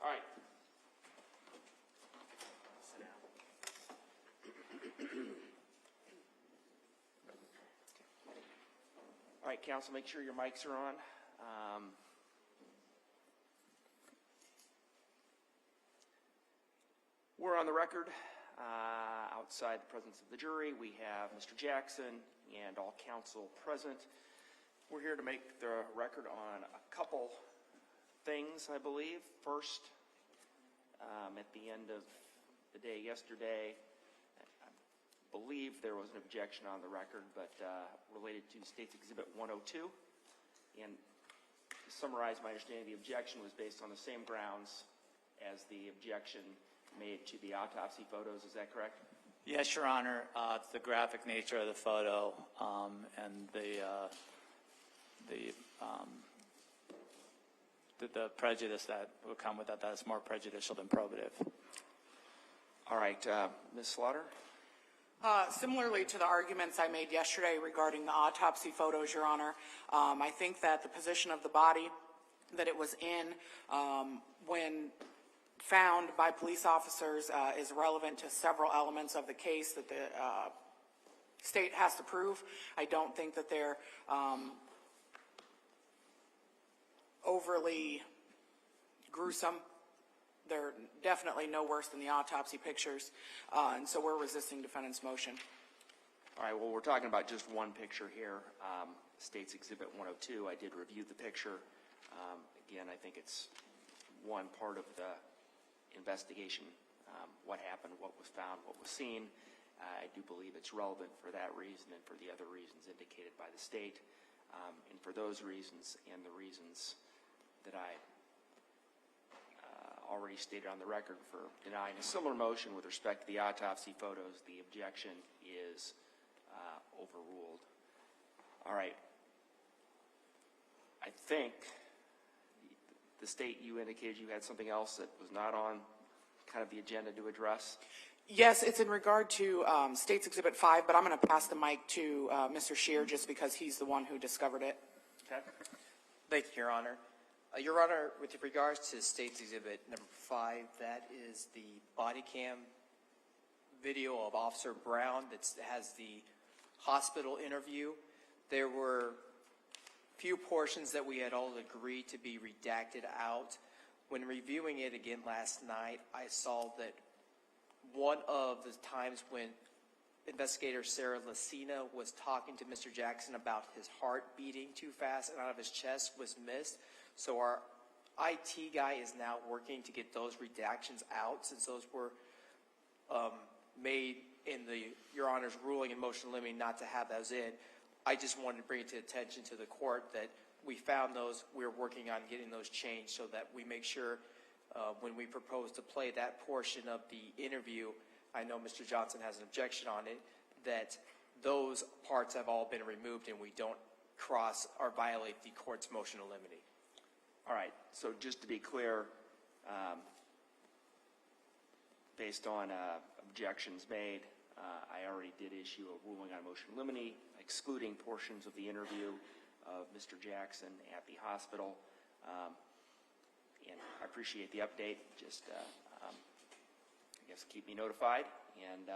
All right. All right, counsel, make sure your mics are on. We're on the record. Outside the presence of the jury, we have Mr. Jackson and all counsel present. We're here to make the record on a couple things, I believe. First, at the end of the day yesterday, I believe there was an objection on the record, but related to State's Exhibit 102. And to summarize, my understanding of the objection was based on the same grounds as the objection made to the autopsy photos. Is that correct? Yes, Your Honor. The graphic nature of the photo and the prejudice that would come with that is more prejudicial than probative. All right, Ms. Slaughter. Similarly to the arguments I made yesterday regarding the autopsy photos, Your Honor, I think that the position of the body that it was in when found by police officers is relevant to several elements of the case that the state has to prove. I don't think that they're overly gruesome. They're definitely no worse than the autopsy pictures, and so we're resisting defendant's motion. All right, well, we're talking about just one picture here, State's Exhibit 102. I did review the picture. Again, I think it's one part of the investigation, what happened, what was found, what was seen. I do believe it's relevant for that reason and for the other reasons indicated by the state. And for those reasons and the reasons that I already stated on the record for denying a similar motion with respect to the autopsy photos, the objection is overruled. All right. I think the state, you indicated you had something else that was not on kind of the agenda to address. Yes, it's in regard to State's Exhibit 5, but I'm going to pass the mic to Mr. Scheer just because he's the one who discovered it. Okay. Thank you, Your Honor. Your Honor, with regards to State's Exhibit number 5, that is the body cam video of Officer Brown that has the hospital interview. There were few portions that we had all agreed to be redacted out. When reviewing it again last night, I saw that one of the times when Investigator Sarah Lacina was talking to Mr. Jackson about his heart beating too fast and out of his chest was missed. So our IT guy is now working to get those redactions out since those were made in Your Honor's ruling and motion limiting not to have those in. I just wanted to bring it to attention to the court that we found those. We're working on getting those changed so that we make sure when we propose to play that portion of the interview, I know Mr. Johnson has an objection on it, that those parts have all been removed and we don't cross or violate the court's motion limiting. All right. So just to be clear, based on objections made, I already did issue a ruling on motion limine, excluding portions of the interview of Mr. Jackson at the hospital. And I appreciate the update. Just, I guess, keep me notified. And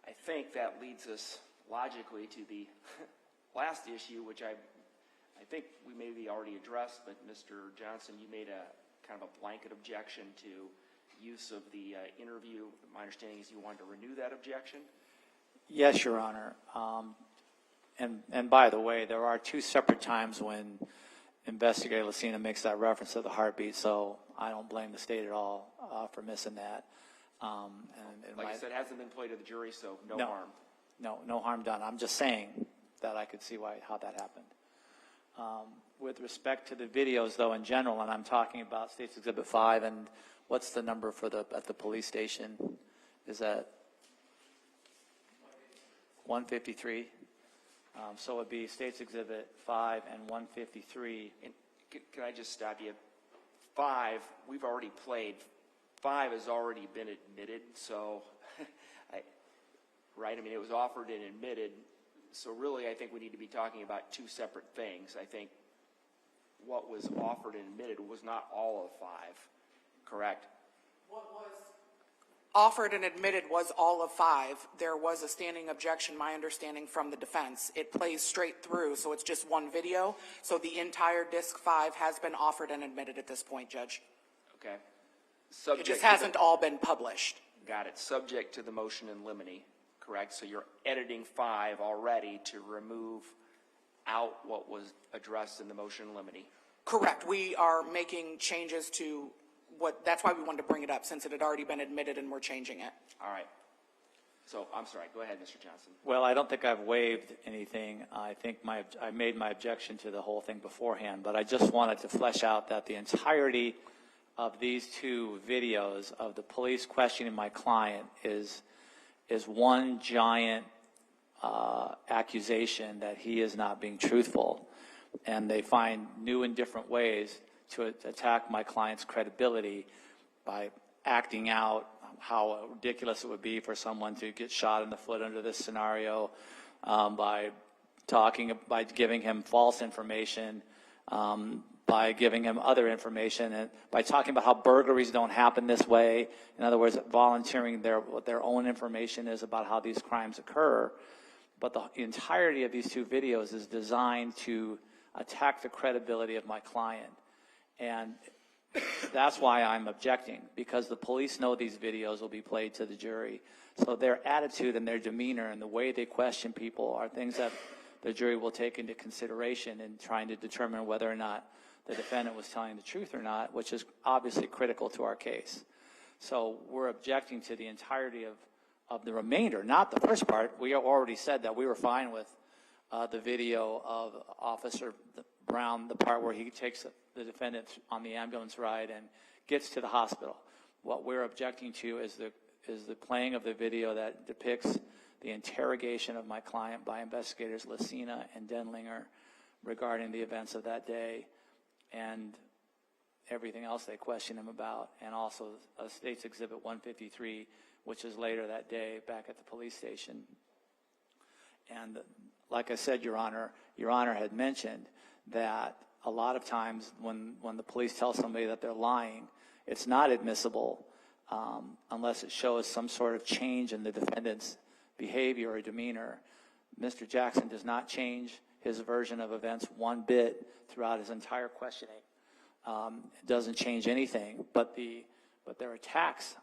I think that leads us logically to the last issue, which I think we maybe already addressed, but Mr. Johnson, you made a kind of a blanket objection to use of the interview. My understanding is you wanted to renew that objection? Yes, Your Honor. And by the way, there are two separate times when Investigator Lacina makes that reference to the heartbeat, so I don't blame the state at all for missing that. And like I said, it hasn't been played to the jury, so no harm. No harm done. I'm just saying that I could see how that happened. With respect to the videos, though, in general, and I'm talking about State's Exhibit 5, and what's the number for at the police station? Is that 153? So it would be State's Exhibit 5 and 153. And can I just stop you? 5, we've already played. 5 has already been admitted, so, right? I mean, it was offered and admitted. So really, I think we need to be talking about two separate things. I think what was offered and admitted was not all of 5. correct? What was offered and admitted was all of 5. There was a standing objection, my understanding, from the defense. It plays straight through, so it's just one video. So the entire disc 5 has been offered and admitted at this point, Judge. Okay. It Subject just to the- hasn't all been published. Got it. Subject to the motion in limine, correct? So you're editing 5 already to remove out what was addressed in the motion in limine. Correct. We are making changes to that's why we wanted to bring it up, since it had already been admitted and we're changing it. All right. So, I'm sorry. Go ahead, Mr. Johnson. Well, I don't think I've waived anything. I think I made my objection to the whole thing beforehand, but I just wanted to flesh out that the entirety of these 2 videos of the police questioning my client is one giant accusation that he is not being truthful, and they find new and different ways to attack my client's credibility by acting out how ridiculous it would be for someone to get shot in the foot under this scenario, by giving him false information, by giving him other information, and by talking about how burglaries don't happen this way. In other words, volunteering what their own information is about how these crimes occur. But the entirety of these 2 videos is designed to attack the credibility of my client. And that's why I'm objecting, because the police know these videos will be played to the jury. So their attitude and their demeanor and the way they question people are things that the jury will take into consideration in trying to determine whether or not the defendant was telling the truth or not, which is obviously critical to our case. So we're objecting to the entirety of the remainder, not the first part. We already said that we were fine with the video of Officer Brown, the part where he takes the defendant on the ambulance ride and gets to the hospital. What we're objecting to is the playing of the video that depicts the interrogation of my client by investigators Lucina and Denlinger regarding the events of that day and everything else they question him about, and also State's Exhibit 153, which is later that day back at the police station. And like I said, Your Honor had mentioned that a lot of times when the police tell somebody that they're lying, it's not admissible unless it shows some sort of change in the defendant's behavior or demeanor. Mr. Jackson does not change his version of events one bit throughout his entire questioning. It doesn't change anything, but their attacks,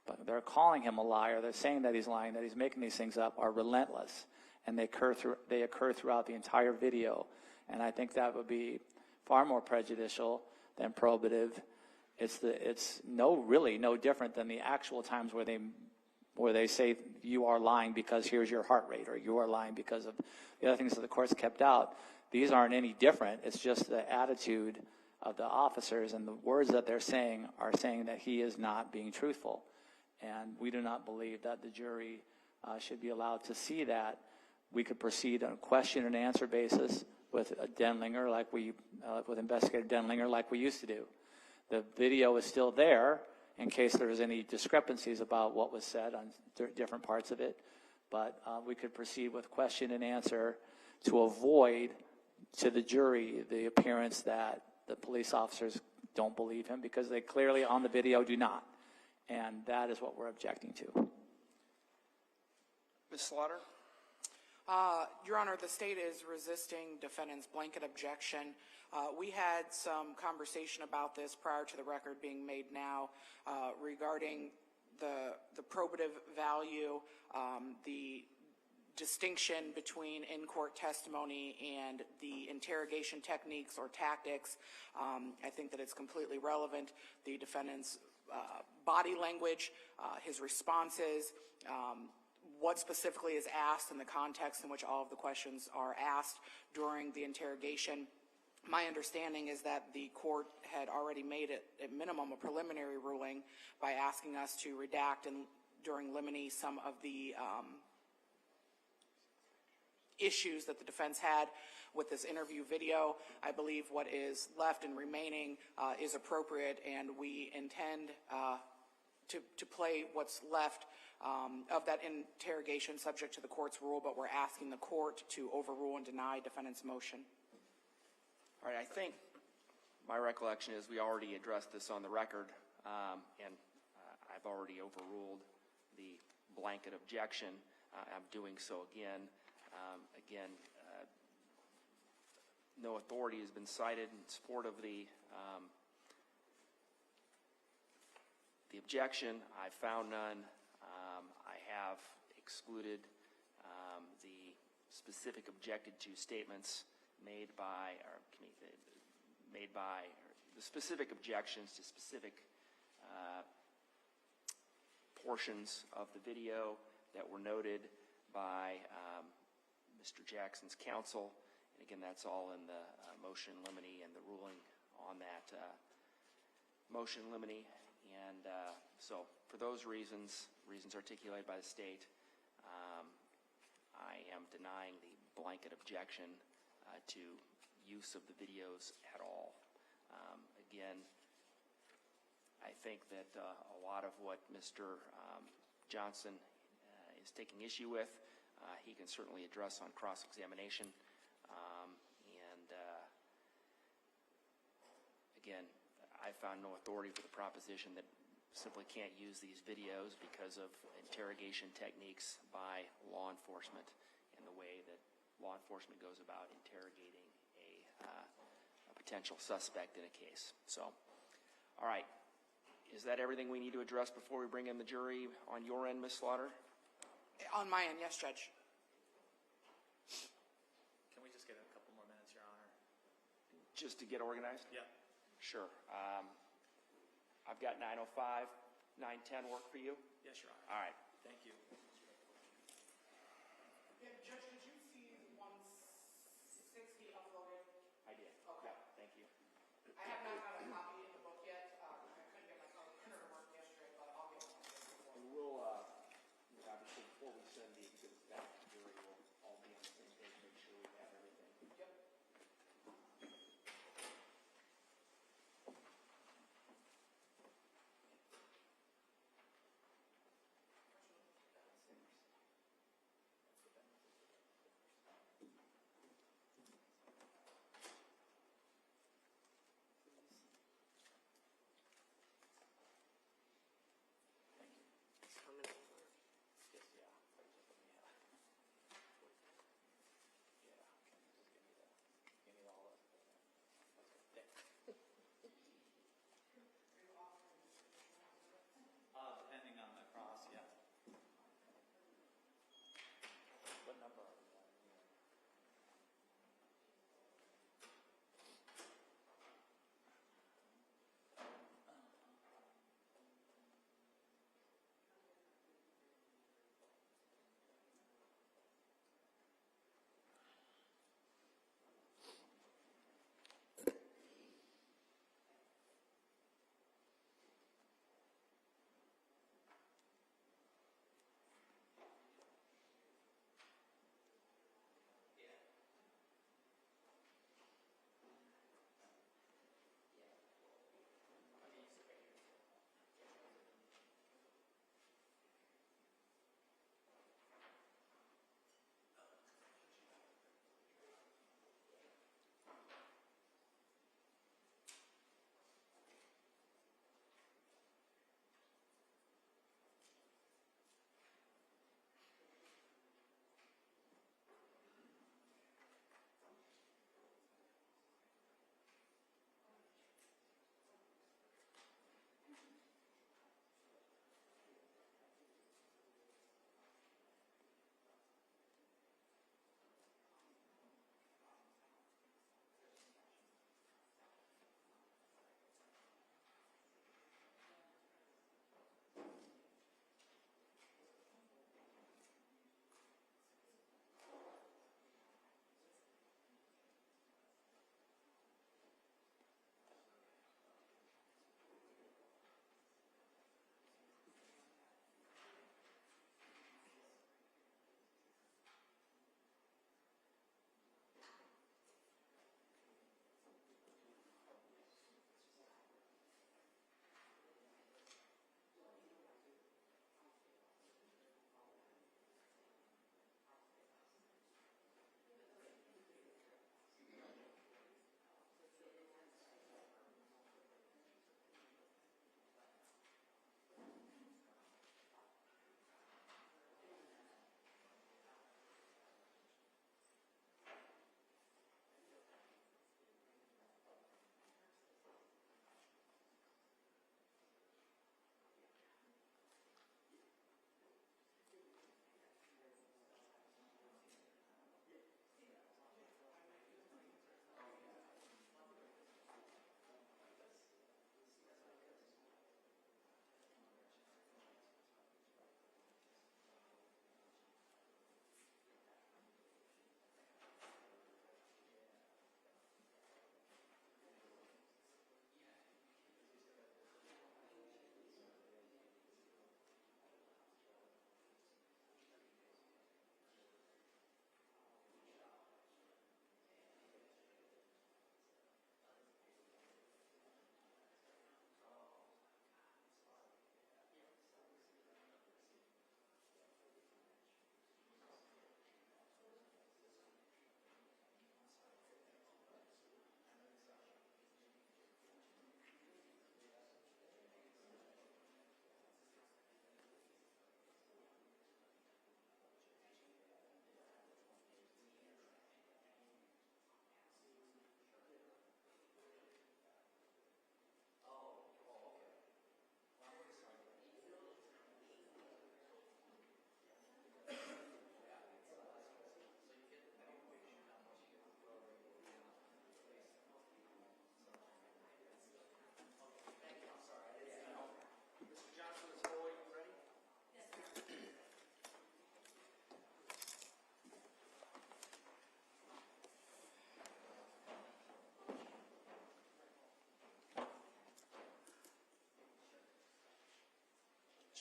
but they're calling him a liar, they're saying that he's lying, that he's making these things up, are relentless, and they occur throughout the entire video. And I think that would be far more prejudicial than probative. It's really no different than the actual times where they say you are lying because here's your heart rate, or you are lying because of the other things that the court's kept out. These aren't any different. It's just the attitude of the officers, and the words that they're saying are saying that he is not being truthful. And we do not believe that the jury should be allowed to see that. We could proceed on a question and answer basis with Denlinger, with Investigator Denlinger, like we used to do. The video is still there in case there was any discrepancies about what was said on different parts of it. But we could proceed with question and answer to avoid to the jury the appearance that the police officers don't believe him, because they clearly on the video do not. And that is what we're objecting to. Ms. Slaughter? Your Honor, the state is resisting defendant's blanket objection. We had some conversation about this prior to the record being made now regarding the probative value, the distinction between in-court testimony and the interrogation techniques or tactics. I think that it's completely relevant. The defendant's body language, his responses, what specifically is asked in the context in which all of the questions are asked during the interrogation. My understanding is that the court had already made it, at minimum, a preliminary ruling by asking us to redact during limine some of the issues that the defense had with this interview video. I believe what is left and remaining is appropriate, and we intend to play what's left of that interrogation subject to the court's rule, but we're asking the court to overrule and deny defendant's motion. All right, I think my recollection is we already addressed this on the record. and I've already overruled the blanket objection. I'm doing so again. No authority has been cited in support of the objection. I found none. I have excluded the specific objected to statements made by, or the specific objections to specific portions of the video that were noted by Mr. Jackson's counsel. And again, that's all in the motion limine and the ruling on that motion limine. And so for those reasons articulated by the state, I am denying the blanket objection to use of the videos at all. Again, I think that a lot of what Mr. Johnson is taking issue with, he can certainly address on cross-examination. Again, I found no authority for the proposition that simply can't use these videos because of interrogation techniques by law enforcement and the way that law enforcement goes about interrogating a potential suspect in a case. So, all right. Is that everything we need to address before we bring in the jury on your end, Ms. Slaughter? On my end, yes, Judge. Can we just get a couple more minutes, Your Honor? Just to get organized? Yeah. Sure. I've got 9:05, 9:10 work for you? Yes, Your Honor. All right. Thank you. Yeah, Judge, did you see 160 uploaded? I did. Okay. Yeah, thank you. I have not got a copy of the book yet. I couldn't get my printer to work yesterday, but I'll get one. And we'll, obviously, before we send the exhibits back to the jury, we'll all be on the same page, make sure we have everything. Yep.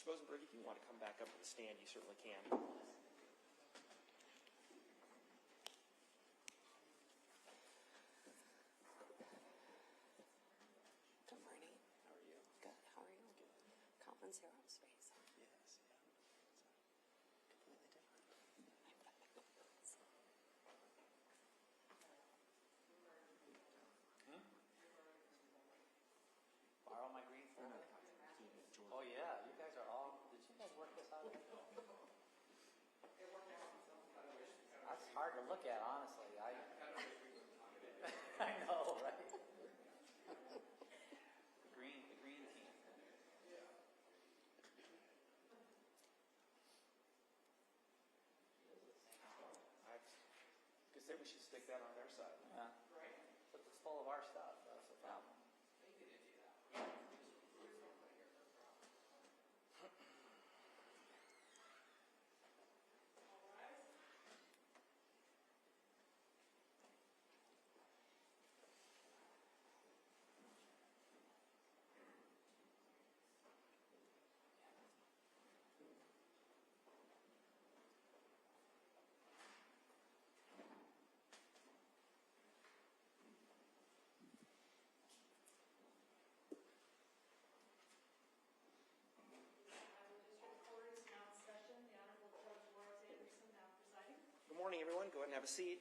Mr. Bosenberg, if you want to come back up to the stand, you certainly can. Good morning. How are you? Good. How are you? Common zero space. Yes, yeah. Completely different. Borrow my green folder? Oh, yeah, you guys are all, did you guys work this out? That's hard to look at, honestly. I know, right? The green team. I could say we should stick that on their side. Yeah. But it's full of our stuff, that's the problem. Good morning, everyone. Go ahead and have a seat.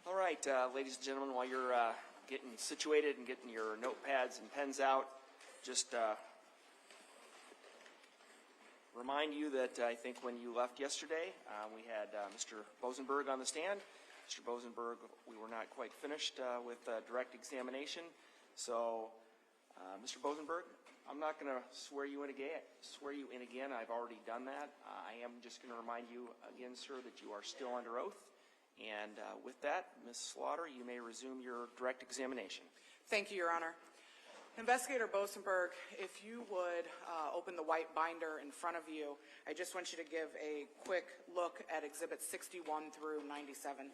All right, ladies and gentlemen, while you're getting situated and getting your notepads and pens out, just remind you that I think when you left yesterday, we had Mr. Bosenberg on the stand. Mr. Bosenberg, we were not quite finished with direct examination. So, Mr. Bosenberg, I'm not going to swear you in again. I've already done that. I am just going to remind you again, sir, that you are still under oath. And with that, Ms. Slaughter, you may resume your direct examination. Thank you, Your Honor. Investigator Bosenberg, if you would open the white binder in front of you, I just want you to give a quick look at Exhibits 61 through 97.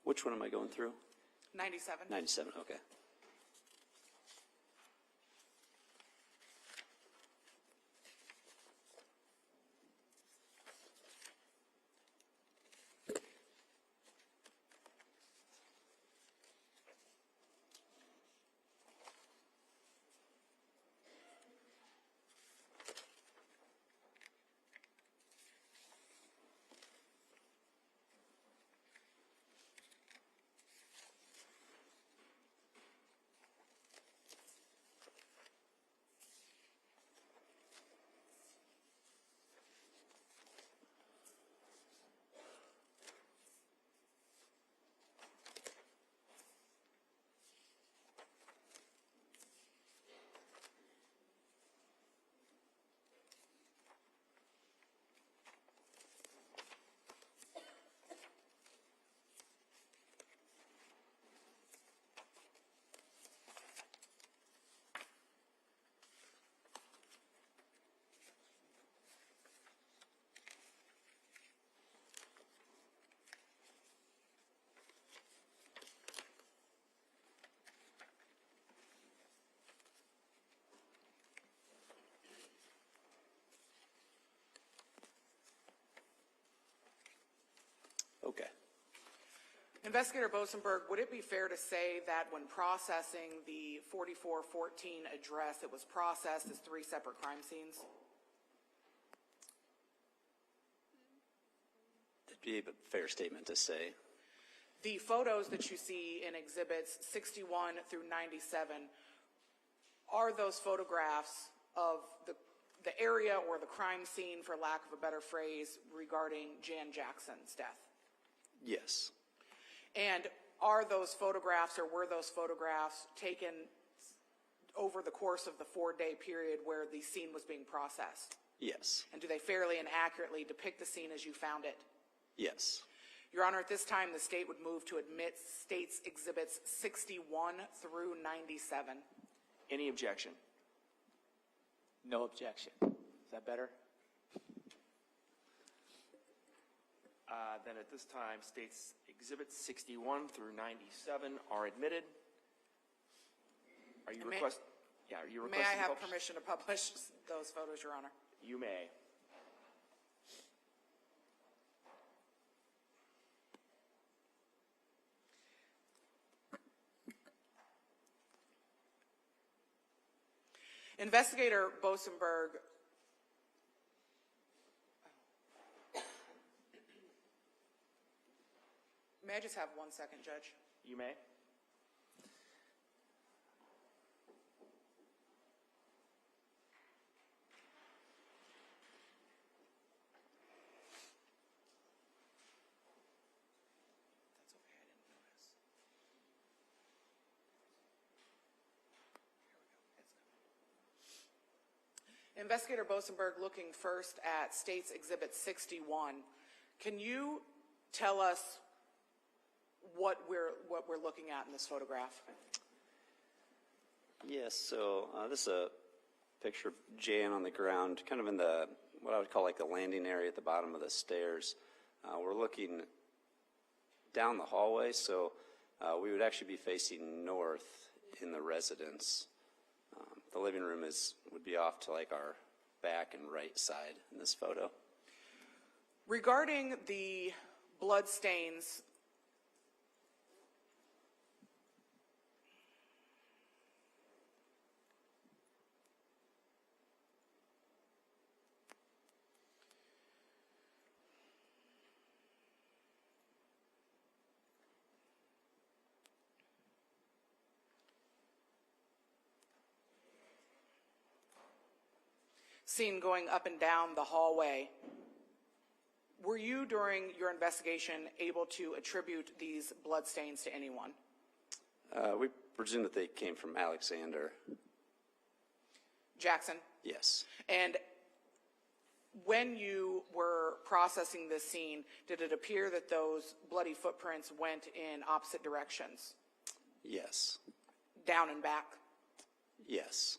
Which one am I going through? 97. 97, okay. Okay. Investigator Bosenberg, would it be fair to say that when processing the 4414 address, it was processed as 3 separate crime scenes? That'd be a fair statement to say. The photos that you see in exhibits 61 through 97, are those photographs of the area or the crime scene, for lack of a better phrase, regarding Jan Jackson's death? Yes. And are those photographs, or were those photographs taken over the course of the 4-day period where the scene was being processed? Yes. And do they fairly and accurately depict the scene as you found it? Yes. Your Honor, at this time, the state would move to admit State's Exhibits 61 through 97. Any objection? No objection. Is that better? Then at this time, States Exhibits 61 through 97 are admitted. Are you May- request? Yeah, are you requesting? May I have publish? permission to publish those photos, Your Honor? You may. Investigator Bosenberg may I just have 1 second, Judge? You may. That's okay, I didn't notice. Here we go. Investigator Bosenberg, looking first at State's Exhibit 61, can you tell us what we're looking at in this photograph? Yes, so this is a picture of Jan on the ground, kind of in the, what I would call like the landing area at the bottom of the stairs. We're looking down the hallway, so we would actually be facing north in the residence. The living room would be off to like our back and right side in this photo. Regarding the blood stains, seen going up and down the hallway, were you, during your investigation, able to attribute these bloodstains to anyone? We presume that they came from Alexander. Jackson? Yes. And when you were processing this scene, did it appear that those bloody footprints went in opposite directions, Yes. down and back? Yes.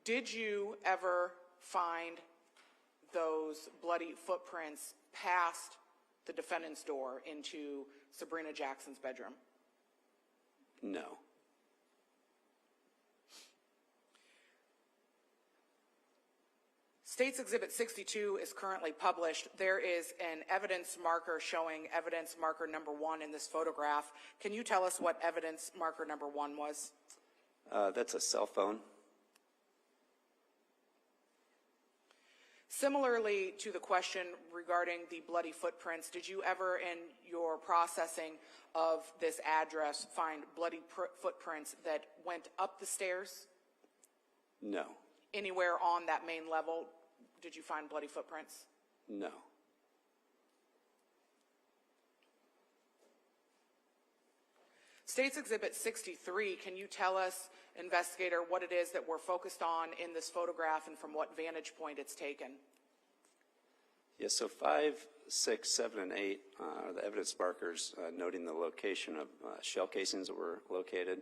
Did you ever find those bloody footprints past the defendant's door into Sabrina Jackson's bedroom? No. State's Exhibit 62 is currently published. There is an evidence marker showing evidence marker number 1 in this photograph. Can you tell us what evidence marker number 1 was? That's a cell phone. Similarly to the question regarding the bloody footprints, did you ever in your processing of this address find bloody footprints that went up the stairs? No. Anywhere on that main level, did you find bloody footprints? No. State's Exhibit 63, can you tell us, investigator, what it is that we're focused on in this photograph and from what vantage point it's taken? Yes, so 5, 6, 7, and 8 are the evidence markers noting the location of shell casings that were located.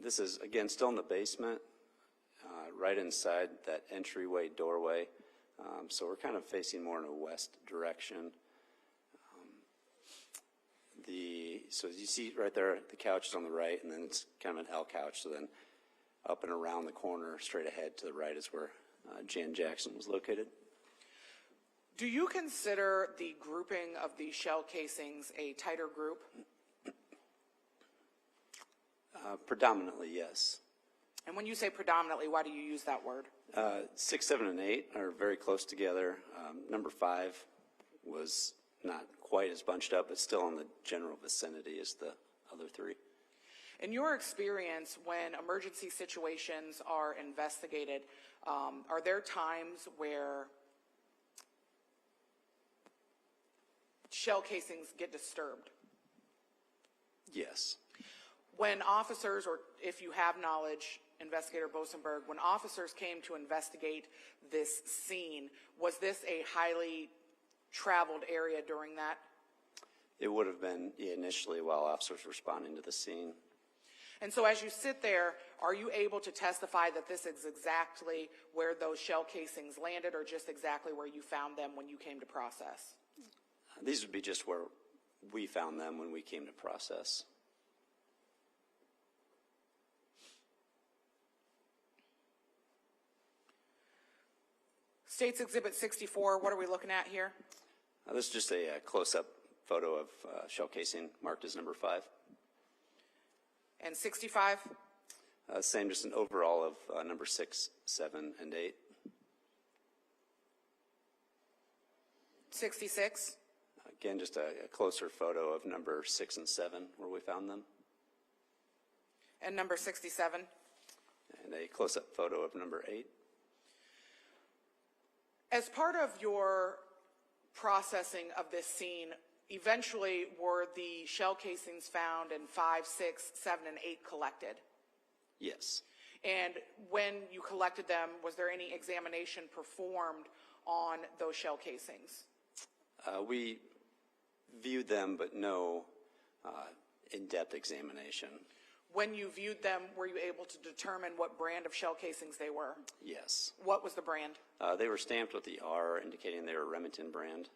This is, again, still in the basement, right inside that entryway doorway. So we're kind of facing more in a west direction. So as you see right there, the couch is on the right, and then it's kind of an L couch. So then up and around the corner, straight ahead to the right is where Jan Jackson was located. Do you consider the grouping of the shell casings a tighter group? Predominantly, yes. And when you say predominantly, why do you use that word? 6, 7, and 8 are very close together. Number 5 was not quite as bunched up, but still in the general vicinity as the other three. In your experience, when emergency situations are investigated, are there times where shell casings get disturbed? Yes. When officers, or if you have knowledge, Investigator Bosenberg, when officers came to investigate this scene, was this a highly traveled area during that? It would have been initially while officers responding to the scene. And so as you sit there, are you able to testify that this is exactly where those shell casings landed, or just exactly where you found them when you came to process? These would be just where we found them when we came to process. State's Exhibit 64, what are we looking at here? This is just a close-up photo of shell casing marked as number 5. And 65? Same, just an overall of number 6, 7, and 8. 66? Again, just a closer photo of number 6 and 7 where we found them. And number 67? And a close-up photo of number 8. As part of your processing of this scene, eventually were the shell casings found in 5, 6, 7, and 8 collected? Yes. And when you collected them, was there any examination performed on those shell casings? We viewed them, but no in-depth examination. When you viewed them, were you able to determine what brand of shell casings they were? Yes. What was the brand? They were stamped with the R, indicating they were Remington brand.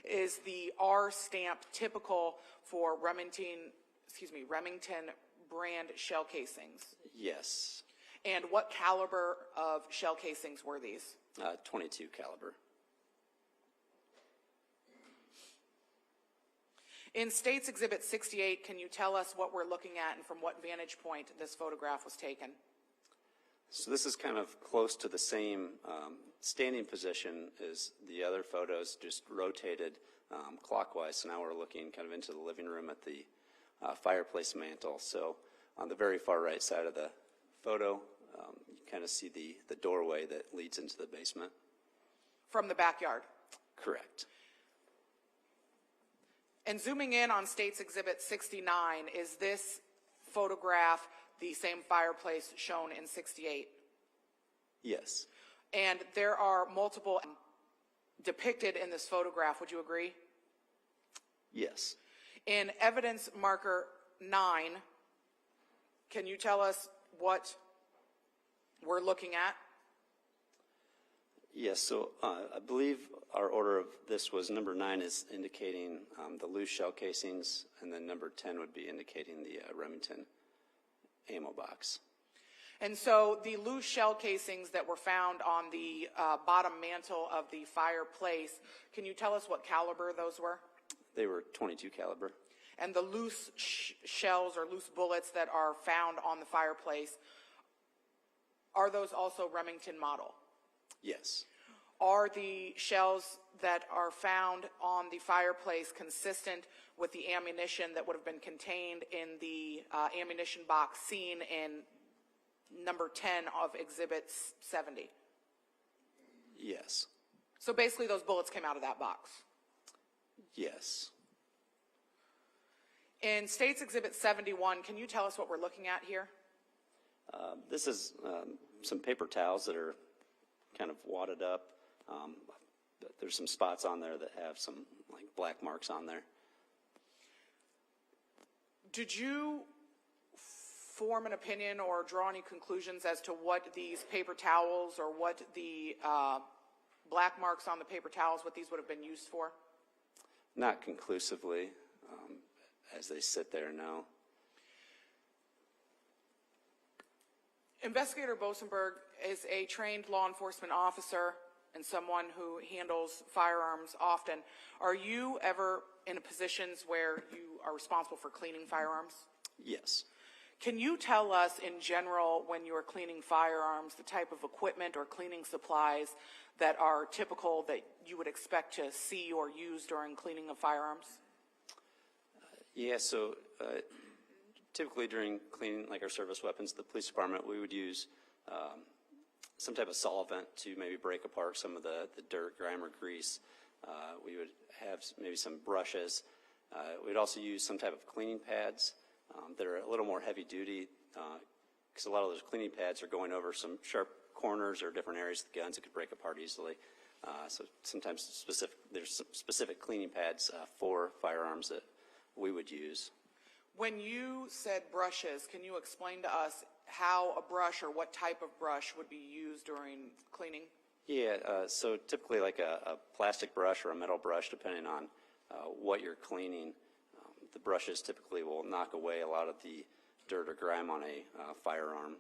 Is the R stamp typical for Remington brand shell casings? Yes. And what caliber of shell casings were these? 22 caliber. In State's Exhibit 68, can you tell us what we're looking at and from what vantage point this photograph was taken? So this is kind of close to the same standing position as the other photos, just rotated clockwise. So now we're looking kind of into the living room at the fireplace mantle. So on the very far right side of the photo, you kind of see the doorway that leads into the basement. From the backyard? Correct. And zooming in on State's Exhibit 69, is this photograph the same fireplace shown in 68? Yes. And there are multiple depicted in this photograph, would you agree? Yes. In evidence marker 9, can you tell us what we're looking at? Yes, so I believe our order of this was number 9 is indicating the loose shell casings, and then number 10 would be indicating the Remington ammo box. And so the loose shell casings that were found on the bottom mantle of the fireplace, can you tell us what caliber those were? They were 22 caliber. And the loose shells or loose bullets that are found on the fireplace, are those also Remington model? Yes. Are the shells that are found on the fireplace consistent with the ammunition that would have been contained in the ammunition box seen in number 10 of Exhibit 70? Yes. So basically those bullets came out of that box. Yes. In State's Exhibit 71, can you tell us what we're looking at here? This is some paper towels that are kind of wadded up. There's some spots on there that have some like black marks on there. Did you form an opinion or draw any conclusions as to what these paper towels or what the black marks on the paper towels, what these would have been used for? Not conclusively, as they sit there now. Investigator Bosenberg is a trained law enforcement officer and someone who handles firearms often. Are you ever in positions where you are responsible for cleaning firearms? Yes. Can you tell us in general, when you're cleaning firearms, the type of equipment or cleaning supplies that are typical that you would expect to see or use during cleaning of firearms? Yeah, so typically during cleaning, like our service weapons, the police department, we would use some type of solvent to maybe break apart some of the dirt, grime, or grease. We would have maybe some brushes. We'd also use some type of cleaning pads that are a little more heavy duty, because a lot of those cleaning pads are going over some sharp corners or different areas of the guns that could break apart easily. So sometimes there's some specific cleaning pads for firearms that we would use. When you said brushes, can you explain to us how a brush or what type of brush would be used during cleaning? Yeah, so typically like a plastic brush or a metal brush, depending on what you're cleaning. The brushes typically will knock away a lot of the dirt or grime on a firearm.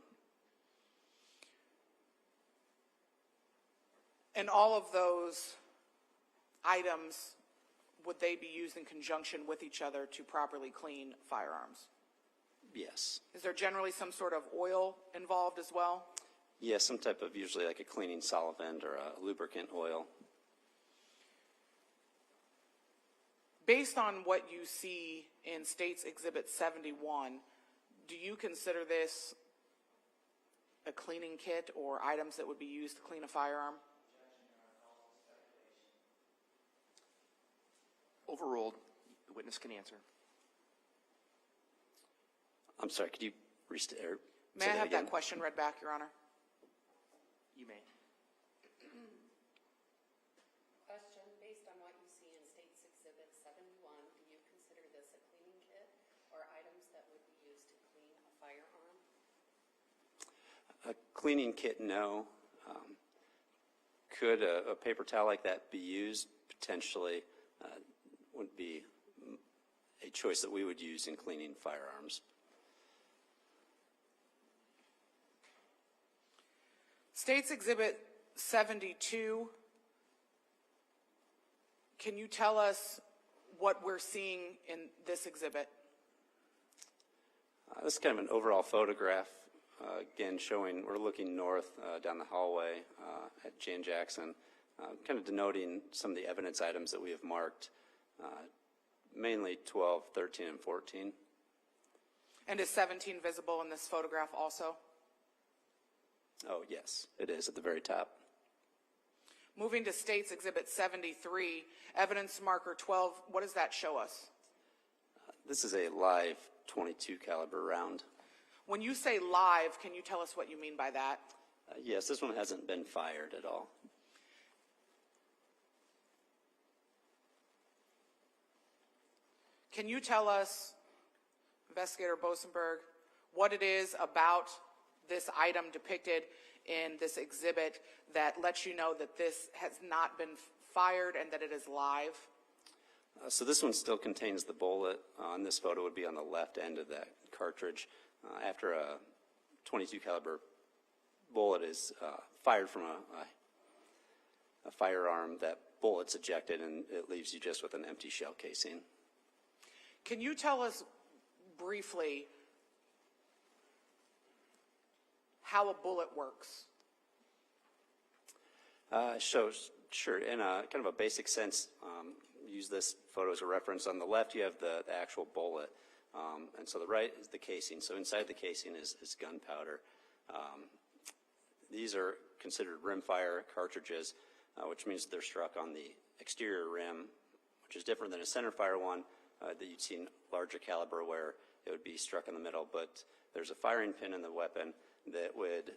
And all of those items, would they be used in conjunction with each other to properly clean firearms? Yes. Is there generally some sort of oil involved as well? Yes, some type of, usually like a cleaning solvent or a lubricant oil. Based on what you see in States Exhibit 71, do you consider this a cleaning kit or items that would be used to clean a firearm? Overruled. The witness can answer. I'm sorry, could you restate? May I have that question read back, Your Honor? You may. Question, based on what you see in States Exhibit 71, do you consider this a cleaning kit or items that would be used to clean a firearm? A cleaning kit, no. Could a paper towel like that be used? Potentially. Would be a choice that we would use in cleaning firearms. States Exhibit 72, can you tell us what we're seeing in this exhibit? This is kind of an overall photograph, again showing, we're looking north down the hallway at Jan Jackson, kind of denoting some of the evidence items that we have marked, mainly 12, 13, and 14. And is 17 visible in this photograph also? Oh, yes, it is at the very top. Moving to States Exhibit 73, evidence marker 12, what does that show us? This is a live .22 caliber round. When you say live, can you tell us what you mean by that? Yes, this one hasn't been fired at all. Can you tell us, Investigator Bosenberg, what it is about this item depicted in this exhibit that lets you know that this has not been fired and that it is live? So this one still contains the bullet. On this photo would be on the left end of that cartridge. After a .22 caliber bullet is fired from a firearm, that bullet's ejected and it leaves you just with an empty shell casing. Can you tell us briefly how a bullet works? Sure. In a kind of a basic sense, use this photo as a reference. On the left, you have the actual bullet, and so the right is the casing. So inside the casing is gunpowder. These are considered rimfire cartridges, which means they're struck on the exterior rim, which is different than a centerfire one that you'd see in larger caliber where it would be struck in the middle. But there's a firing pin in the weapon that would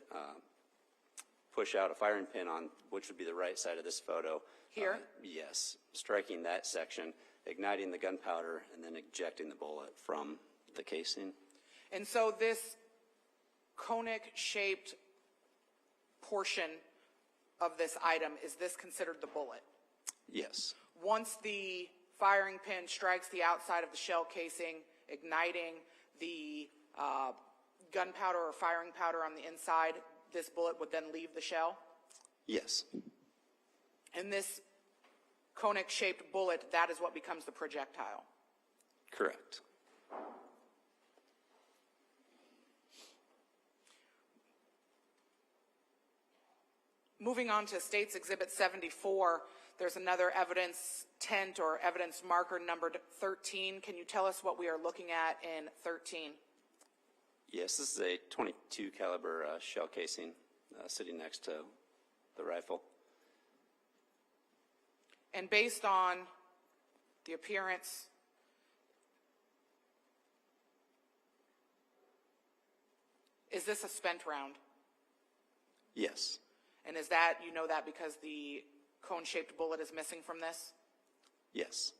push out a firing pin on which would be the right side of this photo. Here? Yes, striking that section, igniting the gunpowder, and then ejecting the bullet from the casing. And so this conic-shaped portion of this item, is this considered the bullet? Yes. Once the firing pin strikes the outside of the shell casing, igniting the gunpowder or firing powder on the inside, this bullet would then leave the shell? Yes. And this conic-shaped bullet, that is what becomes the projectile? Correct. Moving on to State's Exhibit 74, there's another evidence tent or evidence marker numbered 13. Can you tell us what we are looking at in 13? Yes, this is a .22 caliber shell casing sitting next to the rifle. And based on the appearance, is this a spent round? Yes. And is that, you know that because the cone-shaped bullet is missing from this? Yes.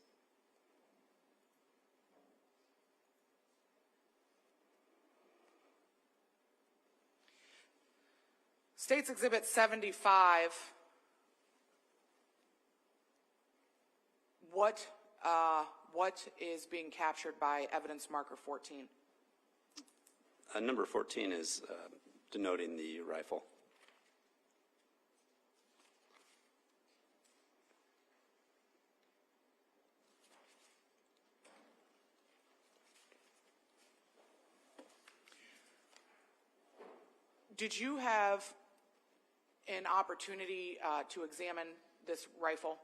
State's Exhibit 75, what is being captured by evidence marker 14? Number 14 is denoting the rifle. Did you have an opportunity to examine this rifle?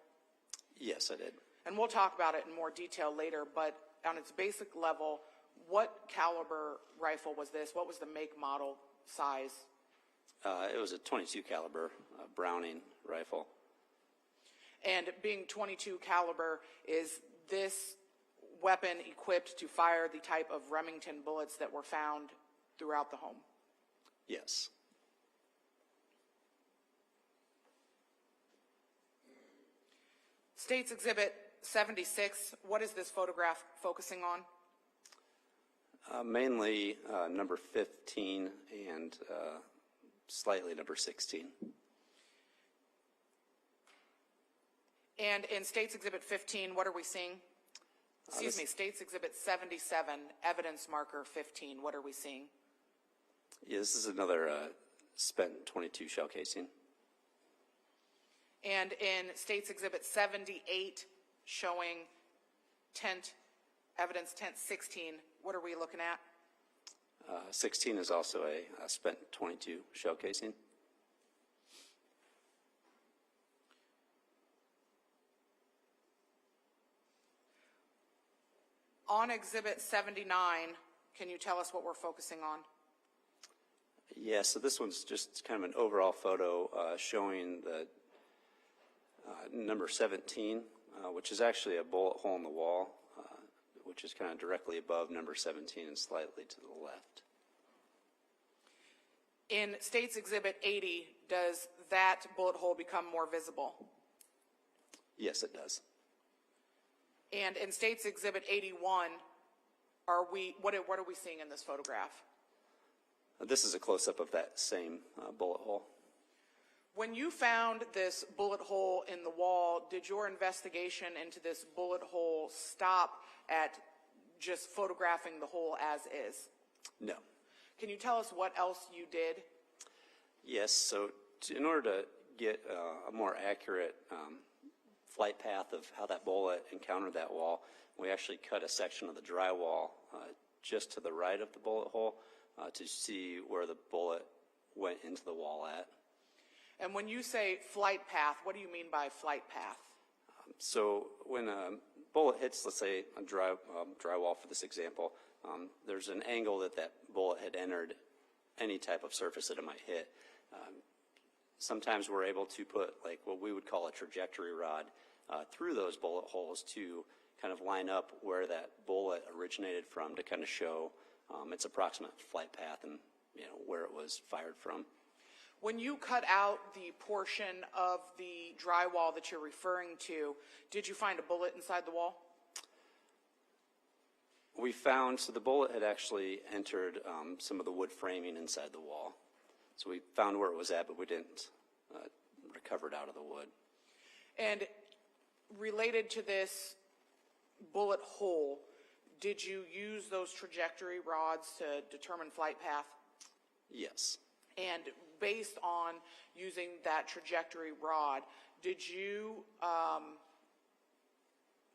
Yes, I did. And we'll talk about it in more detail later, but on its basic level, what caliber rifle was this? What was the make, model, size? It was a .22 caliber Browning rifle. And being .22 caliber, is this weapon equipped to fire the type of Remington bullets that were found throughout the home? Yes. State's Exhibit 76, what is this photograph focusing on? Mainly number 15 and slightly number 16. And in State's Exhibit 15, what are we seeing? Excuse me, State's Exhibit 77, evidence marker 15, what are we seeing? Yeah, this is another spent .22 shell casing. And in State's Exhibit 78, showing evidence tent 16, what are we looking at? 16 is also a spent .22 shell casing. On Exhibit 79, can you tell us what we're focusing on? Yeah, so this one's just kind of an overall photo showing the number 17, which is actually a bullet hole in the wall, which is kind of directly above number 17 and slightly to the left. In State's Exhibit 80, does that bullet hole become more visible? Yes, it does. And in State's Exhibit 81, what are we seeing in this photograph? This is a close-up of that same bullet hole. When you found this bullet hole in the wall, did your investigation into this bullet hole stop at just photographing the hole as is? No. Can you tell us what else you did? Yes, so in order to get a more accurate flight path of how that bullet encountered that wall, we actually cut a section of the drywall just to the right of the bullet hole to see where the bullet went into the wall at. And when you say flight path, what do you mean by flight path? So when a bullet hits, let's say, a drywall for this example, there's an angle that bullet had entered any type of surface that it might hit. Sometimes we're able to put like what we would call a trajectory rod through those bullet holes to kind of line up where that bullet originated from to kind of show its approximate flight path and where it was fired from. When you cut out the portion of the drywall that you're referring to, did you find a bullet inside the wall? We found, so the bullet had actually entered some of the wood framing inside the wall. So we found where it was at, but we didn't recover it out of the wood. And related to this bullet hole, did you use those trajectory rods to determine flight path? Yes. And based on using that trajectory rod, did you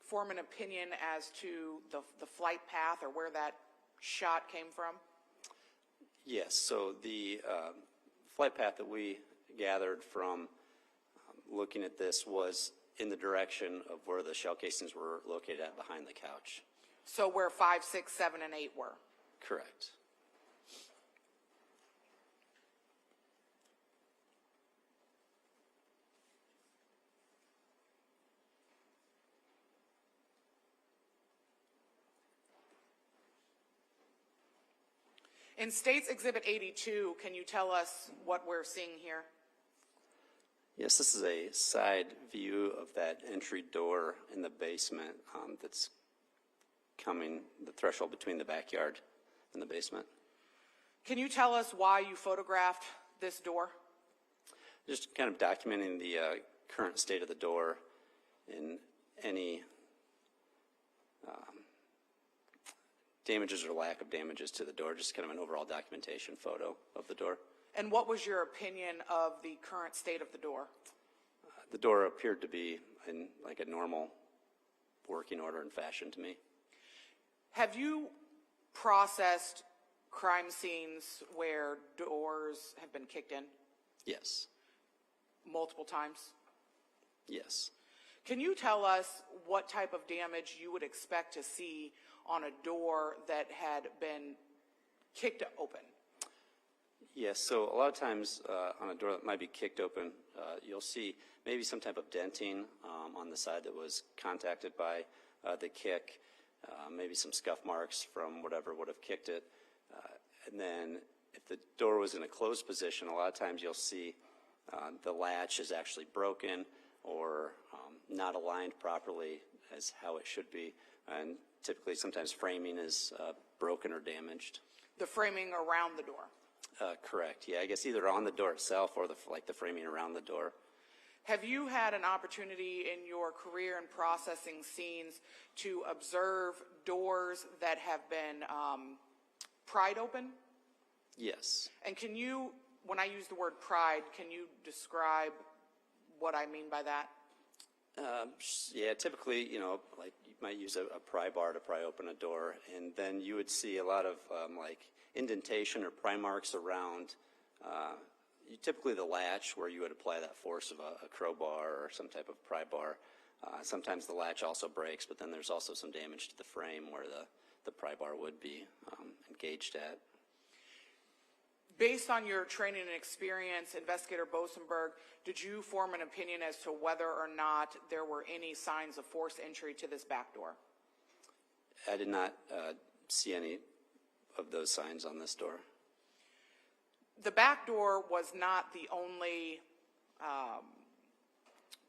form an opinion as to the flight path or where that shot came from? Yes, so the flight path that we gathered from looking at this was in the direction of where the shell casings were located at behind the couch. So where 5, 6, 7, and 8 were? Correct. In State's Exhibit 82, can you tell us what we're seeing here? Yes, this is a side view of that entry door in the basement that's coming, the threshold between the backyard and the basement. Can you tell us why you photographed this door? Just kind of documenting the current state of the door and any damages or lack of damages to the door, just kind of an overall documentation photo of the door. And what was your opinion of the current state of the door? The door appeared to be in like a normal working order and fashion to me. Have you processed crime scenes where doors have been kicked in Yes. multiple times? Yes. Can you tell us what type of damage you would expect to see on a door that had been kicked open? Yes, so a lot of times on a door that might be kicked open, you'll see maybe some type of denting on the side that was contacted by the kick, maybe some scuff marks from whatever would have kicked it. And then if the door was in a closed position, a lot of times you'll see the latch is actually broken or not aligned properly as how it should be. And typically sometimes framing is broken or damaged. The framing around the door? Correct. Yeah, I guess either on the door itself or the framing around the door. Have you had an opportunity in your career in processing scenes to observe doors that have been pried open? Yes. And can you, when I use the word pried, can you describe what I mean by that? Yeah, typically, like you might use a pry bar to pry open a door, and then you would see a lot of like indentation or pry marks around typically the latch where you would apply that force of a crowbar or some type of pry bar. Sometimes the latch also breaks, but then there's also some damage to the frame where the pry bar would be engaged at. Based on your training and experience, Investigator Bosenberg, did you form an opinion as to whether or not there were any signs of forced entry to this back door? I did not see any of those signs on this door. The back door was not the only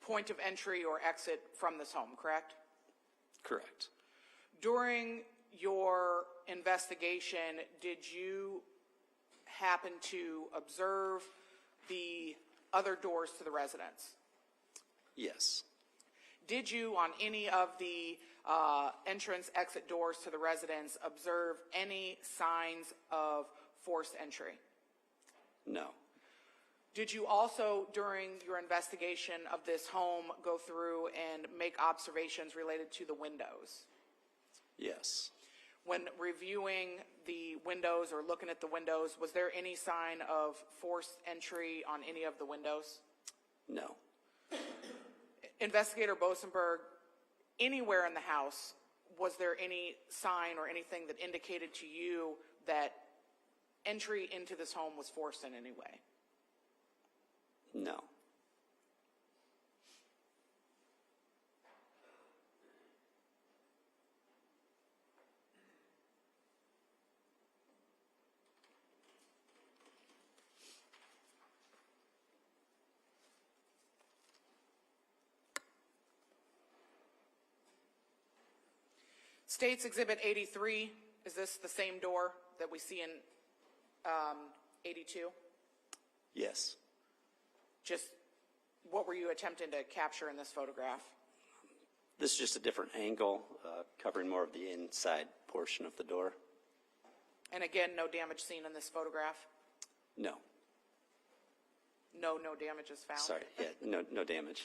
point of entry or exit from this home, correct? Correct. During your investigation, did you happen to observe the other doors to the residence? Yes. Did you, on any of the entrance-exit doors to the residence, observe any signs of forced entry? No. Did you also, during your investigation of this home, go through and make observations related to the windows? Yes. When reviewing the windows or looking at the windows, was there any sign of forced entry on any of the windows? No. Investigator Bosenberg, anywhere in the house, was there any sign or anything that indicated to you that entry into this home was forced in any way? No. State's Exhibit 83, is this the same door that we see in 82? Yes. Just what were you attempting to capture in this photograph? This is just a different angle, covering more of the inside portion of the door. And again, no damage seen in this photograph? No. No damage is found? Sorry. Yeah, no damage.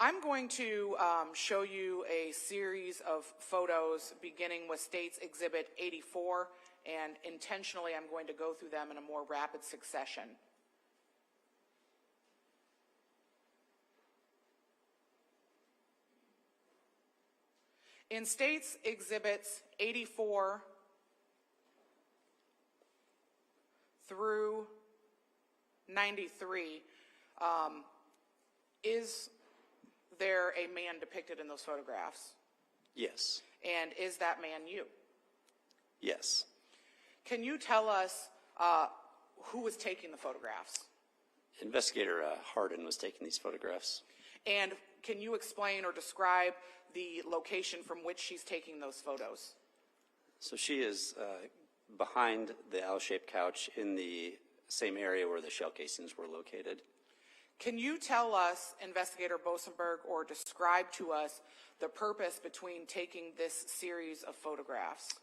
I'm going to show you a series of photos beginning with State's Exhibit 84, and intentionally I'm going to go through them in a more rapid succession. In States Exhibits 84 through 93, is there a man depicted in those photographs? Yes. And is that man you? Yes. Can you tell us who was taking the photographs? Investigator Harden was taking these photographs. And can you explain or describe the location from which she's taking those photos? So she is behind the L-shaped couch in the same area where the shell casings were located. Can you tell us, Investigator Bosenberg, or describe to us the purpose between taking this series of photographs?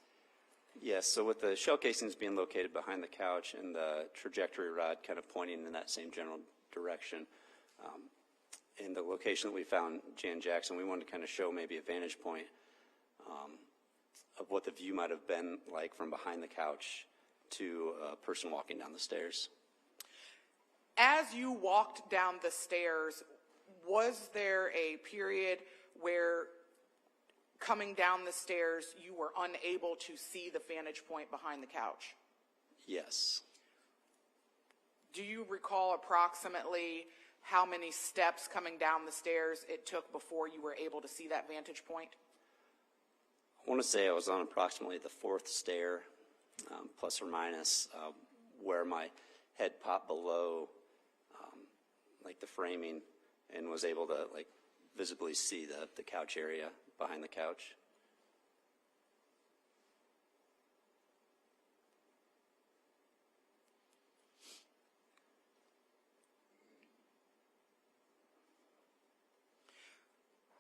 Yes, so with the shell casings being located behind the couch and the trajectory rod kind of pointing in that same general direction, in the location that we found Jan Jackson, we wanted to kind of show maybe a vantage point of what the view might have been like from behind the couch to a person walking down the stairs. As you walked down the stairs, was there a period where coming down the stairs you were unable to see the vantage point behind the couch? Yes. Do you recall approximately how many steps coming down the stairs it took before you were able to see that vantage point? I want to say I was on approximately the fourth stair, plus or minus, where my head popped below like the framing, and was able to like visibly see the couch area behind the couch.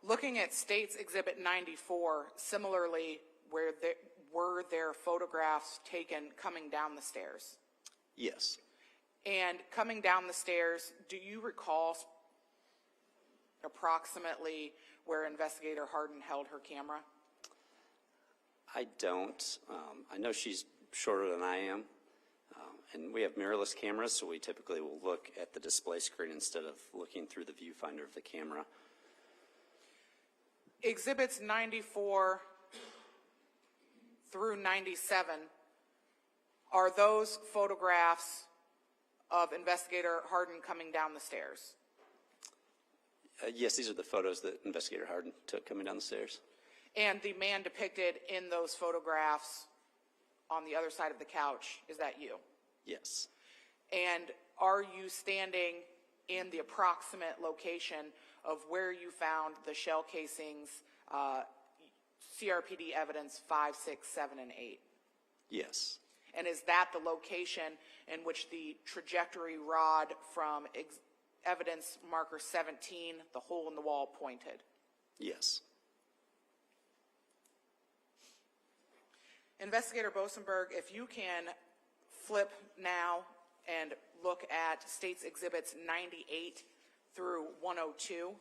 Looking at States Exhibit 94, similarly, were there photographs taken coming down the stairs? Yes. And coming down the stairs, do you recall approximately where Investigator Harden held her camera? I don't. I know she's shorter than I am, and we have mirrorless cameras, so we typically will look at the display screen instead of looking through the viewfinder of the camera. Exhibits 94 through 97, are those photographs of Investigator Harden coming down the stairs? Yes, these are the photos that Investigator Harden took coming down the stairs. And the man depicted in those photographs on the other side of the couch, is that you? Yes. And are you standing in the approximate location of where you found the shell casings, CRPD evidence 5, 6, 7, and 8? Yes. And is that the location in which the trajectory rod from evidence marker 17, the hole in the wall, pointed? Yes. Investigator Bosenberg, if you can flip now and look at States Exhibits 98 through 102.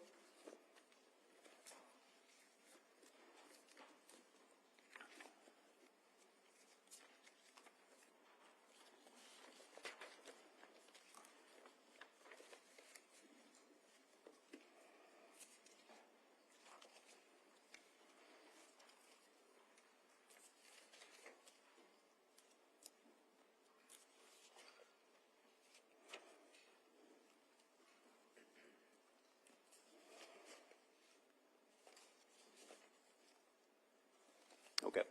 Okay.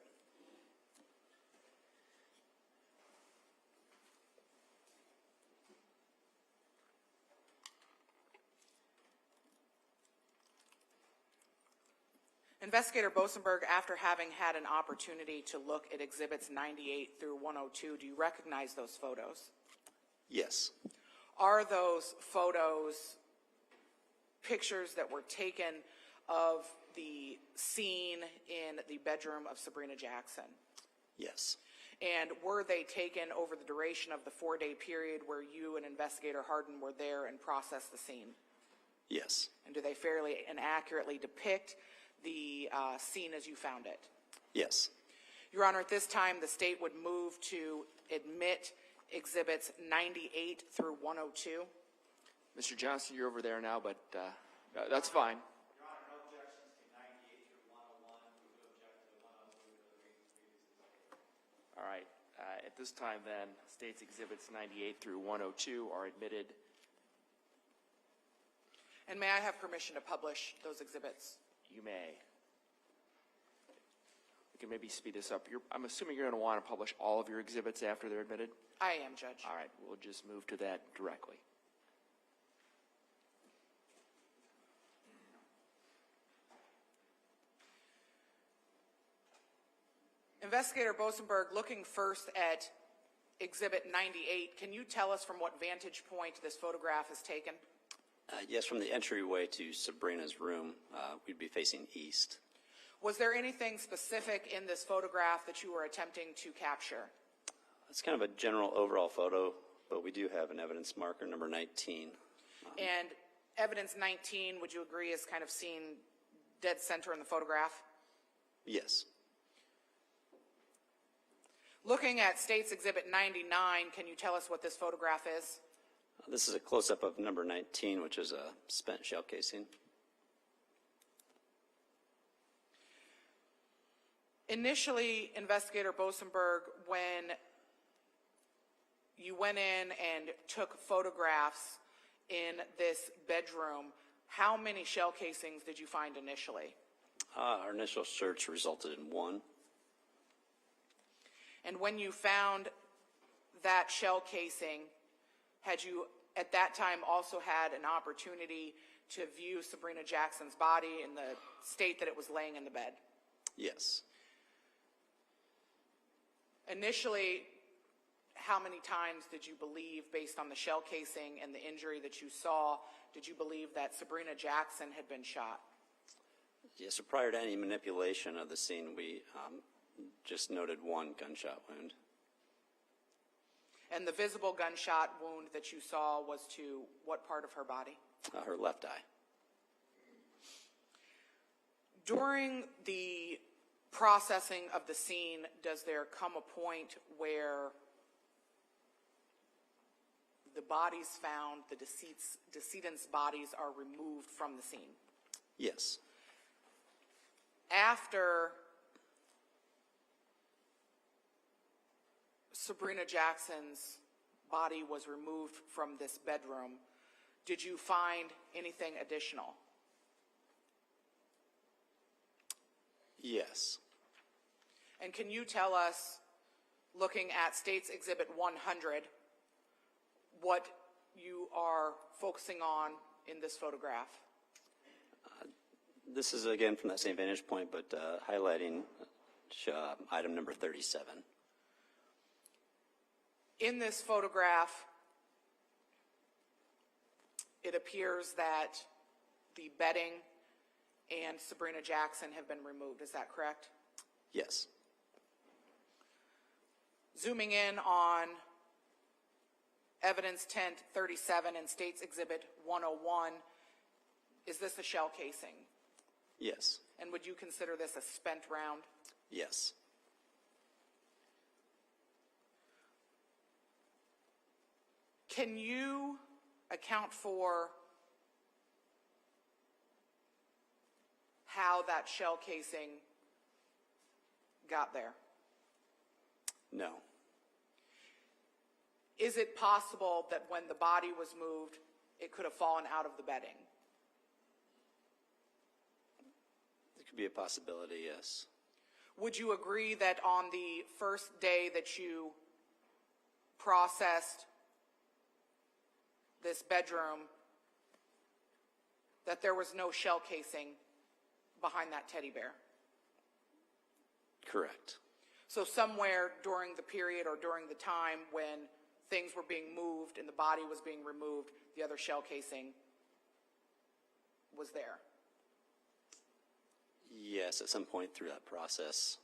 Investigator Bosenberg, after having had an opportunity to look at Exhibits 98 through 102, do you recognize those photos? Yes. Are those photos pictures that were taken of the scene in the bedroom of Sabrina Jackson? Yes. And were they taken over the duration of the 4-day period where you and Investigator Harden were there and processed the scene? Yes. And do they fairly and accurately depict the scene as you found it? Yes. Your Honor, at this time, the state would move to admit Exhibits 98 through 102. Mr. Johnson, you're over there now, but that's fine. Your Honor, no objections to 98 through 101. We would All right. At this time, then, State's Exhibits 98 through 102 are admitted. And may I have permission to publish those exhibits? You may. We can maybe speed this up. I'm assuming you're going to want to publish all of your exhibits after they're admitted? I am, Judge. All right. We'll just move to that directly. Investigator Bosenberg, looking first at Exhibit 98, can you tell us from what vantage point this photograph is taken? Yes, from the entryway to Sabrina's room, we'd be facing east. Was there anything specific in this photograph that you were attempting to capture? It's kind of a general overall photo, but we do have an evidence marker, number 19. And evidence 19, would you agree, is kind of seen dead center in the photograph? Yes. Looking at State's Exhibit 99, can you tell us what this photograph is? This is a close-up of number 19, which is a spent shell casing. Initially, Investigator Bosenberg, when you went in and took photographs in this bedroom, how many shell casings did you find initially? Our initial search resulted in 1. And when you found that shell casing, had you at that time also had an opportunity to view Sabrina Jackson's body in the state that it was laying in the bed? Yes. Initially, how many times did you believe, based on the shell casing and the injury that you saw, did you believe that Sabrina Jackson had been shot? Yes, so prior to any manipulation of the scene, we just noted 1 gunshot wound. And the visible gunshot wound that you saw was to what part of her body? Her left eye. During the processing of the scene, does there come a point where the bodies found, the decedent's bodies are removed from the scene? Yes. After Sabrina Jackson's body was removed from this bedroom, did you find anything additional? Yes. And can you tell us, looking at State's Exhibit 100, what you are focusing on in this photograph? This is, again, from that same vantage point, but highlighting item number 37. In this photograph, it appears that the bedding and Sabrina Jackson have been removed. Is that correct? Yes. Zooming in on Evidence Tent 37 and State's Exhibit 101, is this a shell casing? Yes. And would you consider this a spent round? Yes. Can you account for how that shell casing got there? No. Is it possible that when the body was moved, it could have fallen out of the bedding? It could be a possibility, yes. Would you agree that on the first day that you processed this bedroom, that there was no shell casing behind that teddy bear? Correct. So somewhere during the period or during the time when things were being moved and the body was being removed, the other shell casing was there? Yes, at some point through that process.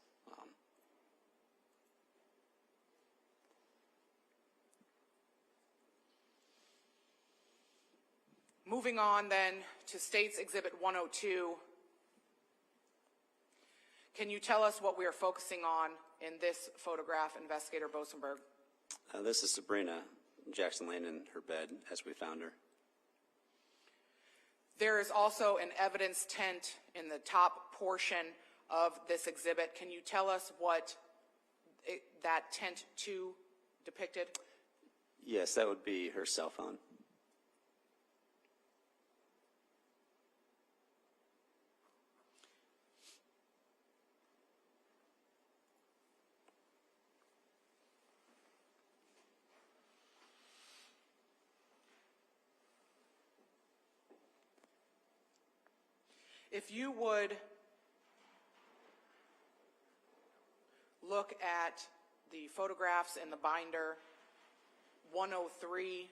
Moving on then to State's Exhibit 102, can you tell us what we are focusing on in this photograph, Investigator Bosenberg? This is Sabrina Jackson laying in her bed as we found her. There is also an evidence tent in the top portion of this exhibit. Can you tell us what that tent 2 depicted? Yes, that would be her cell phone. If you would look at the photographs in the binder 103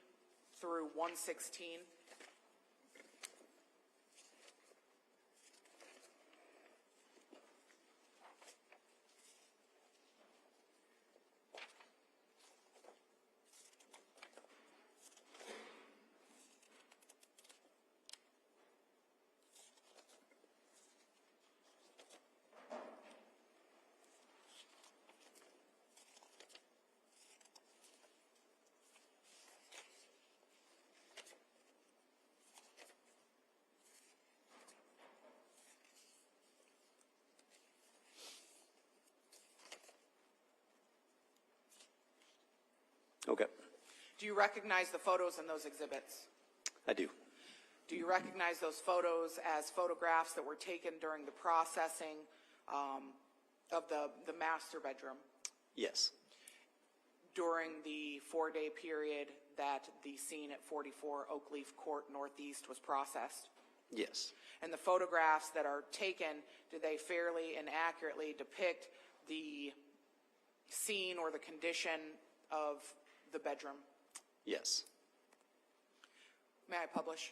through 116. Okay, Do you recognize the photos in those exhibits? I do. Do you recognize those photos as photographs that were taken during the processing of the master bedroom Yes, during the 4-day period that the scene at 44 Oakleaf Court Northeast was processed? yes, And the photographs that are taken, do they fairly and accurately depict the scene or the condition of the bedroom? yes. May I publish?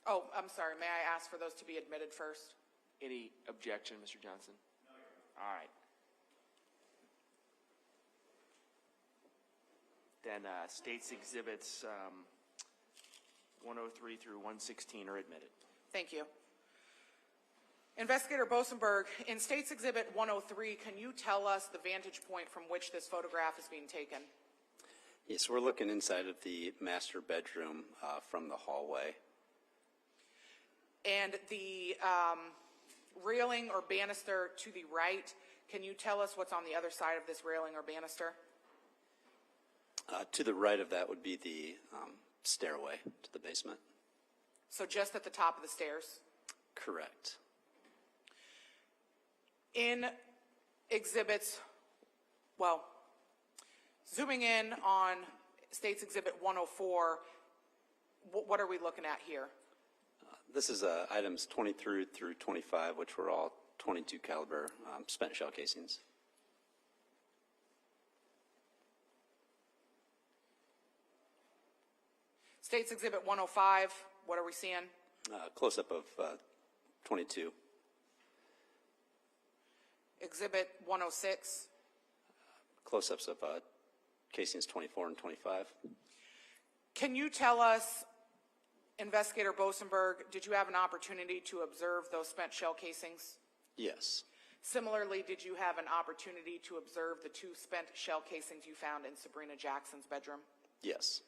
Oh, I'm sorry. May I ask for those to be admitted first? Any objection, Mr. Johnson? No, Your Honor. All right. Then states exhibits 103 through 116 are admitted. Thank you. Investigator Bosenberg, in States Exhibit 103, can you tell us the vantage point from which this photograph is being taken? Yes, we're looking inside of the master bedroom from the hallway. And the railing or banister to the right, can you tell us what's on the other side of this railing or banister? To the right of that would be the stairway to the basement. So just at the top of the stairs? Correct. In exhibits, well, zooming in on States Exhibit 104, what are we looking at here? This is items 23 through 25, which were all 22 caliber spent shell casings. States Exhibit 105, what are we seeing? Close-up of 22. Exhibit 106. Close-ups of casings 24 and 25. Can you tell us, Investigator Bosenberg, did you have an opportunity to observe those spent shell casings? Yes. Similarly, did you have an opportunity to observe the 2 spent shell casings you found in Sabrina Jackson's bedroom? Yes.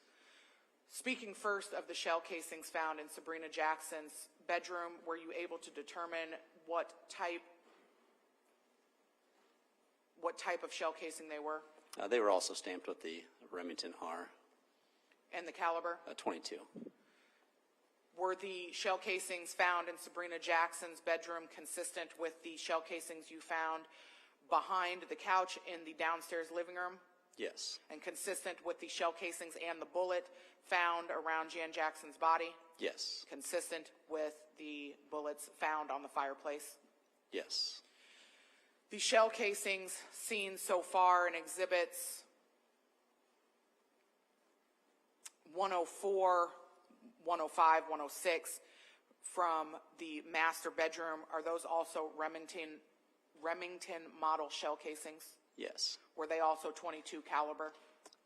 Speaking first of the shell casings found in Sabrina Jackson's bedroom, were you able to determine what type of shell casing they were? They were also stamped with the Remington R. And the caliber? 22. Were the shell casings found in Sabrina Jackson's bedroom consistent with the shell casings you found behind the couch in the downstairs living room? Yes. And consistent with the shell casings and the bullet found around Jan Jackson's body? Yes. Consistent with the bullets found on the fireplace? Yes. The shell casings seen so far in exhibits 104, 105, 106 from the master bedroom, are those also Remington model shell casings? Yes. Were they also 22 caliber?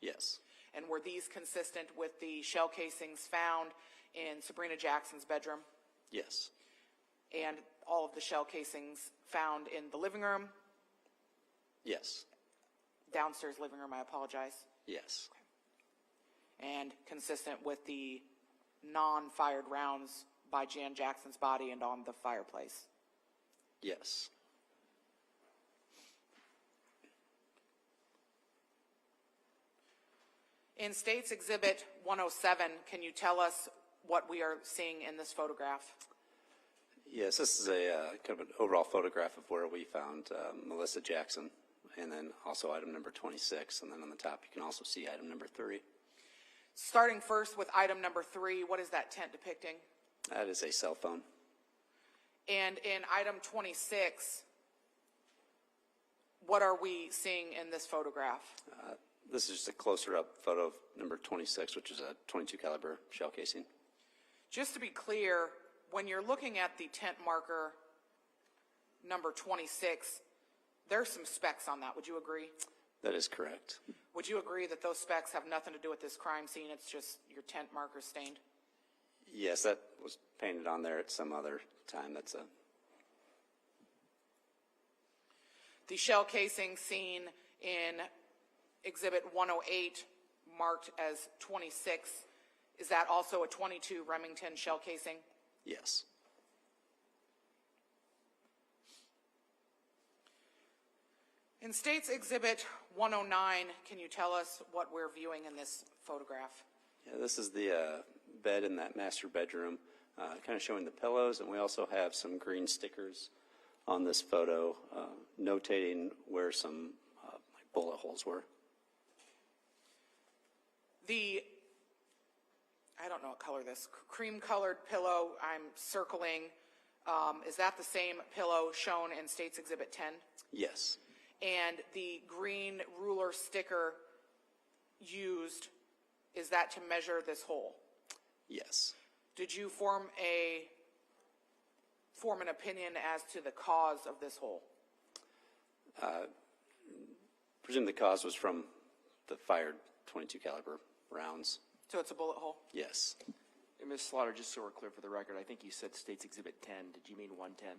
Yes. And were these consistent with the shell casings found in Sabrina Jackson's bedroom? Yes. And all of the shell casings found in the living room? Yes. Downstairs living room, I apologize. Yes. And consistent with the non-fired rounds by Jan Jackson's body and on the fireplace? Yes. In State's Exhibit 107, can you tell us what we are seeing in this photograph? Yes, this is a kind of an overall photograph of where we found Melissa Jackson, and then also item number 26, and then on the top you can also see item number 3. Starting first with item number 3, what is that tent depicting? That is a cell phone. And in item 26, what are we seeing in this photograph? This is just a closer up photo of number 26, which is a .22 caliber shell casing. Just to be clear, when you're looking at the tent marker number 26, there's some specs on that. Would you agree? That is correct. Would you agree that those specs have nothing to do with this crime scene? It's just your tent marker stained? Yes, that was painted on there at some other time. That's a... The shell casing seen in Exhibit 108, marked as 26, is that also a .22 Remington shell casing? Yes. In State's Exhibit 109, can you tell us what we're viewing in this photograph? Yeah, this is the bed in that master bedroom, kind of showing the pillows, and we also have some green stickers on this photo notating where some like bullet holes were. I don't know what color this, cream-colored pillow I'm circling, is that the same pillow shown in State's Exhibit 10? Yes. And the green ruler sticker used, is that to measure this hole? Yes. Did you form an opinion as to the cause of this hole? Presume the cause was from the fired .22 caliber rounds. So it's a bullet hole? Yes. And Ms. Slaughter, just so we're clear for the record, I think you said State's Exhibit 10. Did you mean 110?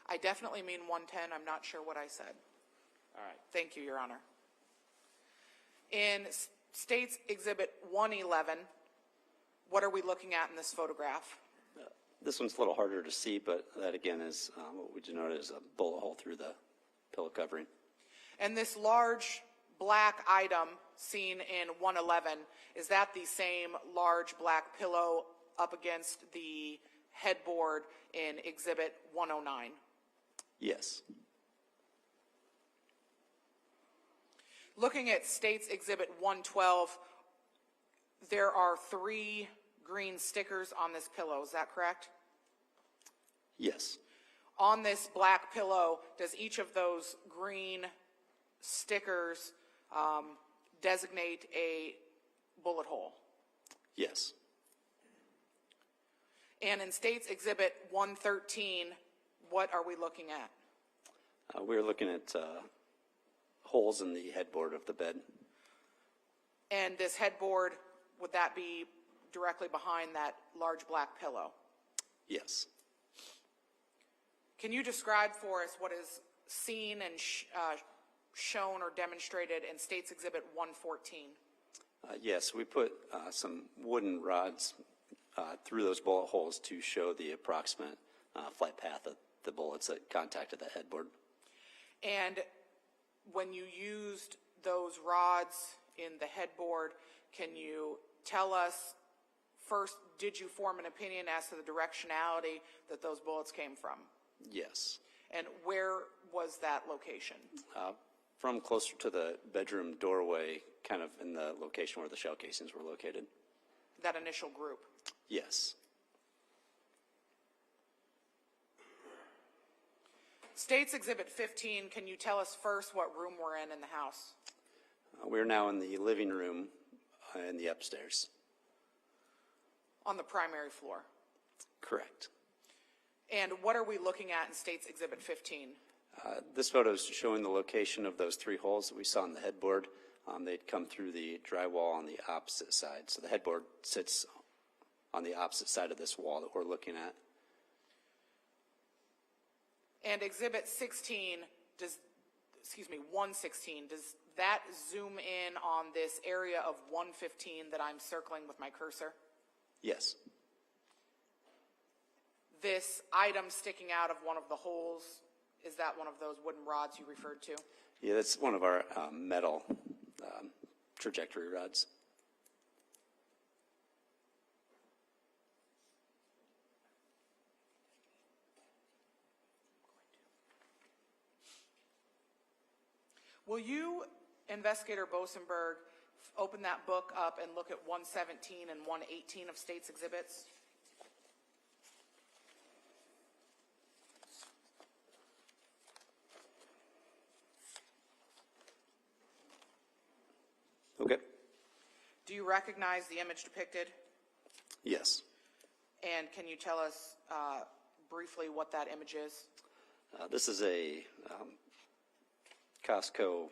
I definitely mean 110. I'm not sure what I said. All right. Thank you, Your Honor. In State's Exhibit 111, what are we looking at in this photograph? This one's a little harder to see, but that again is what we denote as a bullet hole through the pillow covering. And this large black item seen in 111, is that the same large black pillow up against the headboard in Exhibit 109? Yes. Looking at State's Exhibit 112, there are 3 green stickers on this pillow, is that correct? Yes. On this black pillow, does each of those green stickers designate a bullet hole? Yes. And in State's Exhibit 113, what are we looking at? We're looking at holes in the headboard of the bed. And this headboard, would that be directly behind that large black pillow? Yes. Can you describe for us what is seen and shown or demonstrated in State's Exhibit 114? Yes, we put some wooden rods through those bullet holes to show the approximate flight path of the bullets that contacted the headboard. And when you used those rods in the headboard, can you tell us, first, did you form an opinion as to the directionality that those bullets came from? Yes. And where was that location? From closer to the bedroom doorway, kind of in the location where the shell casings were located. That initial group? Yes. State's Exhibit 15, can you tell us first what room we're in the house? We're now in the living room in the upstairs. On the primary floor? Correct. And what are we looking at in State's Exhibit 15? This photo is showing the location of those 3 holes that we saw in the headboard. They'd come through the drywall on the opposite side. So the headboard sits on the opposite side of this wall that we're looking at. And Exhibit 16, 116, does that zoom in on this area of 115 that I'm circling with my cursor? Yes. This item sticking out of one of the holes, is that one of those wooden rods you referred to? Yeah, that's one of our metal trajectory rods. Will you, Investigator Bosenberg, open that book up and look at 117 and 118 of State's Exhibits? Okay. Do you recognize the image depicted? Yes. And can you tell us briefly what that image is? This is a Costco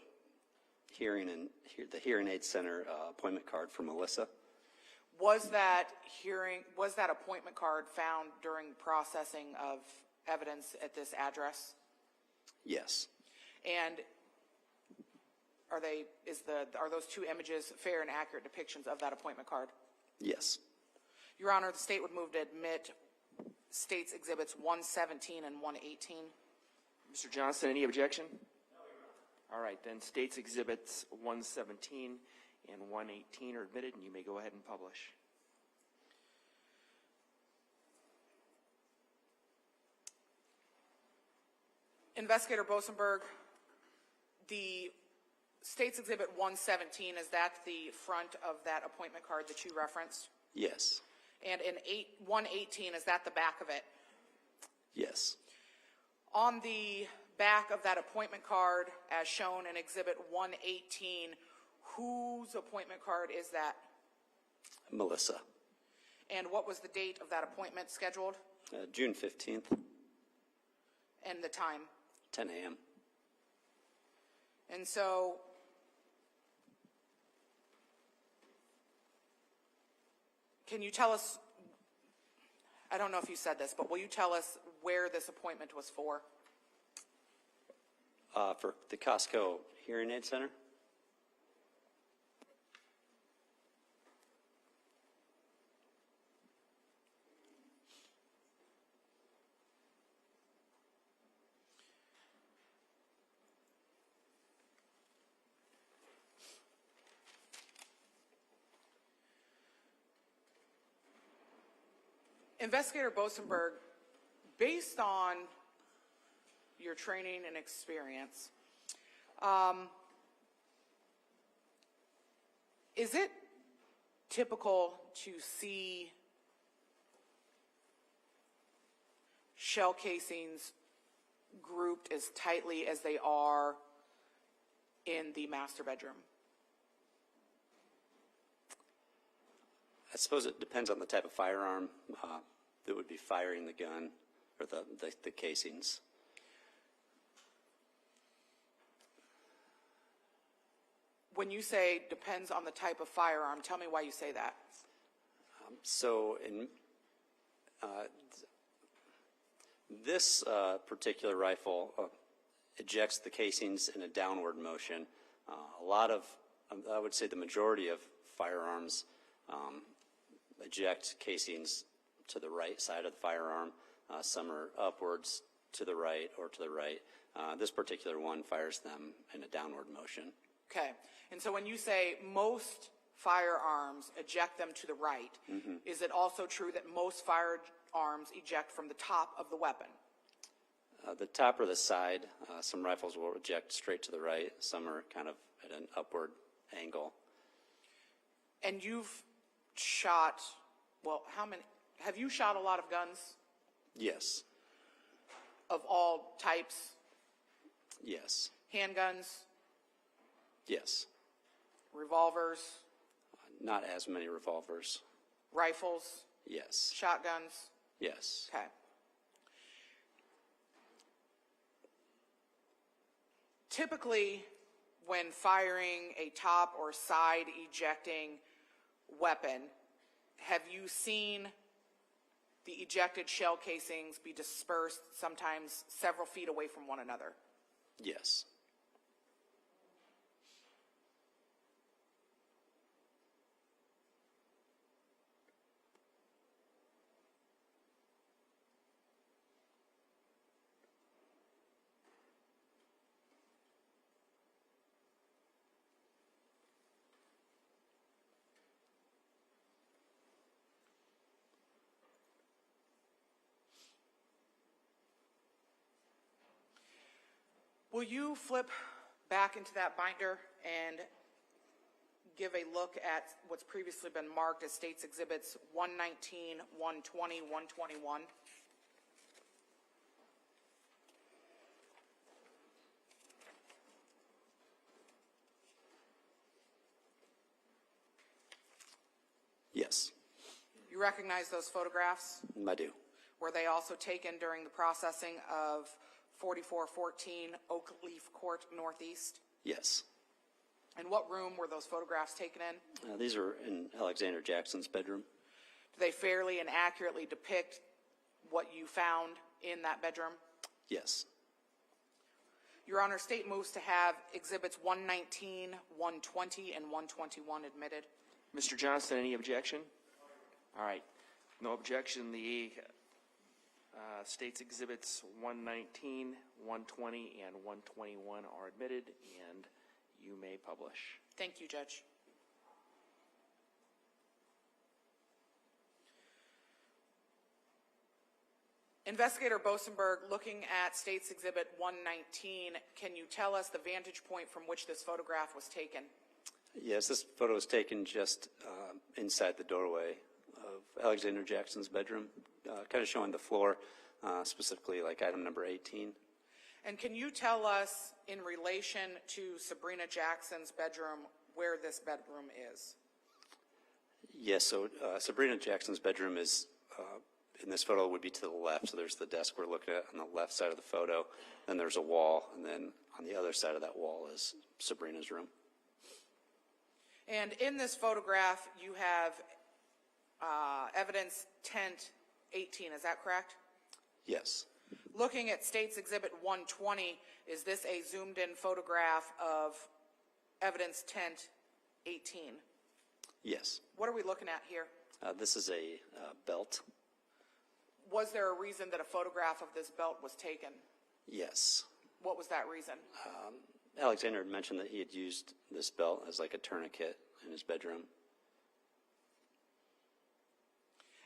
the Hearing Aid Center appointment card for Melissa. Was that appointment card found during processing of evidence at this address? Yes. And are those two images fair and accurate depictions of that appointment card? Yes. Your Honor, the state would move to admit State's Exhibits 117 and 118. Mr. Johnson, any objection? No, Your Honor. All right, then State's Exhibits 117 and 118 are admitted, and you may go ahead and publish. Investigator Bosenberg, the State's Exhibit 117, is that the front of that appointment card that you referenced? Yes. And in 118, is that the back of it? Yes. On the back of that appointment card, as shown in Exhibit 118, whose appointment card is that? Melissa. And what was the date of that appointment scheduled? June 15th, And the time? 10 a.m. And so, can you tell us, I don't know if you said this, but will you tell us where this appointment was for? For the Costco Hearing Aid Center. Investigator Bosenberg, based on your training and experience, is it typical to see shell casings grouped as tightly as they are in the master bedroom? I suppose it depends on the type of firearm that would be firing the gun or the casings. When you say depends on the type of firearm, tell me why you say that. So in this particular rifle ejects the casings in a downward motion. A lot of, I would say the majority of firearms eject casings to the right side of the firearm. Some are upwards to the right or to the right. This particular one fires them in a downward motion. Okay. And so when you say most firearms eject them to the right, is it also true that most firearms eject from the top of the weapon? The top or the side, some rifles will eject straight to the right. Some are kind of at an upward angle. And you've shot, well, how many, have you shot a lot of guns? Yes. Of all types? Yes. Handguns? Yes. Revolvers? Not as many revolvers. Rifles? Yes. Shotguns? Yes. Okay. Typically, when firing a top or side ejecting weapon, have you seen the ejected shell casings be dispersed sometimes several feet away from one another? Yes. Will you flip back into that binder and give a look at what's previously been marked as States Exhibits 119, 120, 121. Yes, You recognize those photographs? I do. Were they also taken during the processing of 4414 Oak Leaf Court Northeast? Yes. And what room were those photographs taken in? These are in Alexander Jackson's bedroom. Do they fairly and accurately depict what you found in that bedroom? Yes. Your Honor, state moves to have Exhibits 119, 120, and 121 admitted. Mr. Johnston, any objection? All right. No objection. The State's Exhibits 119, 120, and 121 are admitted, and you may publish. Thank you, Judge. Investigator Bosenberg, looking at State's Exhibit 119, can you tell us the vantage point from which this photograph was taken? Yes, this photo was taken just inside the doorway of Alexander Jackson's bedroom, kind of showing the floor, specifically like item number 18. And can you tell us, in relation to Sabrina Jackson's bedroom, where this bedroom is? Yes, so Sabrina Jackson's bedroom is, in this photo, would be to the left. So there's the desk we're looking at on the left side of the photo. Then there's a wall, and then on the other side of that wall is Sabrina's room. And in this photograph, you have evidence tent 18, is that correct? Yes. Looking at State's Exhibit 120, is this a zoomed-in photograph of evidence tent 18? Yes. What are we looking at here? This is a belt. Was there a reason that a photograph of this belt was taken? Yes. What was that reason? Alexander had mentioned that he had used this belt as like a tourniquet in his bedroom.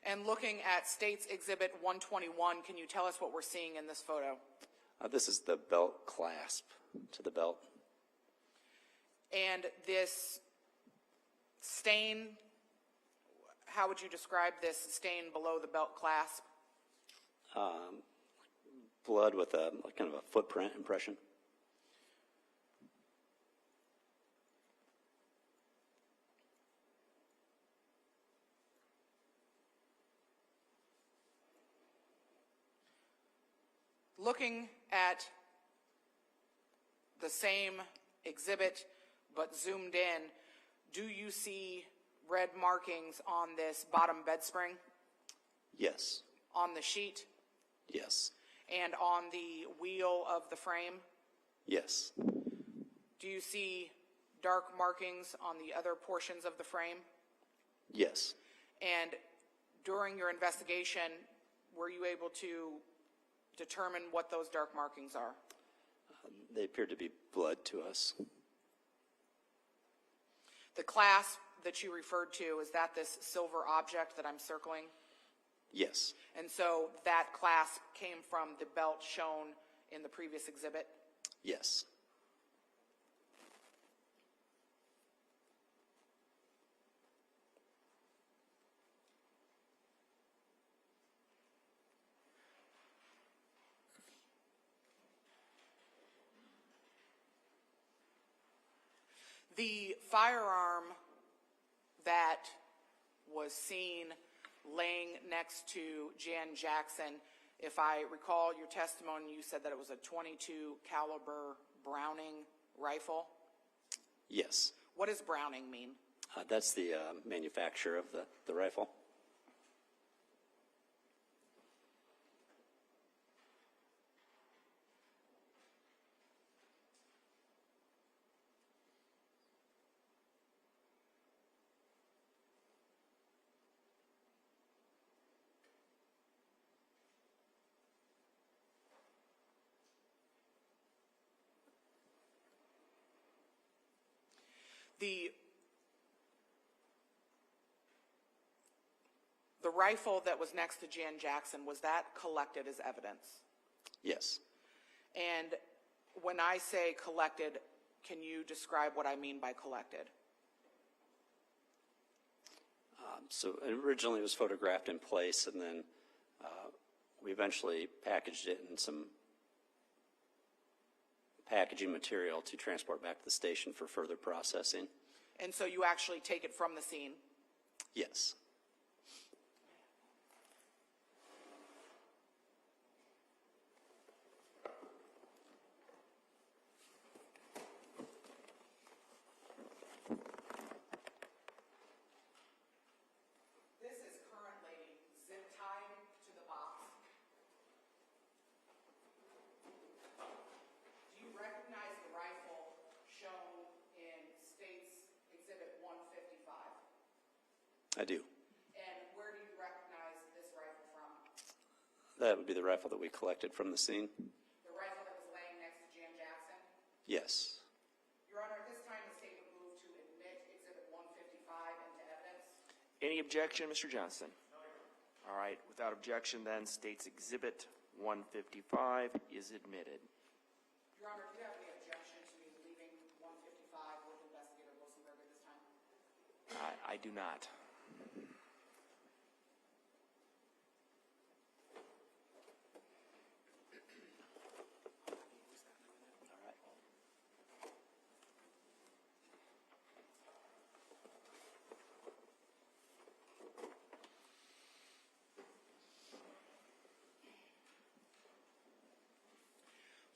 And looking at State's Exhibit 121, can you tell us what we're seeing in this photo? This is the belt clasp to the belt. And this stain, how would you describe this stain below the belt clasp? Blood with a kind of a footprint impression. Looking at the same exhibit but zoomed in, do you see red markings on this bottom bed spring, Yes. on the sheet, Yes. and on the wheel of the frame? Yes. Do you see dark markings on the other portions of the frame? Yes. And during your investigation, were you able to determine what those dark markings are? They appear to be blood to us. The clasp that you referred to, is that this silver object that I'm circling? Yes. And so that clasp came from the belt shown in the previous exhibit? Yes. The firearm that was seen laying next to Jan Jackson, if I recall your testimony, you said that it was a .22 caliber Browning rifle. Yes. What does Browning mean? That's the manufacturer of the rifle. The rifle that was next to Jan Jackson, was that collected as evidence? Yes. And when I say collected, Can you describe what I mean by collected? So originally it was photographed in place, and then we eventually packaged it in some packaging material to transport back to the station for further processing. And so you actually take it from the scene? Yes. This is currently zip tied to the box. Do you recognize the rifle shown in State's Exhibit 155? I do. And where do you recognize this rifle from? That would be the rifle that we collected from the scene? The rifle that was laying next to Jan Jackson? Yes. Your Honor, at this time, the State would move to admit Exhibit 155 into evidence. Any objection, Mr. Johnson? All right, without objection, then, State's Exhibit 155 is admitted. Your Honor, do you have any objection to me leaving 155 with Investigator Wilsonberg at this time? I do not.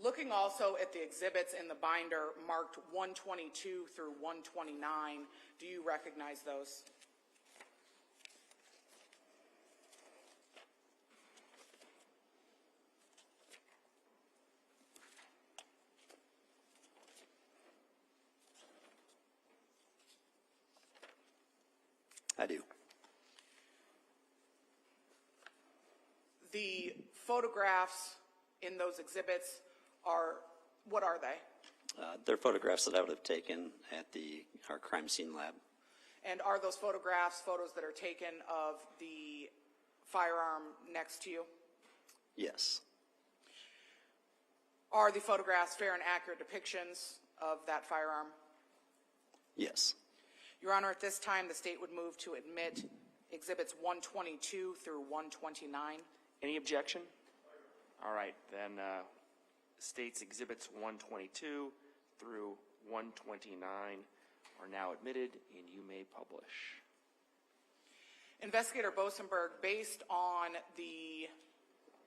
Looking also at the exhibits in the binder marked 122 through 129, do you recognize those? I do. The photographs in those exhibits what are they? They're photographs that I would have taken at our crime scene lab. And are those photographs photos that are taken of the firearm next to you? Yes. Are the photographs fair and accurate depictions of that firearm? Yes. Your Honor, at this time, the State would move to admit Exhibits 122 through 129. Any objection? All right, then State's Exhibits 122 through 129 are now admitted, and you may publish. Investigator Bosenberg, based on the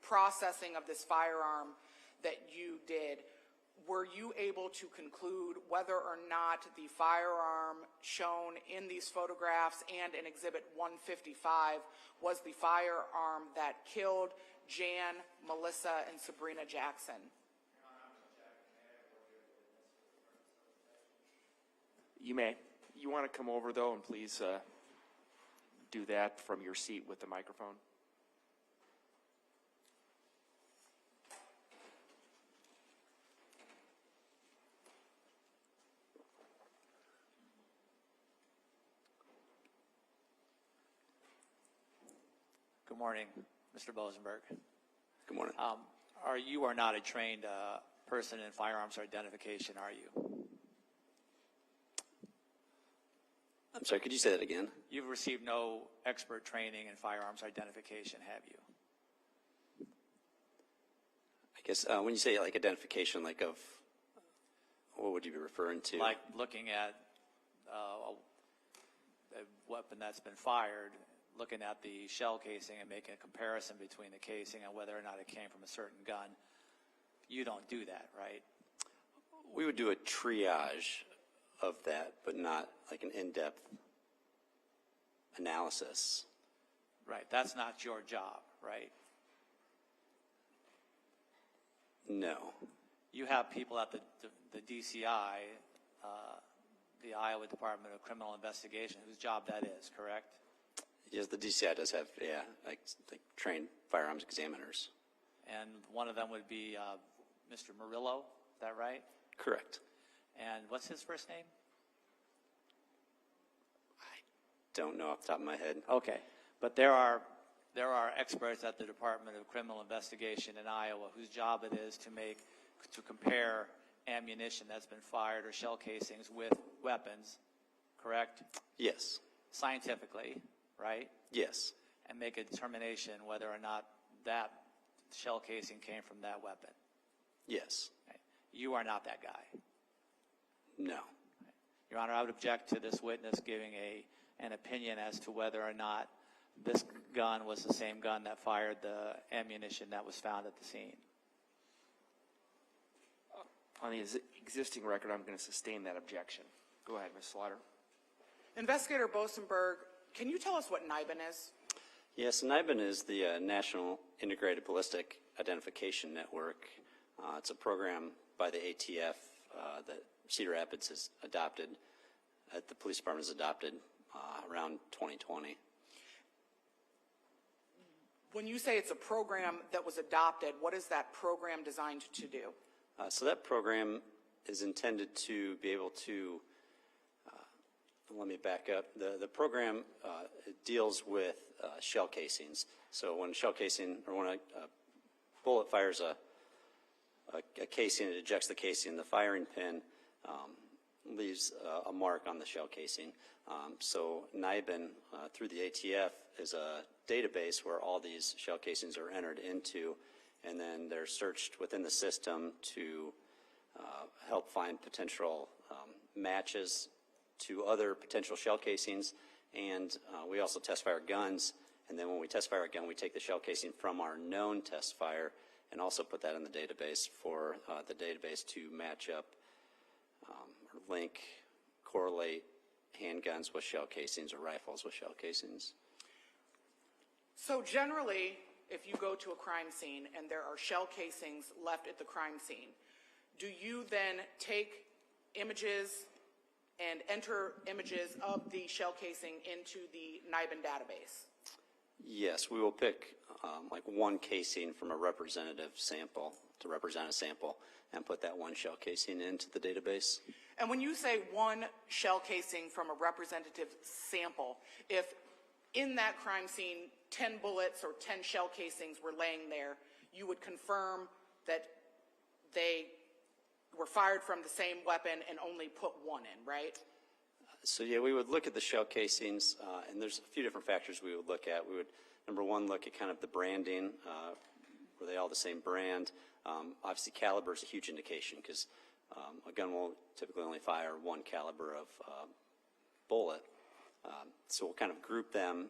processing of this firearm that you did, were you able to conclude whether or not the firearm shown in these photographs and in Exhibit 155 was the firearm that killed Jan, Melissa, and Sabrina Jackson? You may. You want to come over, though, and please do that from your seat with the microphone. Good morning, Mr. Bosenberg. Good morning. You are not a trained person in firearms identification, are you? I'm sorry, could you say that again? You've received no expert training in firearms identification, have you? I guess when you say like identification, like of, what would you be referring to? Like looking at a weapon that's been fired, looking at the shell casing and making a comparison between the casing and whether or not it came from a certain gun. You don't do that, right? We would do a triage of that, but not like an in-depth analysis. Right, that's not your job, right? No. You have people at the DCI, the Iowa Department of Criminal Investigation, whose job that is, correct? Yes, the DCI does have, like trained firearms examiners. And one of them would be Mr. Murillo, is that right? Correct. And what's his first name? I don't know off the top of my head. Okay, but there are experts at the Department of Criminal Investigation in Iowa whose job it is to compare ammunition that's been fired or shell casings with weapons, correct? Yes. Scientifically, right? Yes. And make a determination whether or not that shell casing came from that weapon. Yes. Okay. You are not that guy. No. Your Honor, I would object to this witness giving an opinion as to whether or not this gun was the same gun that fired the ammunition that was found at the scene. On the existing record, I'm going to sustain that objection. Go ahead, Ms. Slaughter. Investigator Bosenberg, can you tell us what NIBIN is? Yes, NIBIN is the National Integrated Ballistic Identification Network. It's a program by the ATF that Cedar Rapids has adopted, the police department has adopted around 2020. When you say it's a program that was adopted, what is that program designed to do? So that program is intended to be able to, let me back up. The program it deals with shell casings. So when a shell casing, or when a bullet fires a casing, it ejects the casing, the firing pin leaves a mark on the shell casing. So NIBIN, through the ATF, is a database where all these shell casings are entered into, and then they're searched within the system to help find potential matches to other potential shell casings. And we also test fire guns, and then when we test fire a gun, we take the shell casing from our known test fire and also put that in the database for the database to match up or link, correlate handguns with shell casings or rifles with shell casings. So generally, if you go to a crime scene and there are shell casings left at the crime scene, do you then take images and enter images of the shell casing into the NIBIN database? Yes, we will pick like one casing from a representative sample to represent a sample and put that one shell casing into the database. And when you say one shell casing from a representative sample, if in that crime scene 10 bullets or 10 shell casings were laying there, you would confirm that they were fired from the same weapon and only put one in, right? So yeah, we would look at the shell casings, and there's a few different factors we would look at. We would, number one, look at kind of the branding. Were they all the same brand? Obviously, caliber is a huge indication because a gun will typically only fire one caliber of bullet. So we'll kind of group them.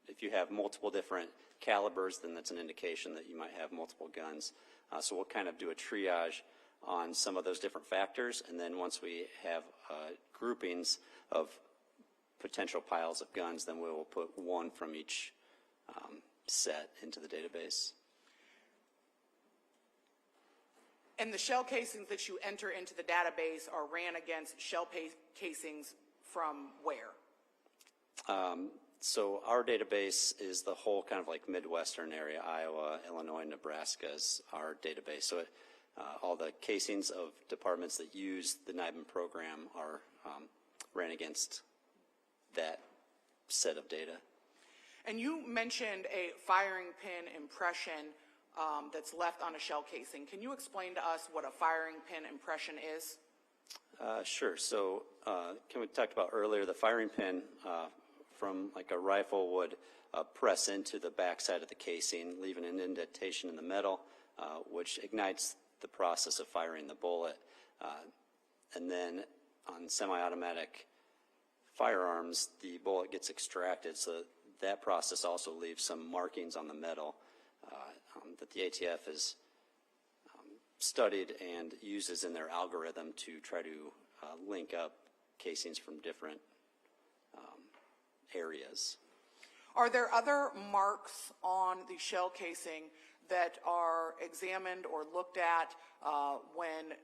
If you have multiple different calibers, then that's an indication that you might have multiple guns. So we'll kind of do a triage on some of those different factors, and then once we have groupings of potential piles of guns, then we will put one from each set into the database. And the shell casings that you enter into the database are ran against shell casings from where? So our database is the whole kind of like Midwestern area, Iowa, Illinois, Nebraska is our database. So all the casings of departments that use the NIBIN program are ran against that set of data. And you mentioned a firing pin impression that's left on a shell casing. Can you explain to us what a firing pin impression is? Sure. So we talked about earlier, the firing pin from like a rifle would press into the backside of the casing, leaving an indentation in the metal, which ignites the process of firing the bullet. And then on semi-automatic firearms, the bullet gets extracted, so that process also leaves some markings on the metal that the ATF has studied and uses in their algorithm to try to link up casings from different areas. Are there other marks on the shell casing that are examined or looked at when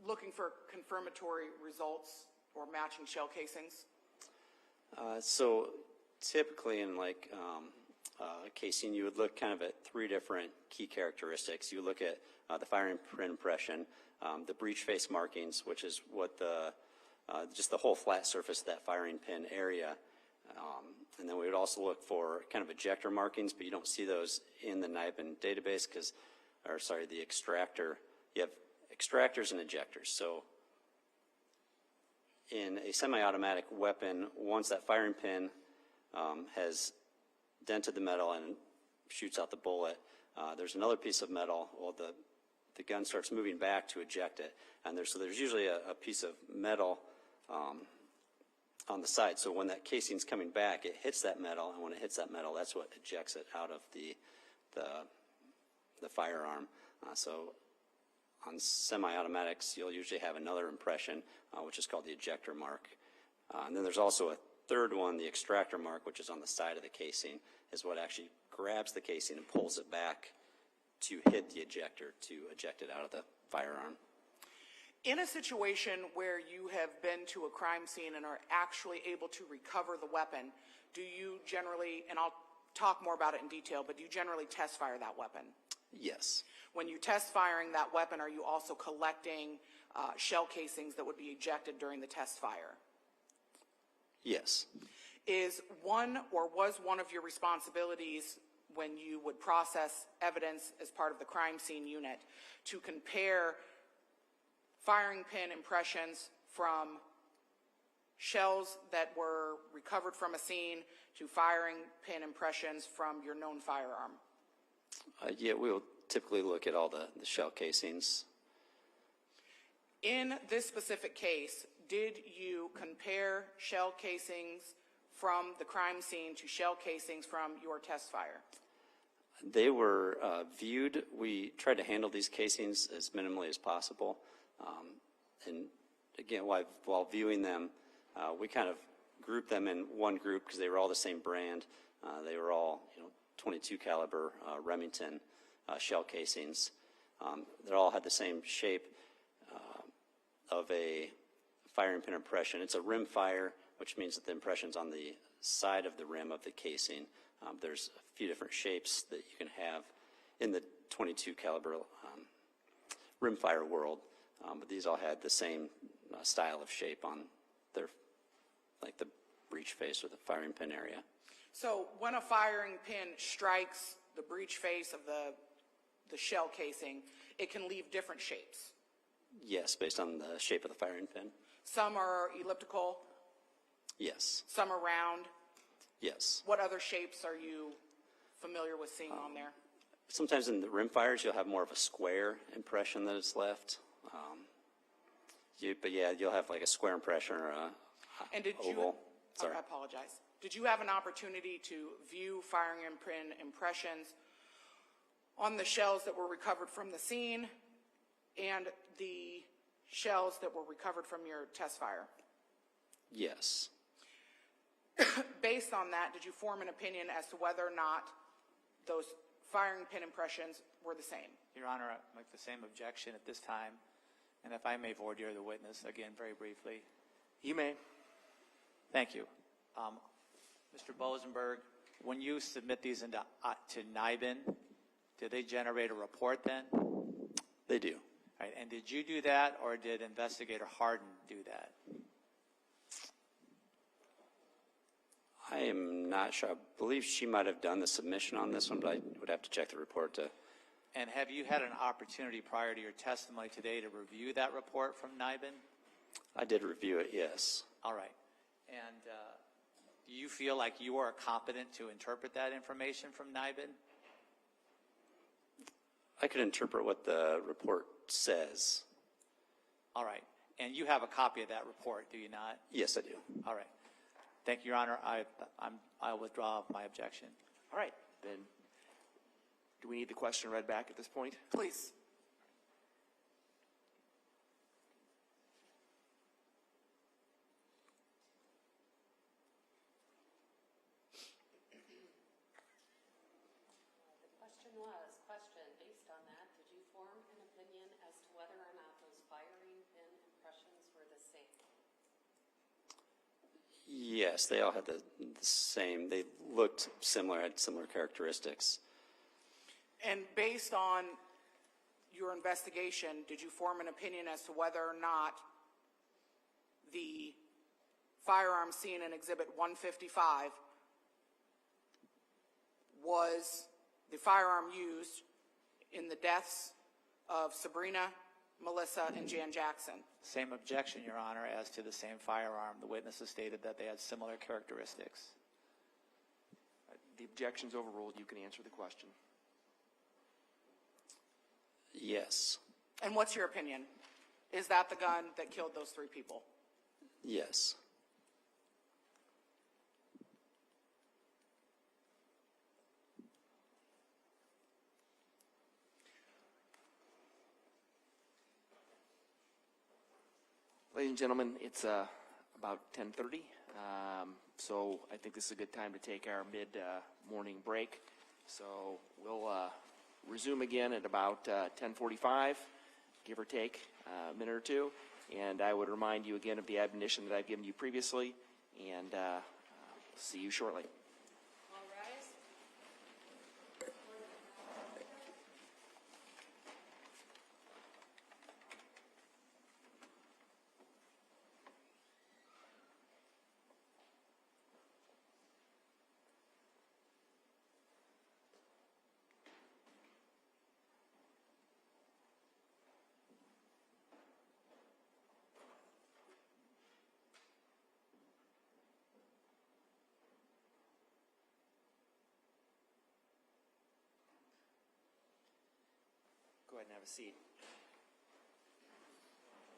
looking for confirmatory results or matching shell casings? So typically in like a casing, you would look kind of at three different key characteristics. You look at the firing pin impression, the breech face markings, which is what just the whole flat surface of that firing pin area. And then we would also look for kind of ejector markings, but you don't see those in the NIBIN database because the extractor. You have extractors and ejectors. So in a semi-automatic weapon, once that firing pin has dented the metal and shoots out the bullet, there's another piece of metal. Well, the gun starts moving back to eject it, and there's usually a piece of metal on the side. So when that casing's coming back, it hits that metal, and when it hits that metal, that's what ejects it out of the firearm. So on semi-automatics, you'll usually have another impression, which is called the ejector mark. And then there's also a third one, the extractor mark, which is on the side of the casing, is what actually grabs the casing and pulls it back to hit the ejector to eject it out of the firearm. In a situation where you have been to a crime scene and are actually able to recover the weapon, do you generally, and I'll talk more about it in detail, but do you generally test fire that weapon? Yes. When you test firing that weapon, are you also collecting shell casings that would be ejected during the test fire? Yes. Is one or was one of your responsibilities when you would process evidence as part of the crime scene unit to compare firing pin impressions from shells that were recovered from a scene to firing pin impressions from your known firearm? Yeah, we'll typically look at all the shell casings. In this specific case, did you compare shell casings from the crime scene to shell casings from your test fire? They were viewed. We tried to handle these casings as minimally as possible. And again, while viewing them, we kind of grouped them in one group because they were all the same brand. They were all, 22 caliber Remington shell casings. They all had the same shape of a firing pin impression. It's a rim fire, which means that the impression's on the side of the rim of the casing. There's a few different shapes that you can have in the 22 caliber rimfire world, but these all had the same style of shape on their, like the breech face or the firing pin area. So when a firing pin strikes the breech face of the shell casing, it can leave different shapes. Yes, based on the shape of the firing pin. Some are elliptical, Yes. some are round. Yes. What other shapes are you familiar with seeing on there? Sometimes in the rimfires, you'll have more of a square impression that is left. But yeah, you'll have like a square impression or a And did oval. you? Sorry. I apologize. Did you have an opportunity to view firing pin impressions on the shells that were recovered from the scene and the shells that were recovered from your test fire? Yes. Based on that, did you form an opinion as to whether or not those firing pin impressions were the same? Your Honor, I make the same objection at this time. And if I may voir dire the witness again very briefly. You may. Thank you. Mr. Bosenberg, when you submit these to NIBIN, do they generate a report then? They do. Right, and did you do that, or did Investigator Harden do that? I am not sure. I believe she might have done the submission on this one, but I would have to check the report to. And have you had an opportunity prior to your testimony today to review that report from NIBIN? I did review it, yes. All right. And do you feel like you are competent to interpret that information from NIBIN? I could interpret what the report says. All right. And you have a copy of that report, do you not? Yes, I do. All right. Thank you, Your Honor. I withdraw my objection. All right, then, do we need the question read back at this point? Please. The question was, based on that, did you form an opinion as to whether or not those firing pin impressions were the same? Yes, they all had the same. They looked similar, had similar characteristics. And based on your investigation, did you form an opinion as to whether or not the firearm seen in Exhibit 155 was the firearm used in the deaths of Sabrina, Melissa, and Jan Jackson. Same objection, Your Honor, as to the same firearm. The witnesses stated that they had similar characteristics. The objection's overruled. You can answer the question. Yes. And what's your opinion? Is that the gun that killed those 3 people? Yes. Ladies and gentlemen, it's about 10:30, so I think this is a good time to take our mid-morning break. So we'll resume again at about 10:45, give or take a minute or two. And I would remind you again of the admonition that I've given you previously, and see you shortly. All rise. Go ahead and have a seat.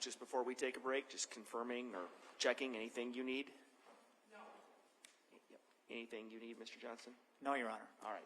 Just before we take a break, just confirming or checking anything you need? No. Yep. Anything you need, Mr. Johnson? No, Your Honor. All right.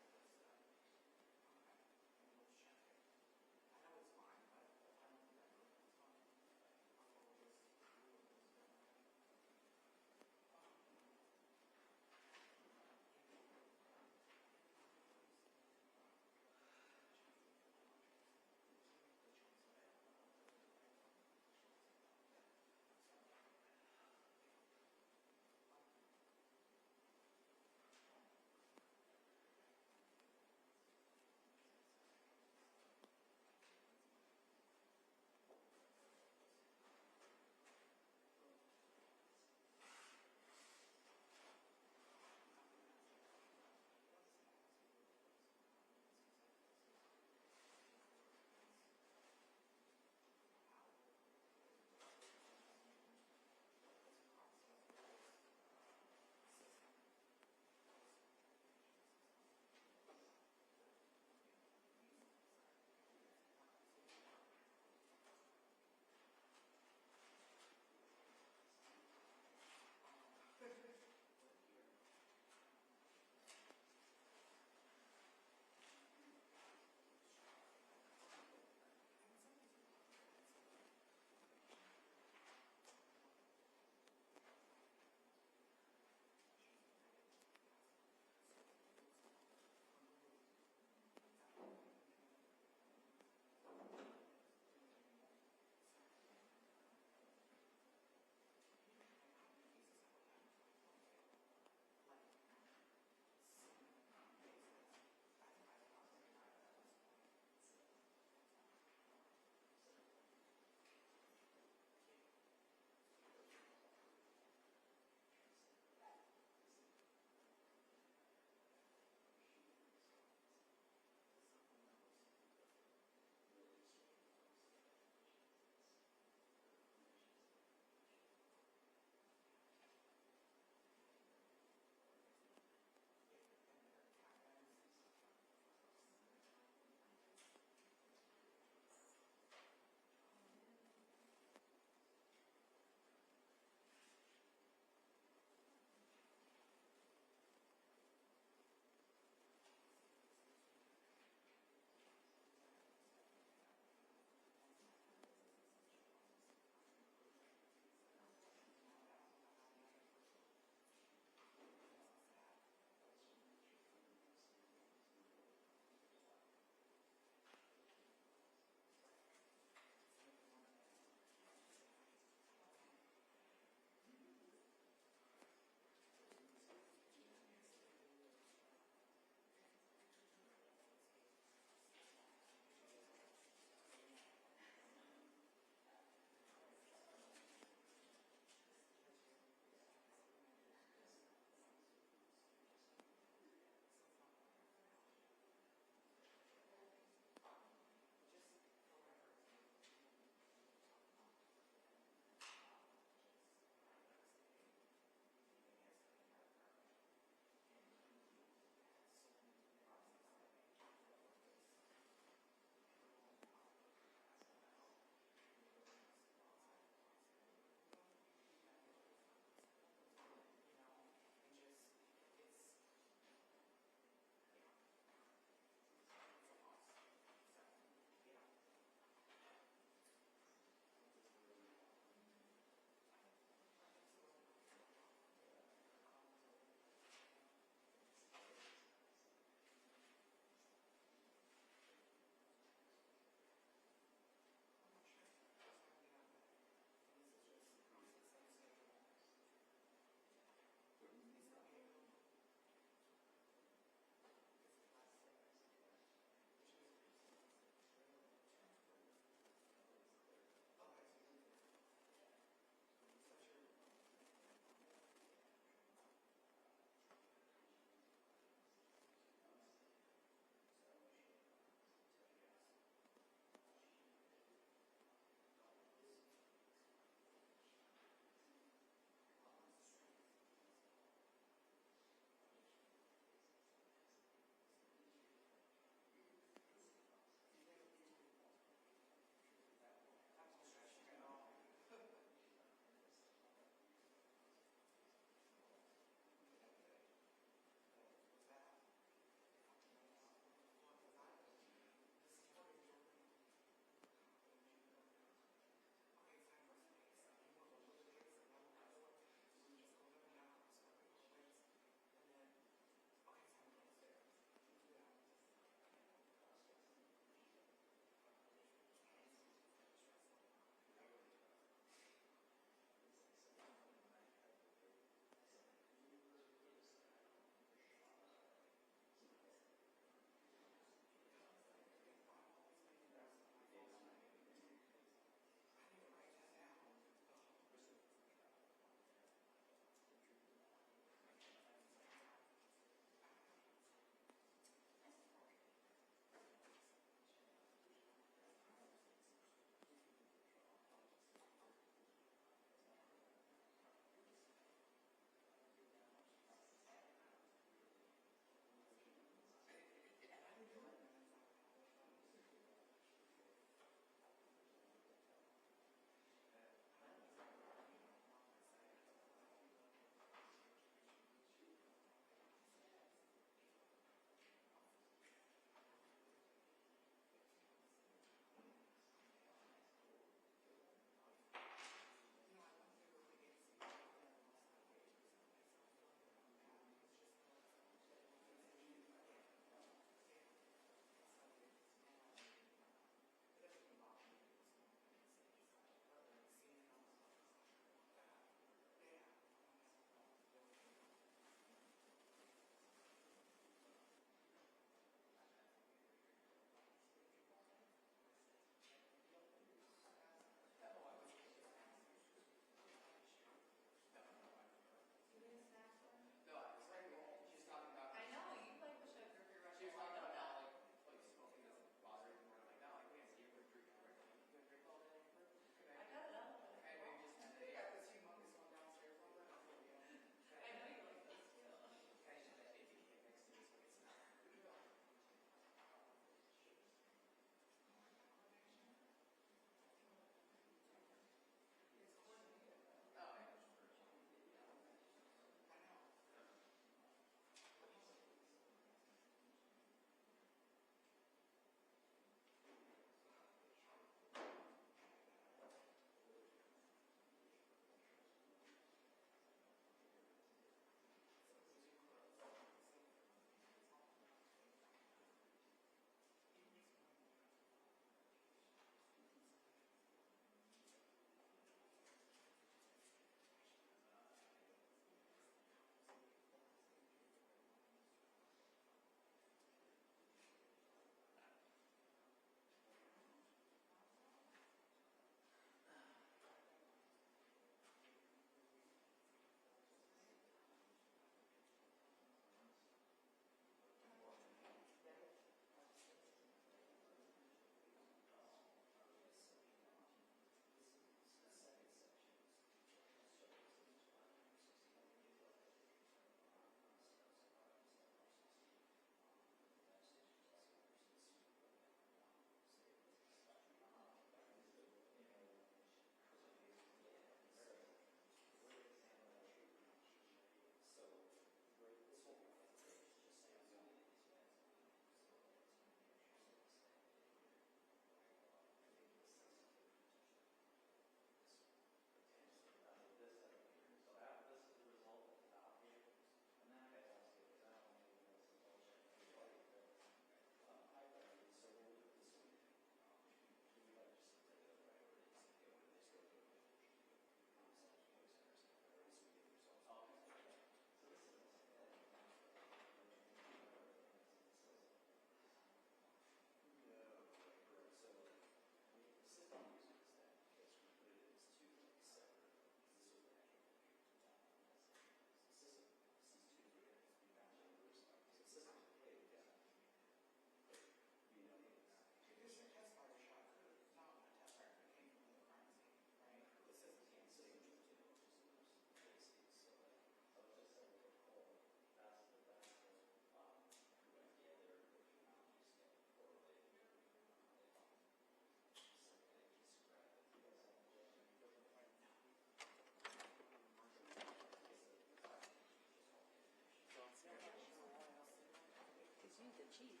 the chief.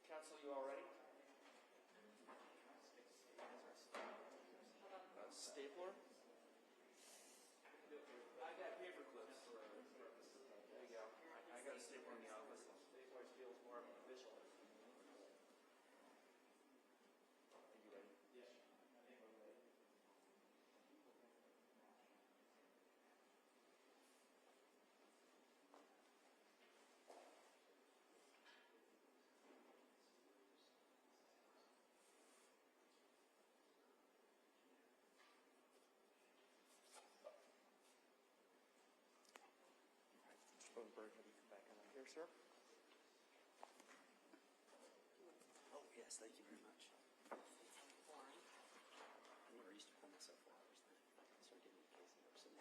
Counsel, you all ready? Stapler? I got paper clips. There you go. I got a stapler in the office. Stapler feels more official. Are you ready? Yes. Rosenberg, have you come back on here, sir? Oh, yes, thank you very much. I never used to pull myself flowers then. I started getting a case of some.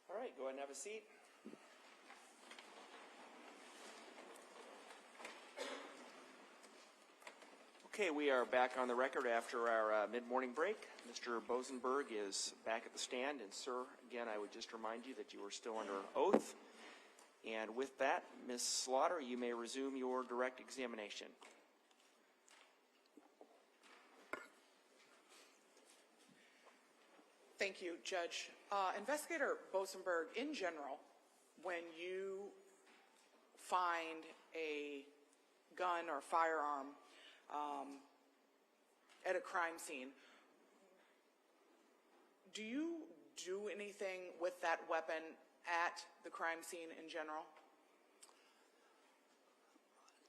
All right, go ahead and have a seat. Okay, we are back on the record after our mid-morning break. Mr. Bosenberg is back at the stand, and sir, again, I would just remind you that you are still under oath. And with that, Ms. Slaughter, you may resume your direct examination. Thank you, Judge. Investigator Bosenberg, in general, when you find a gun or firearm at a crime scene, do you do anything with that weapon at the crime scene in general?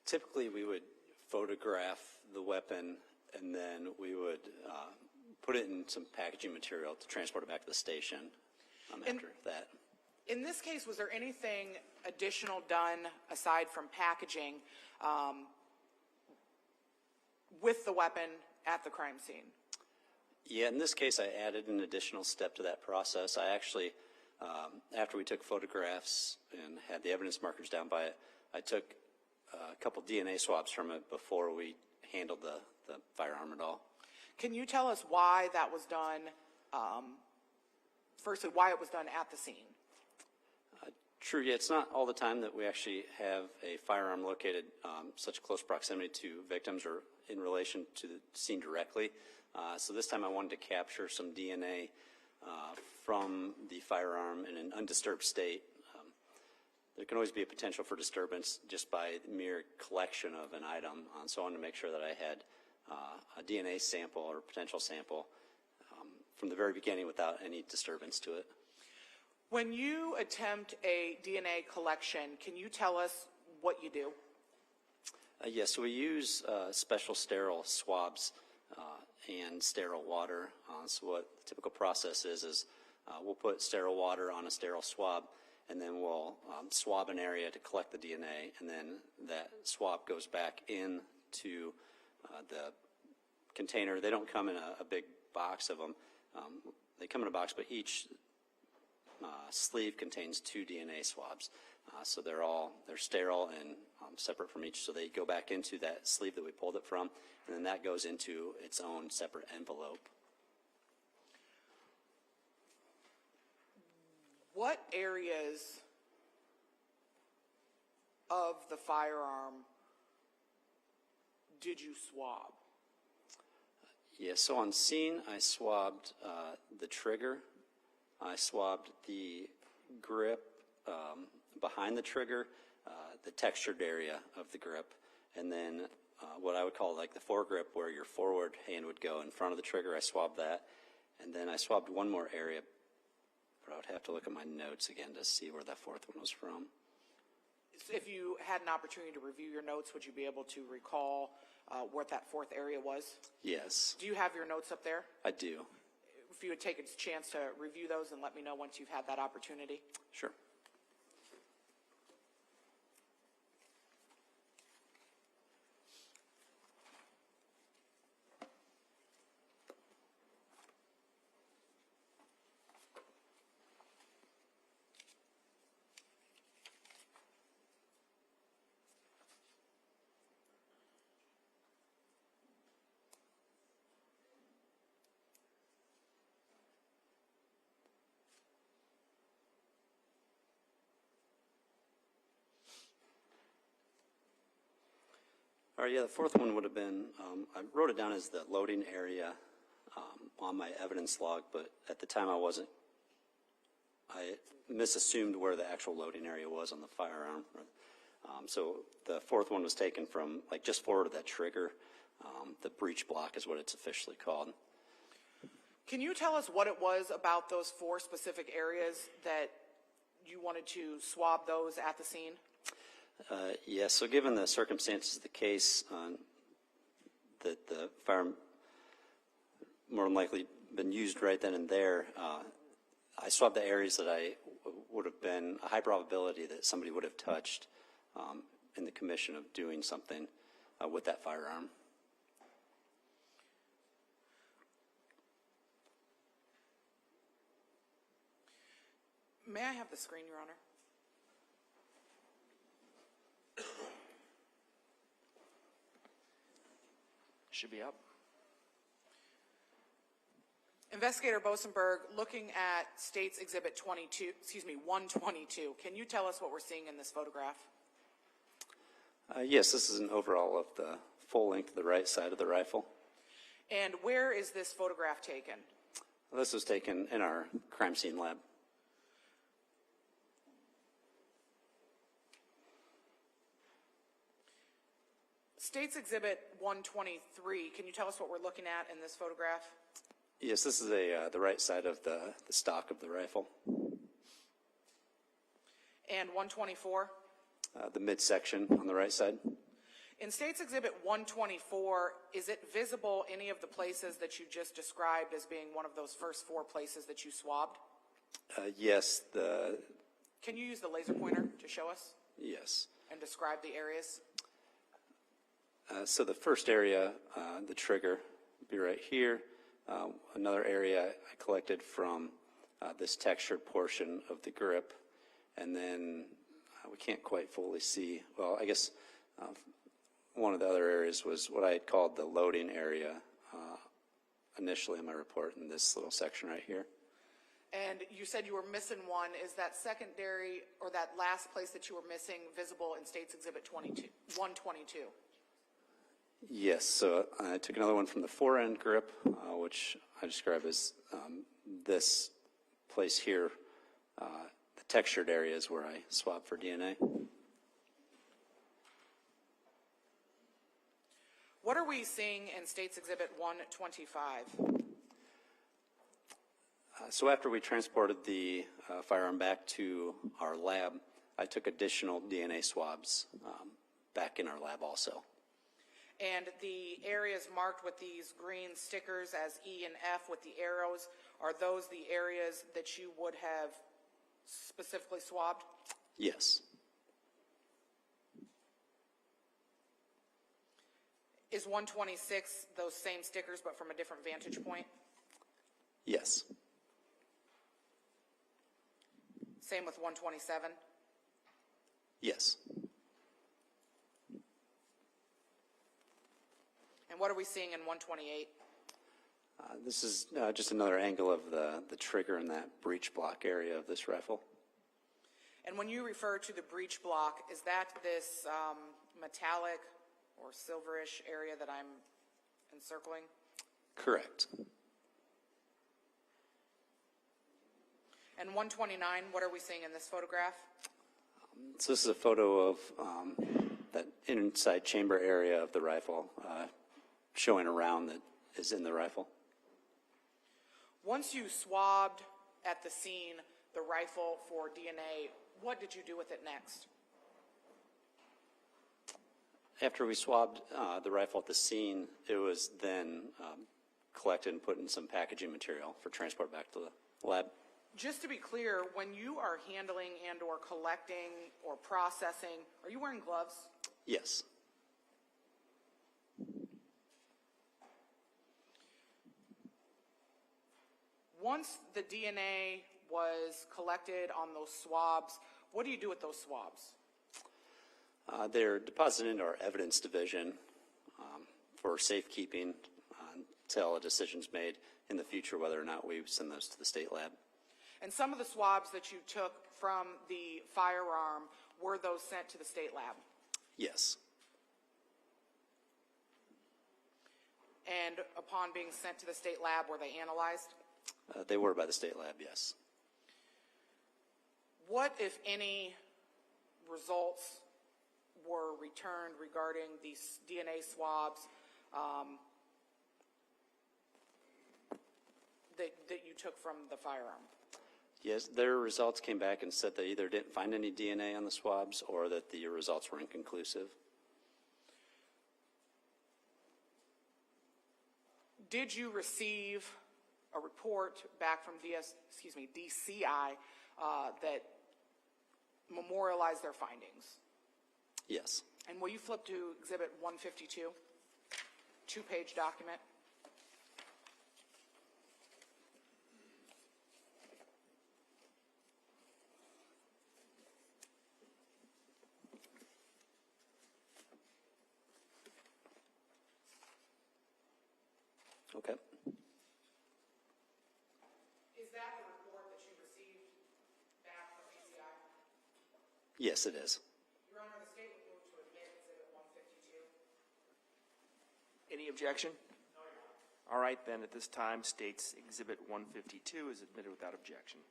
Typically, we would photograph the weapon, and then we would put it in some packaging material to transport it back to the station after that. In this case, was there anything additional done aside from packaging with the weapon at the crime scene? Yeah, in this case, I added an additional step to that process. I actually, after we took photographs and had the evidence markers down by it, I took a couple DNA swabs from it before we handled the firearm at all. Can you tell us why that was done, firstly, why it was done at the scene? True, yeah, it's not all the time that we actually have a firearm located such close proximity to victims or in relation to the scene directly. So this time I wanted to capture some DNA from the firearm in an undisturbed state. There can always be a potential for disturbance just by the mere collection of an item. So I wanted to make sure that I had a DNA sample or potential sample from the very beginning without any disturbance to it. When you attempt a DNA collection, can you tell us what you do? Yes, so we use special sterile swabs and sterile water. So what the typical process is we'll put sterile water on a sterile swab, and then we'll swab an area to collect the DNA, and then that swab goes back into the container. They don't come in a big box of them. They come in a box, but each sleeve contains 2 DNA swabs. So they're sterile and separate from each. So they go back into that sleeve that we pulled it from, and then that goes into its own separate envelope. What areas of the firearm did you swab? Yeah, so on scene, I swabbed the trigger. I swabbed the grip behind the trigger, the textured area of the grip, and then what I would call like the foregrip, where your forward hand would go in front of the trigger. I swabbed that, and then I swabbed one more area, but I would have to look at my notes again to see where that 4th one was from. If you had an opportunity to review your notes, would you be able to recall what that 4th area was? Yes. Do you have your notes up there? I do. If you would take a chance to review those and let me know once you've had that opportunity. Sure. All right, yeah, the 4th one would have been, I wrote it down as the loading area on my evidence log, but at the time I misassumed where the actual loading area was on the firearm. So the 4th one was taken from, like, just forward of that trigger. The breech block is what it's officially called. Can you tell us what it was about those 4 specific areas that you wanted to swab those at the scene? Yes, so given the circumstances of the case, that the firearm more than likely been used right then and there, I swabbed the areas that I would have been a high probability that somebody would have touched in the commission of doing something with that firearm. May I have the screen, Your Honor? Should be up. Investigator Bosenberg, looking at State's Exhibit 122, can you tell us what we're seeing in this photograph? Yes, this is an overall of the full length of the right side of the rifle. And where is this photograph taken? This was taken in our crime scene lab. State's Exhibit 123, can you tell us what we're looking at in this photograph? Yes, this is the right side of the stock of the rifle. And 124? The midsection on the right side. In State's Exhibit 124, is it visible any of the places that you just described as being one of those first 4 places that you swabbed? Yes, Can you use the laser pointer to show us yes. and describe the areas? So the first area, the trigger, would be right here. Another area I collected from this textured portion of the grip. And then we can't quite fully see. Well, I guess one of the other areas was what I had called the loading area initially in my report in this little section right here. And you said you were missing one. Is that secondary or that last place that you were missing visible in State's Exhibit 122? Yes, so I took another one from the fore-end grip, which I describe as this place here. The textured area is where I swab for DNA. What are we seeing in State's Exhibit 125? So after we transported the firearm back to our lab, I took additional DNA swabs back in our lab also. And the areas marked with these green stickers as E and F with the arrows, are those the areas that you would have specifically swabbed? Yes. Is 126 those same stickers but from a different vantage point? Yes. Same with 127? Yes. And what are we seeing in 128? This is just another angle of the trigger in that breech block area of this rifle. And when you refer to the breech block, is that this metallic or silverish area that I'm encircling? Correct. And 129, what are we seeing in this photograph? So this is a photo of that inside chamber area of the rifle, showing a round that is in the rifle. Once you swabbed at the scene the rifle for DNA, what did you do with it next? After we swabbed the rifle at the scene, it was then collected and put in some packaging material for transport back to the lab. Just to be clear, when you are handling and or collecting or processing, are you wearing gloves? Yes. Once the DNA was collected on those swabs, what do you do with those swabs? They're deposited into our evidence division for safekeeping until a decision's made in the future whether or not we send those to the state lab. And some of the swabs that you took from the firearm, were those sent to the state lab? Yes. And upon being sent to the state lab, were they analyzed? They were by the state lab, yes. What, if any, results were returned regarding these DNA swabs that you took from the firearm? Yes, their results came back and said they either didn't find any DNA on the swabs or that the results were inconclusive. Did you receive a report back from DCI that memorialized their findings? Yes. And will you flip to Exhibit 152, two-page document? Okay. Is that the report that you received back from DCI? Yes, it is. Your Honor, the state would move to admit Exhibit 152. Any objection? No, Your Honor. All right, then, at this time, State's Exhibit 152 is admitted without objection.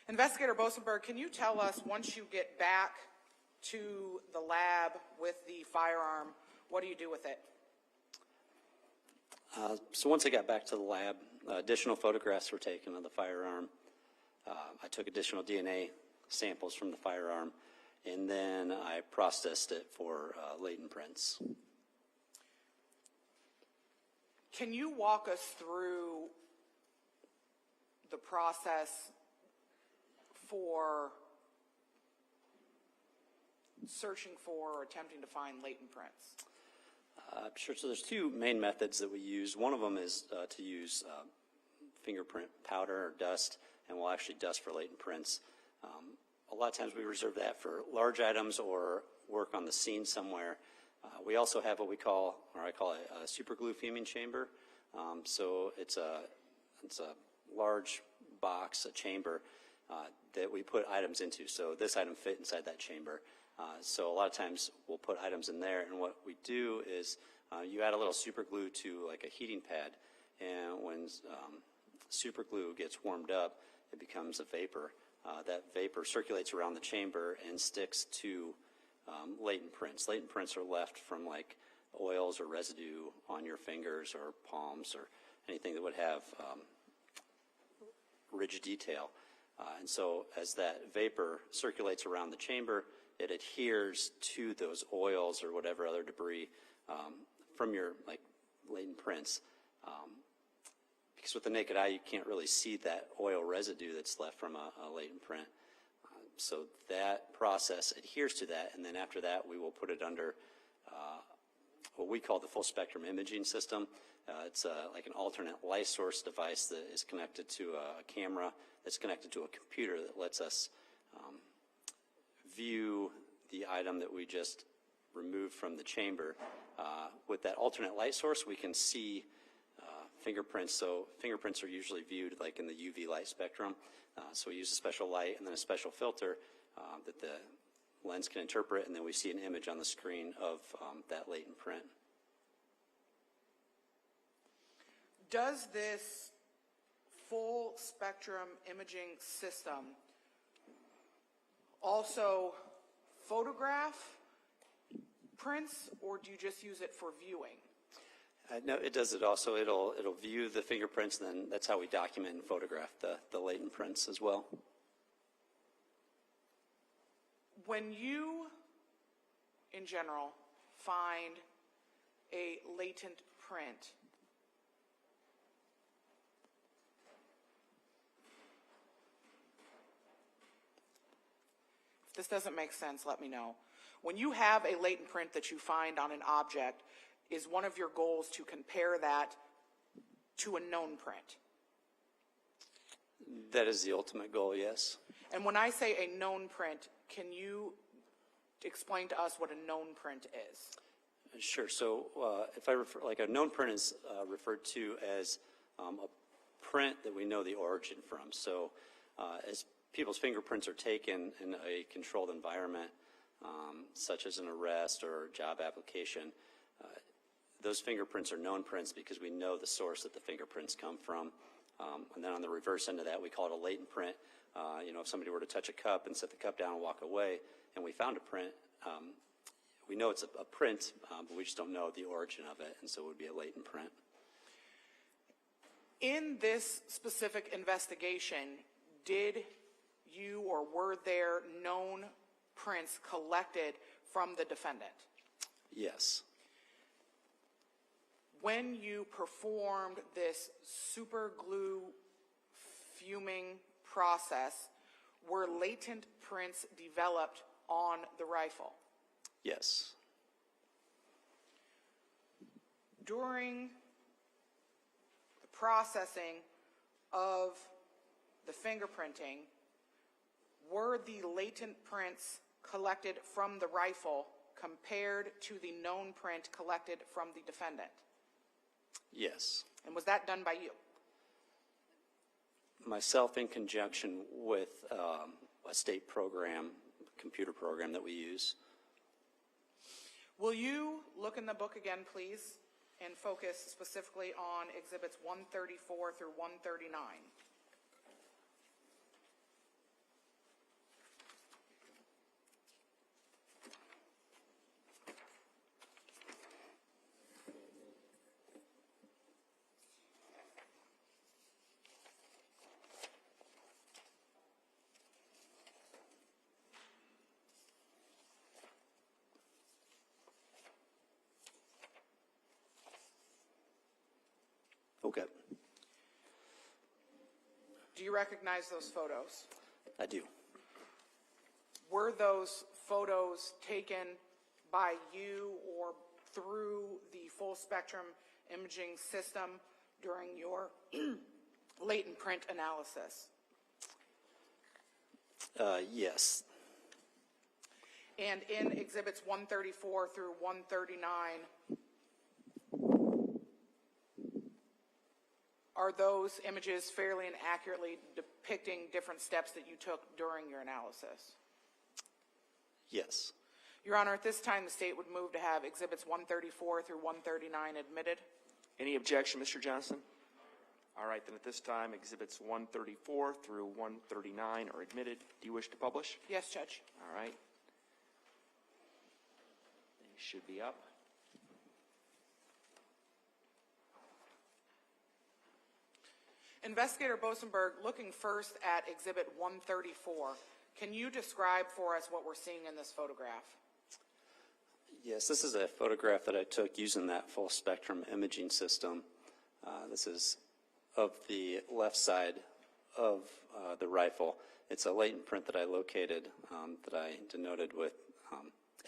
Investigator Bosenberg, can you tell us, once you get back to the lab with the firearm, what do you do with it? So once I got back to the lab, additional photographs were taken of the firearm. I took additional DNA samples from the firearm, and then I processed it for latent prints. Can you walk us through the process for searching for or attempting to find latent prints? Sure. So there's two main methods that we use. One of them is to use fingerprint powder or dust, and we'll actually dust for latent prints. A lot of times we reserve that for large items or work on the scene somewhere. We also have what we call, or I call it, a super glue fuming chamber. So it's a large box, a chamber that we put items into. So this item fit inside that chamber. So a lot of times we'll put items in there, and what we do is you add a little super glue to like a heating pad, and when super glue gets warmed up, it becomes a vapor. That vapor circulates around the chamber and sticks to latent prints. Latent prints are left from like oils or residue on your fingers or palms or anything that would have ridge detail. And so as that vapor circulates around the chamber, it adheres to those oils or whatever other debris from your like latent prints. Because with the naked eye, you can't really see that oil residue that's left from a latent print. So that process adheres to that, and then after that, we will put it under what we call the full spectrum imaging system. It's like an alternate light source device that is connected to a camera that's connected to a computer that lets us view the item that we just removed from the chamber. With that alternate light source, we can see fingerprints. So fingerprints are usually viewed like in the UV light spectrum. So we use a special light and then a special filter that the lens can interpret, and then we see an image on the screen of that latent print. Does this full spectrum imaging system also photograph prints, or do you just use it for viewing? No, it does it also. It'll view the fingerprints, and then that's how we document and photograph the latent prints as well. When you, in general, find a latent print, if this doesn't make sense, let me know. When you have a latent print that you find on an object, is one of your goals to compare that to a known print? That is the ultimate goal, yes. And when I say a known print, can you explain to us what a known print is? Sure. So if I refer, like a known print is referred to as a print that we know the origin from. So as people's fingerprints are taken in a controlled environment, such as an arrest or job application, those fingerprints are known prints because we know the source that the fingerprints come from. And then on the reverse end of that, we call it a latent print. If somebody were to touch a cup and set the cup down and walk away, and we found a print, we know it's a print, but we just don't know the origin of it, and so it would be a latent print. In this specific investigation, did you or were there known prints collected from the defendant? Yes. When you performed this super glue fuming process, were latent prints developed on the rifle? Yes. During the processing of the fingerprinting, were the latent prints collected from the rifle compared to the known print collected from the defendant? Yes. And was that done by you? Myself in conjunction with a state program, computer program that we use. Will you look in the book again, please, and focus specifically on Exhibits 134 through 139? Okay. Do you recognize those photos? I do. Were those photos taken by you or through the full spectrum imaging system during your latent print analysis? Yes. And in Exhibits 134 through 139, are those images fairly and accurately depicting different steps that you took during your analysis? Yes. Your Honor, at this time, the state would move to have Exhibits 134 through 139 admitted. Any objection, Mr. Johnson? All right, then at this time, Exhibits 134 through 139 are admitted. Do you wish to publish? Yes, Judge. All right. They should be up. Investigator Bosenberg, looking first at Exhibit 134, can you describe for us what we're seeing in this photograph? Yes, this is a photograph that I took using that full spectrum imaging system. This is of the left side of the rifle. It's a latent print that I located that I denoted with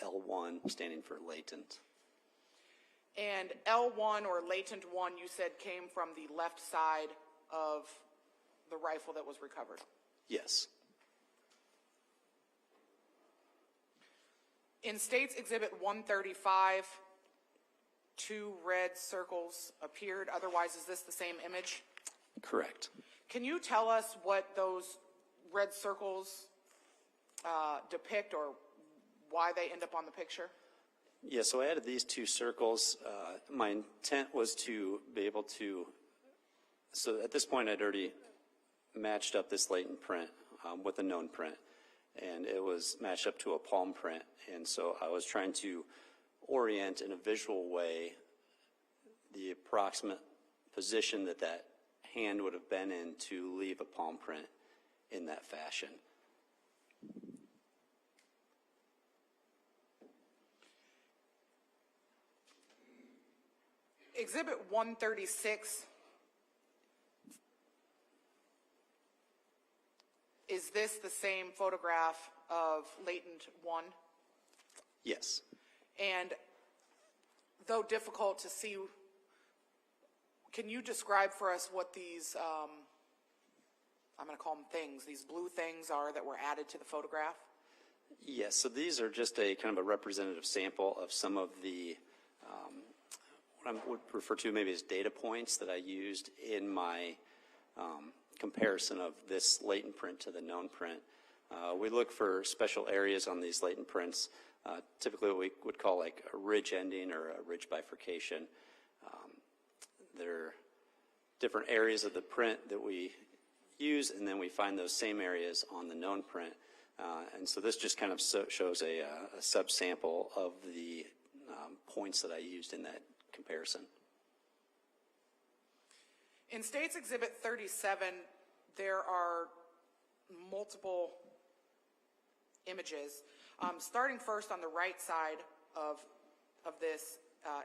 L1, standing for latent. And L1 or latent 1, you said came from the left side of the rifle that was recovered. Yes. In State's Exhibit 135, 2 red circles appeared. Otherwise, is this the same image? Correct. Can you tell us what those red circles depict or why they end up on the picture? Yeah, so I added these 2 circles. My intent was to be able to, so at this point I'd already matched up this latent print with a known print, and it was matched up to a palm print, and so I was trying to orient in a visual way the approximate position that that hand would have been in to leave a palm print in that fashion. Exhibit 136, is this the same photograph of latent 1? Yes. And though difficult to see, can you describe for us what these, I'm going to call them things, these blue things are that were added to the photograph? Yes, so these are just a kind of a representative sample of some of the what I would refer to maybe as data points that I used in my comparison of this latent print to the known print. We look for special areas on these latent prints, typically what we would call like a ridge ending or a ridge bifurcation. There are different areas of the print that we use, and then we find those same areas on the known print. And so this just kind of shows a subsample of the points that I used in that comparison. In State's Exhibit 37, there are multiple images. Starting first on the right side of this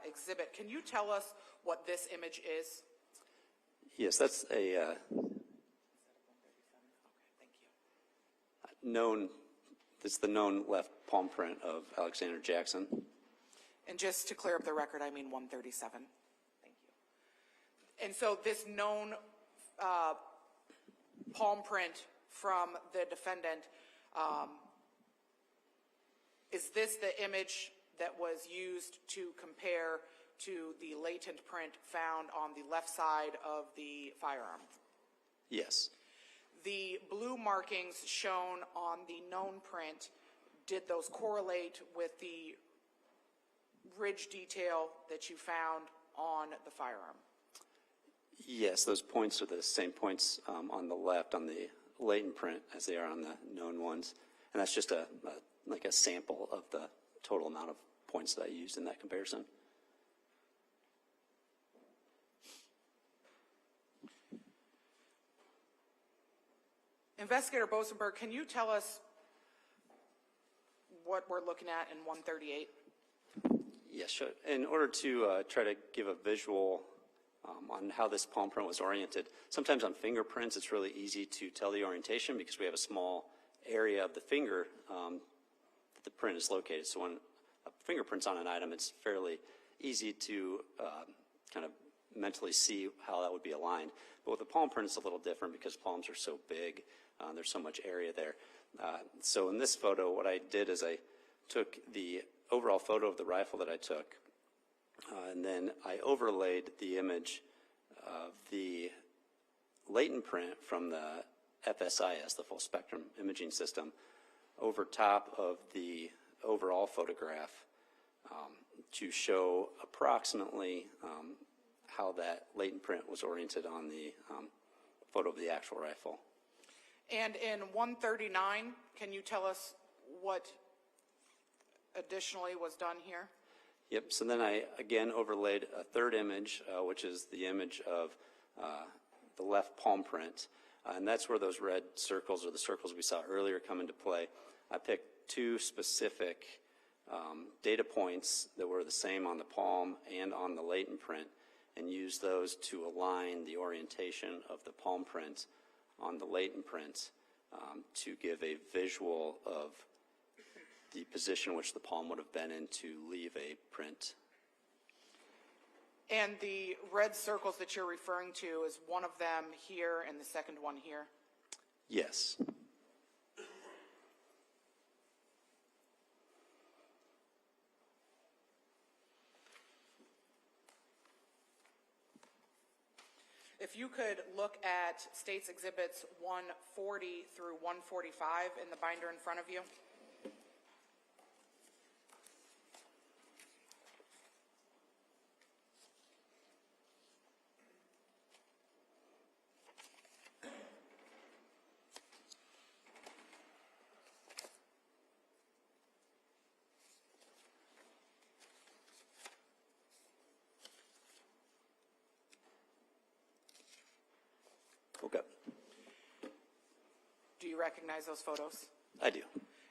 exhibit, can you tell us what this image is? Yes, that's a known, it's the known left palm print of Alexander Jackson. And just to clear up the record, I mean 137. Thank you. And so this known palm print from the defendant, is this the image that was used to compare to the latent print found on the left side of the firearm? Yes. The blue markings shown on the known print, did those correlate with the ridge detail that you found on the firearm? Yes, those points are the same points on the left on the latent print as they are on the known ones. And that's just like a sample of the total amount of points that I used in that comparison. Investigator Bosenberg, can you tell us what we're looking at in 138? Yes, sure. In order to try to give a visual on how this palm print was oriented, sometimes on fingerprints it's really easy to tell the orientation because we have a small area of the finger that the print is located. So when a fingerprint's on an item, it's fairly easy to kind of mentally see how that would be aligned. But with the palm print, it's a little different because palms are so big. There's so much area there. So in this photo, what I did is I took the overall photo of the rifle that I took, and then I overlaid the image of the latent print from the FSIS, the full spectrum imaging system, over top of the overall photograph to show approximately how that latent print was oriented on the photo of the actual rifle. And in 139, can you tell us what additionally was done here? Yep, so then I again overlaid a third image, which is the image of the left palm print. And that's where those red circles or the circles we saw earlier come into play. I picked 2 specific data points that were the same on the palm and on the latent print and used those to align the orientation of the palm print on the latent print to give a visual of the position which the palm would have been in to leave a print. And the red circles that you're referring to, is one of them here and the second one here? Yes. If you could look at States Exhibits 140 through 145 in the binder in front of you. Okay. Do you recognize those photos? I do.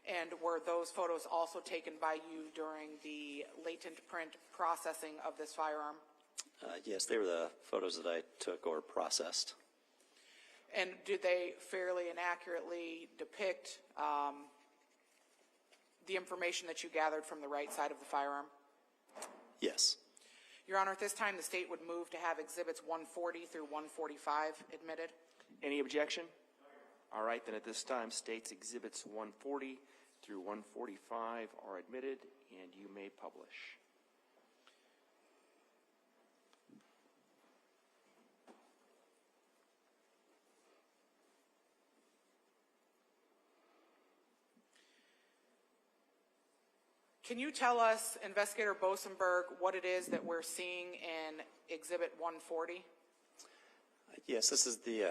And were those photos also taken by you during the latent print processing of this firearm? Yes, they were the photos that I took or processed. And did they fairly and accurately depict the information that you gathered from the right side of the firearm? Yes. Your Honor, at this time, the state would move to have Exhibits 140 through 145 admitted. Any objection? All right, then at this time, States Exhibits 140 through 145 are admitted, and you may publish. Can you tell us, Investigator Bosenberg, what it is that we're seeing in Exhibit 140? Yes, this is the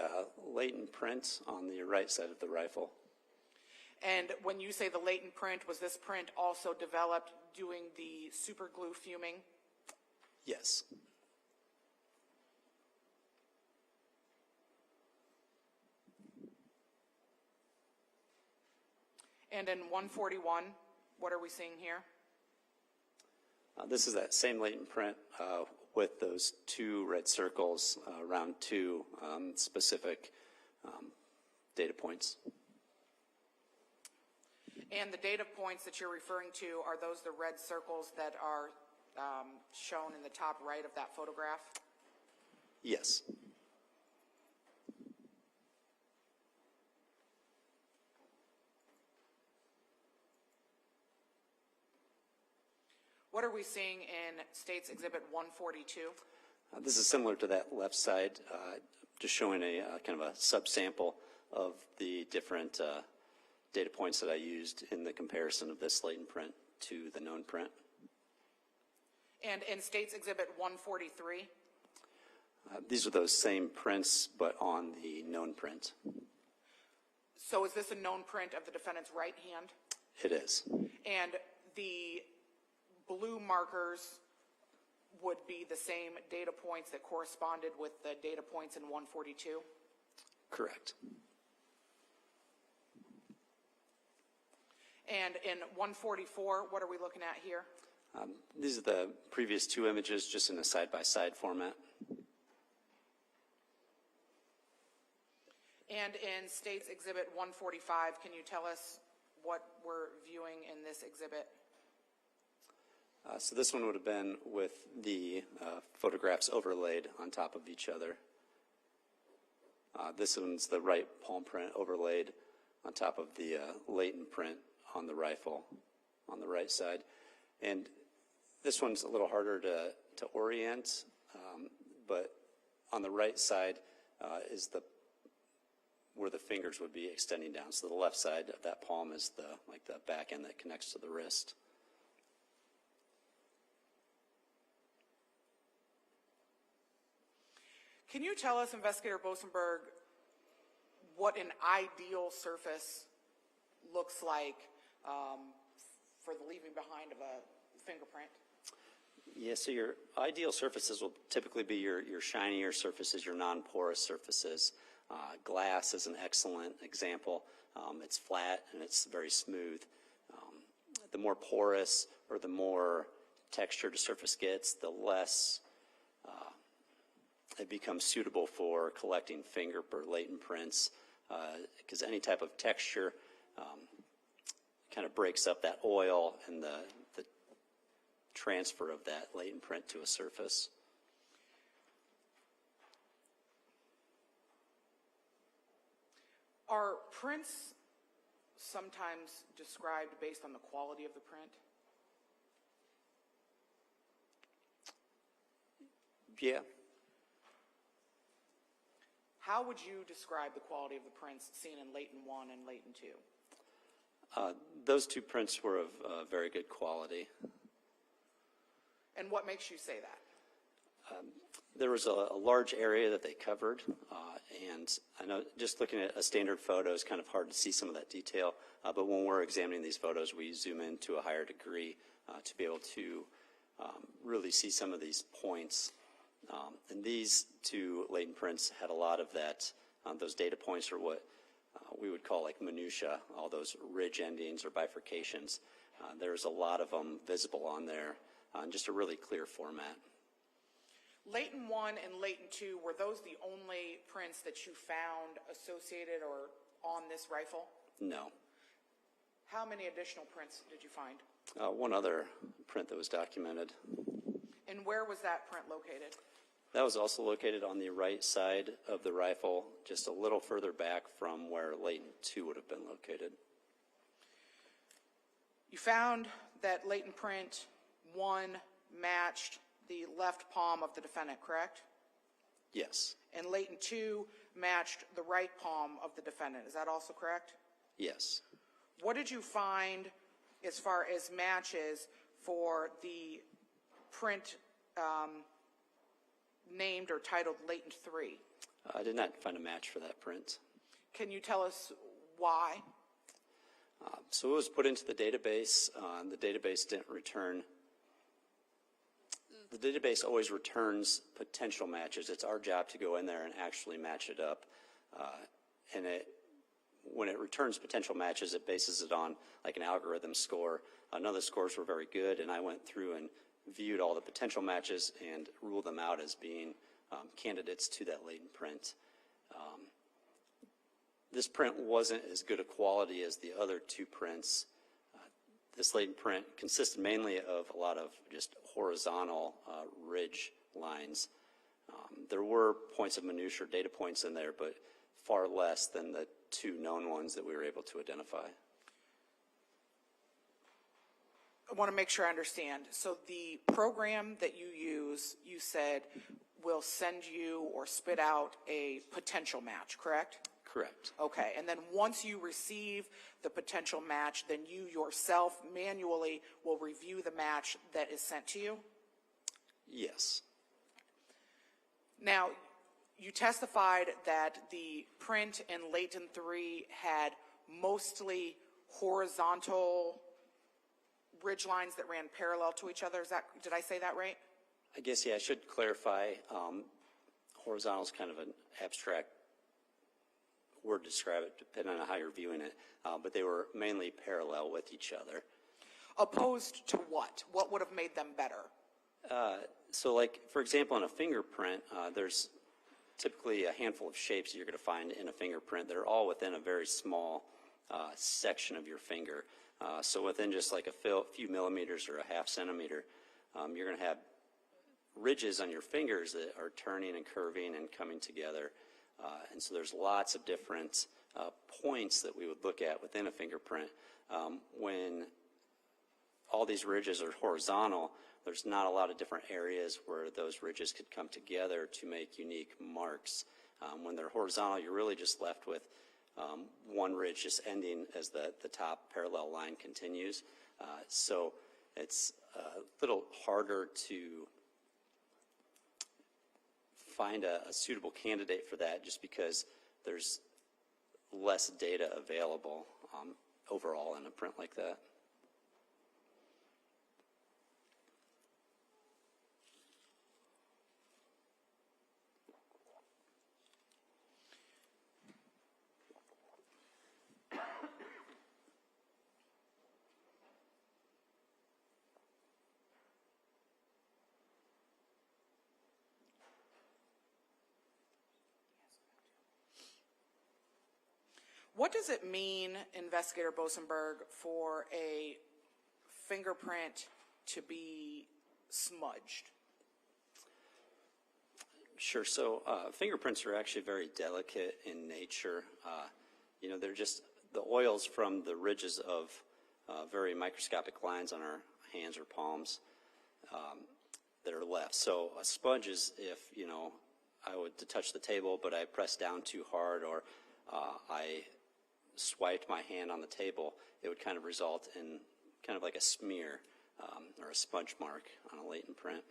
latent print on the right side of the rifle. And when you say the latent print, was this print also developed doing the super glue fuming? Yes. And in 141, what are we seeing here? This is that same latent print with those two red circles around two specific data points. And the data points that you're referring to, are those the red circles that are shown in the top right of that photograph? Yes. What are we seeing in States Exhibit 142? This is similar to that left side, just showing a kind of a subsample of the different data points that I used in the comparison of this latent print to the known print. And in States Exhibit 143? These are those same prints, but on the known print. So is this a known print of the defendant's right hand? It is. And the blue markers would be the same data points that corresponded with the data points in 142? Correct. And in 144, what are we looking at here? These are the previous two images, just in a side-by-side format. And in States Exhibit 145, can you tell us what we're viewing in this exhibit? So this one would have been with the photographs overlaid on top of each other. This one's the right palm print overlaid on top of the latent print on the rifle on the right side. And this one's a little harder to orient, but on the right side is where the fingers would be extending down. So the left side of that palm is the back end that connects to the wrist. Can you tell us, Investigator Bosenberg, what an ideal surface looks like for the leaving behind of a fingerprint? Yeah, so your ideal surfaces will typically be your shinier surfaces, your non-porous surfaces. Glass is an excellent example. It's flat and it's very smooth. The more porous or the more textured a surface gets, the less it becomes suitable for collecting finger or latent prints, because any type of texture kind of breaks up that oil and the transfer of that latent print to a surface. Are prints sometimes described based on the quality of the print? Yeah. How would you describe the quality of the prints seen in Layton 1 and Layton 2? Those two prints were of very good quality. And what makes you say that? There was a large area that they covered, and I know just looking at a standard photo is kind of hard to see some of that detail, but when we're examining these photos, we zoom in to a higher degree to be able to really see some of these points. And these two latent prints had a lot of that, those data points are what we would call like minutia, all those ridge endings or bifurcations. There's a lot of them visible on there in just a really clear format. Layton 1 and Layton 2, were those the only prints that you found associated or on this rifle? No. How many additional prints did you find? One other print that was documented. And where was that print located? That was also located on the right side of the rifle, just a little further back from where Layton 2 would have been located. You found that Layton print 1 matched the left palm of the defendant, correct? Yes. And Layton 2 matched the right palm of the defendant. Is that also correct? Yes. What did you find as far as matches for the print named or titled Layton 3? I did not find a match for that print. Can you tell us why? So it was put into the database. The database didn't return. The database always returns potential matches. It's our job to go in there and actually match it up. And when it returns potential matches, it bases it on like an algorithm score. None of the scores were very good, and I went through and viewed all the potential matches and ruled them out as being candidates to that latent print. This print wasn't as good a quality as the other two prints. This latent print consisted mainly of a lot of just horizontal ridge lines. There were points of minutia, data points in there, but far less than the two known ones that we were able to identify. I want to make sure I understand. So the program that you use, you said, will send you or spit out a potential match, correct? Correct. Okay, and then once you receive the potential match, then you yourself manually will review the match that is sent to you? Yes. Now, you testified that the print in Layton 3 had mostly horizontal ridge lines that ran parallel to each other. Did I say that right? I guess, yeah, I should clarify. Horizontal is kind of an abstract word to describe it, depending on how you're viewing it, but they were mainly parallel with each other. Opposed to what? What would have made them better? So like, for example, in a fingerprint, there's typically a handful of shapes that you're going to find in a fingerprint. They're all within a very small section of your finger. So within just like a few millimeters or a half centimeter, you're going to have ridges on your fingers that are turning and curving and coming together. And so there's lots of different points that we would look at within a fingerprint. When all these ridges are horizontal, there's not a lot of different areas where those ridges could come together to make unique marks. When they're horizontal, you're really just left with one ridge just ending as the top parallel line continues. So it's a little harder to find a suitable candidate for that just because there's less data available overall in a print like that. What does it mean, Investigator Bosenberg, for a fingerprint to be smudged? Sure. So fingerprints are actually very delicate in nature. they're just the oils from the ridges of very microscopic lines on our hands or palms that are left. So a sponge is if, I would to touch the table, but I pressed down too hard, or I swiped my hand on the table, it would kind of result in kind of like a smear or a sponge mark on a latent print.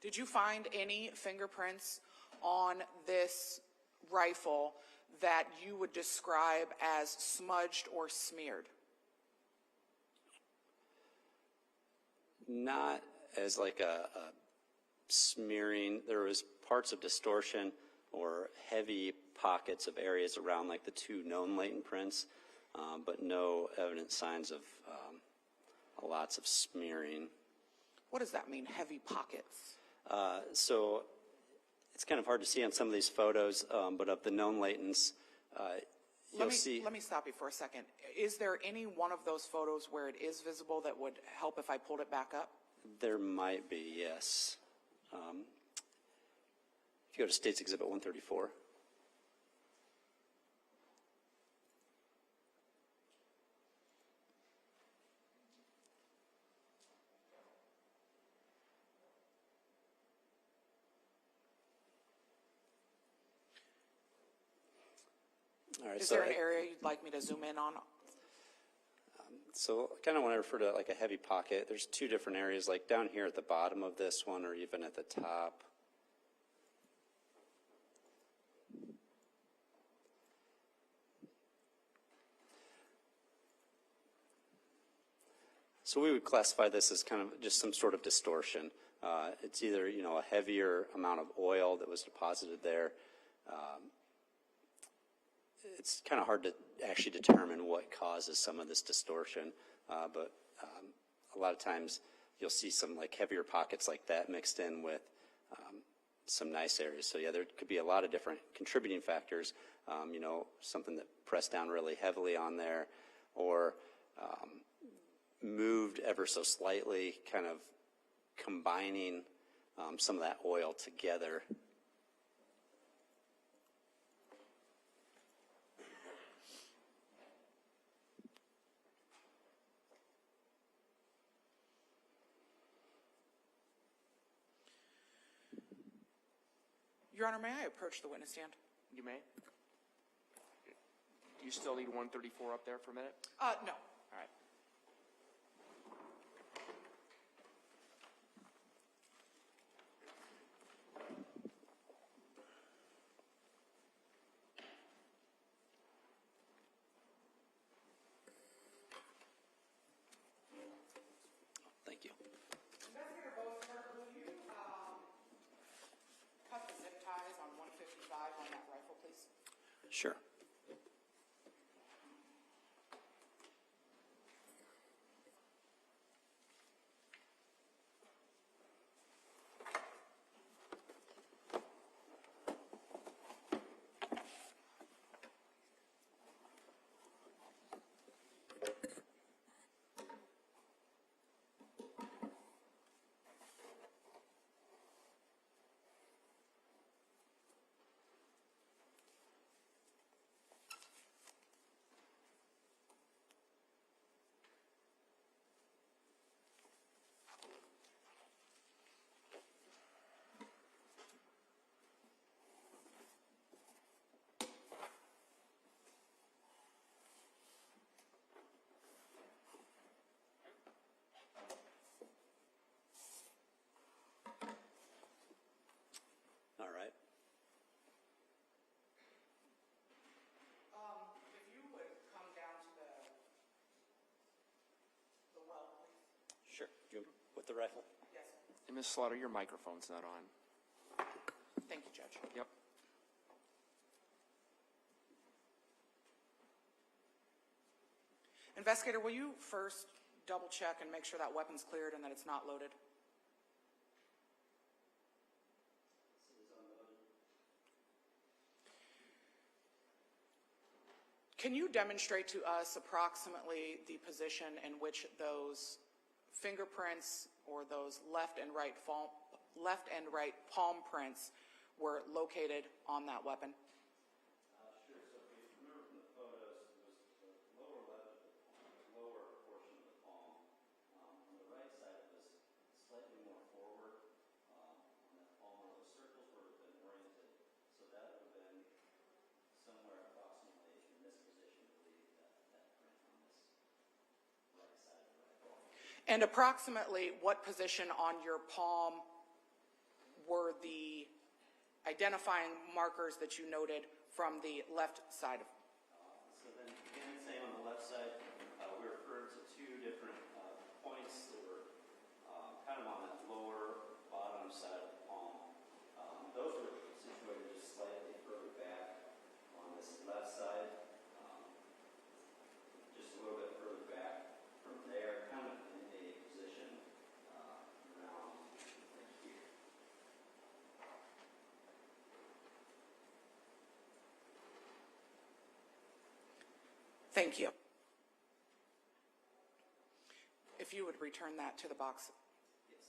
Did you find any fingerprints on this rifle that you would describe as smudged or smeared? Not as like a smearing. There was parts of distortion or heavy pockets of areas around like the two known latent prints, but no evident signs of lots of smearing. What does that mean, heavy pockets? So it's kind of hard to see on some of these photos, but of the known latents, you'll see. Let me stop you for a second. Is there any one of those photos where it is visible that would help if I pulled it back up? There might be, yes. If you go to State's Exhibit 134. All right, Is there an area you'd like me to zoom in on? So kind of when I refer to like a heavy pocket, there's two different areas, like down here at the bottom of this one or even at the top. So we would classify this as kind of just some sort of distortion. It's either, a heavier amount of oil that was deposited there. It's kind of hard to actually determine what causes some of this distortion, but a lot of times you'll see some like heavier pockets like that mixed in with some nice areas. So yeah, there could be a lot of different contributing factors, something that pressed down really heavily on there, or moved ever so slightly, kind of combining some of that oil together. Your Honor, may I approach the witness stand? You may. Do you still need 134 up there for a minute? No. All right. Thank you. Investigator Boasberg, will you cut the zip ties on 155 on that rifle, please? Sure. All right. If you would come down to the well, please. Sure. With the rifle? Yes. And Ms. Slaughter, your microphone's not on. Thank you, Judge. Yep. Investigator, will you first double check and make sure that weapon's cleared and that it's not loaded? Can you demonstrate to us approximately the position in which those fingerprints or those left and right palm prints were located on that weapon? Sure. So if you remember from the photos, it was the lower left, lower portion of the palm. On the right side, it was slightly more forward. On that palm, where those circles would have been oriented. So that would have been somewhere approximately in this position, I believe, that print on this right side of the rifle. And approximately what position on your palm were the identifying markers that you noted from the left side of? So then again, same on the left side, we referred to two different points that were kind of on that lower bottom side of the palm. Those were situated just slightly further back on this left side, just a little bit further back from there, kind of in a position around like here. Thank you. If you would return that to the box. Yes.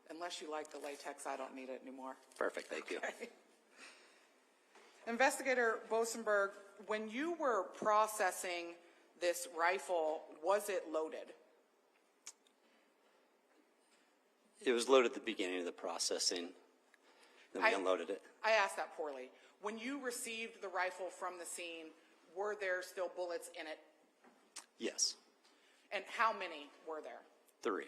Unless you like the latex, I don't need it anymore. Perfect, thank you. Investigator Bosenberg, when you were processing this rifle, was it loaded? It was loaded at the beginning of the processing, then we unloaded it. I asked that poorly. When you received the rifle from the scene, were there still bullets in it? Yes, And how many were there? 3.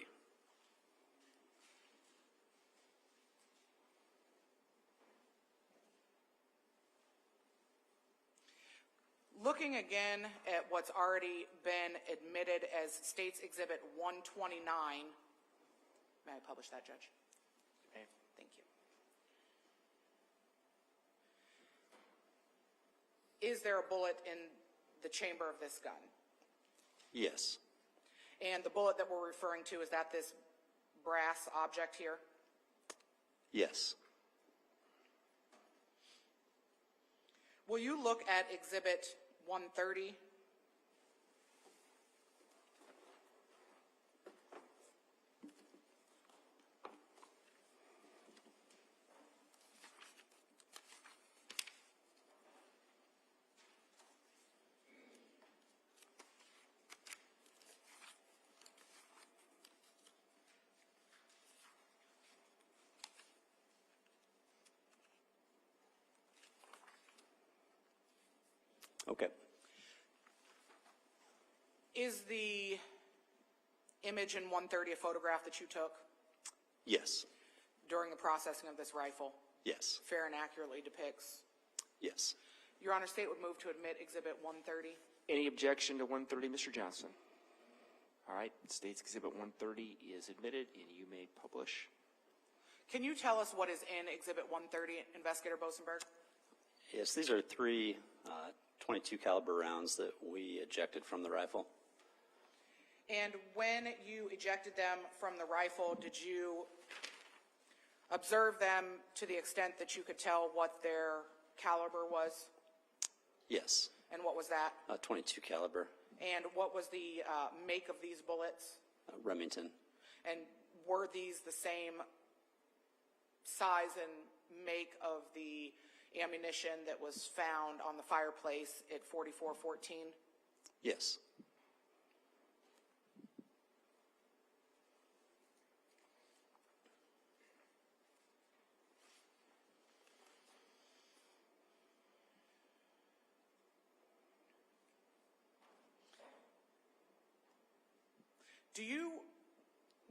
Looking again at what's already been admitted as State's Exhibit 129, may I publish that, Judge? Okay. Thank you. Is there a bullet in the chamber of this gun? Yes, And the bullet that we're referring to, is that this brass object here? yes, Will you look at Exhibit 130? okay. Is the image in 130 a photograph that you took Yes, during the processing of this rifle? yes, Fair and accurately depicts. yes. Your Honor, State would move to admit Exhibit 130. Any objection to 130, Mr. Johnson? All right, State's Exhibit 130 is admitted, and you may publish. Can you tell us what is in Exhibit 130, Investigator Bosenberg? Yes, these are 3 .22 caliber rounds that we ejected from the rifle. And when you ejected them from the rifle, did you observe them to the extent that you could tell what their caliber was? Yes, And what was that? 22 caliber, And what was the make of these bullets? Remington. And were these the same size and make of the ammunition that was found on the fireplace at 4414? Yes,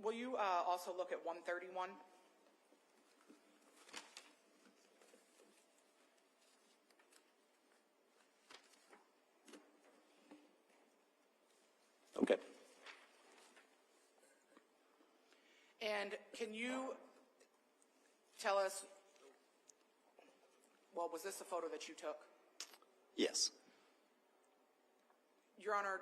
Will you also look at 131? And can you tell us, well, was this a photo that you took? Yes. Your Honor,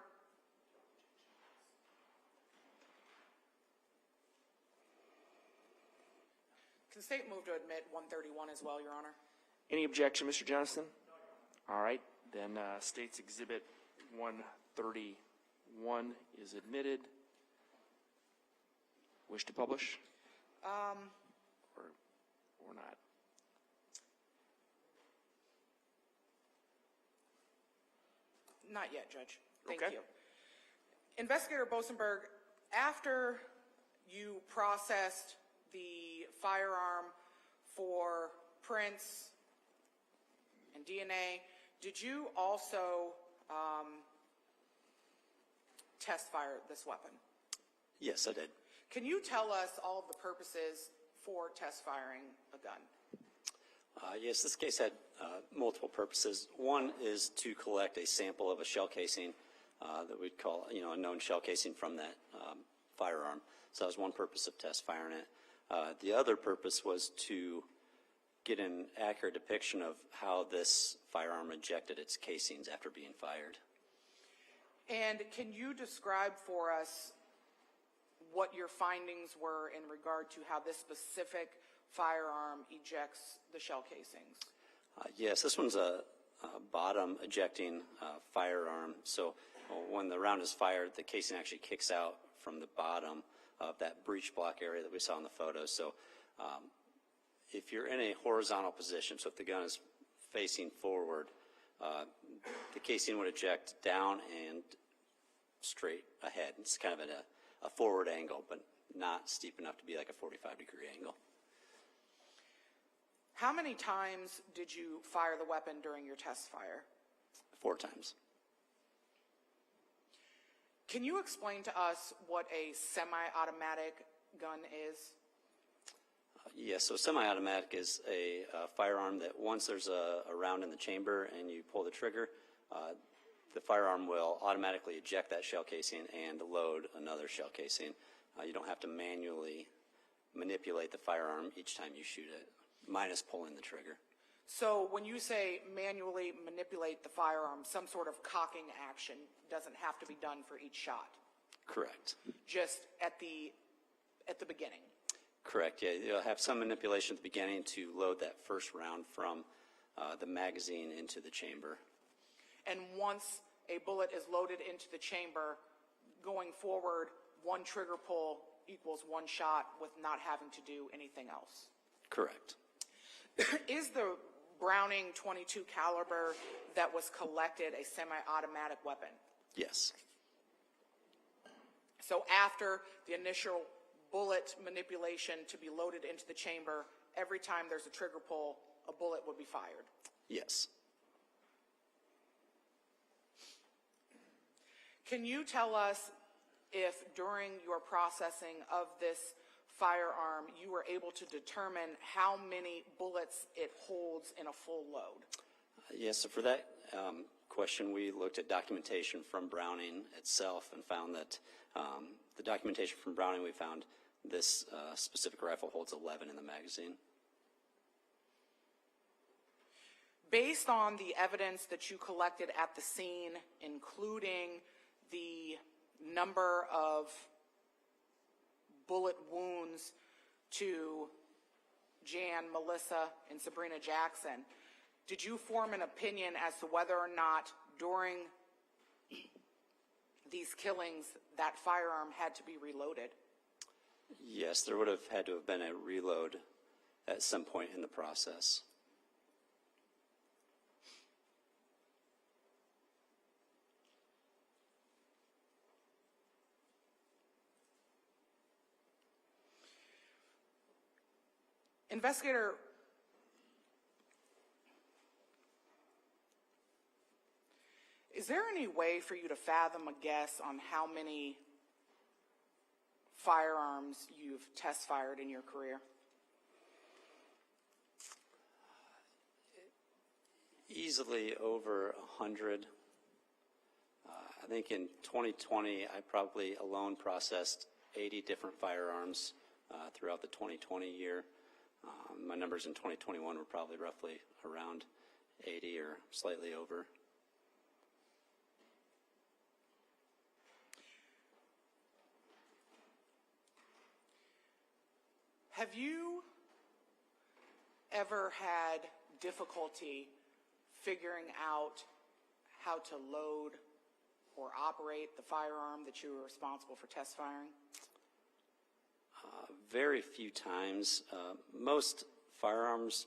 can the state move to admit 131 as well, Your Honor? Any objection, Mr. Johnson? All right, then State's Exhibit 131 is admitted. Wish to publish? Or not? Not yet, Judge. Thank Okay. you. Investigator Bosenberg, after you processed the firearm for prints and DNA, did you also test fire this weapon? Yes, I did. Can you tell us all of the purposes for test firing a gun? Yes, this case had multiple purposes. One is to collect a sample of a shell casing that we'd call, a known shell casing from that firearm. So that was one purpose of test firing it. The other purpose was to get an accurate depiction of how this firearm ejected its casings after being fired. And can you describe for us what your findings were in regard to how this specific firearm ejects the shell casings? Yes, this one's a bottom ejecting firearm. So when the round is fired, the casing actually kicks out from the bottom of that breech block area that we saw in the photo. So if you're in a horizontal position, so if the gun is facing forward, the casing would eject down and straight ahead. It's kind of at a forward angle, but not steep enough to be like a 45-degree angle. How many times did you fire the weapon during your test fire? 4 times. Can you explain to us what a semi-automatic gun is? Yes, so semi-automatic is a firearm that once there's a round in the chamber and you pull the trigger, the firearm will automatically eject that shell casing and load another shell casing. You don't have to manually manipulate the firearm each time you shoot it, minus pulling the trigger. So when you say manually manipulate the firearm, some sort of cocking action doesn't have to be done for each shot? Correct. Just at the beginning? Correct, yeah. You'll have some manipulation at the beginning to load that first round from the magazine into the chamber. And once a bullet is loaded into the chamber, going forward, one trigger pull equals one shot with not having to do anything else? Correct. Is the Browning .22 caliber that was collected a semi-automatic weapon? Yes. So after the initial bullet manipulation to be loaded into the chamber, every time there's a trigger pull, a bullet would be fired? Yes. Can you tell us if during your processing of this firearm you were able to determine how many bullets it holds in a full load? Yes, so for that question, we looked at documentation from Browning itself and found that the documentation from Browning, we found this specific rifle holds 11 in the magazine. Based on the evidence that you collected at the scene, including the number of bullet wounds to Jan, Melissa, and Sabrina Jackson, did you form an opinion as to whether or not during these killings that firearm had to be reloaded? Yes, there would have had to have been a reload at some point in the process. Investigator, is there any way for you to fathom a guess on how many firearms you've test fired in your career? Easily over 100. I think in 2020, I probably alone processed 80 different firearms throughout the 2020 year. My numbers in 2021 were probably roughly around 80 or slightly over. Have you ever had difficulty figuring out how to load or operate the firearm that you were responsible for test firing? Very few times. Most firearms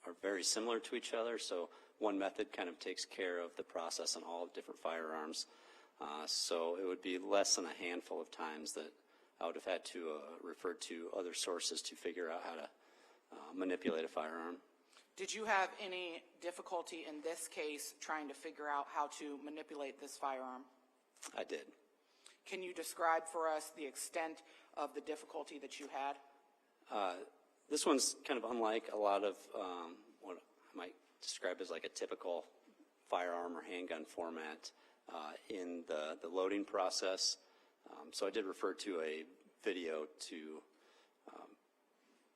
are very similar to each other, so one method kind of takes care of the process on all different firearms. So it would be less than a handful of times that I would have had to refer to other sources to figure out how to manipulate a firearm. Did you have any difficulty in this case trying to figure out how to manipulate this firearm? I did. Can you describe for us the extent of the difficulty that you had? This one's kind of unlike a lot of what I might describe as like a typical firearm or handgun format in the loading process. So I did refer to a video to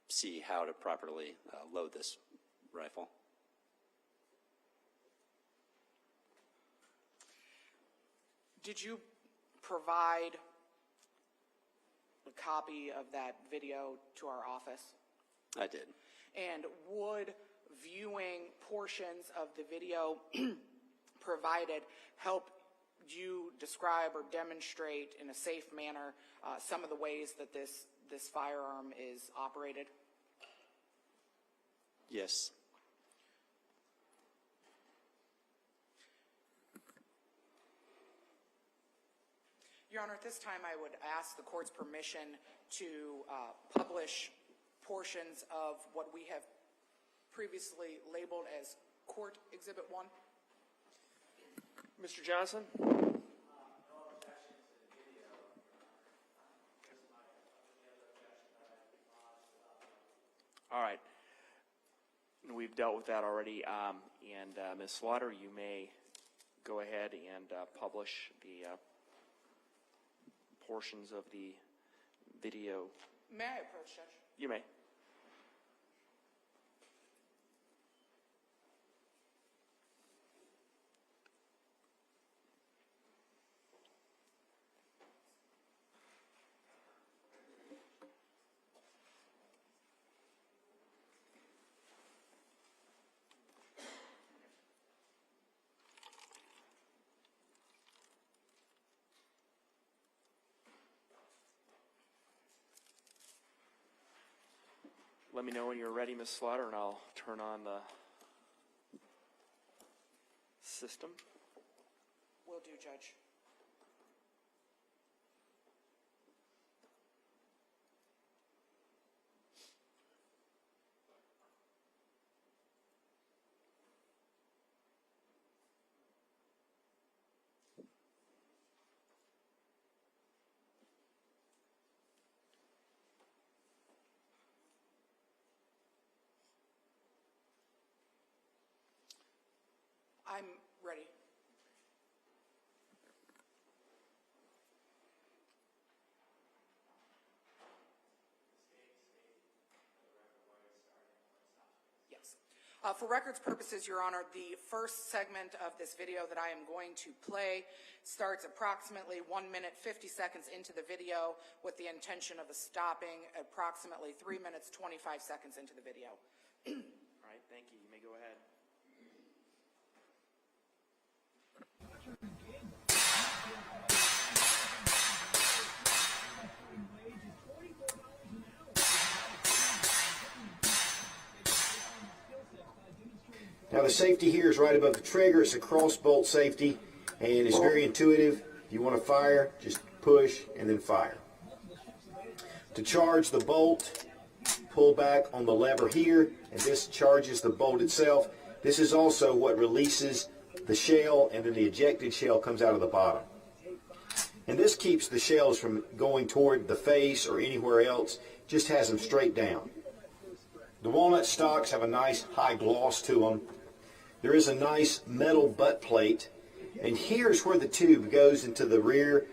see how to properly load this rifle. Did you provide a copy of that video to our office? I did. And would viewing portions of the video provided help you describe or demonstrate in a safe manner some of the ways that this firearm is operated? Yes. Your Honor, at this time I would ask the court's permission to publish portions of what we have previously labeled as Court Exhibit 1. Mr. Johnson? All right. We've dealt with that already. And Ms. Slaughter, you may go ahead and publish the portions of the video. May I approach, Judge? You may. Let me know when you're ready, Ms. Slaughter, and I'll turn on the system. Will do, Judge. I'm ready. Yes. For records purposes, Your Honor, the first segment of this video that I am going to play starts approximately 1 minute 50 seconds into the video with the intention of stopping approximately 3 minutes 25 seconds into the video. All right, thank you. You may go ahead. Now the safety here is right above the trigger. It's a cross bolt safety and it's very intuitive. If you want to fire, just push and then fire. To charge the bolt, pull back on the lever here and this charges the bolt itself. This is also what releases the shell and then the ejected shell comes out of the bottom. And this keeps the shells from going toward the face or anywhere else, just has them straight down. The walnut stocks have a nice high gloss to them. There is a nice metal butt plate, and here's where the tube goes into the rear,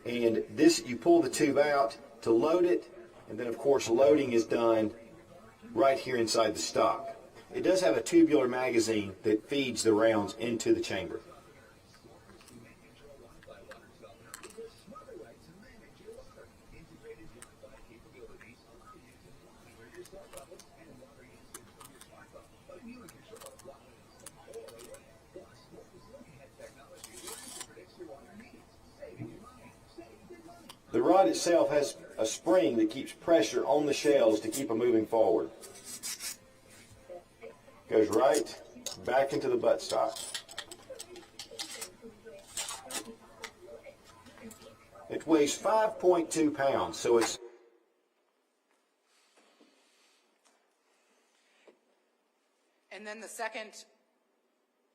and this, you pull the tube out to load it, And then, of course, loading is done right here inside the stock. It does have a tubular magazine that feeds the rounds into the chamber. The rod itself has a spring that keeps pressure on the shells to keep them moving forward. Goes right back into the buttstock. It weighs 5.2 pounds, so it's... And then the second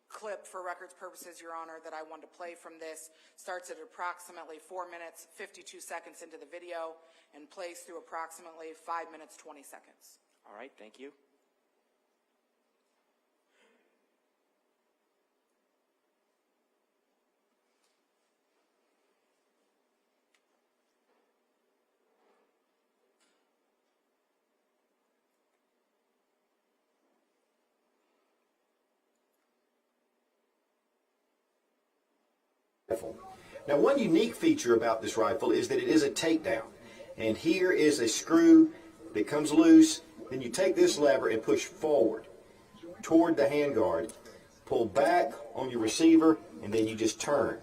clip for records purposes, Your Honor, that I want to play from this starts at approximately 4 minutes, 52 seconds into the video and plays through approximately 5 minutes, 20 seconds. All right, thank you. Now, one unique feature about this rifle is that it is a takedown. And here is a screw that comes loose. Then you take this lever and push forward toward the handguard, pull back on your receiver, and then you just turn,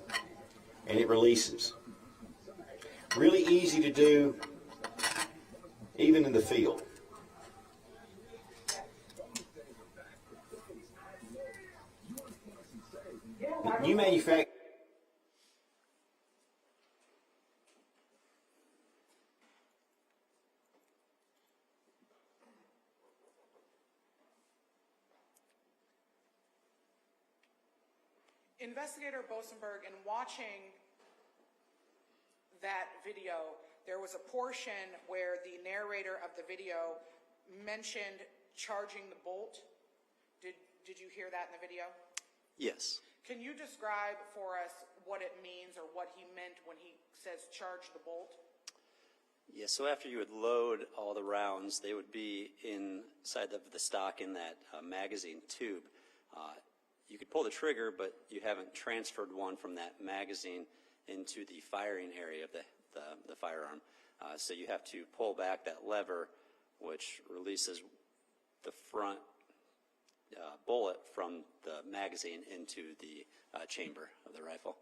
and it releases. Really easy to do, even in the field. New manufacturer. Investigator Bosenberg, in watching that video, there was a portion where the narrator of the video mentioned charging the bolt. Did you hear that in the video? Yes. Can you describe for us what it means or what he meant when he says charge the bolt? Yes, so after you would load all the rounds, they would be inside of the stock in that magazine tube. You could pull the trigger, but you haven't transferred one from that magazine into the firing area of the firearm. So you have to pull back that lever, which releases the front bullet from the magazine into the chamber of the rifle.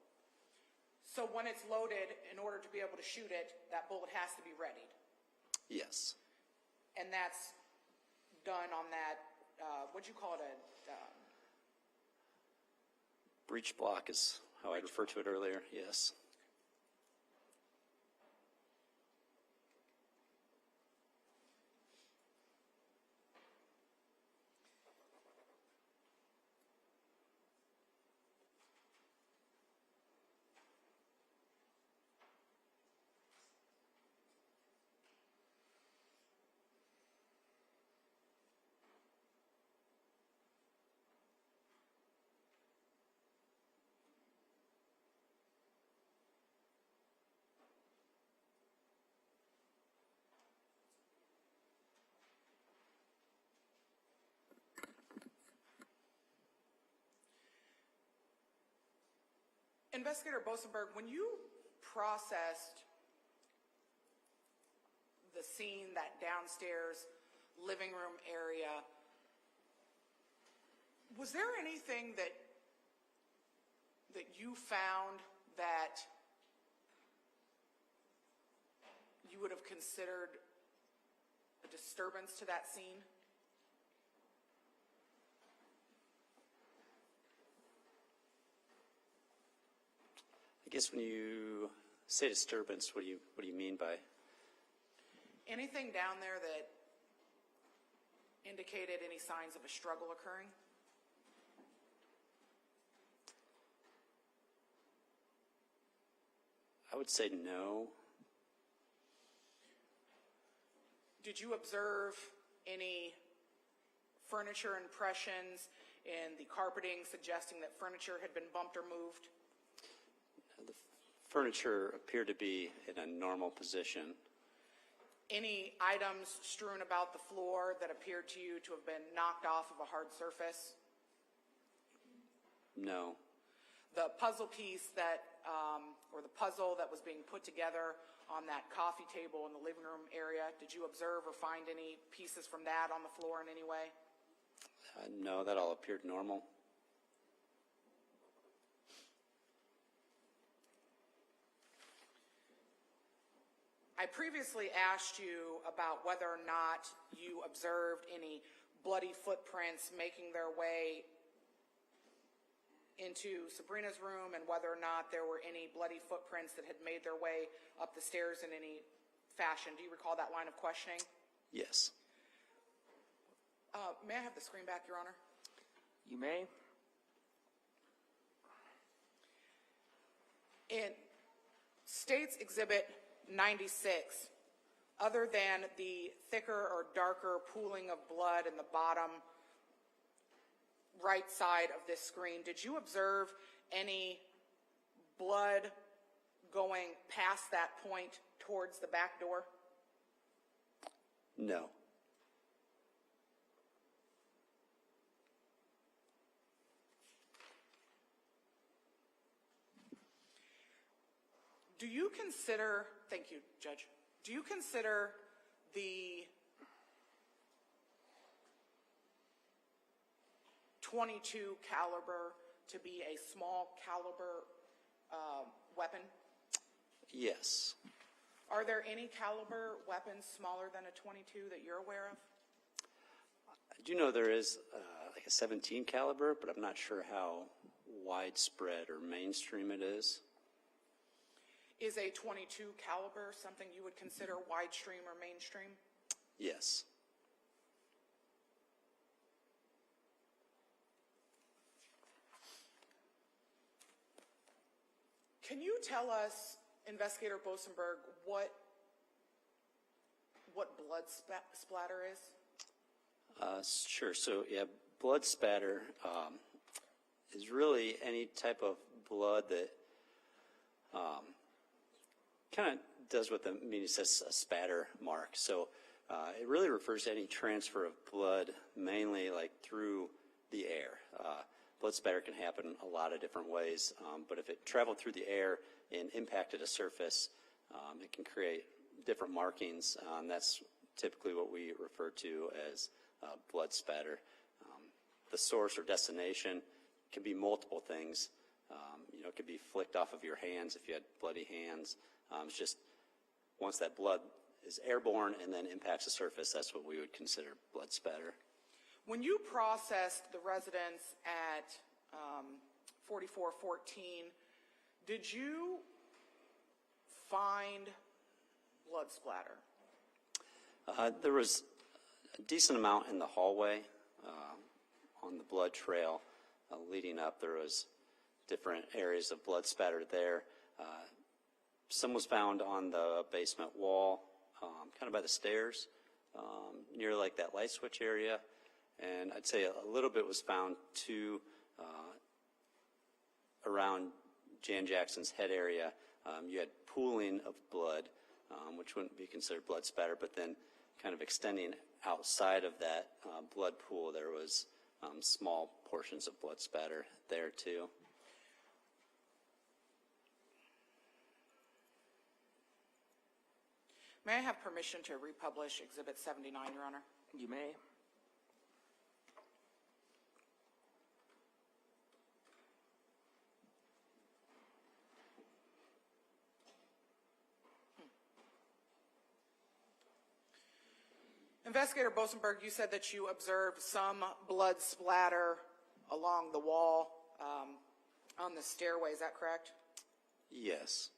So when it's loaded, in order to be able to shoot it, that bullet has to be readied. Yes. And that's done on that, what'd you call it, Breech block is how I referred to it earlier, yes. Investigator Bosenberg, when you processed the scene, that downstairs living room area, was there anything that you found that you would have considered a disturbance to that scene? I guess when you say disturbance, what do you mean by? Anything down there that indicated any signs of a struggle occurring? I would say no. Did you observe any furniture impressions in the carpeting suggesting that furniture had been bumped or moved? The furniture appeared to be in a normal position. any items strewn about the floor that appeared to you to have been knocked off of a hard surface? No. The puzzle piece that, or the puzzle that was being put together on that coffee table in the living room area, did you observe or find any pieces from that on the floor in any way? No, that all appeared normal. I previously asked you about whether or not you observed any bloody footprints making their way into Sabrina's room and whether or not there were any bloody footprints that had made their way up the stairs in any fashion. Do you recall that line of questioning? Yes. May I have the screen back, Your Honor? You may. In State's Exhibit 96, other than the thicker or darker pooling of blood in the bottom right side of this screen, did you observe any blood going past that point towards the back door? No. Do you consider, thank you, Judge, do you consider the .22 caliber to be a small caliber weapon? Yes. Are there any caliber weapons smaller than a .22 that you're aware of? I do know there is like a 17 caliber, but I'm not sure how widespread or mainstream it is. Is a .22 caliber something you would consider widestream or mainstream? Yes. Can you tell us, Investigator Bosenberg, what blood splatter is? Sure. So, yeah, blood spatter is really any type of blood that kind of does what the meaning says, a spatter mark. So it really refers to any transfer of blood, mainly like through the air. Blood spatter can happen a lot of different ways, but if it traveled through the air and impacted a surface, it can create different markings. That's typically what we refer to as blood spatter. The source or destination can be multiple things. It could be flicked off of your hands if you had bloody hands. It's just once that blood is airborne and then impacts the surface, that's what we would consider blood spatter. When you processed the residence at 4414, did you find blood splatter? There was a decent amount in the hallway on the blood trail leading up. There was different areas of blood spatter there. Some was found on the basement wall, kind of by the stairs, near like that light switch area. And I'd say a little bit was found too around Jan Jackson's head area. You had pooling of blood, which wouldn't be considered blood spatter, but then kind of extending outside of that blood pool, there was small portions of blood spatter there too. May I have permission to republish Exhibit 79, Your Honor? You may. Investigator Bosenberg, you said that you observed some blood splatter along the wall on the stairway. Is that correct? Yes.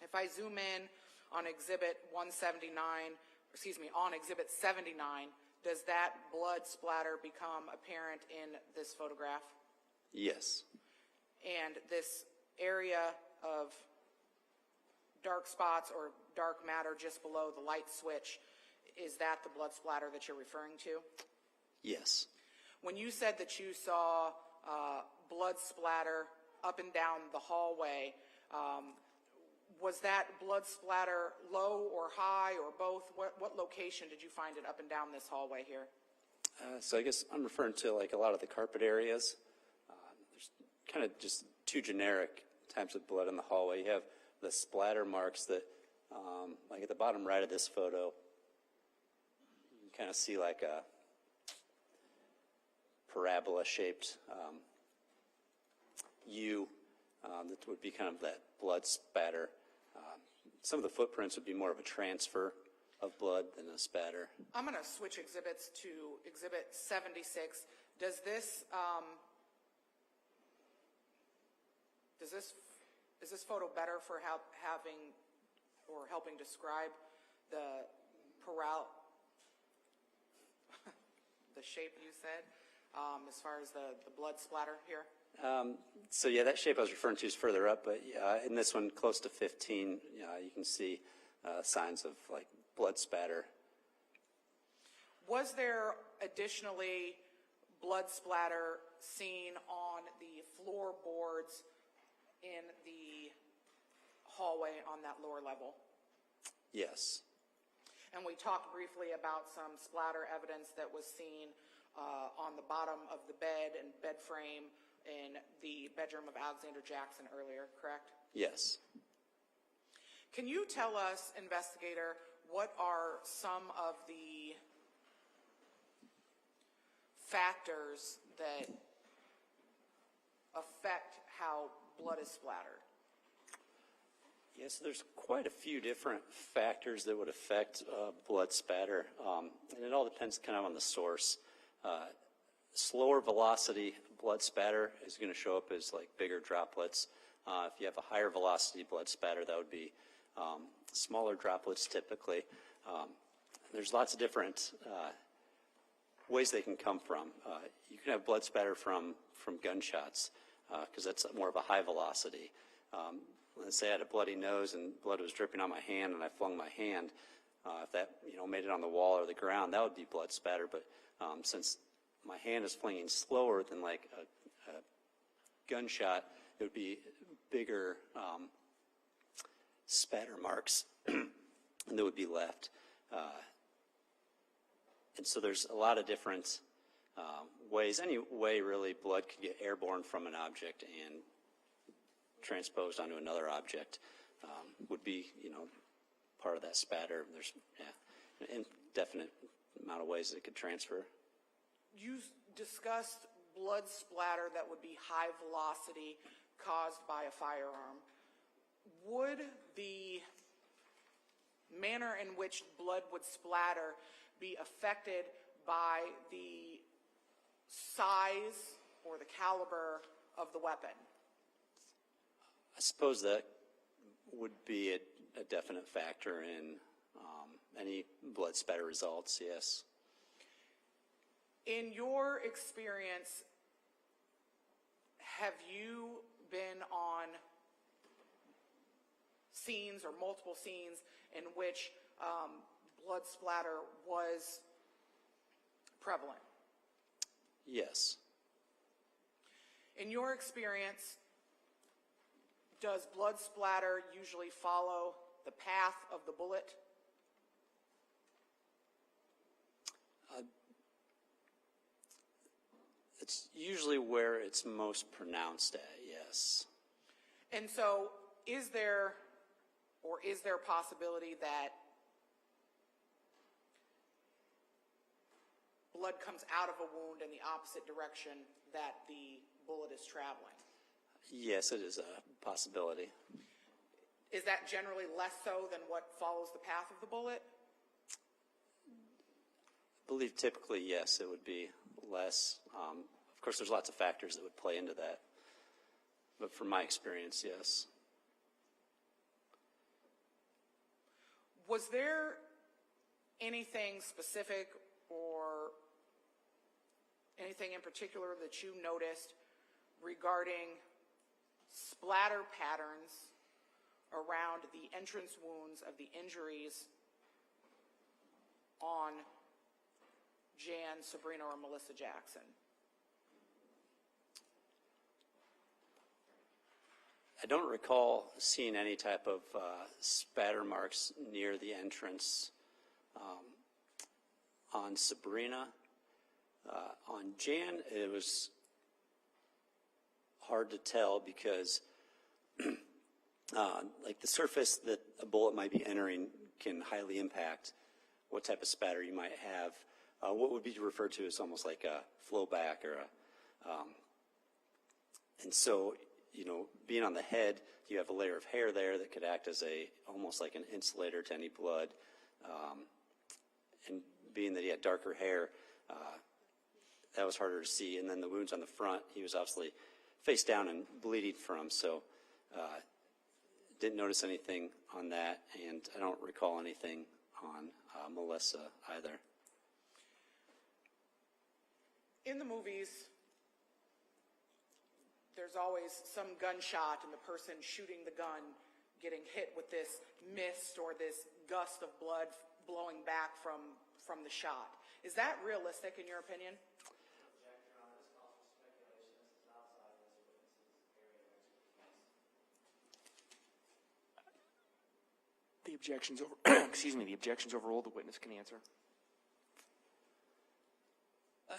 If I zoom in on Exhibit 179, on Exhibit 79, does that blood splatter become apparent in this photograph? Yes. And this area of dark spots or dark matter just below the light switch, is that the blood splatter that you're referring to? Yes. When you said that you saw blood splatter up and down the hallway, Was that blood splatter low or high or both? What location did you find it up and down this hallway here? So I guess I'm referring to like a lot of the carpet areas. There's kind of just two generic types of blood in the hallway. You have the splatter marks that, like at the bottom right of this photo, you can kind of see like a parabola-shaped U that would be kind of that blood spatter. Some of the footprints would be more of a transfer of blood than a spatter. I'm going to switch exhibits to Exhibit 76. Is this photo better for having or helping describe the the shape you said, as far as the blood splatter here? So yeah, that shape I was referring to is further up, but in this one, close to 15, you can see signs of like blood spatter. Was there additionally blood splatter seen on the floorboards in the hallway on that lower level? Yes. And we talked briefly about some splatter evidence that was seen on the bottom of the bed and bed frame in the bedroom of Alexander Jackson earlier, correct? Yes. Can you tell us, investigator, what are some of the factors that affect how blood is splattered? Yes, there's quite a few different factors that would affect blood spatter, and it all depends kind of on the source. Slower velocity blood spatter is going to show up as like bigger droplets. If you have a higher velocity blood spatter, that would be smaller droplets typically. There's lots of different ways they can come from. You can have blood spatter from gunshots because that's more of a high velocity. Let's say I had a bloody nose and blood was dripping on my hand and I flung my hand. If that made it on the wall or the ground, that would be blood spatter. But since my hand is flinging slower than like a gunshot, it would be bigger spatter marks that would be left. And so there's a lot of different ways. Any way really blood could get airborne from an object and transposed onto another object would be, part of that spatter. There's an indefinite amount of ways it could transfer. You discussed blood splatter that would be high velocity caused by a firearm. Would the manner in which blood would splatter be affected by the size or the caliber of the weapon? I suppose that would be a definite factor in any blood spatter results, yes. In your experience, have you been on scenes or multiple scenes in which blood splatter was prevalent? Yes. In your experience, does blood splatter usually follow the path of the bullet? It's usually where it's most pronounced at, yes. And so is there possibility that blood comes out of a wound in the opposite direction that the bullet is traveling? Yes, it is a possibility. Is that generally less so than what follows the path of the bullet? I believe typically, yes, it would be less. Of course, there's lots of factors that would play into that. But from my experience, yes. Was there anything specific or anything in particular that you noticed regarding splatter patterns around the entrance wounds of the injuries on Jan, Sabrina, or Melissa Jackson? I don't recall seeing any type of spatter marks near the entrance on Sabrina. On Jan, it was hard to tell because like the surface that a bullet might be entering can highly impact what type of spatter you might have. What would be referred to as almost like a flowback or and so, you know, being on the head, you have a layer of hair there that could act as almost like an insulator to any blood. And being that he had darker hair, that was harder to see. And then the wounds on the front, he was obviously face down and bleeding from, so didn't notice anything on that, and I don't recall anything on Melissa either. In the movies, there's always some gunshot and the person shooting the gun getting hit with this mist or this gust of blood blowing back from the shot. Is that realistic in your opinion? The objections over, excuse me, the objections overruled. The witness can answer.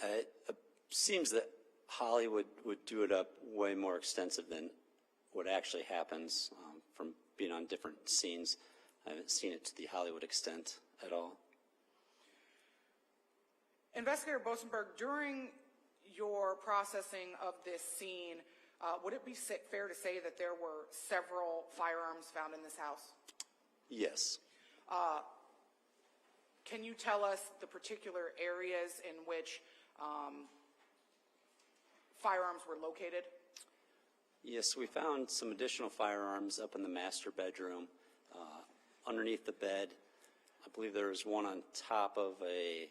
It seems that Hollywood would do it up way more extensive than what actually happens from being on different scenes. I haven't seen it to the Hollywood extent at all. Investigator Bosenberg, during your processing of this scene, would it be fair to say that there were several firearms found in this house? Yes. Can you tell us the particular areas in which firearms were located? Yes, we found some additional firearms up in the master bedroom, underneath the bed. I believe there was one on top of a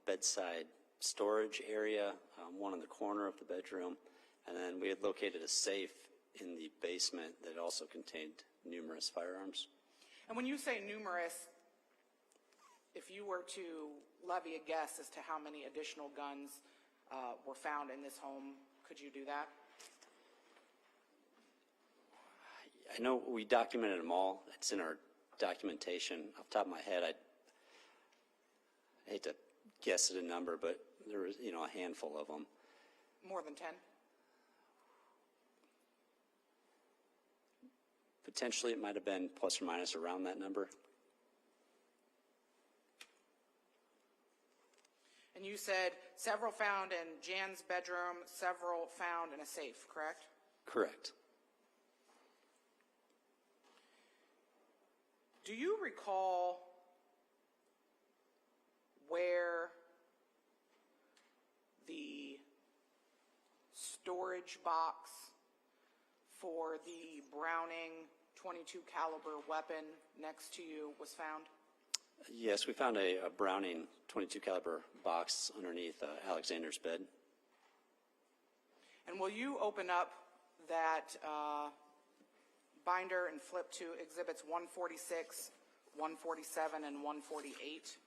bedside storage area, one in the corner of the bedroom, and then we had located a safe in the basement that also contained numerous firearms. And when you say numerous, if you were to levy a guess as to how many additional guns were found in this home, could you do that? I know we documented them all. It's in our documentation. Off the top of my head, I hate to guess at a number, but there was, you know, a handful of them. More than 10? Potentially, it might have been plus or minus around that number. And you said several found in Jan's bedroom, several found in a safe, correct? Correct. Do you recall where the storage box for the Browning .22 caliber weapon next to you was found? Yes, we found a Browning .22 caliber box underneath Alexander's bed. And will you open up that binder and flip to exhibits 146, 147, and 148?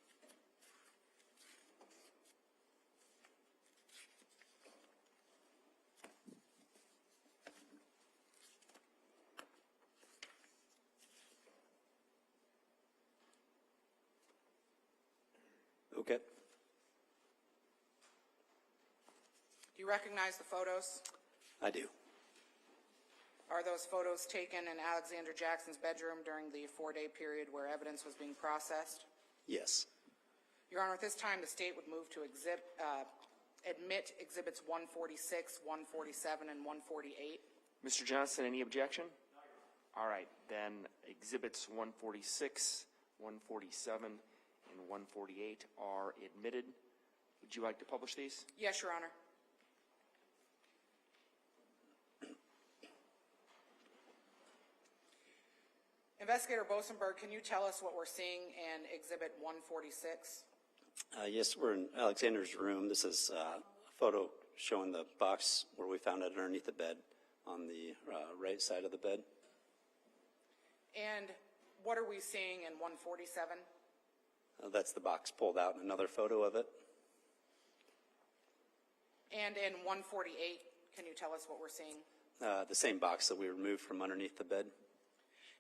Okay. Do you recognize the photos? I do. Are those photos taken in Alexander Jackson's bedroom during the 4-day period where evidence was being processed? Yes. Your Honor, at this time, the state would move to admit exhibits 146, 147, and 148. Mr. Johnson, any objection? No. All right, then exhibits 146, 147, and 148 are admitted. Would you like to publish these? Yes, Your Honor. Investigator Bosenberg, can you tell us what we're seeing in exhibit 146? Yes, we're in Alexander's room. This is a photo showing the box where we found it underneath the bed on the right side of the bed. And what are we seeing in 147? That's the box pulled out, and another photo of it. And in 148, can you tell us what we're seeing? The same box that we removed from underneath the bed.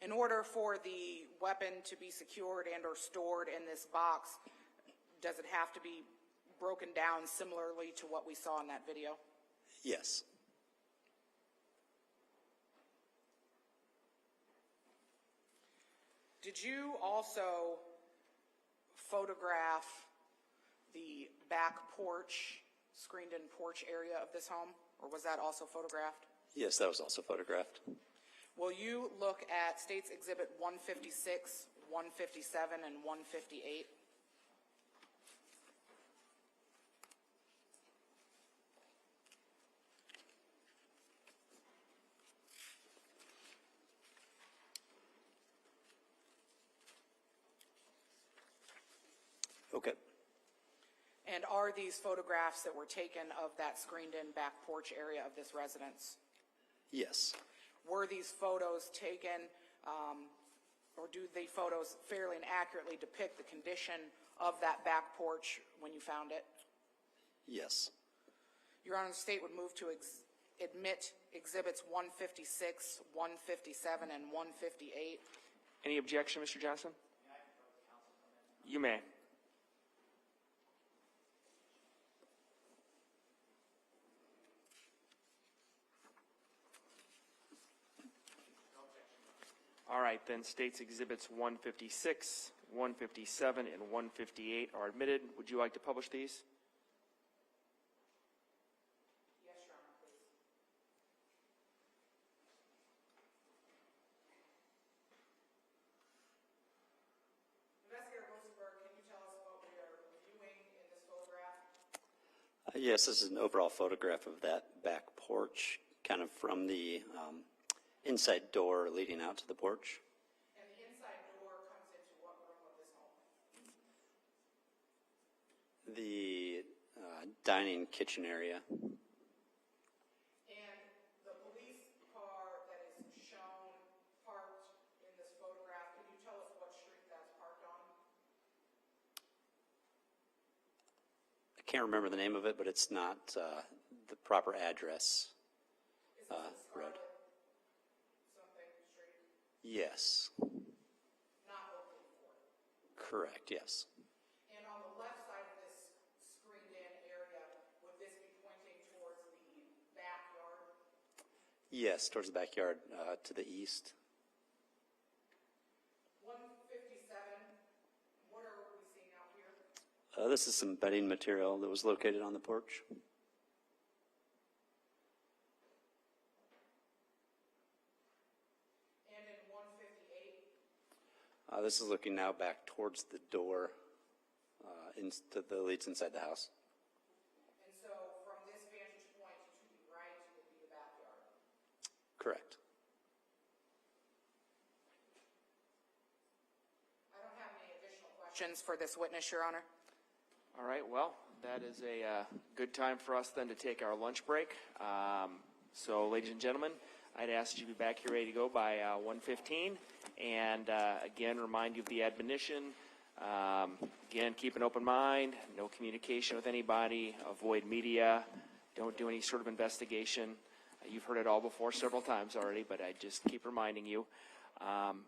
In order for the weapon to be secured and or stored in this box, does it have to be broken down similarly to what we saw in that video? Yes. Did you also photograph the back porch, screened-in porch area of this home, or was that also photographed? Yes, that was also photographed. Will you look at States Exhibit 156, 157, and 158? Okay. And are these photographs that were taken of that screened-in back porch area of this residence? Yes. Were these photos taken, or do the photos fairly and accurately depict the condition of that back porch when you found it? Yes. Your Honor, the state would move to admit Exhibits 156, 157, and 158. Any objection, Mr. Johnson? You may. All right, then States Exhibits 156, 157, and 158 are admitted. Would you like to publish these? Yes, Your Honor, please. Investigator Rosenberg, can you tell us what we are reviewing in this photograph? Yes, this is an overall photograph of that back porch, kind of from the inside door leading out to the porch. And the inside door comes into what room of this home? The dining kitchen area. And the police car that is shown parked in this photograph, can you tell us what street that's parked on? I can't remember the name of it, but it's not the proper address. Is this road. Scarlet something street? Yes. Not Oakley Court. Correct, yes. And on the left side of this screened-in area, would this be pointing towards the backyard? Yes, towards the backyard to the east. 157, what are we seeing out here? This is some bedding material that was located on the porch. And in 158, This is looking now back towards the door that leads inside the house. and so from this vantage point to the right would be the backyard. Correct. I don't have any additional questions for this witness, Your Honor. All right, well, that is a good time for us then to take our lunch break. So, ladies and gentlemen, I'd ask you to be back here ready to go by 1:15. And again, remind you of the admonition. Again, keep an open mind, no communication with anybody, avoid media, don't do any sort of investigation. You've heard it all before several times already, but I just keep reminding you.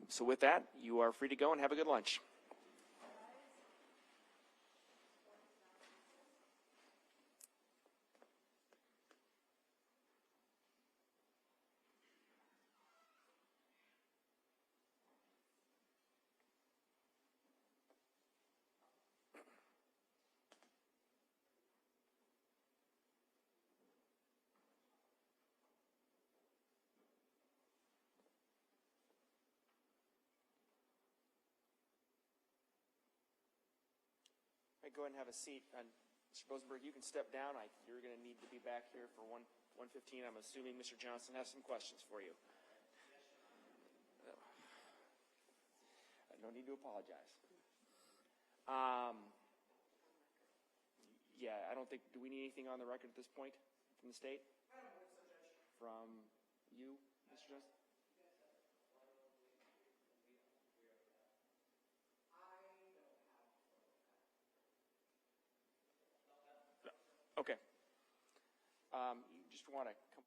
So with that, you are free to go and have a good lunch. Go ahead and have a seat. Mr. Rosenberg, you can step down. You're going to need to be back here for 1:15. I'm assuming Mr. Johnson has some questions for you. No need to apologize. Yeah, I don't think, do we need anything on the record at this point from the state? I don't believe so, Judge. From you, Mr. Johnson? Okay. You just want to come.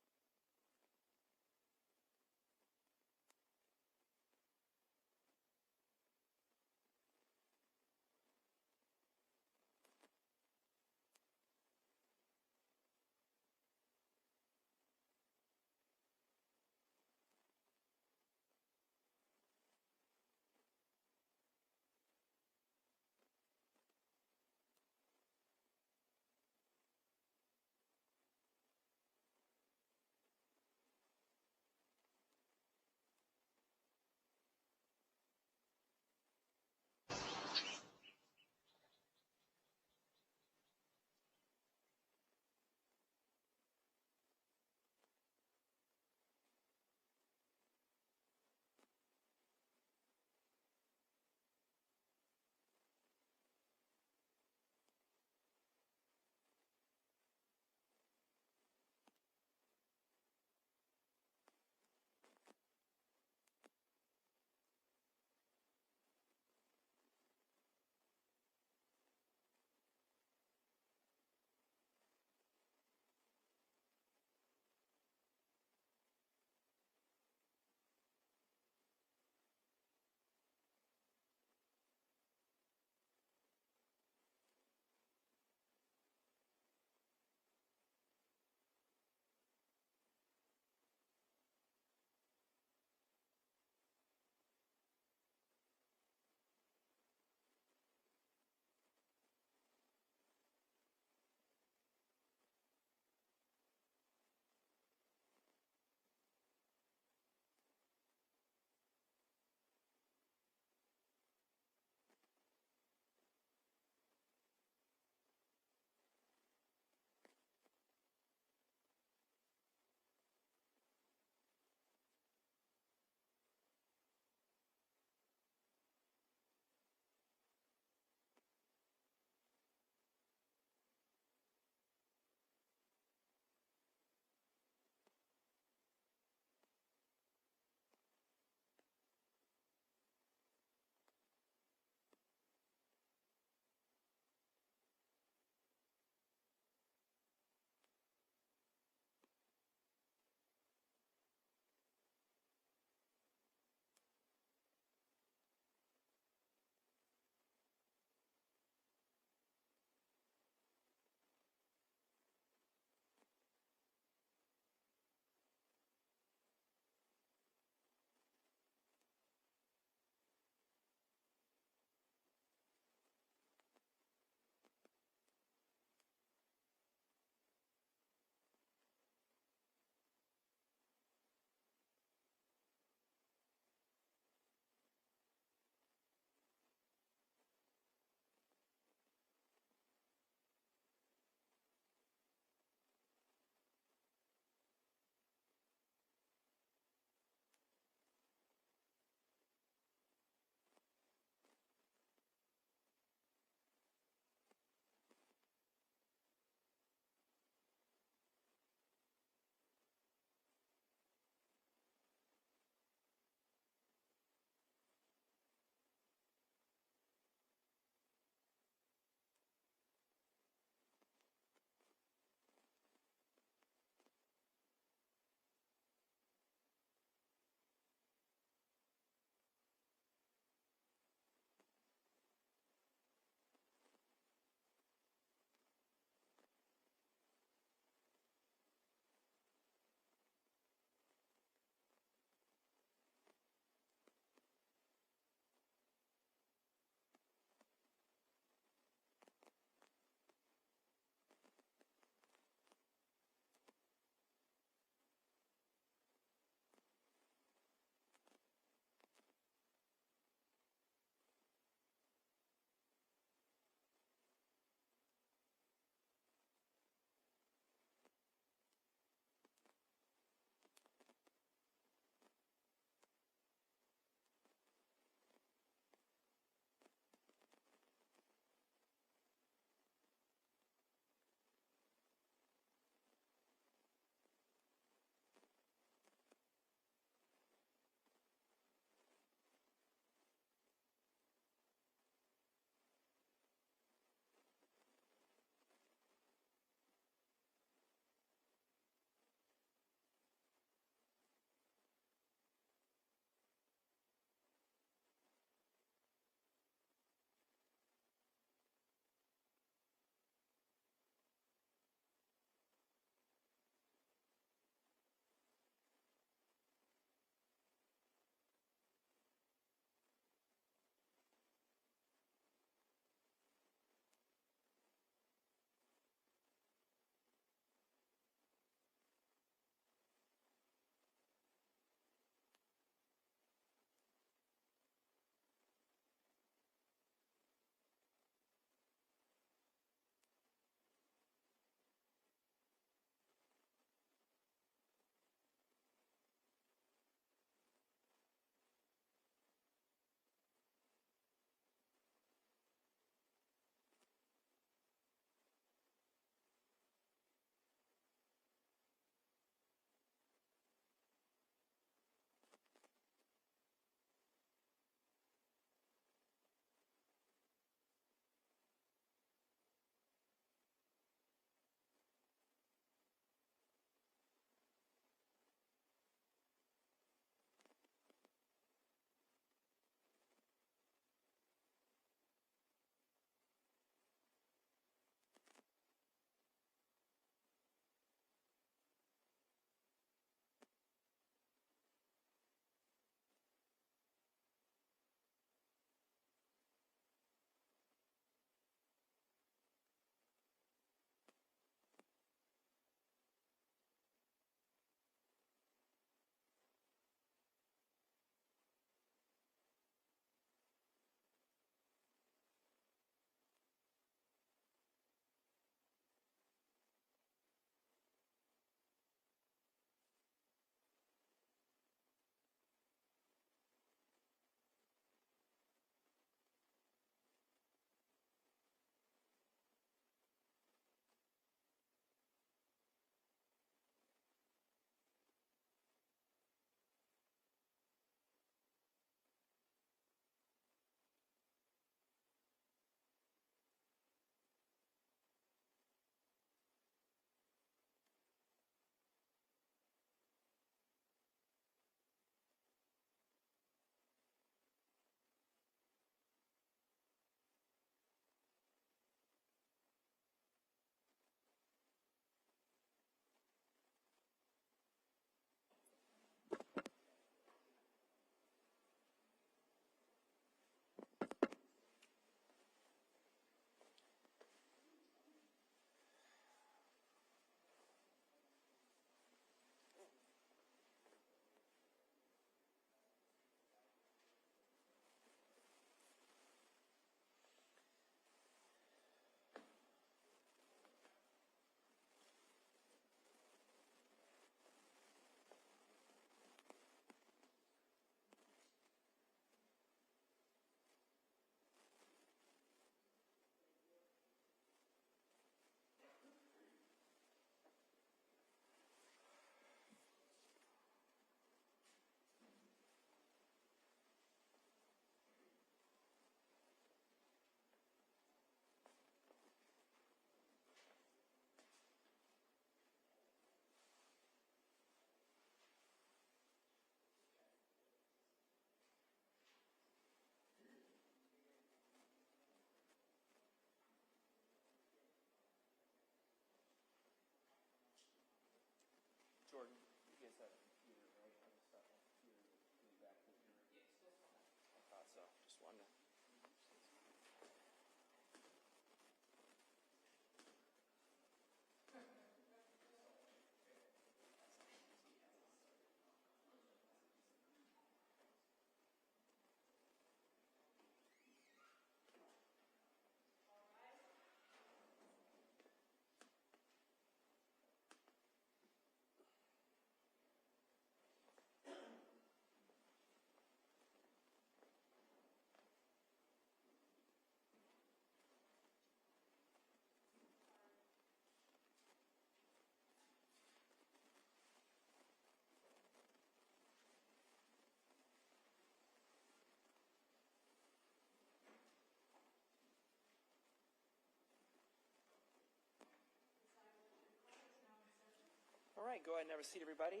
right, go ahead and have a seat, everybody.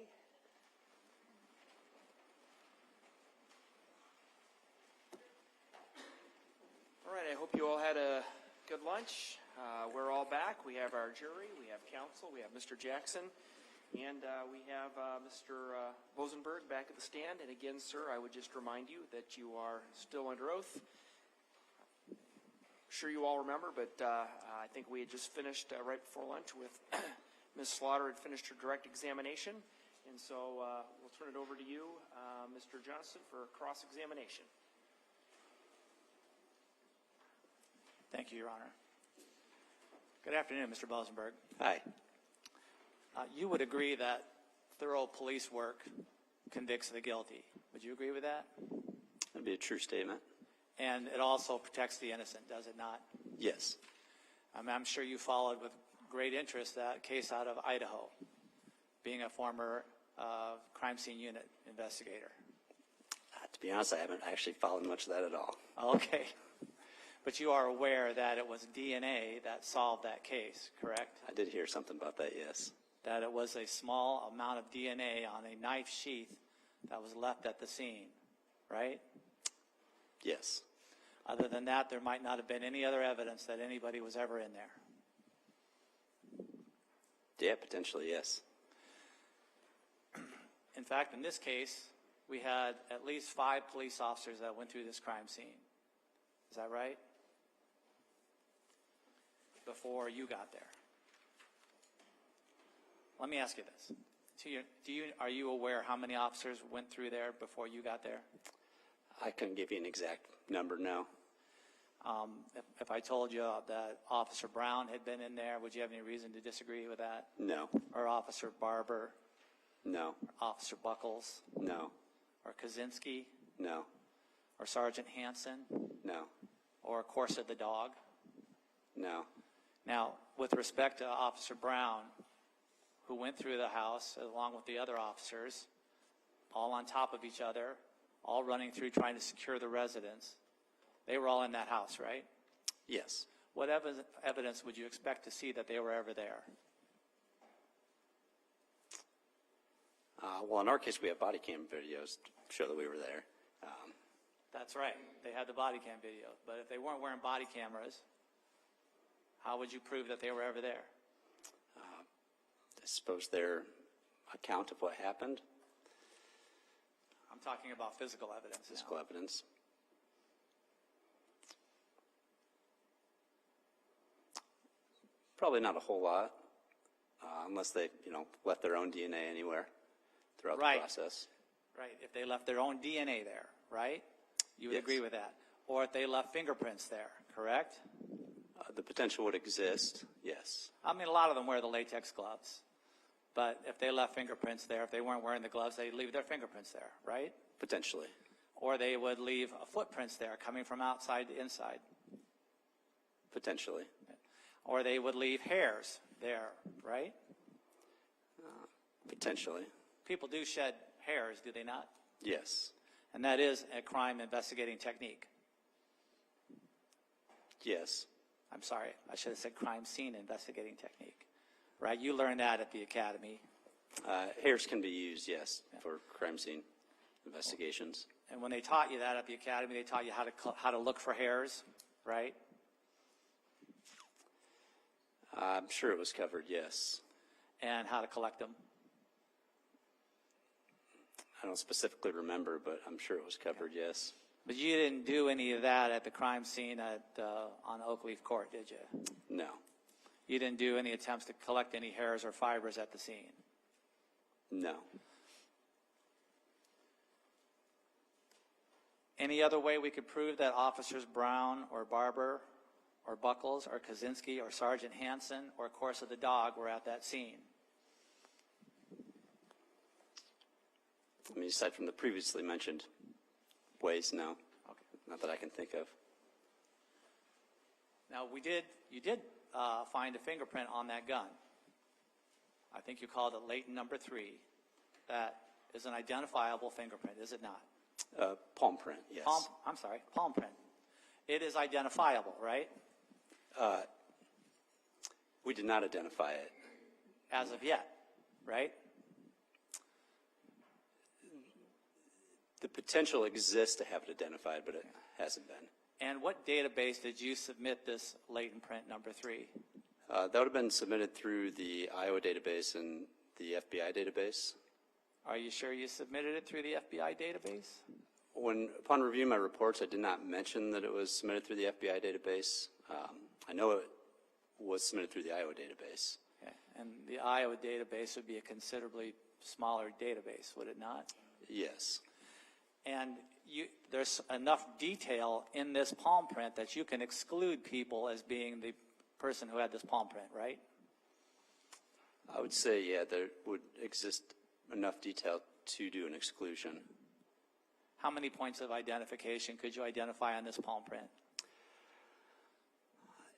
All right, I hope you all had a good lunch. We're all back. We have our jury, we have counsel, we have Mr. Jackson, and we have Mr. Bosenberg back at the stand. And again, sir, I would just remind you that you are still under oath. I'm sure you all remember, but I think we had just finished right before lunch with Ms. Slaughter had finished her direct examination. And so we'll turn it over to you, Mr. Johnson, for cross-examination. Thank you, Your Honor. Good afternoon, Mr. Bosenberg. Hi. You would agree that thorough police work convicts the guilty. Would you agree with that? That'd be a true statement. And it also protects the innocent, does it not? Yes. I'm sure you followed with great interest that case out of Idaho, being a former crime scene unit investigator. To be honest, I haven't actually followed much of that at all. Okay. But you are aware that it was DNA that solved that case, correct? I did hear something about that, yes. That it was a small amount of DNA on a knife sheath that was left at the scene, right? Yes. Other than that, there might not have been any other evidence that anybody was ever in there. Yeah, potentially, yes. In fact, in this case, we had at least 5 police officers that went through this crime scene. Is that right? Before you got there. Let me ask you this. Are you aware how many officers went through there before you got there? I couldn't give you an exact number, no. If I told you that Officer Brown had been in there, would you have any reason to disagree with that? No. Or Officer Barber? No. Or Officer Buckles? No. Or Kaczynski? No. Or Sergeant Hansen? No. Or Corsa the dog? No. Now, with respect to Officer Brown, who went through the house along with the other officers, all on top of each other, all running through trying to secure the residence, they were all in that house, right? Yes. What evidence would you expect to see that they were ever there? Well, in our case, we have body cam videos to show that we were there. That's right. They had the body cam video. But if they weren't wearing body cameras, how would you prove that they were ever there? I suppose their account of what happened, I'm talking about physical evidence now. physical evidence. Probably not a whole lot, unless they, left their own DNA anywhere throughout the process. Right. If they left their own DNA there, right? You would Yes. agree with that. Or if they left fingerprints there, correct? The potential would exist, yes. I mean, a lot of them wear the latex gloves. But if they left fingerprints there, if they weren't wearing the gloves, they'd leave their fingerprints there, right? Potentially. Or they would leave footprints there coming from outside to inside. Potentially. Or they would leave hairs there, right? Potentially. People do shed hairs, do they not? Yes. And that is a crime investigating technique. Yes. I'm sorry, I should have said crime scene investigating technique. Right? You learned that at the academy. Hairs can be used, yes, for crime scene investigations. And when they taught you that at the academy, they taught you how to look for hairs, right? I'm sure it was covered, yes. And how to collect them. I don't specifically remember, but I'm sure it was covered, yes. But you didn't do any of that at the crime scene on Oakleaf Court, did you? No. You didn't do any attempts to collect any hairs or fibers at the scene? No. Any other way we could prove that Officers Brown or Barber or Buckles or Kaczynski or Sergeant Hansen or Corsa the dog were at that scene? I mean, aside from the previously mentioned ways, no. Okay. Not that I can think of. Now, you did find a fingerprint on that gun. I think you called it Leighton number 3. That is an identifiable fingerprint, is it not? Palm print, yes. Palm print. It is identifiable, right? We did not identify it. As of yet, right? The potential exists to have it identified, but it hasn't been. And what database did you submit this latent print number 3? That would have been submitted through the Iowa database and the FBI database. Are you sure you submitted it through the FBI database? Upon reviewing my reports, I did not mention that it was submitted through the FBI database. I know it was submitted through the Iowa database. Okay. And the Iowa database would be a considerably smaller database, would it not? Yes. And there's enough detail in this palm print that you can exclude people as being the person who had this palm print, right? I would say, yeah, there would exist enough detail to do an exclusion. How many points of identification could you identify on this palm print?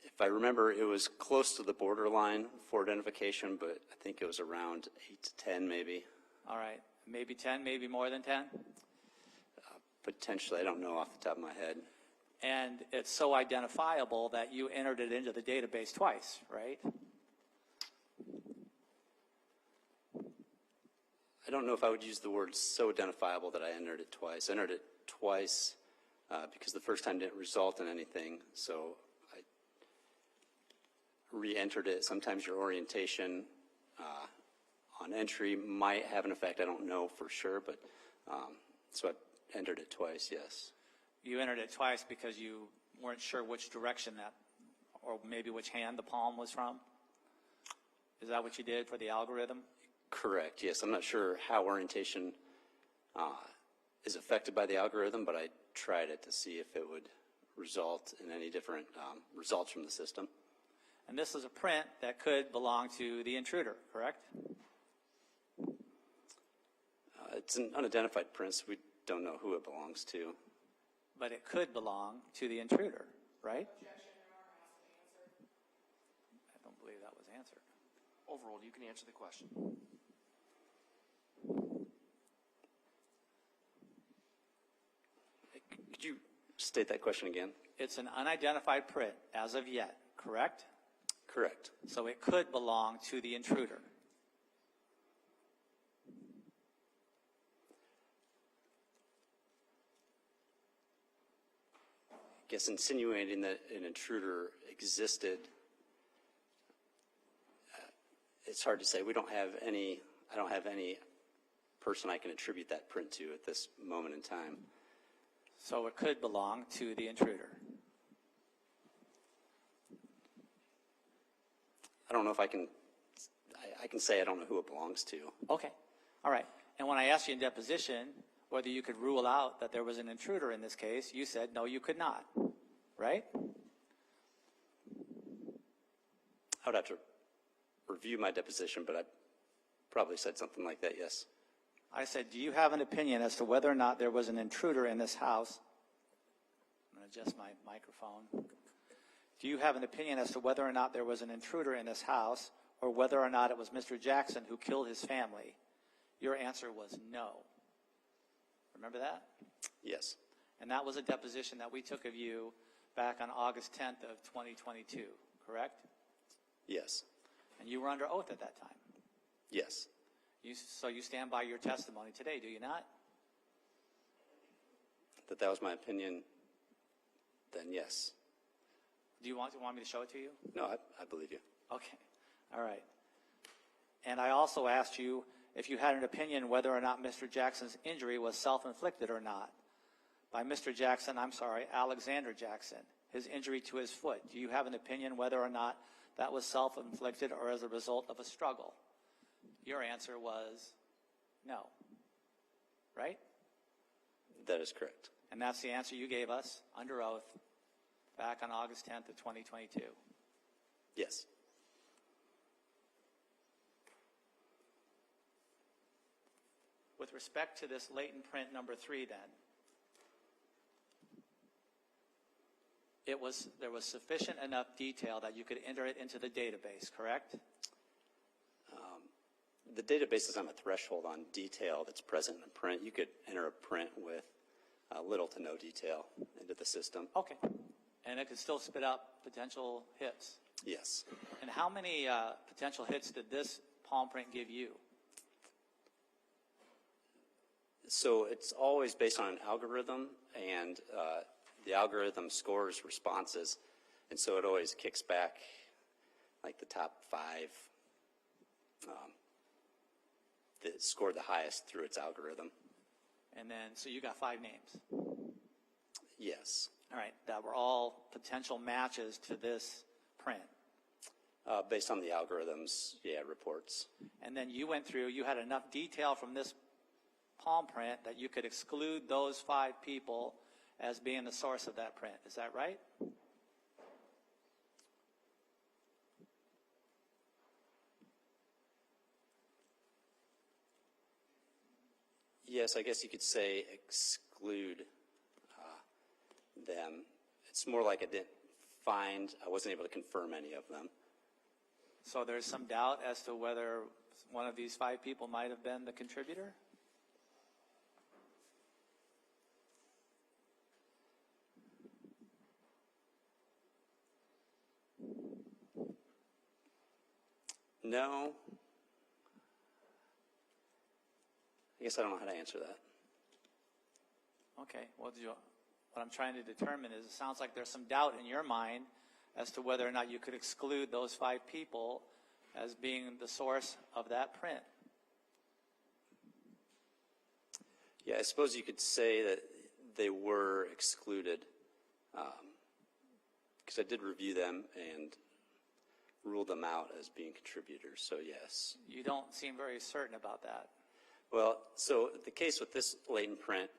If I remember, it was close to the borderline for identification, but I think it was around 8 to 10 maybe. All right, maybe 10, maybe more than 10? Potentially, I don't know off the top of my head. And it's so identifiable that you entered it into the database twice, right? I don't know if I would use the word so identifiable that I entered it twice. I entered it twice because the first time didn't result in anything, so I re-entered it. Sometimes your orientation on entry might have an effect. I don't know for sure, but so I entered it twice, yes. You entered it twice because you weren't sure which direction that, or maybe which hand the palm was from? Is that what you did for the algorithm? Correct, yes. I'm not sure how orientation is affected by the algorithm, but I tried it to see if it would result in any different results from the system. And this is a print that could belong to the intruder, correct? It's an unidentified print, so we don't know who it belongs to. But it could belong to the intruder, right? I don't believe that was answered. Overall, you can answer the question. Could you state that question again? It's an unidentified print as of yet, correct? Correct. So it could belong to the intruder. I guess insinuating that an intruder existed, it's hard to say. I don't have any person I can attribute that print to at this moment in time. So it could belong to the intruder. I don't know if I can say I don't know who it belongs to. Okay, all right. And when I asked you in deposition whether you could rule out that there was an intruder in this case, you said no, you could not, right? I would have to review my deposition, but I probably said something like that, yes. I said, do you have an opinion as to whether or not there was an intruder in this house? I'm going to adjust my microphone. Do you have an opinion as to whether or not there was an intruder in this house, or whether or not it was Mr. Jackson who killed his family? Your answer was no. Remember that? Yes. And that was a deposition that we took of you back on August 10th of 2022, correct? Yes. And you were under oath at that time. Yes. So you stand by your testimony today, do you not? That was my opinion, then yes. Do you want me to show it to you? No, I believe you. Okay, all right. And I also asked you if you had an opinion whether or not Mr. Jackson's injury was self-inflicted or not. By Mr. Jackson, I'm sorry, Alexander Jackson, his injury to his foot. Do you have an opinion whether or not that was self-inflicted or as a result of a struggle? Your answer was no, right? That is correct. And that's the answer you gave us under oath back on August 10th of 2022. Yes. With respect to this latent print number 3 then, there was sufficient enough detail that you could enter it into the database, correct? The database is on a threshold on detail that's present in a print. You could enter a print with little to no detail into the system. Okay. And it could still spit out potential hits. Yes. And how many potential hits did this palm print give you? So it's always based on an algorithm, and the algorithm scores responses, and so it always kicks back like the top 5 that scored the highest through its algorithm. And then, so you got 5 names. Yes. All right, that were all potential matches to this print. Based on the algorithms, yeah, reports. And then you went through, you had enough detail from this palm print that you could exclude those 5 people as being the source of that print. Is that right? Yes, I guess you could say exclude them. It's more like I wasn't able to confirm any of them. So there's some doubt as to whether one of these 5 people might have been the contributor? No. I guess I don't know how to answer that. Okay, well, what I'm trying to determine is it sounds like there's some doubt in your mind as to whether or not you could exclude those 5 people as being the source of that print. Yeah, I suppose you could say that they were excluded because I did review them and ruled them out as being contributors, so yes. You don't seem very certain about that. Well, so the case with this latent print,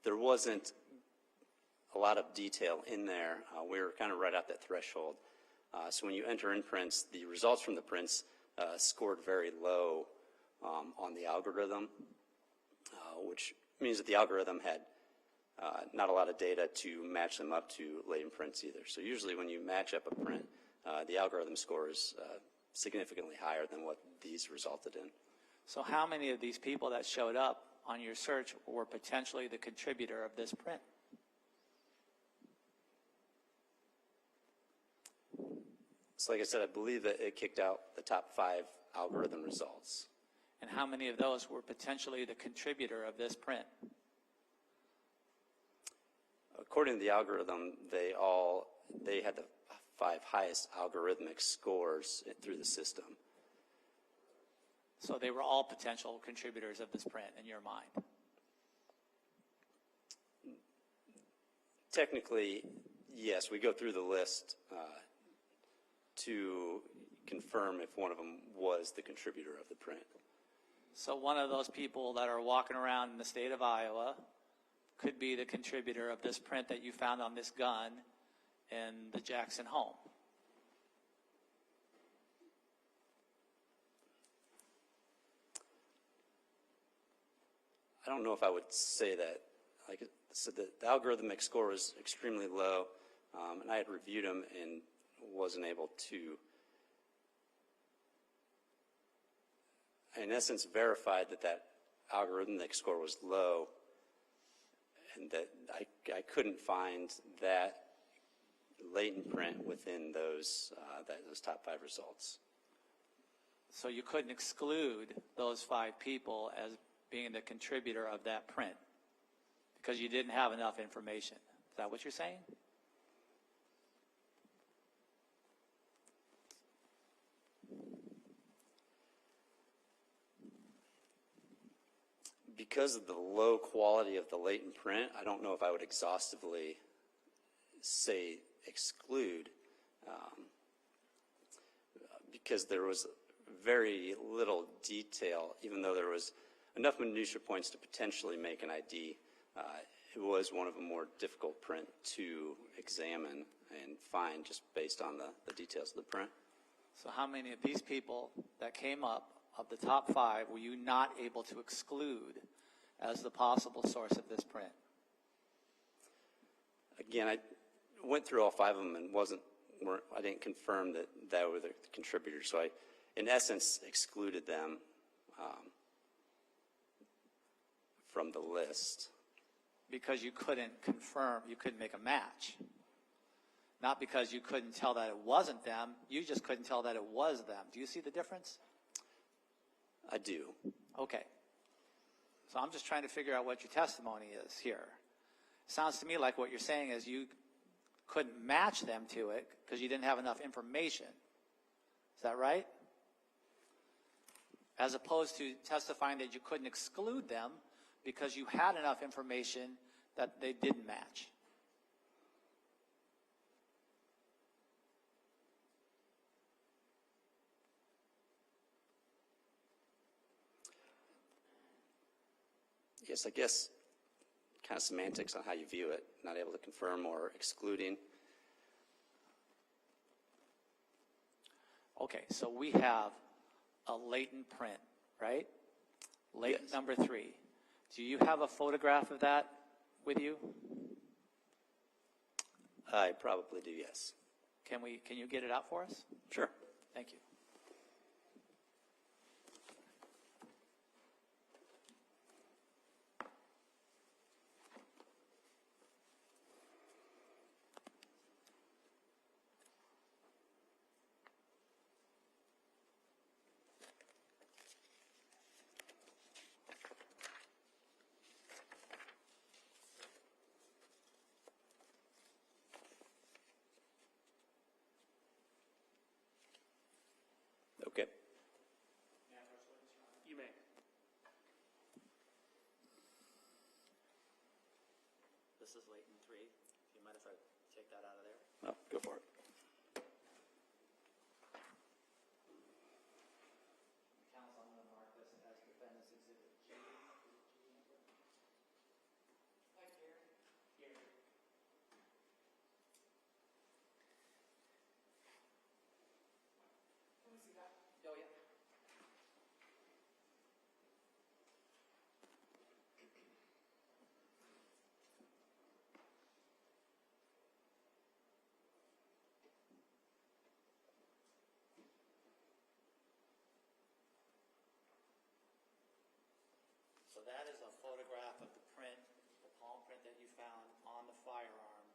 there wasn't a lot of detail in there. We were kind of right at that threshold. So when you enter in prints, the results from the prints scored very low on the algorithm, which means that the algorithm had not a lot of data to match them up to latent prints either. So usually when you match up a print, the algorithm score is significantly higher than what these resulted in. So how many of these people that showed up on your search were potentially the contributor of this print? So like I said, I believe that it kicked out the top 5 algorithm results. And how many of those were potentially the contributor of this print? According to the algorithm, they had the 5 highest algorithmic scores through the system. So they were all potential contributors of this print in your mind? Technically, yes, we go through the list to confirm if one of them was the contributor of the print. So one of those people that are walking around in the state of Iowa could be the contributor of this print that you found on this gun in the Jackson home. I don't know if I would say that. Like I said, the algorithmic score was extremely low, and I had reviewed them and wasn't able to, in essence, verify that algorithmic score was low, and that I couldn't find that latent print within those top 5 results. So you couldn't exclude those 5 people as being the contributor of that print because you didn't have enough information. Is that what you're saying? Because of the low quality of the latent print, I don't know if I would exhaustively say exclude, because there was very little detail, even though there was enough minutia points to potentially make an ID. It was one of a more difficult print to examine and find just based on the details of the print. So how many of these people that came up, of the top 5, were you not able to exclude as the possible source of this print? Again, I went through all 5 of them and I didn't confirm that were the contributors. So I, in essence, excluded them from the list. Because you couldn't confirm, you couldn't make a match. Not because you couldn't tell that it wasn't them, you just couldn't tell that it was them. Do you see the difference? I do. Okay. So I'm just trying to figure out what your testimony is here. Sounds to me like what you're saying is you couldn't match them to it because you didn't have enough information. Is that right? As opposed to testifying that you couldn't exclude them because you had enough information that they didn't match. Yes, I guess kind of semantics on how you view it, not able to confirm or excluding. Okay, so we have a latent print, right? Latent Yes. number 3. Do you have a photograph of that with you? I probably do, yes. Can you get it out for us? Sure. Thank you. Okay. You may. This is latent 3. Do you mind if I take that out of there? Oh, go for it. Counsel, I'm going to mark this as defendant's exhibit G. Like here? Here. Let me see that. Oh, yeah. So that is a photograph of the print, the palm print that you found on the firearm.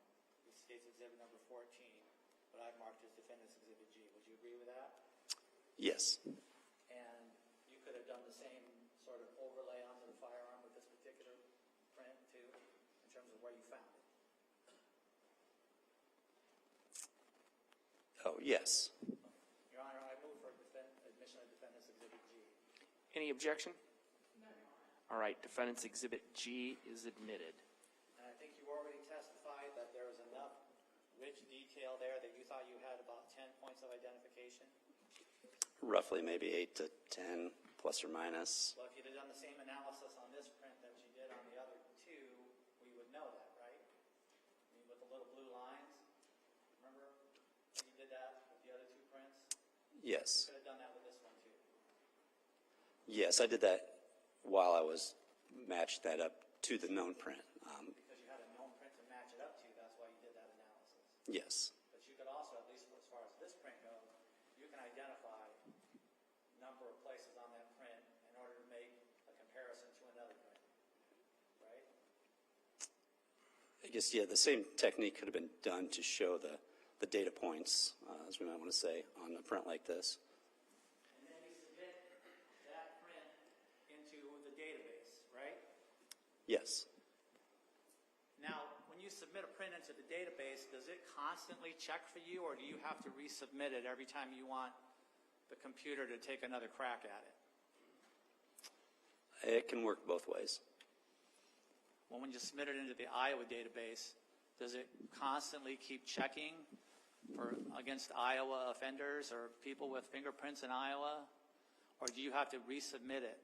It states exhibit number 14, but I've marked as defendant's exhibit G. Would you agree with that? Yes. And you could have done the same sort of overlay onto the firearm with this particular print too, in terms of where you found it. Oh, yes. Your Honor, I move for admission of defendant's exhibit G. Any objection? All right, defendant's exhibit G is admitted. And I think you already testified that there was enough rich detail there that you thought you had about 10 points of identification. Roughly maybe 8 to 10, plus or minus. Well, if you'd have done the same analysis on this print that you did on the other 2, we would know that, right? I mean, with the little blue lines. Remember when you did that with the other 2 prints? Yes. You could have done that with this one too. Yes, I did that while I was matched that up to the known print. Because you had a known print to match it up to, that's why you did that analysis. Yes. But you could also, at least as far as this print goes, you can identify number of places on that print in order to make a comparison to another print, right? I guess, yeah, the same technique could have been done to show the data points, as we might want to say, on a print like this. And then you submit that print into the database, right? Yes. Now, when you submit a print into the database, does it constantly check for you, or do you have to resubmit it every time you want the computer to take another crack at it? It can work both ways. Well, when you submit it into the Iowa database, does it constantly keep checking against Iowa offenders or people with fingerprints in Iowa, or do you have to resubmit it?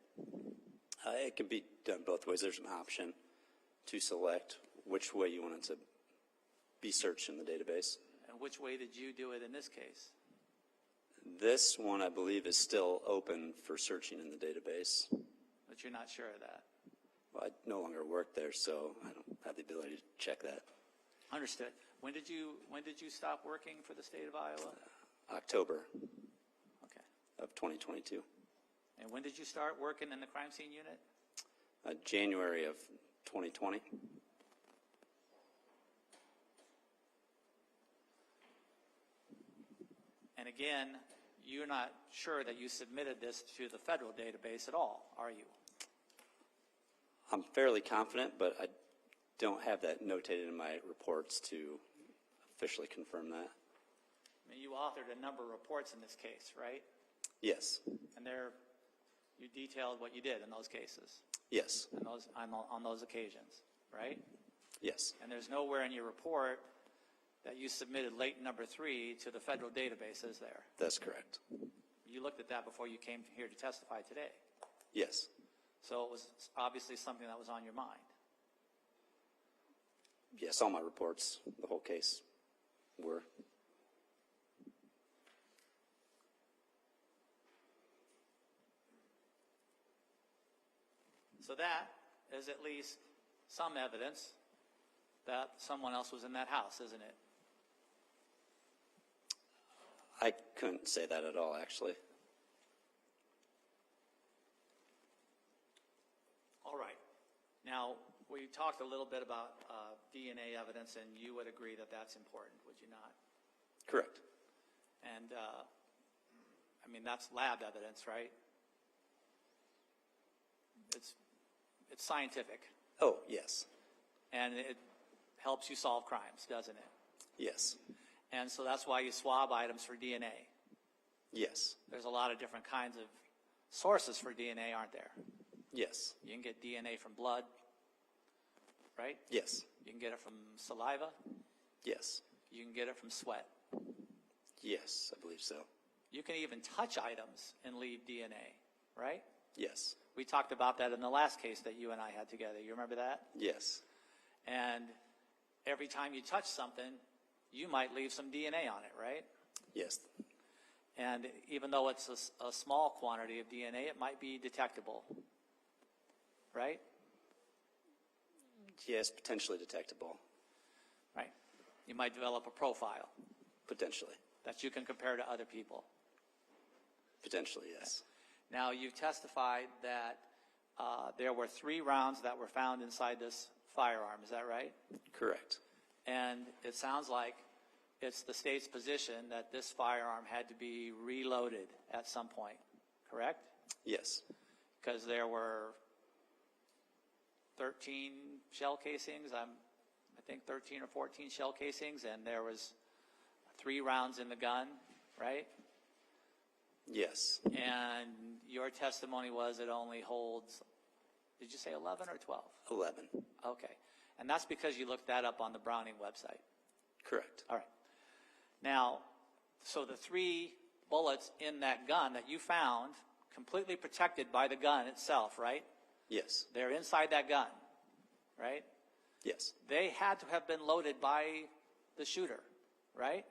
It can be done both ways. There's an option to select which way you want it to be searched in the database. And which way did you do it in this case? This one, I believe, is still open for searching in the database. But you're not sure of that. Well, I no longer work there, so I don't have the ability to check that. Understood. When did you stop working for the state of Iowa? October Okay. of 2022. And when did you start working in the crime scene unit? January of 2020. And again, you're not sure that you submitted this to the federal database at all, are you? I'm fairly confident, but I don't have that notated in my reports to officially confirm that. I mean, you authored a number of reports in this case, right? Yes. And there, you detailed what you did in those cases, Yes. and on those occasions, right? Yes. And there's nowhere in your report that you submitted late number 3 to the federal databases there. That's correct. You looked at that before you came here to testify today. Yes. So it was obviously something that was on your mind. Yes, all my reports, the whole case, were. So that is at least some evidence that someone else was in that house, isn't it? I couldn't say that at all, actually. All right. Now, we talked a little bit about DNA evidence, and you would agree that that's important, would you not? Correct. And, I mean, that's lab evidence, right? It's scientific, Oh, yes. and it helps you solve crimes, doesn't it? Yes. And so that's why you swab items for DNA. Yes. There's a lot of different kinds of sources for DNA, aren't there? Yes. You can get DNA from blood, right? Yes. You can get it from saliva. Yes. You can get it from sweat. Yes, I believe so. You can even touch items and leave DNA, right? Yes. We talked about that in the last case that you and I had together. You remember that? Yes. And every time you touch something, you might leave some DNA on it, right? Yes. And even though it's a small quantity of DNA, it might be detectable, right? Yes, potentially detectable. Right. You might develop a profile Potentially. that you can compare to other people. Potentially, yes. Now, you've testified that there were 3 rounds that were found inside this firearm. Is that right? Correct. And it sounds like it's the state's position that this firearm had to be reloaded at some point, correct? Yes. Because there were 13 shell casings, I think 13 or 14 shell casings, and there was 3 rounds in the gun, right? Yes. And your testimony was it only holds, did you say 11 or 12? 11. Okay. And that's because you looked that up on the Browning website. Correct. All right. Now, so the 3 bullets in that gun that you found, completely protected by the gun itself, right? Yes. They're inside that gun, right? Yes. They had to have been loaded by the shooter, right?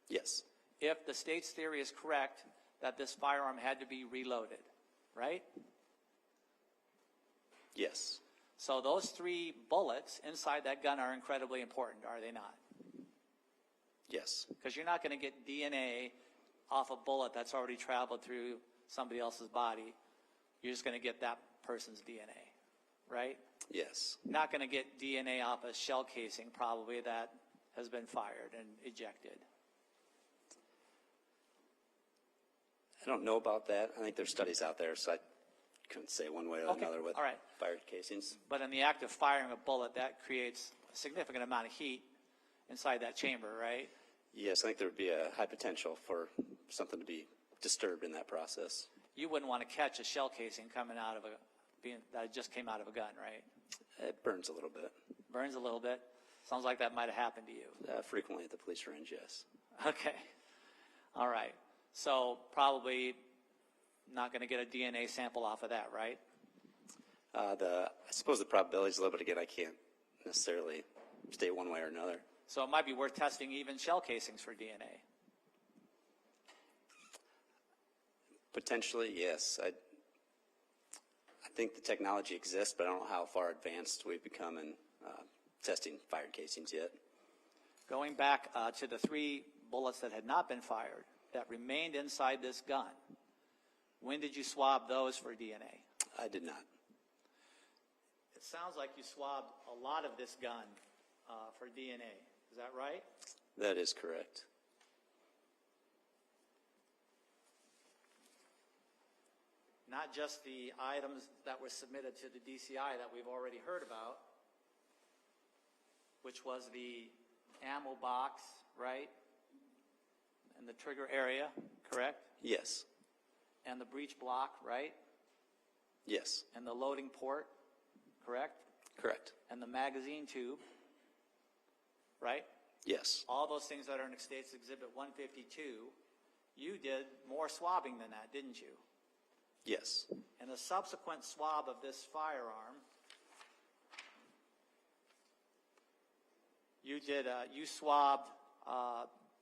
Yes. If the state's theory is correct, that this firearm had to be reloaded, right? Yes. So those 3 bullets inside that gun are incredibly important, are they not? Yes. Because you're not going to get DNA off a bullet that's already traveled through somebody else's body. You're just going to get that person's DNA, right? Yes. Not going to get DNA off a shell casing probably that has been fired and ejected. I don't know about that. I think there's studies out there, so I couldn't say one way or Okay. another with All right. fired casings. But in the act of firing a bullet, that creates a significant amount of heat inside that chamber, right? Yes, I think there would be a high potential for something to be disturbed in that process. You wouldn't want to catch a shell casing coming out of that just came out of a gun, right? It burns a little bit. Burns a little bit. Sounds like that might have happened to you. Frequently at the police range, yes. Okay. All right. So probably not going to get a DNA sample off of that, right? I suppose the probability is a little bit, again, I can't necessarily state one way or another. So it might be worth testing even shell casings for DNA. Potentially, yes. I think the technology exists, but I don't know how far advanced we've become in testing fired casings yet. Going back to the 3 bullets that had not been fired, that remained inside this gun, when did you swab those for DNA? I did not. It sounds like you swabbed a lot of this gun for DNA. Is that right? That is correct. not just the items that were submitted to the DCI that we've already heard about, which was the ammo box, right? And the trigger area, correct? Yes. And the breech block, right? Yes. And the loading port, correct? Correct. And the magazine tube, right? Yes. All those things that are in State's Exhibit 152, you did more swabbing than that, didn't you? Yes. And a subsequent swab of this firearm, you swabbed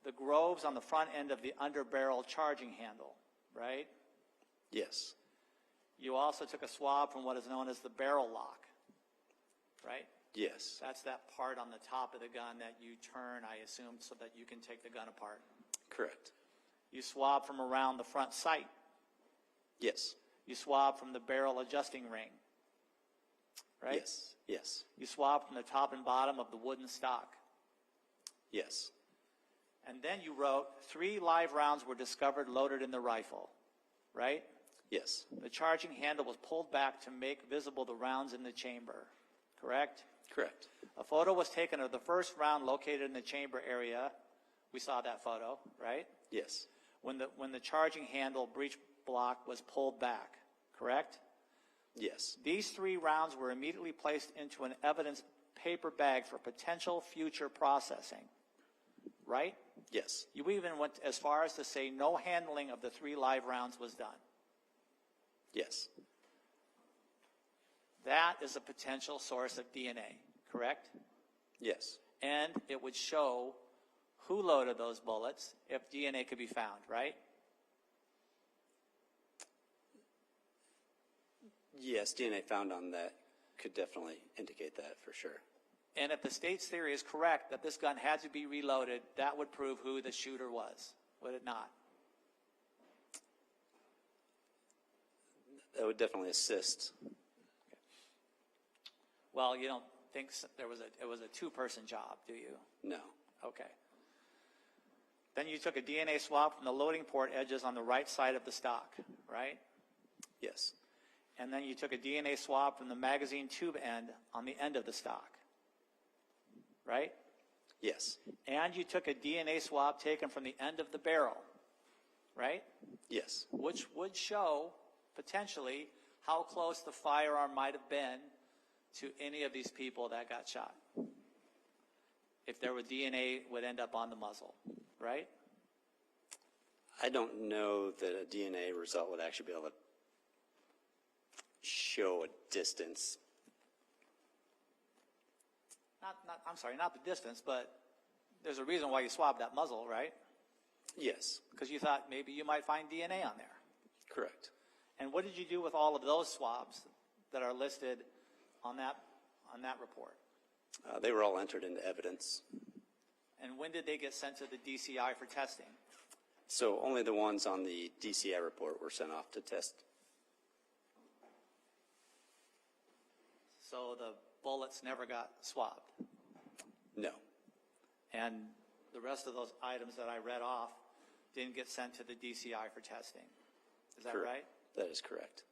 the groves on the front end of the underbarrel charging handle, right? Yes. You also took a swab from what is known as the barrel lock, right? Yes. That's that part on the top of the gun that you turn, I assume, so that you can take the gun apart. Correct. You swab from around the front sight. Yes. You swab from the barrel adjusting ring, right? Yes. Yes. You swab from the top and bottom of the wooden stock. Yes. And then you wrote 3 live rounds were discovered loaded in the rifle, right? Yes. The charging handle was pulled back to make visible the rounds in the chamber, correct? Correct. A photo was taken of the first round located in the chamber area. We saw that photo, right? Yes. When the charging handle breech block was pulled back, correct? Yes. These 3 rounds were immediately placed into an evidence paper bag for potential future processing, right? Yes. You even went as far as to say no handling of the 3 live rounds was done. Yes. That is a potential source of DNA, correct? Yes. And it would show who loaded those bullets if DNA could be found, right? Yes, DNA found on that could definitely indicate that for sure. And if the state's theory is correct that this gun had to be reloaded, that would prove who the shooter was, would it not? That would definitely assist. Well, you don't think it was a 2-person job, do you? No. Okay. Then you took a DNA swab from the loading port edges on the right side of the stock, right? Yes. And then you took a DNA swab from the magazine tube end on the end of the stock, right? Yes. And you took a DNA swab taken from the end of the barrel, right? Yes. Which would show, potentially, how close the firearm might have been to any of these people that got shot. If there were DNA would end up on the muzzle, right? I don't know that a DNA result would actually be able to show a distance. Not the distance, but there's a reason why you swabbed that muzzle, right? Yes. Because you thought maybe you might find DNA on there. Correct. And what did you do with all of those swabs that are listed on that report? They were all entered into evidence. And when did they get sent to the DCI for testing? So only the ones on the DCI report were sent off to test. So the bullets never got swabbed. No. And the rest of those items that I read off didn't get sent to the DCI for testing. Is that Correct. right? That is correct.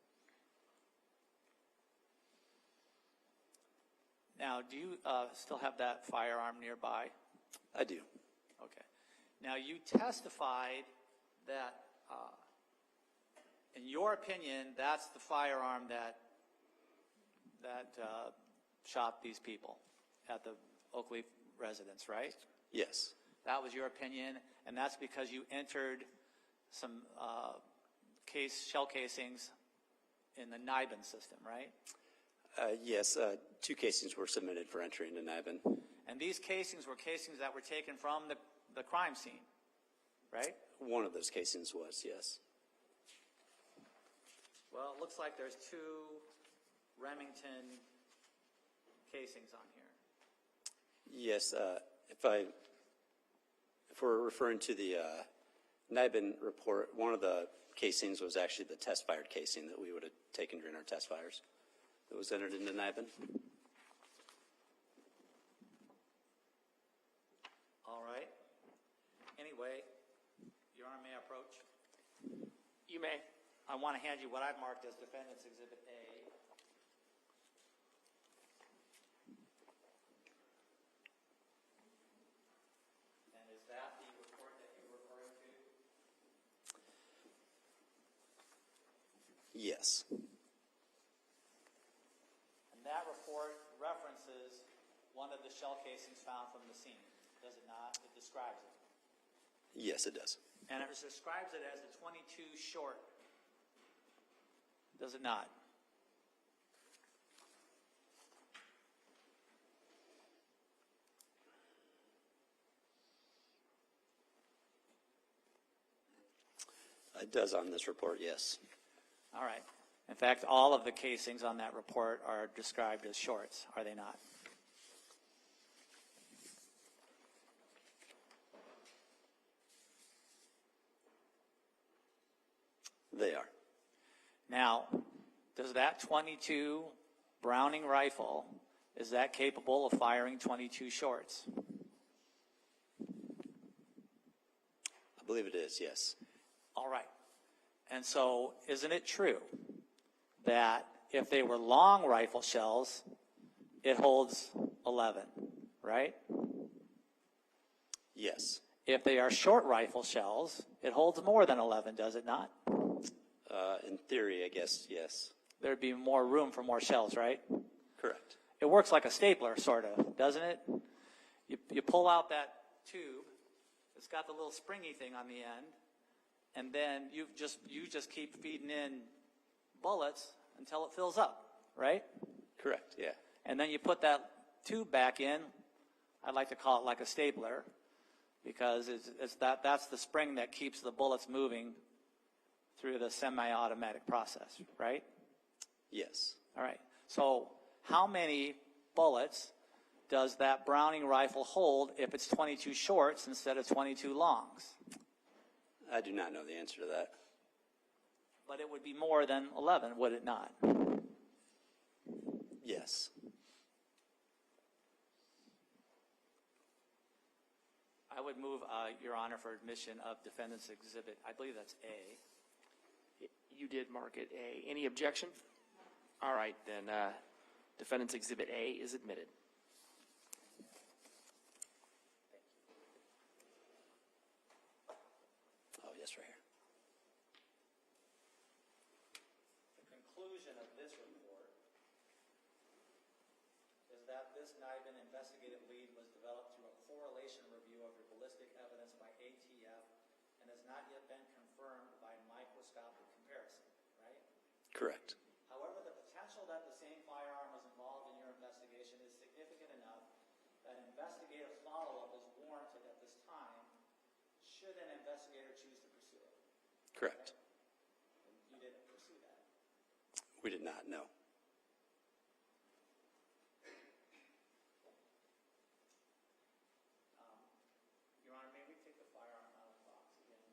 Now, do you still have that firearm nearby? I do. Okay. Now, you testified that, in your opinion, that's the firearm that shot these people at the Oakley residence, right? Yes. That was your opinion, and that's because you entered some shell casings in the NIBIN system, right? Yes, 2 casings were submitted for entry into NIBIN. And these casings were casings that were taken from the crime scene, right? One of those casings was, yes. Well, it looks like there's 2 Remington casings on here. Yes, if we're referring to the NIBIN report, one of the casings was actually the test-fired casing that we would have taken during our test fires that was entered into NIBIN. All right. Anyway, Your Honor, may I approach? You may. I want to hand you what I've marked as Defendant's Exhibit A. And is that the report that you're referring to? Yes. And that report references one of the shell casings found from the scene, does it not? It describes it. Yes, it does. And it describes it as a 22 short, does it not? It does on this report, yes. All right. In fact, all of the casings on that report are described as shorts, are they not? They are. Now, does that 22 Browning rifle, is that capable of firing 22 shorts? I believe it is, yes. All right. And so, isn't it true that if they were long rifle shells, it holds 11, right? Yes. If they are short rifle shells, it holds more than 11, does it not? In theory, I guess, yes. There'd be more room for more shells, right? Correct. It works like a stapler, sort of, doesn't it? You pull out that tube, it's got the little springy thing on the end, and then you just keep feeding in bullets until it fills up, right? Correct, yeah. And then you put that tube back in. I like to call it like a stapler, because that's the spring that keeps the bullets moving through the semi-automatic process, right? Yes. All right. So how many bullets does that Browning rifle hold if it's 22 shorts instead of 22 longs? I do not know the answer to that. But it would be more than 11, would it not? Yes. I would move, Your Honor, for admission of Defendant's Exhibit. I believe that's A. You did mark it A. Any objection? All right, then Defendant's Exhibit A is admitted. Oh, yes, right here. The conclusion of this report is that this NIBIN investigative lead was developed through a correlation review of your ballistic evidence by ATF and has not yet been confirmed by microscopic comparison, right? Correct. However, the potential that the same firearm was involved in your investigation is significant enough that investigative follow-up is warranted at this time should an investigator choose to pursue it. Correct. You didn't pursue that. We did not, no. Your Honor, may we take the firearm out of the box again?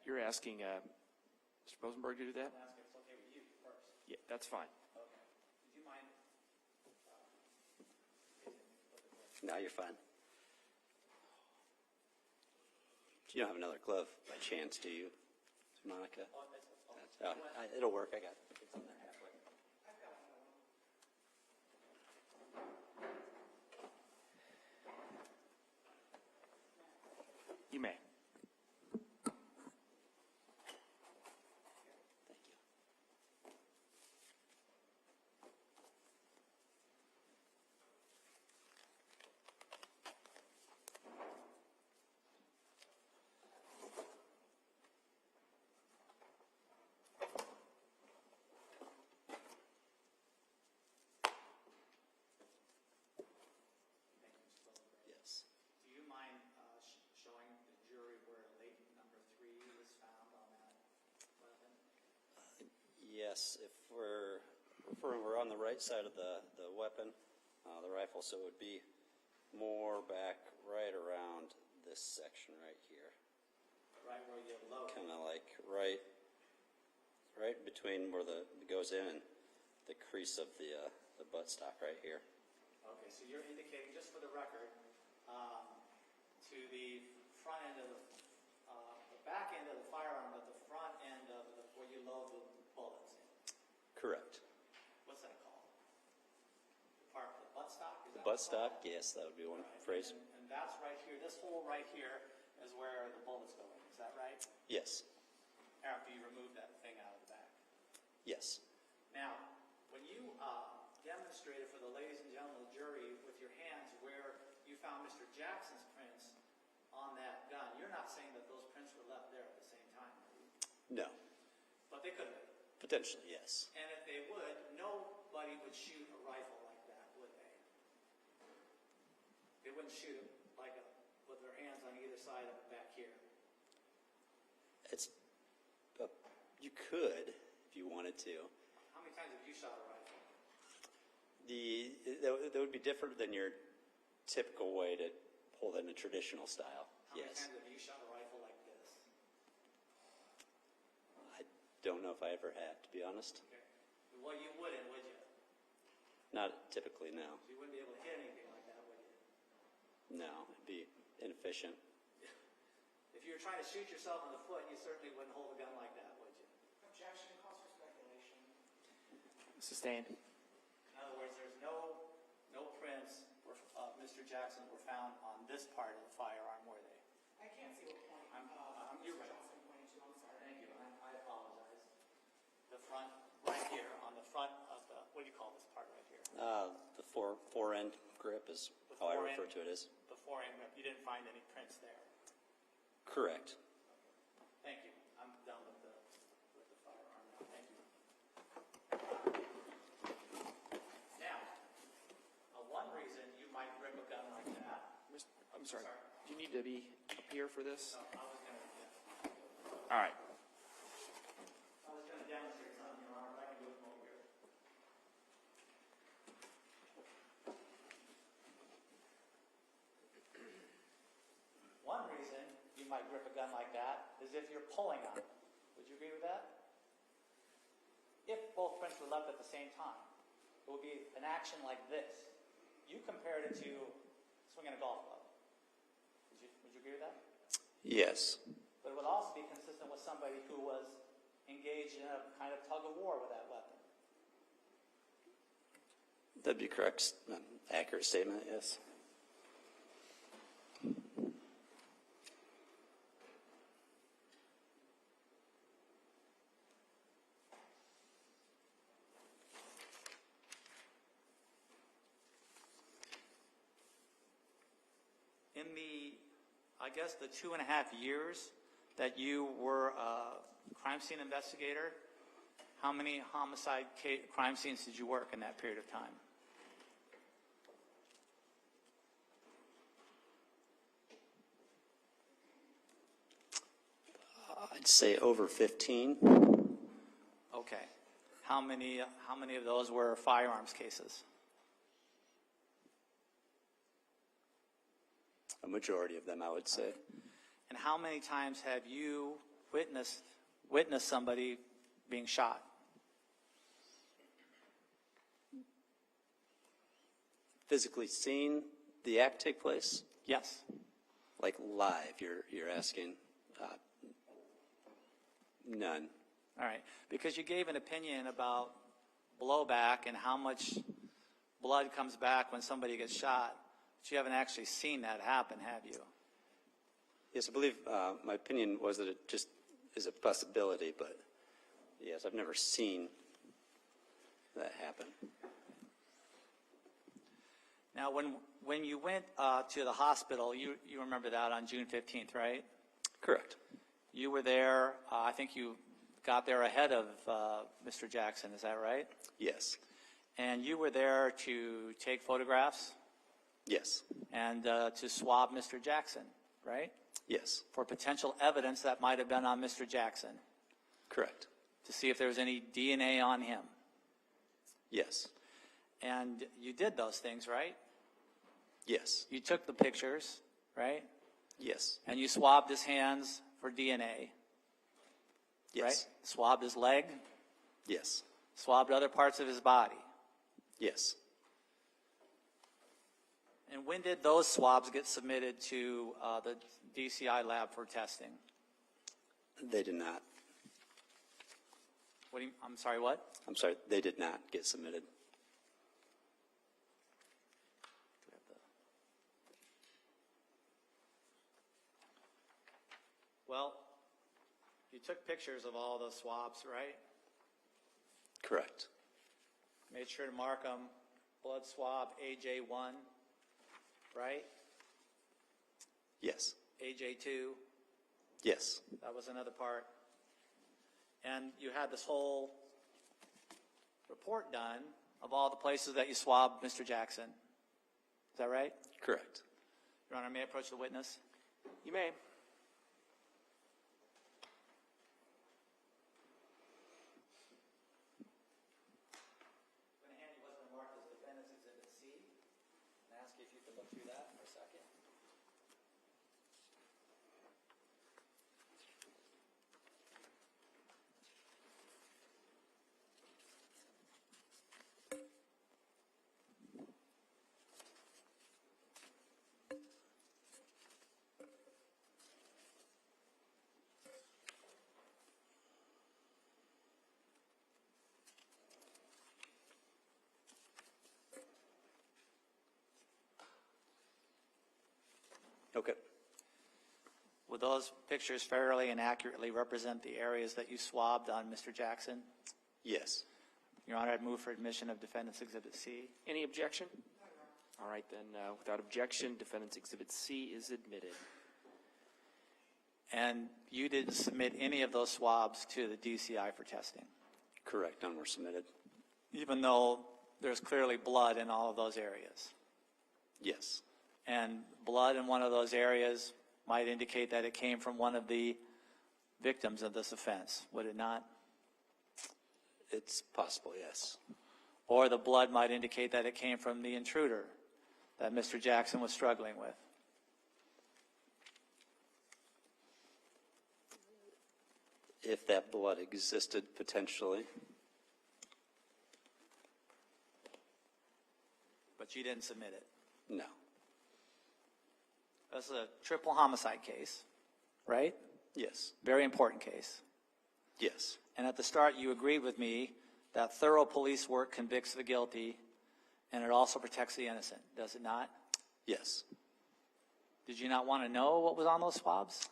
You're asking Mr. Bosenberg to do that? I'm asking if it's okay with you first. Yeah, that's fine. Okay. Would you mind? No, you're fine. You don't have another glove by chance, do you, Monica? It'll work. I got it. It's on there halfway. You may. Thank you. Yes. Do you mind showing the jury where latent number 3 was found on that weapon? Yes, if we're on the right side of the weapon, the rifle, so it would be more back right around this section right here. Right where you load. Kind of like right between where it goes in and the crease of the buttstock right here. Okay, so you're indicating, just for the record, to the front end of the back end of the firearm, but the front end of where you load the bullets in. Correct. What's that called? The part, the buttstock? Is The that what it's buttstock, called? yes, that would be one Right. phrase. And that's right here. This hole right here is where the bullets go in. Is that right? Yes, After you remove that thing out of the back. yes. Now, when you demonstrated for the ladies and gentlemen of the jury with your hands where you found Mr. Jackson's prints on that gun, you're not saying that those prints were left there at the same time, are you? No, But they could have. potentially, yes. And if they would, nobody would shoot a rifle like that, would they? They wouldn't shoot it like with their hands on either side of it back here. It's, you could if you wanted to. How many times have you shot a rifle? That would be different than your typical way to pull it in a traditional style. How many Yes. times have you shot a rifle like this? I don't know if I ever have, to be honest. Okay. Well, you wouldn't, would you? Not typically, no. So you wouldn't be able to hit anything like that, would you? No, it'd be inefficient. If you were trying to shoot yourself in the foot, you certainly wouldn't hold a gun like that, would you? Objection, calls for speculation. Sustained. In other words, there's no prints of Mr. Jackson were found on this part of the firearm, were they? I can't see what point You're Mr. right. Johnson pointed to, I'm sorry. Thank you, I apologize. The front, right here, on the front of the, what do you call this part right here? The fore-end grip is The how I fore-end. refer to it as. The forend grip, you didn't find any prints there. Correct. Thank you, I'm done with the firearm now, thank you. Now, one reason you might grip a gun like that. I'm sorry. Do you need to be up here for this? I was gonna, All right. I was gonna demonstrate something, Your Honor, but I can do it from over here. One reason you might grip a gun like that is if you're pulling on it. Would you agree with that? If both prints were left at the same time, it would be an action like this. You compared it to swinging a golf club. Would you agree with that? Yes. But it would also be consistent with somebody who was engaged in a kind of tug of war with that weapon. That'd be correct. Accurate statement, yes. In I guess the 2.5 years that you were a crime scene investigator, how many homicide crime scenes did you work in that period of time? I'd say over 15. Okay. How many of those were firearms cases? A majority of them, I would say. And how many times have you witnessed somebody being shot? Physically seen the act take place? Yes. Like live, you're asking? None. All right. Because you gave an opinion about blowback and how much blood comes back when somebody gets shot, but you haven't actually seen that happen, have you? Yes, I believe my opinion was that it just is a possibility, but yes, I've never seen that happen. Now, when you went to the hospital, you remember that on June 15th, right? Correct. You were there, I think you got there ahead of Mr. Jackson, is that right? Yes. And you were there to take photographs Yes. and to swab Mr. Jackson, right? Yes. For potential evidence that might have been on Mr. Jackson, Correct. to see if there was any DNA on him. Yes. And you did those things, right? Yes. You took the pictures, right? Yes. And you swabbed his hands for DNA, Yes. right? Swabbed his leg, Yes. swabbed other parts of his body. Yes. And when did those swabs get submitted to the DCI lab for testing? They did not. What do you, I'm sorry, what? I'm sorry, they did not get submitted. Well, you took pictures of all those swabs, right? Correct. Made sure to mark them, blood swab AJ1, right? Yes. AJ2, Yes. that was another part. And you had this whole report done of all the places that you swabbed Mr. Jackson. Is that right? Correct. Your Honor, may I approach the witness? You may. I'm going to hand you what's been marked as Defendant's Exhibit C and ask you if you could look through that for a second. Okay. Would those pictures fairly and accurately represent the areas that you swabbed on Mr. Jackson? Yes. Your Honor, I'd move for admission of Defendant's Exhibit C. Any objection? All right, then, without objection, Defendant's Exhibit C is admitted. And you didn't submit any of those swabs to the DCI for testing, Correct. None were submitted. even though there's clearly blood in all of those areas. Yes. And blood in one of those areas might indicate that it came from one of the victims of this offense, would it not? It's possible, yes. Or the blood might indicate that it came from the intruder that Mr. Jackson was struggling with. If that blood existed, potentially. But you didn't submit it. No. That's a triple homicide case, right? Yes. Very important case. Yes. And at the start, you agreed with me that thorough police work convicts the guilty, and it also protects the innocent, does it not? Yes. Did you not want to know what was on those swabs?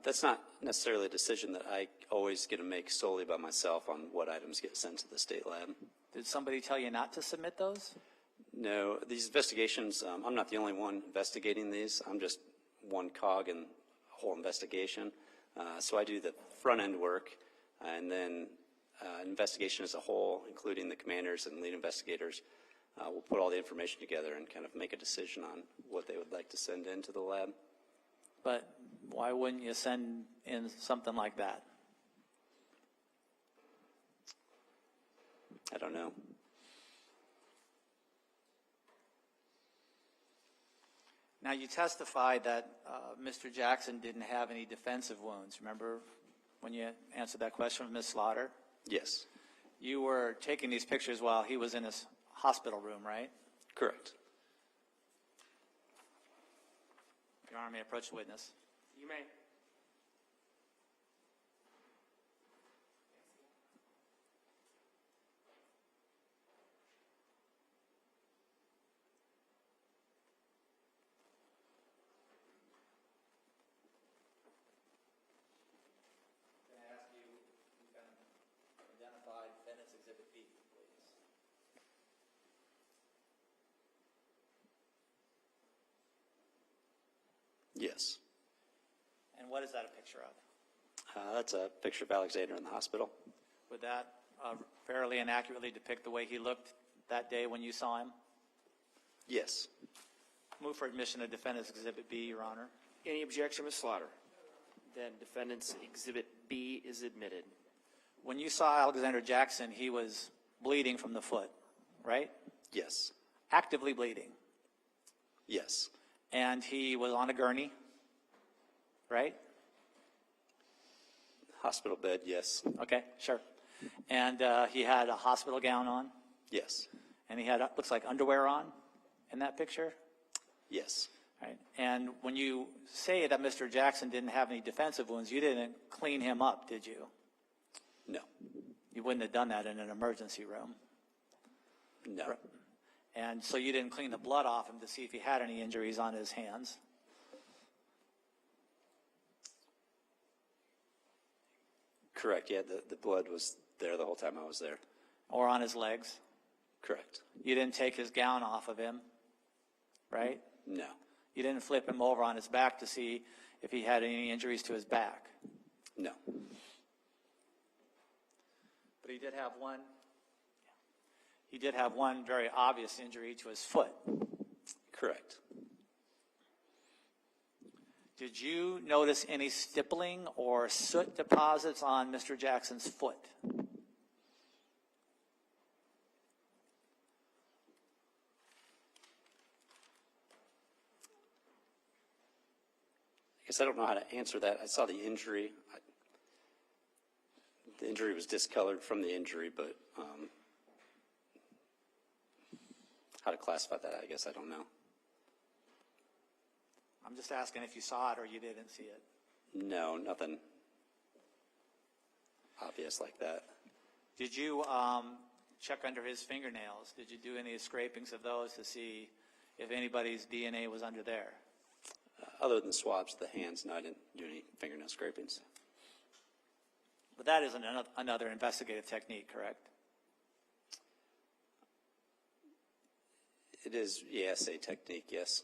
That's not necessarily a decision that I always get to make solely by myself on what items get sent to the state lab. Did somebody tell you not to submit those? No, these investigations, I'm not the only one investigating these. I'm just one cog in a whole investigation. So I do the front end work, and then investigation as a whole, including the commanders and lead investigators, will put all the information together and kind of make a decision on what they would like to send into the lab. But why wouldn't you send in something like that? I don't know. Now, you testified that Mr. Jackson didn't have any defensive wounds. Remember when you answered that question with Ms. Slaughter? Yes. You were taking these pictures while he was in his hospital room, right? Correct. Your Honor, may I approach the witness? You may. Can I ask you to identify Defendant's Exhibit B, please? Yes. And what is that a picture of? That's a picture of Alexander in the hospital. Would that fairly and accurately depict the way he looked that day when you saw him? Yes. Move for admission of Defendant's Exhibit B, Your Honor. Any objection, Ms. Slaughter? Then Defendant's Exhibit B is admitted. When you saw Alexander Jackson, he was bleeding from the foot, right? Yes. Actively bleeding. Yes. And he was on a gurney, right? Hospital bed, yes. Okay, sure. And he had a hospital gown on, Yes. and he had, looks like, underwear on in that picture. Yes. Right? And when you say that Mr. Jackson didn't have any defensive wounds, you didn't clean him up, did you? No. You wouldn't have done that in an emergency room. No. And so you didn't clean the blood off him to see if he had any injuries on his hands. Correct, yeah, the blood was there the whole time I was there. Or on his legs. Correct. You didn't take his gown off of him, right? No. You didn't flip him over on his back to see if he had any injuries to his back. No. But he did have one. He did have one very obvious injury to his foot. Correct. Did you notice any stippling or soot deposits on Mr. Jackson's foot? I guess I don't know how to answer that. I saw the injury. The injury was discolored from the injury, but how to classify that, I guess I don't know. I'm just asking if you saw it or you didn't see it. No, nothing obvious like that. Did you check under his fingernails? Did you do any scrapings of those to see if anybody's DNA was under there? Other than swabs of the hands, no, I didn't do any fingernail scrapings. But that is another investigative technique, correct? It is, yes, a technique, yes.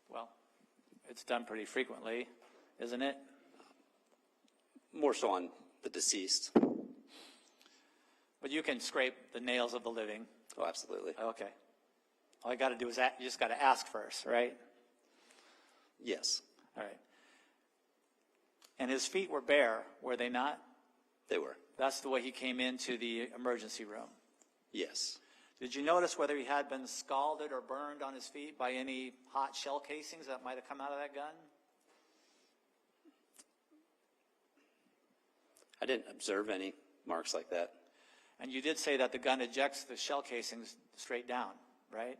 Well, it's done pretty frequently, isn't it? More so on the deceased. But you can scrape the nails of the living. Oh, absolutely. Okay. All you got to do is you just got to ask first, right? Yes, All right. And his feet were bare, were they not? they were. That's the way he came into the emergency room. Yes. Did you notice whether he had been scalded or burned on his feet by any hot shell casings that might have come out of that gun? I didn't observe any marks like that. And you did say that the gun ejects the shell casings straight down, right?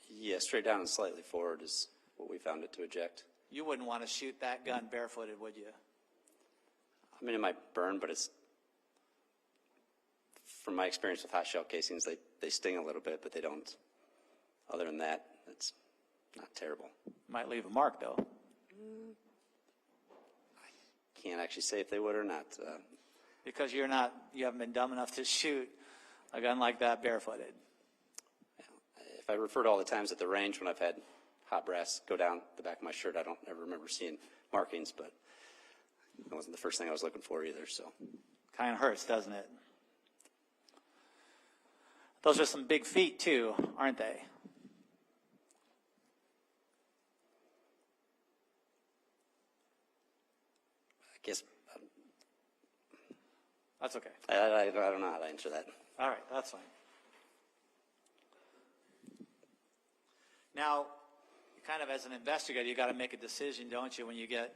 Yeah, straight down and slightly forward is what we found it to eject. You wouldn't want to shoot that gun barefooted, would you? I mean, it might burn, but it's, from my experience with hot shell casings, they sting a little bit, but they don't. Other than that, it's not terrible. Might leave a mark, though. Can't actually say if they would or not. Because you haven't been dumb enough to shoot a gun like that barefooted. If I refer to all the times at the range when I've had hot brass go down the back of my shirt, I don't ever remember seeing markings, but it wasn't the first thing I was looking for either, so. Kind of hurts, doesn't it? Those are some big feet, too, aren't they? I guess, That's okay. I don't know how to answer that. All right, that's fine. Now, kind of as an investigator, you got to make a decision, don't you, when you get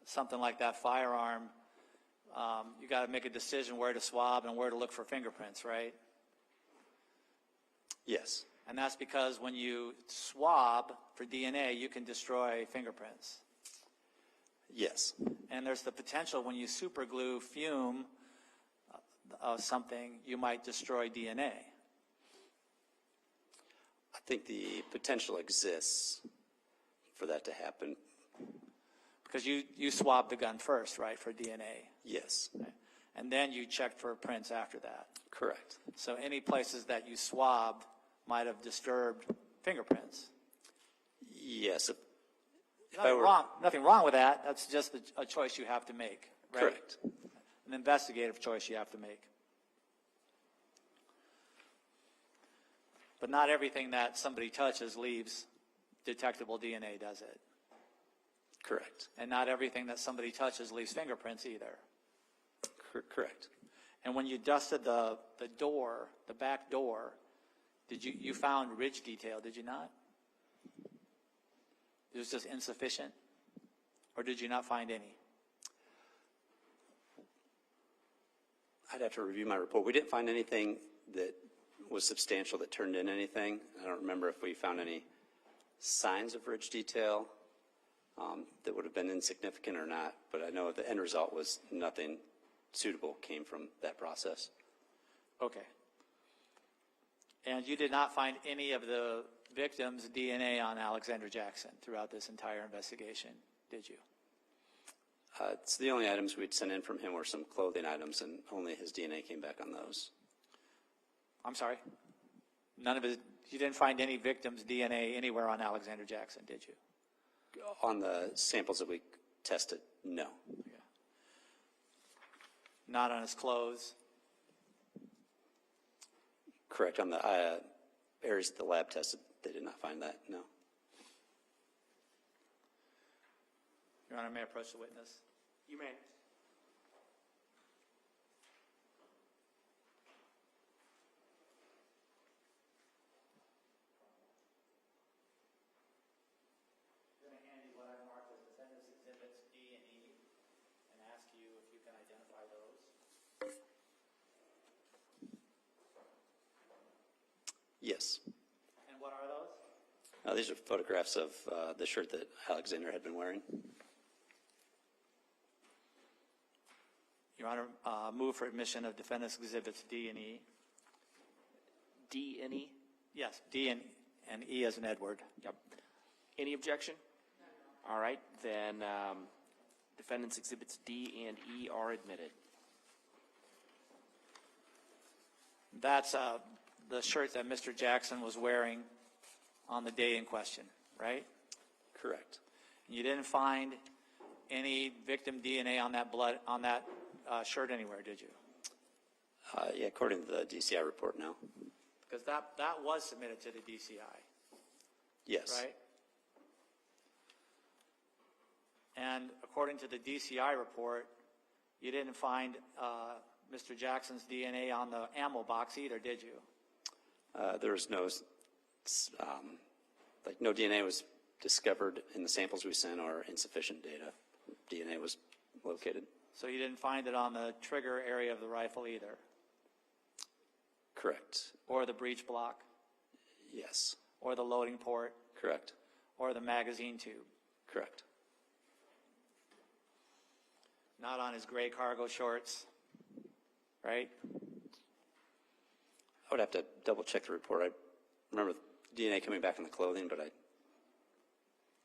something like that firearm? You got to make a decision where to swab and where to look for fingerprints, right? Yes. And that's because when you swab for DNA, you can destroy fingerprints. Yes. And there's the potential when you super glue fume of something, you might destroy DNA. I think the potential exists for that to happen. Because you swabbed the gun first, right, for DNA. Yes. Right? And then you checked for prints after that. Correct. So any places that you swabbed might have disturbed fingerprints. Yes. Nothing wrong with that. That's just a choice you have to make, right? Correct. An investigative choice you have to make. But not everything that somebody touches leaves detectable DNA, does it? Correct. And not everything that somebody touches leaves fingerprints either. Correct. And when you dusted the door, the back door, you found ridge detail, did you not? It was just insufficient? Or did you not find any? I'd have to review my report. We didn't find anything that was substantial that turned in anything. I don't remember if we found any signs of ridge detail that would have been insignificant or not, but I know the end result was nothing suitable came from that process. Okay. And you did not find any of the victim's DNA on Alexander Jackson throughout this entire investigation, did you? It's the only items we'd sent in from him were some clothing items, and only his DNA came back on those. I'm sorry? None of his, you didn't find any victim's DNA anywhere on Alexander Jackson, did you? On the samples that we tested, no. Yeah. Not on his clothes? Correct. On the areas that the lab tested, they did not find that, no. Your Honor, may I approach the witness? You may. I'm going to hand you what I marked as defendant's exhibits D and E and ask you if you can identify those. Yes. And what are those? These are photographs of the shirt that Alexander had been wearing. Your Honor, move for admission of defendant's exhibits D and E. D and E? Yes, D and E as in Edward. Yep. Any objection? All right, then defendant's exhibits D and E are admitted. That's the shirt that Mr. Jackson was wearing on the day in question, right? Correct. You didn't find any victim DNA on that blood on that shirt anywhere, did you? Yeah, according to the DCI report, no. Because that was submitted to the DCI, Yes. right? And according to the DCI report, you didn't find Mr. Jackson's DNA on the ammo box either, did you? There was no, no DNA was discovered in the samples we sent, or insufficient data. DNA was located. So you didn't find it on the trigger area of the rifle either? Correct. Or the breech block? Yes. Or the loading port? Correct. Or the magazine tube? Correct. Not on his gray cargo shorts, right? I would have to double check the report. I remember DNA coming back in the clothing, but I.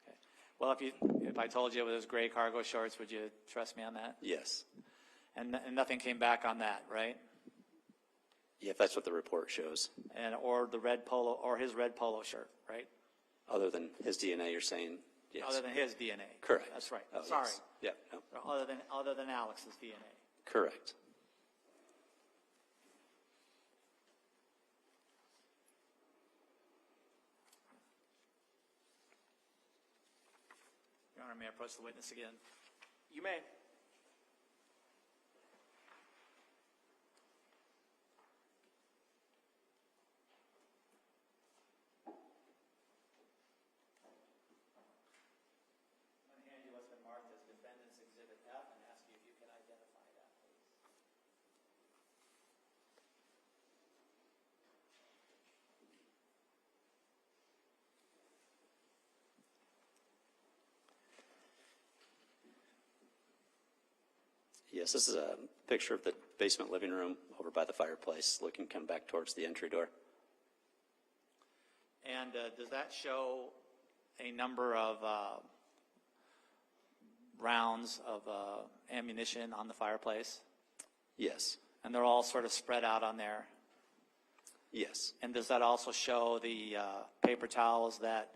Okay. Well, if I told you it was his gray cargo shorts, would you trust me on that? Yes. And nothing came back on that, right? Yeah, if that's what the report shows. And or the red polo or his red polo shirt, right? Other than his DNA, you're saying yes. Other than his DNA. Correct. That's right. Oh, Sorry. yes. Yeah. No. Other than Alex's DNA. Correct. Your Honor, may I approach the witness again? You may. I'm going to hand you what's been marked as defendant's exhibit F and ask you if you can identify that, please. Yes, this is a picture of the basement living room over by the fireplace, looking come back towards the entry door. And does that show a number of rounds of ammunition on the fireplace? Yes. And they're all sort of spread out on there? Yes. And does that also show the paper towels that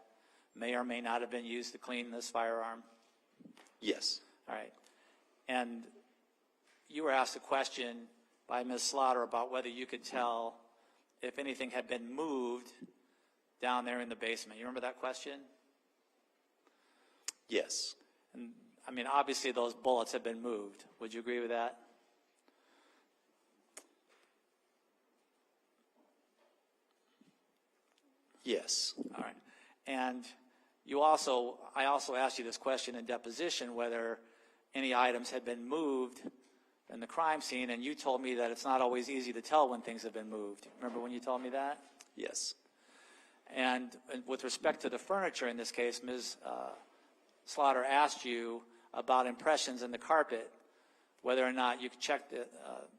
may or may not have been used to clean this firearm? Yes. All right. And you were asked a question by Ms. Slaughter about whether you could tell if anything had been moved down there in the basement. You remember that question? Yes. And I mean, obviously those bullets have been moved. Would you agree with that? Yes. All right. And I also asked you this question in deposition, whether any items had been moved in the crime scene, and you told me that it's not always easy to tell when things have been moved. Remember when you told me that? Yes. And with respect to the furniture in this case, Ms. Slaughter asked you about impressions in the carpet, whether or not you could check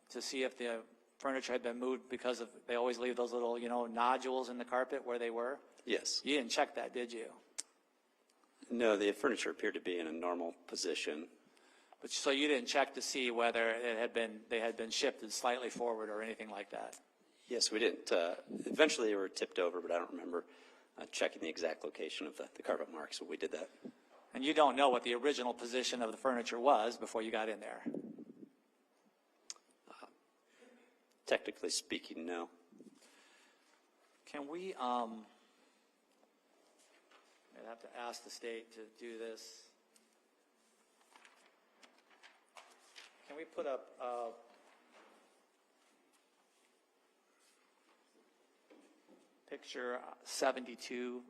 to see if the furniture had been moved, because they always leave those little, nodules in the carpet where they were. Yes. You didn't check that, did you? No, the furniture appeared to be in a normal position. But so you didn't check to see whether they had been shifted slightly forward or anything like that? Yes, we didn't. Eventually they were tipped over, but I don't remember checking the exact location of the carpet marks, but we did that. And you don't know what the original position of the furniture was before you got in there? Technically speaking, no. Can we, I'd have to ask the state to do this. Can we put up picture 72,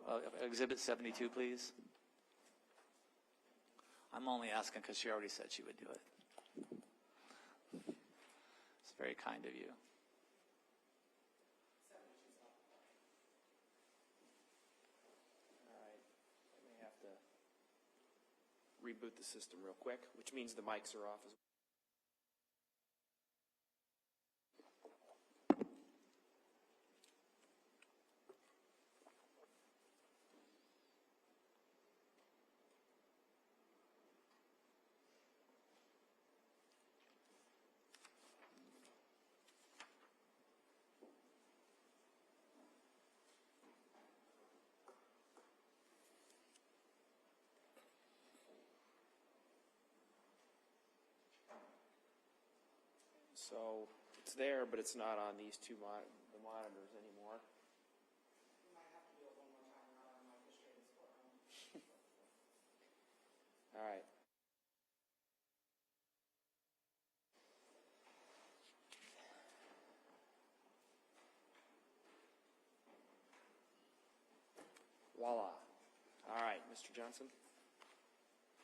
Exhibit 72, please? I'm only asking because she already said she would do it. It's very kind of you. All right, I may have to reboot the system real quick, which means the mics are off as well. So it's there, but it's not on these two the monitors anymore. You might have to do it one more time, not on my frustrated score. All right. Voila. All right, Mr. Johnson.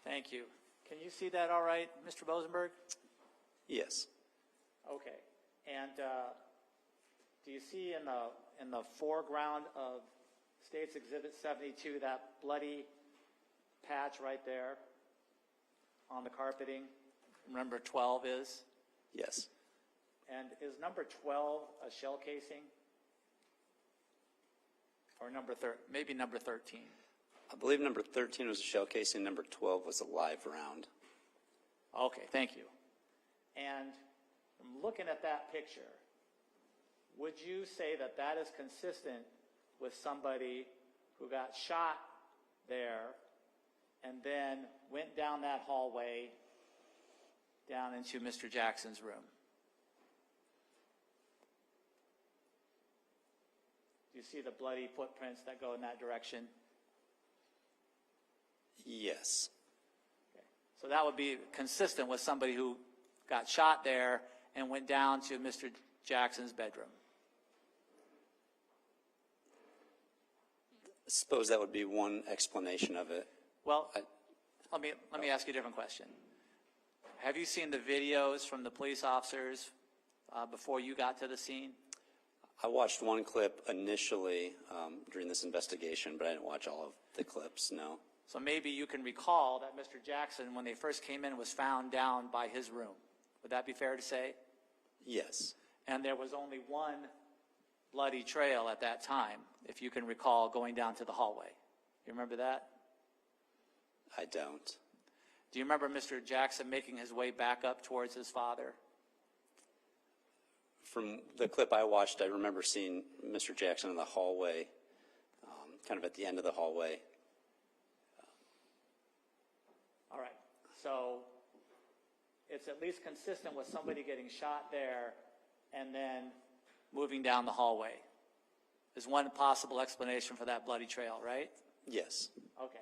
Thank you. Can you see that all right, Mr. Bosenberg? Yes. Okay. And do you see in the foreground of State's Exhibit 72 that bloody patch right there on the carpeting? Number 12 is? Yes. And is number 12 a shell casing? Or maybe number 13? I believe number 13 was a shell casing, number 12 was a live round. Okay, thank you. And I'm looking at that picture. Would you say that that is consistent with somebody who got shot there and then went down that hallway down into Mr. Jackson's room? Do you see the bloody footprints that go in that direction? Yes. Okay. So that would be consistent with somebody who got shot there and went down to Mr. Jackson's bedroom. I suppose that would be one explanation of it. Well, let me ask you a different question. Have you seen the videos from the police officers before you got to the scene? I watched one clip initially during this investigation, but I didn't watch all of the clips, no. So maybe you can recall that Mr. Jackson, when they first came in, was found down by his room. Would that be fair to say? Yes. And there was only one bloody trail at that time, if you can recall, going down to the hallway. You remember that? I don't. Do you remember Mr. Jackson making his way back up towards his father? From the clip I watched, I remember seeing Mr. Jackson in the hallway, kind of at the end of the hallway. All right. So it's at least consistent with somebody getting shot there and then moving down the hallway. Is one possible explanation for that bloody trail, right? Yes. Okay.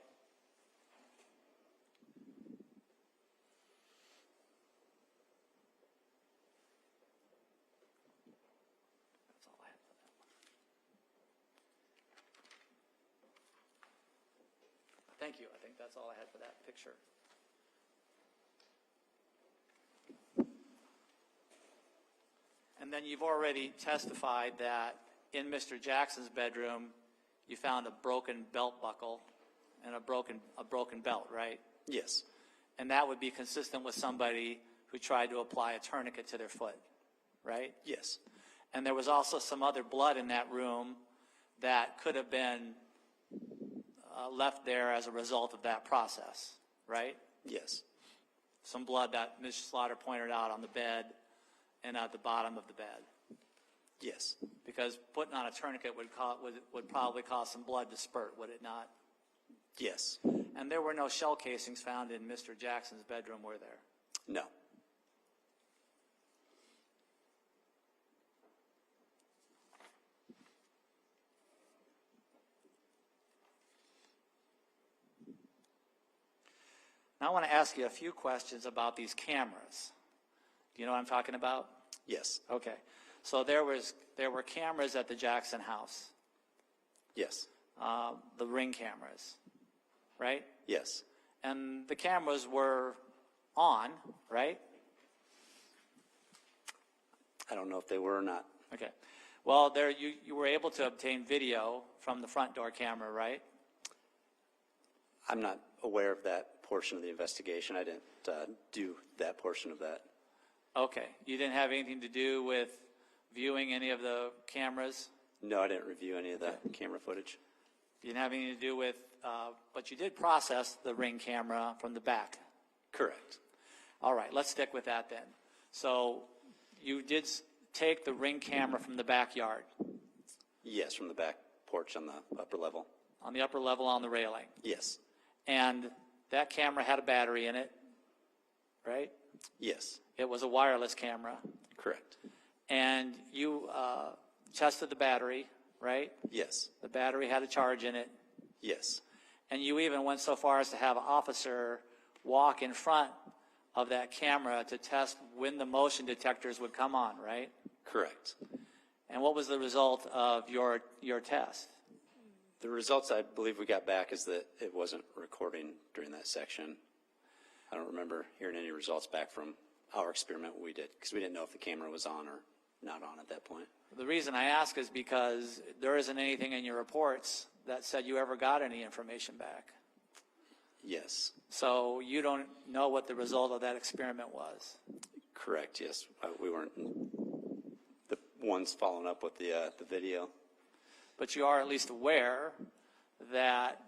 That's all I have for that one. Thank you. I think that's all I had for that picture. And then you've already testified that in Mr. Jackson's bedroom, you found a broken belt buckle and a broken belt, right? Yes. And that would be consistent with somebody who tried to apply a tourniquet to their foot, right? Yes. And there was also some other blood in that room that could have been left there as a result of that process, right? Yes. Some blood that Ms. Slaughter pointed out on the bed and at the bottom of the bed. Yes. Because putting on a tourniquet would probably cause some blood to spurt, would it not? Yes. And there were no shell casings found in Mr. Jackson's bedroom, were there? No. Now I want to ask you a few questions about these cameras. Do you know what I'm talking about? Yes. Okay. So there were cameras at the Jackson house, Yes. the Ring cameras, right? Yes. And the cameras were on, right? I don't know if they were or not. Okay. Well, there you were able to obtain video from the front door camera, right? I'm not aware of that portion of the investigation. I didn't do that portion of that. Okay. You didn't have anything to do with viewing any of the cameras? No, I didn't review any of the camera footage. You didn't have anything to do with, but you did process the Ring camera from the back. Correct. All right, let's stick with that then. So you did take the Ring camera from the backyard, Yes, from the back porch on the upper level. on the upper level on the railing. Yes. And that camera had a battery in it, right? Yes. It was a wireless camera. Correct. And you tested the battery, right? Yes. The battery had a charge in it. Yes. And you even went so far as to have an officer walk in front of that camera to test when the motion detectors would come on, right? Correct. And what was the result of your test? The results I believe we got back is that it wasn't recording during that section. I don't remember hearing any results back from our experiment we did because we didn't know if the camera was on or not on at that point. The reason I ask is because there isn't anything in your reports that said you ever got any information back. Yes. So you don't know what the result of that experiment was. Correct. Yes. We weren't the ones following up with the video. But you are at least aware that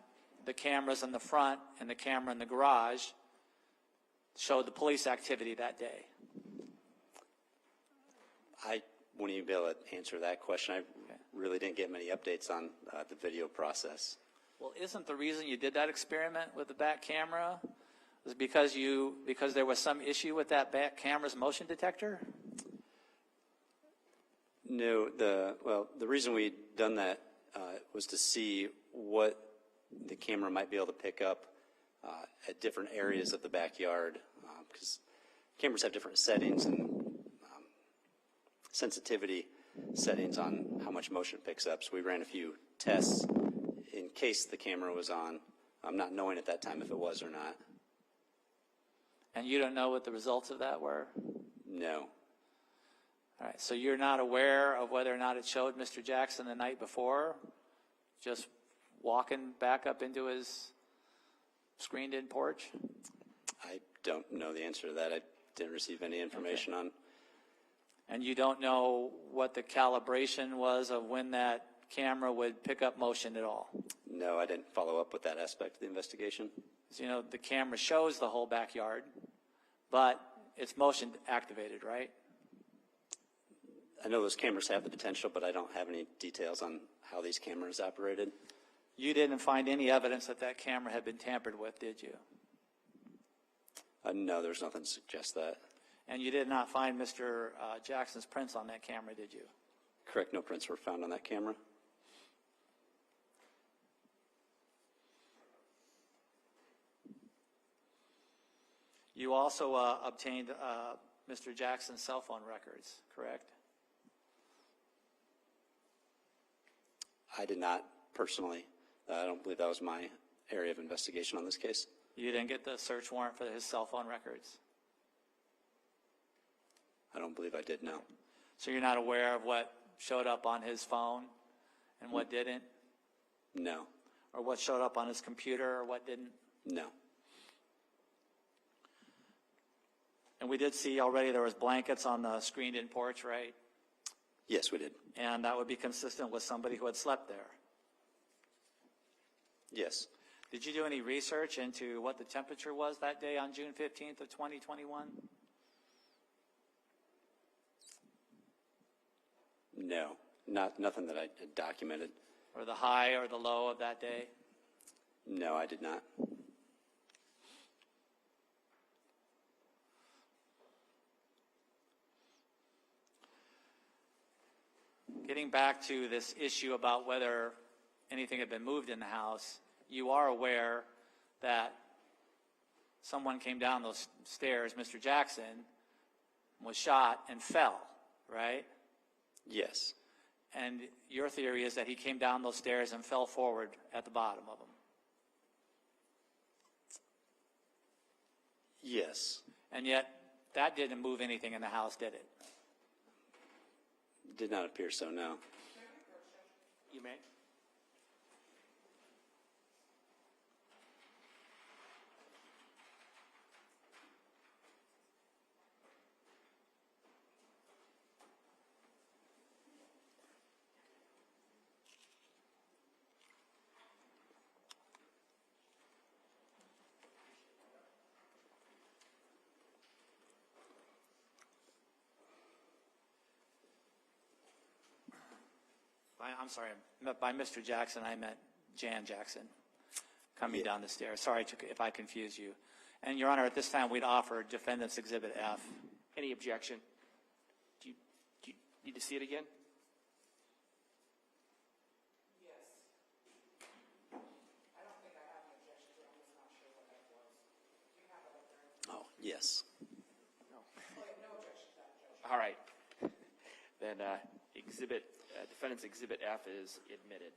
the cameras in the front and the camera in the garage showed the police activity that day. I wouldn't even be able to answer that question. I really didn't get many updates on the video process. Well, isn't the reason you did that experiment with the back camera was because there was some issue with that back camera's motion detector? No, the reason we'd done that was to see what the camera might be able to pick up at different areas of the backyard, because cameras have different settings and sensitivity settings on how much motion it picks up. So we ran a few tests in case the camera was on, not knowing at that time if it was or not. And you don't know what the results of that were? No. All right, so you're not aware of whether or not it showed Mr. Jackson the night before, just walking back up into his screened-in porch? I don't know the answer to that. I didn't receive any information on. And you don't know what the calibration was of when that camera would pick up motion at all? No, I didn't follow up with that aspect of the investigation. So, you know, the camera shows the whole backyard, but it's motion activated, right? I know those cameras have the potential, but I don't have any details on how these cameras operated. You didn't find any evidence that that camera had been tampered with, did you? No, there's nothing to suggest that. And you did not find Mr. Jackson's prints on that camera, did you? Correct, no prints were found on that camera. You also obtained Mr. Jackson's cell phone records, correct? I did not personally. I don't believe that was my area of investigation on this case. You didn't get the search warrant for his cell phone records? I don't believe I did, no. So you're not aware of what showed up on his phone and what didn't? No. Or what showed up on his computer or what didn't? No. And we did see already there was blankets on the screened-in porch, right? Yes, we did. And that would be consistent with somebody who had slept there. Yes. Did you do any research into what the temperature was that day on June 15th of 2021? No. Nothing that I had documented. Or the high or the low of that day? No, I did not. Getting back to this issue about whether anything had been moved in the house, you are aware that someone came down those stairs, Mr. Jackson, was shot and fell, right? Yes. And your theory is that he came down those stairs and fell forward at the bottom of them. Yes. And yet, that didn't move anything in the house, did it? Did not appear so, no. You may. I'm sorry, by Mr. Jackson, I meant Jan Jackson coming down the stairs. Sorry if I confused you. And, Your Honor, at this time, we'd offer Defendant's Exhibit F. Any objection? Do you need to see it again? Yes. I don't think I have an objection to it. I'm just not sure what that was. Do you have it up there? Oh, yes. No. No objection to that, Judge. All right. Then Defendant's Exhibit F is admitted.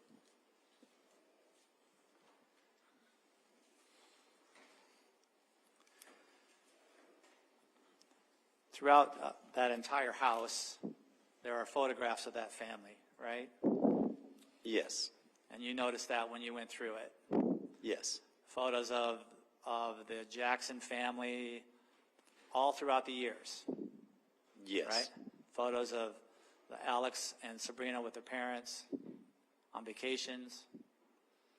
Throughout that entire house, there are photographs of that family, right? Yes. And you noticed that when you went through it. Yes. Photos of the Jackson family all throughout the years, Yes. right? Photos of Alex and Sabrina with their parents on vacations.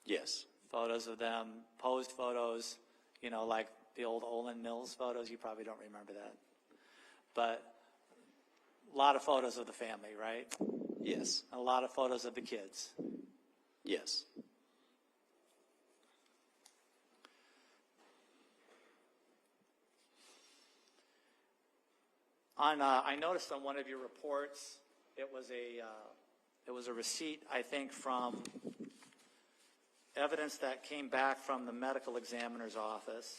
Yes. Photos of them, posed photos, like the old Olin Mills photos. You probably don't remember that. But a lot of photos of the family, right? Yes. And a lot of photos of the kids. Yes. I noticed on one of your reports, it was a receipt, I think, from evidence that came back from the medical examiner's office.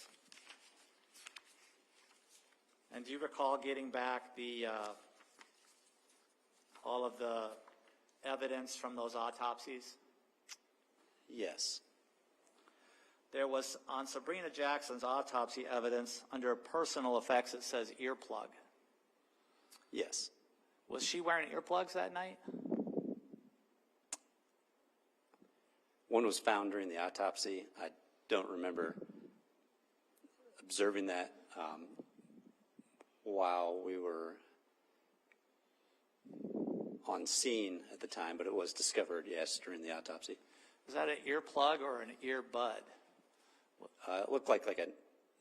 And do you recall getting back all of the evidence from those autopsies? Yes. There was, on Sabrina Jackson's autopsy evidence, under personal effects, it says earplug. Yes. Was she wearing earplugs that night? One was found during the autopsy. I don't remember observing that while we were on scene at the time, but it was discovered, yes, during the autopsy. Was that an earplug or an earbud? It looked like a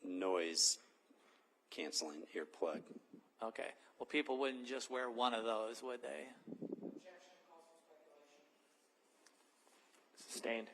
noise-canceling earplug. Okay. Well, people wouldn't just wear one of those, would they? Objection calls for speculation. Sustained.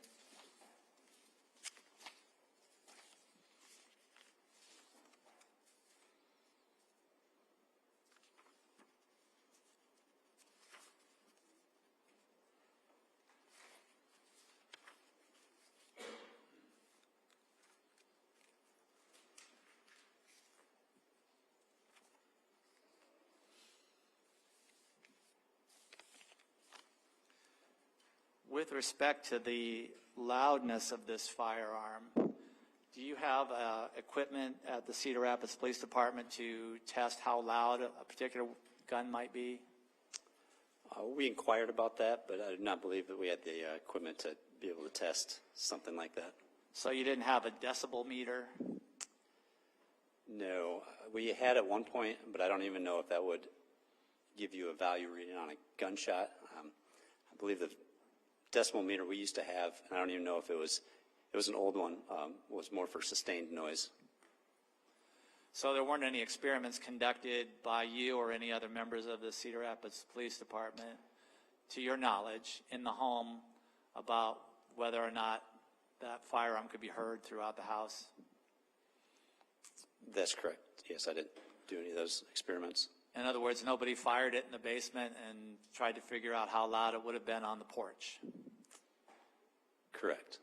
With respect to the loudness of this firearm, do you have equipment at the Cedar Rapids Police Department to test how loud a particular gun might be? We inquired about that, but I did not believe that we had the equipment to be able to test something like that. So you didn't have a decibel meter? No, we had at one point, but I don't even know if that would give you a value reading on a gunshot. I believe the decimal meter we used to have, and I don't even know if it was an old one, was more for sustained noise. So there weren't any experiments conducted by you or any other members of the Cedar Rapids Police Department, to your knowledge, in the home about whether or not that firearm could be heard throughout the house? That's correct. Yes, I didn't do any of those experiments. In other words, nobody fired it in the basement and tried to figure out how loud it would have been on the porch? Correct.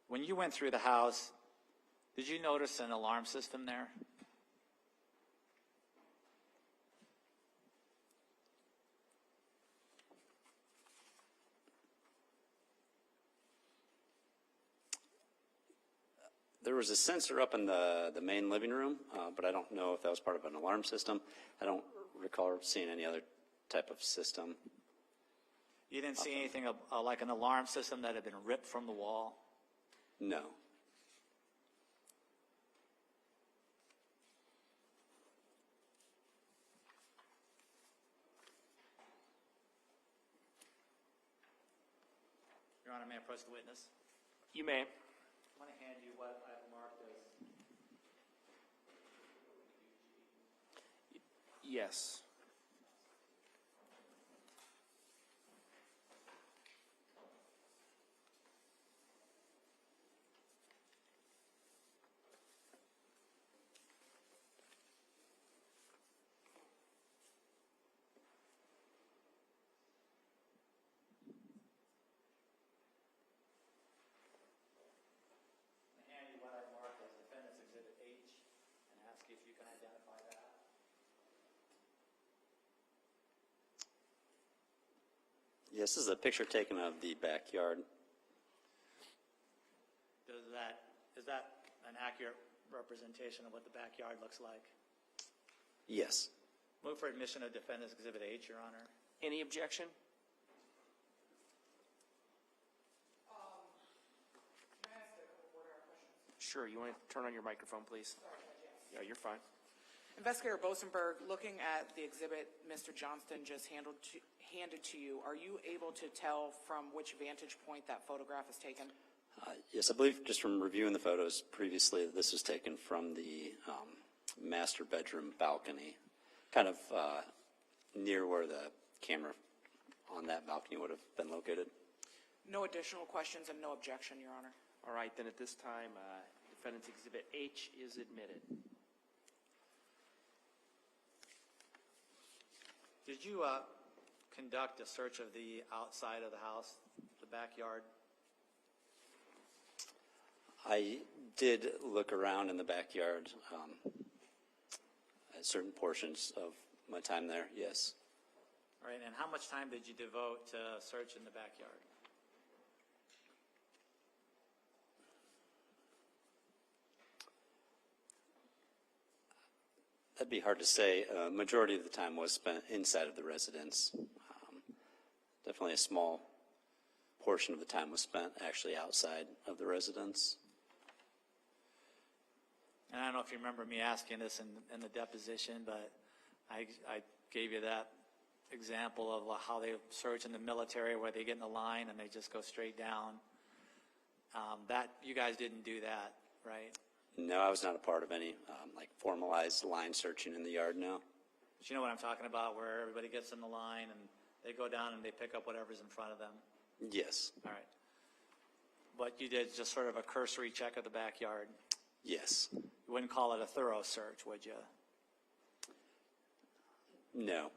When you went through the house, did you notice an alarm system there? There was a sensor up in the main living room, but I don't know if that was part of an alarm system. I don't recall seeing any other type of system. You didn't see anything like an alarm system that had been ripped from the wall? No. Your Honor, may I approach the witness? You may. I want to hand you what I've marked as... Yes. Yes, this is a picture taken of the backyard. Is that an accurate representation of what the backyard looks like? Yes. Move for admission of Defendant's Exhibit H, Your Honor. Any objection? Can I ask a couple board questions? Sure. You want to turn on your microphone, please? Yeah, you're fine. Investigator Bosenberg, looking at the exhibit Mr. Johnston just handed to you, are you able to tell from which vantage point that photograph is taken? Yes, I believe just from reviewing the photos previously, this was taken from the master bedroom balcony, kind of near where the camera on that balcony would have been located. No additional questions and no objection, Your Honor. All right, then at this time, Defendant's Exhibit H is admitted. Did you conduct a search of the outside of the house, the backyard? I did look around in the backyard at certain portions of my time there, yes. All right, and how much time did you devote to search in the backyard? That'd be hard to say. Majority of the time was spent inside of the residence. Definitely a small portion of the time was spent actually outside of the residence. And I don't know if you remember me asking this in the deposition, but I gave you that example of how they search in the military where they get in the line and they just go straight down. That you guys didn't do that, right? No, I was not a part of any like formalized line searching in the yard, no. But you know what I'm talking about, where everybody gets in the line and they go down and they pick up whatever's in front of them? Yes. All right. But you did just sort of a cursory check of the backyard. Yes. You wouldn't call it a thorough search, would you? No.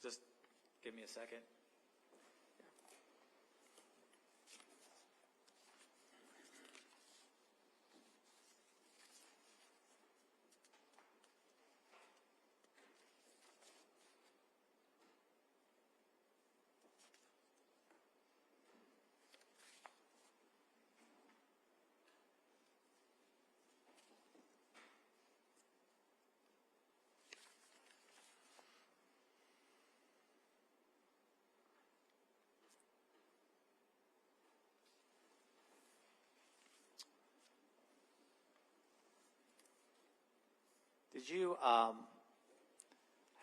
Just give me a second. Did you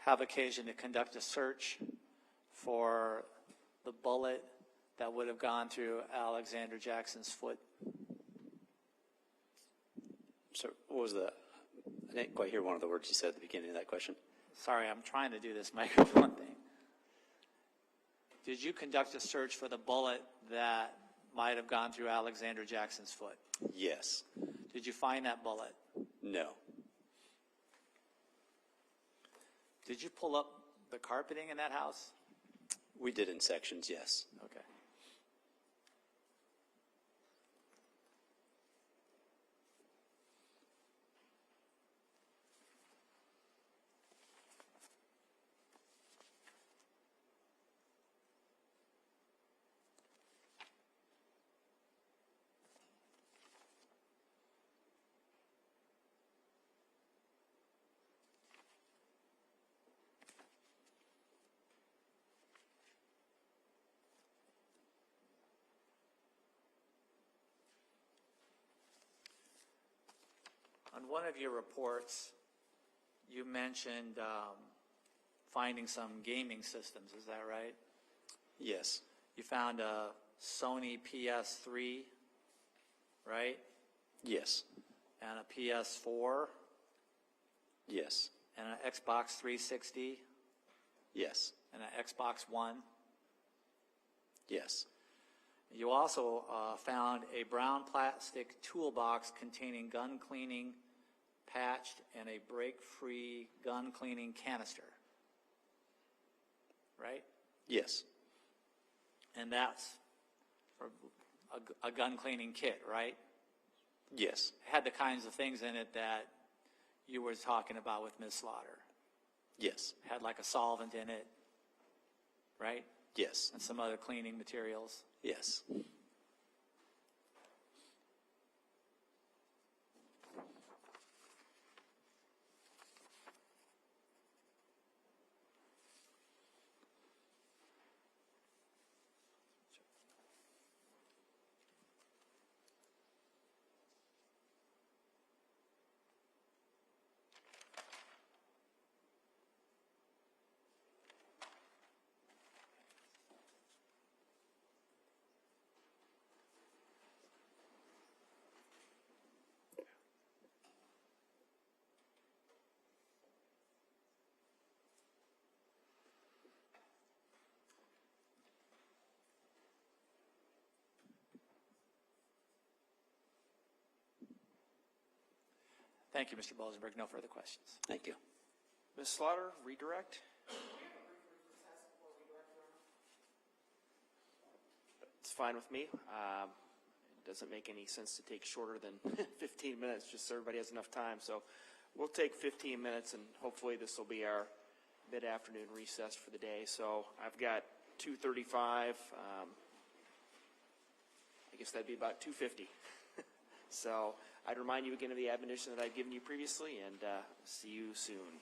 have occasion to conduct a search for the bullet that would have gone through Alexander Jackson's foot? So what was the, I didn't quite hear one of the words you said at the beginning of that question. Sorry, I'm trying to do this microphone thing. Did you conduct a search for the bullet that might have gone through Alexander Jackson's foot? Yes. Did you find that bullet? No. Did you pull up the carpeting in that house? We did in sections, yes. Okay. On one of your reports, you mentioned finding some gaming systems. Is that right? Yes. You found a Sony PS3, right? Yes. And a PS4, Yes. and an Xbox 360, Yes. and an Xbox One. Yes. You also found a brown plastic toolbox containing gun cleaning patched and a break-free gun cleaning canister, right? Yes. And that's for a gun cleaning kit, right? Yes. It had the kinds of things in it that you were talking about with Ms. Slaughter. Yes. It had like a solvent in it, right? Yes. And some other cleaning materials. Yes. Thank you, Mr. Bosenberg. No further questions. Thank you. Ms. Slaughter, redirect? It's fine with me. It doesn't make any sense to take shorter than 15 minutes, just so everybody has enough time. So we'll take 15 minutes, and hopefully this will be our mid-afternoon recess for the day. So I've got 2:35. I guess that'd be about 2:50. So I'd remind you again of the admonition that I've given you previously, and see you soon.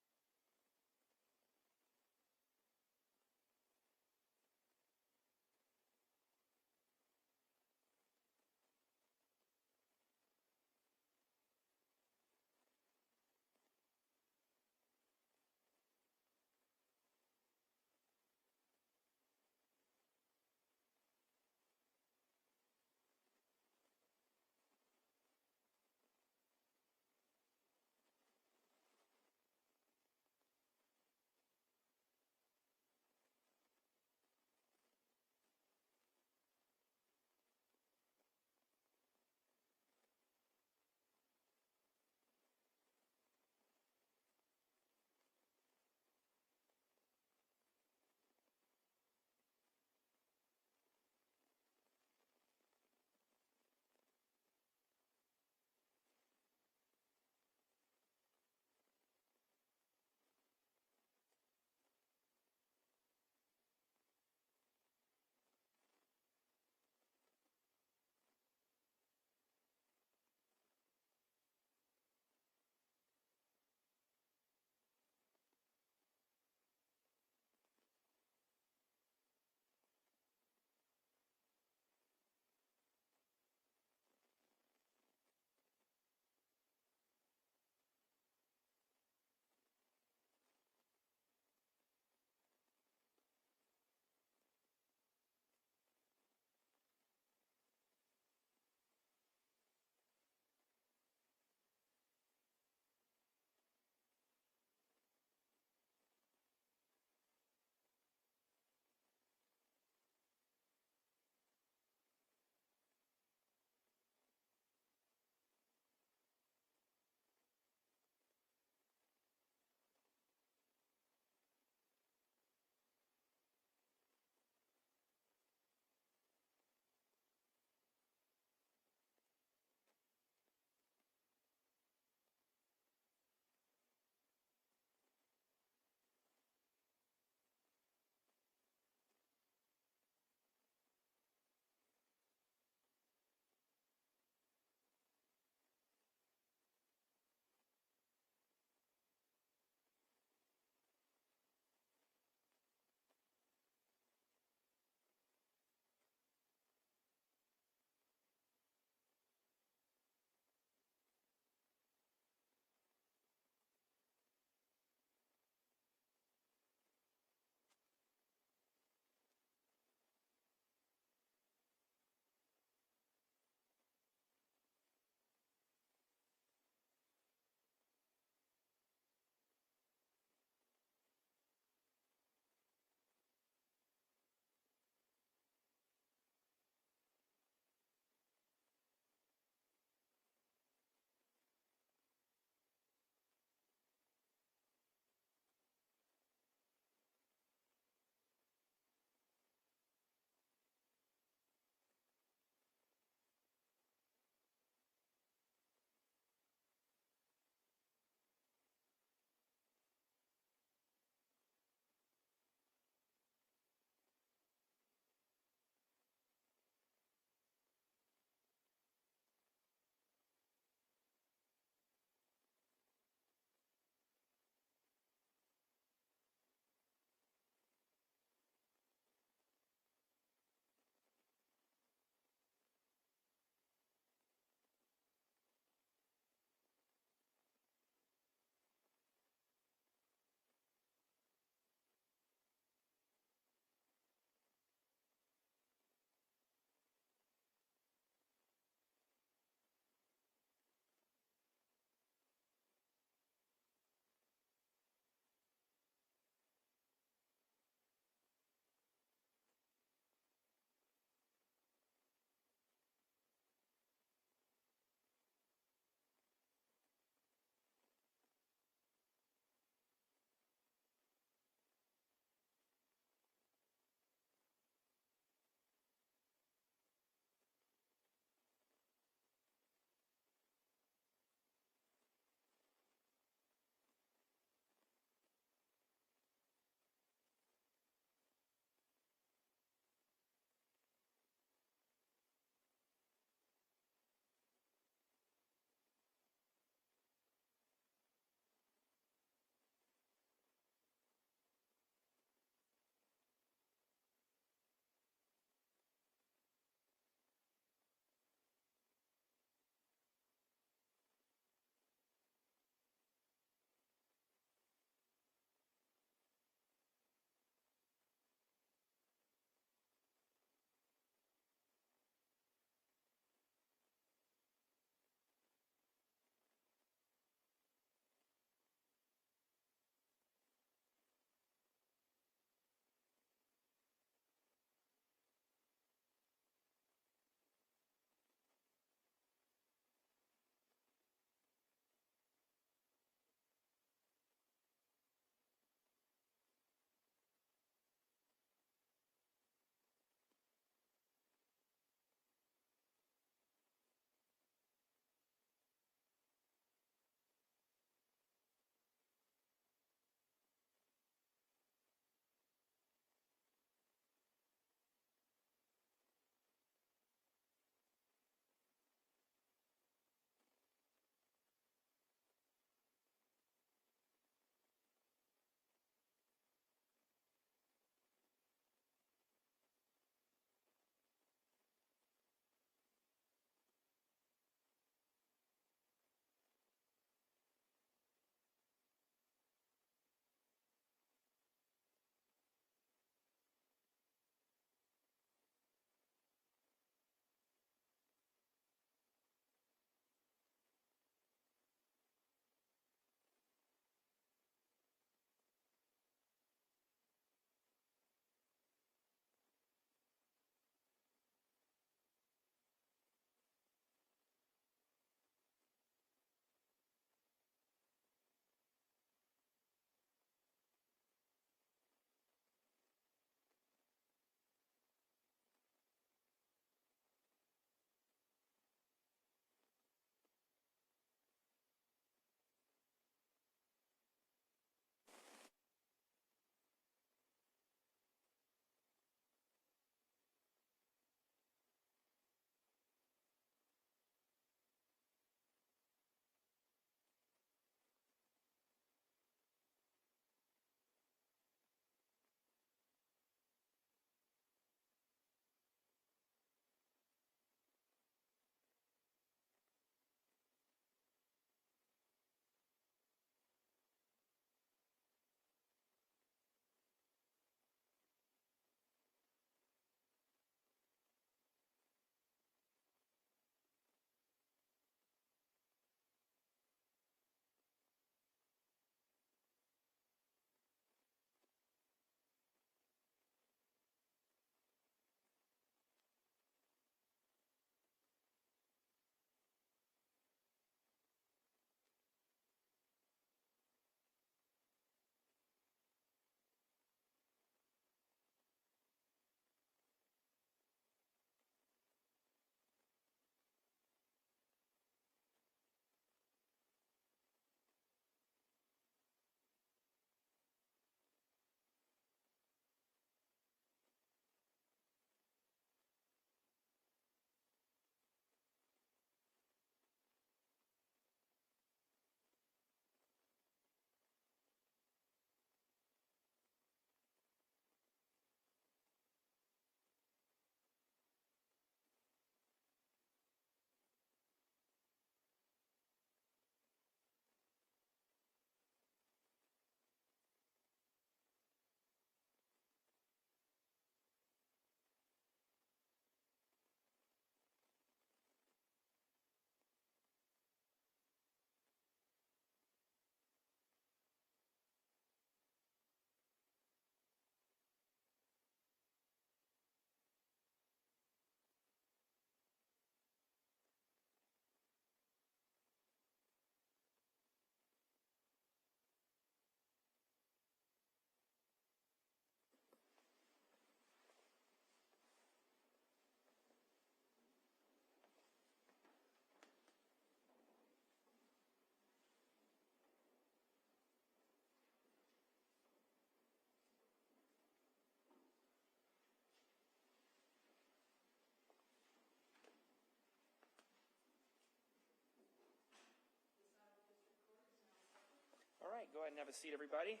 ahead and have a seat, everybody.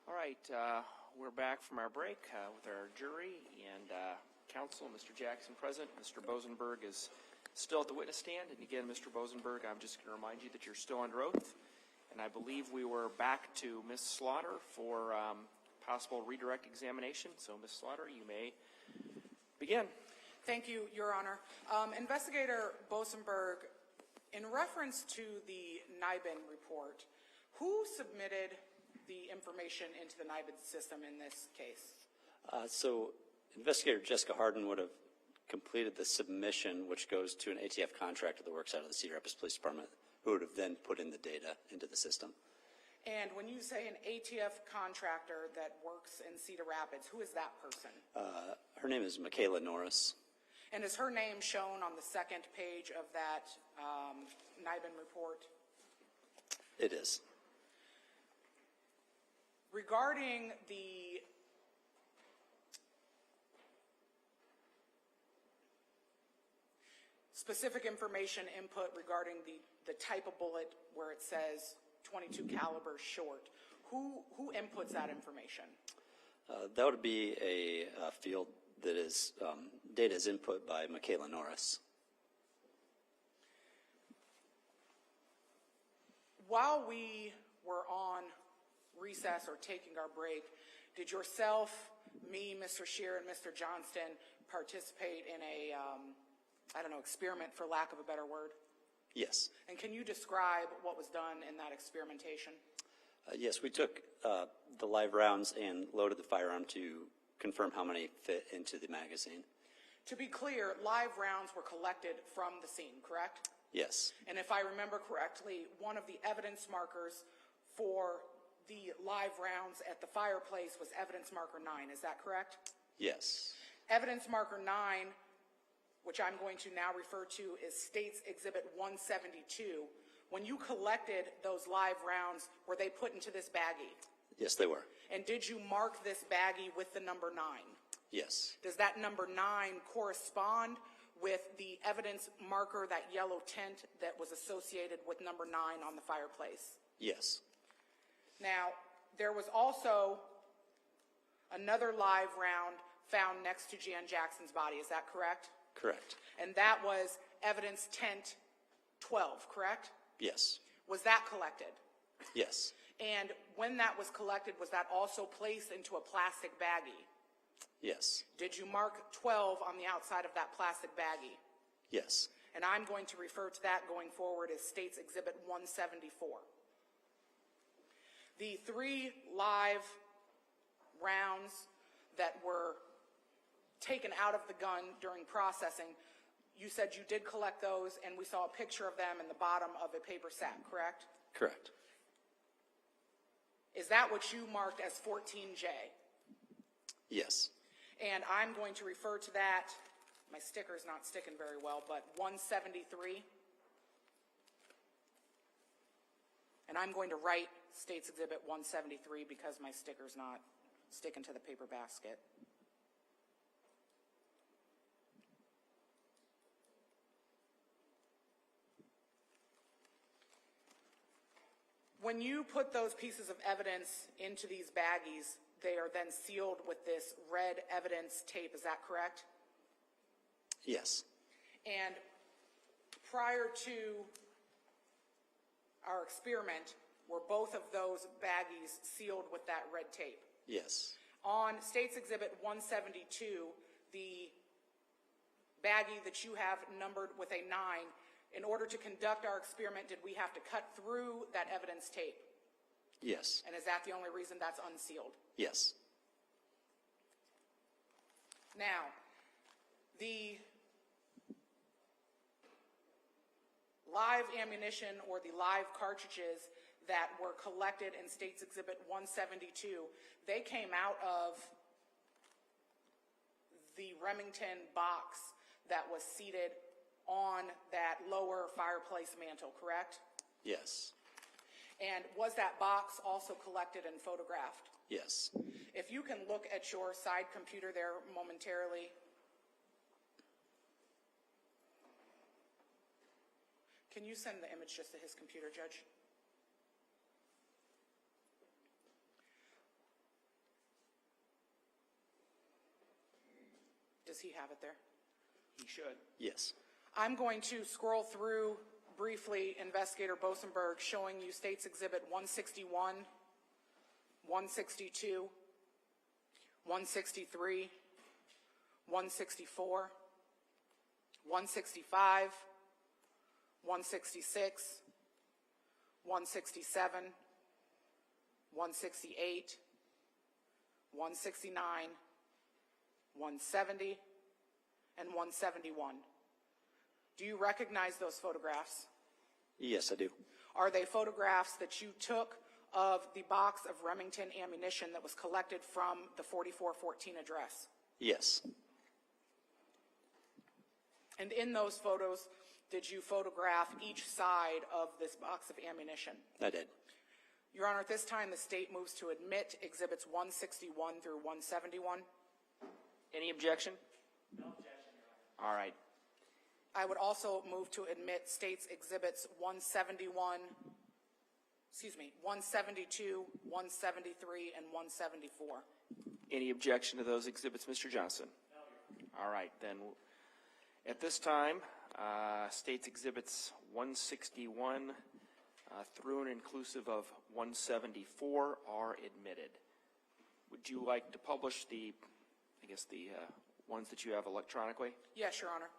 All right, we're back from our break with our jury and counsel, Mr. Jackson present. Mr. Bosenberg is still at the witness stand. And again, Mr. Bosenberg, I'm just going to remind you that you're still under oath. And I believe we were back to Ms. Slaughter for possible redirect examination. So, Ms. Slaughter, you may begin. Thank you, Your Honor. Investigator Bosenberg, in reference to the NIBIN report, who submitted the information into the NIBIN system in this case? So Investigator Jessica Harden would have completed the submission, which goes to an ATF contractor that works out of the Cedar Rapids Police Department, who would have then put in the data into the system. And when you say an ATF contractor that works in Cedar Rapids, who is that person? Her name is Michaela Norris. And is her name shown on the second page of that NIBIN report? It is. Regarding the specific information input regarding the type of bullet where it says 22 caliber short, who inputs that information? That would be a field that is, data is input by Michaela Norris. While we were on recess or taking our break, did yourself, me, Mr. Scheer, and Mr. Johnston participate in a, experiment, for lack of a better word? Yes. And can you describe what was done in that experimentation? Yes, we took the live rounds and loaded the firearm to confirm how many fit into the magazine. To be clear, live rounds were collected from the scene, correct? Yes. And if I remember correctly, one of the evidence markers for the live rounds at the fireplace was evidence marker 9. Is that correct? Yes. Evidence marker 9, which I'm going to now refer to as State's Exhibit 172, when you collected those live rounds, were they put into this baggie? Yes, they were. And did you mark this baggie with the number 9? Yes. Does that number 9 correspond with the evidence marker, that yellow tint that was associated with number 9 on the fireplace? Yes. Now, there was also another live round found next to Jan Jackson's body. Is that correct? Correct. And that was evidence tent 12, correct? Yes. Was that collected? Yes. And when that was collected, was that also placed into a plastic baggie? Yes. Did you mark 12 on the outside of that plastic baggie? Yes. And I'm going to refer to that going forward as State's Exhibit 174. The 3 live rounds that were taken out of the gun during processing, you said you did collect those, and we saw a picture of them in the bottom of a paper sack, correct? Correct. Is that what you marked as 14J? Yes. And I'm going to refer to that, my sticker's not sticking very well, but 173. And I'm going to write State's Exhibit 173 because my sticker's not sticking to the paper basket. When you put those pieces of evidence into these baggies, they are then sealed with this red evidence tape. Is that correct? Yes. And prior to our experiment, were both of those baggies sealed with that red tape? Yes. On State's Exhibit 172, the baggie that you have numbered with a 9, in order to conduct our experiment, did we have to cut through that evidence tape? Yes. And is that the only reason that's unsealed? Yes. Now, the live ammunition or the live cartridges that were collected in State's Exhibit 172, they came out of the Remington box that was seated on that lower fireplace mantle, correct? Yes. And was that box also collected and photographed? Yes. If you can look at your side computer there momentarily. Can you send the image just to his computer, Judge? Does he have it there? He should. Yes. I'm going to scroll through briefly Investigator Bosenberg showing you States Exhibit 161, 162, 163, 164, 165, 166, 167, 168, 169, 170, and 171. Do you recognize those photographs? Yes, I do. Are they photographs that you took of the box of Remington ammunition that was collected from the 4414 address? Yes. And in those photos, did you photograph each side of this box of ammunition? I did. Your Honor, at this time, the state moves to admit Exhibits 161 through 171. Any objection? No objection, Your Honor. All right. I would also move to admit States Exhibits 172, 173, and 174. Any objection to those exhibits, Mr. Johnson? No. All right, then at this time, States Exhibits 161 through and inclusive of 174 are admitted. Would you like to publish the ones that you have electronically? Yes, Your Honor.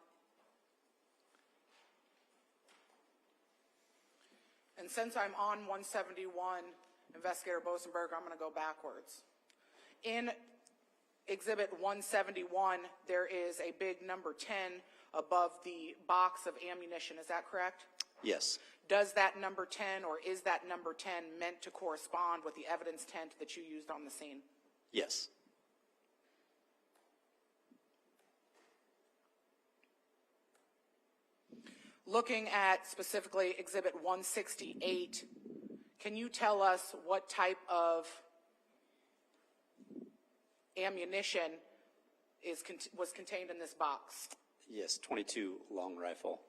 And since I'm on 171, Investigator Bosenberg, I'm going to go backwards. In Exhibit 171, there is a big number 10 above the box of ammunition. Is that correct? Yes. Does that number 10 or is that number 10 meant to correspond with the evidence tent that you used on the scene? Yes. Looking at specifically Exhibit 168, can you tell us what type of ammunition was contained in this box? Yes, 22 long rifle.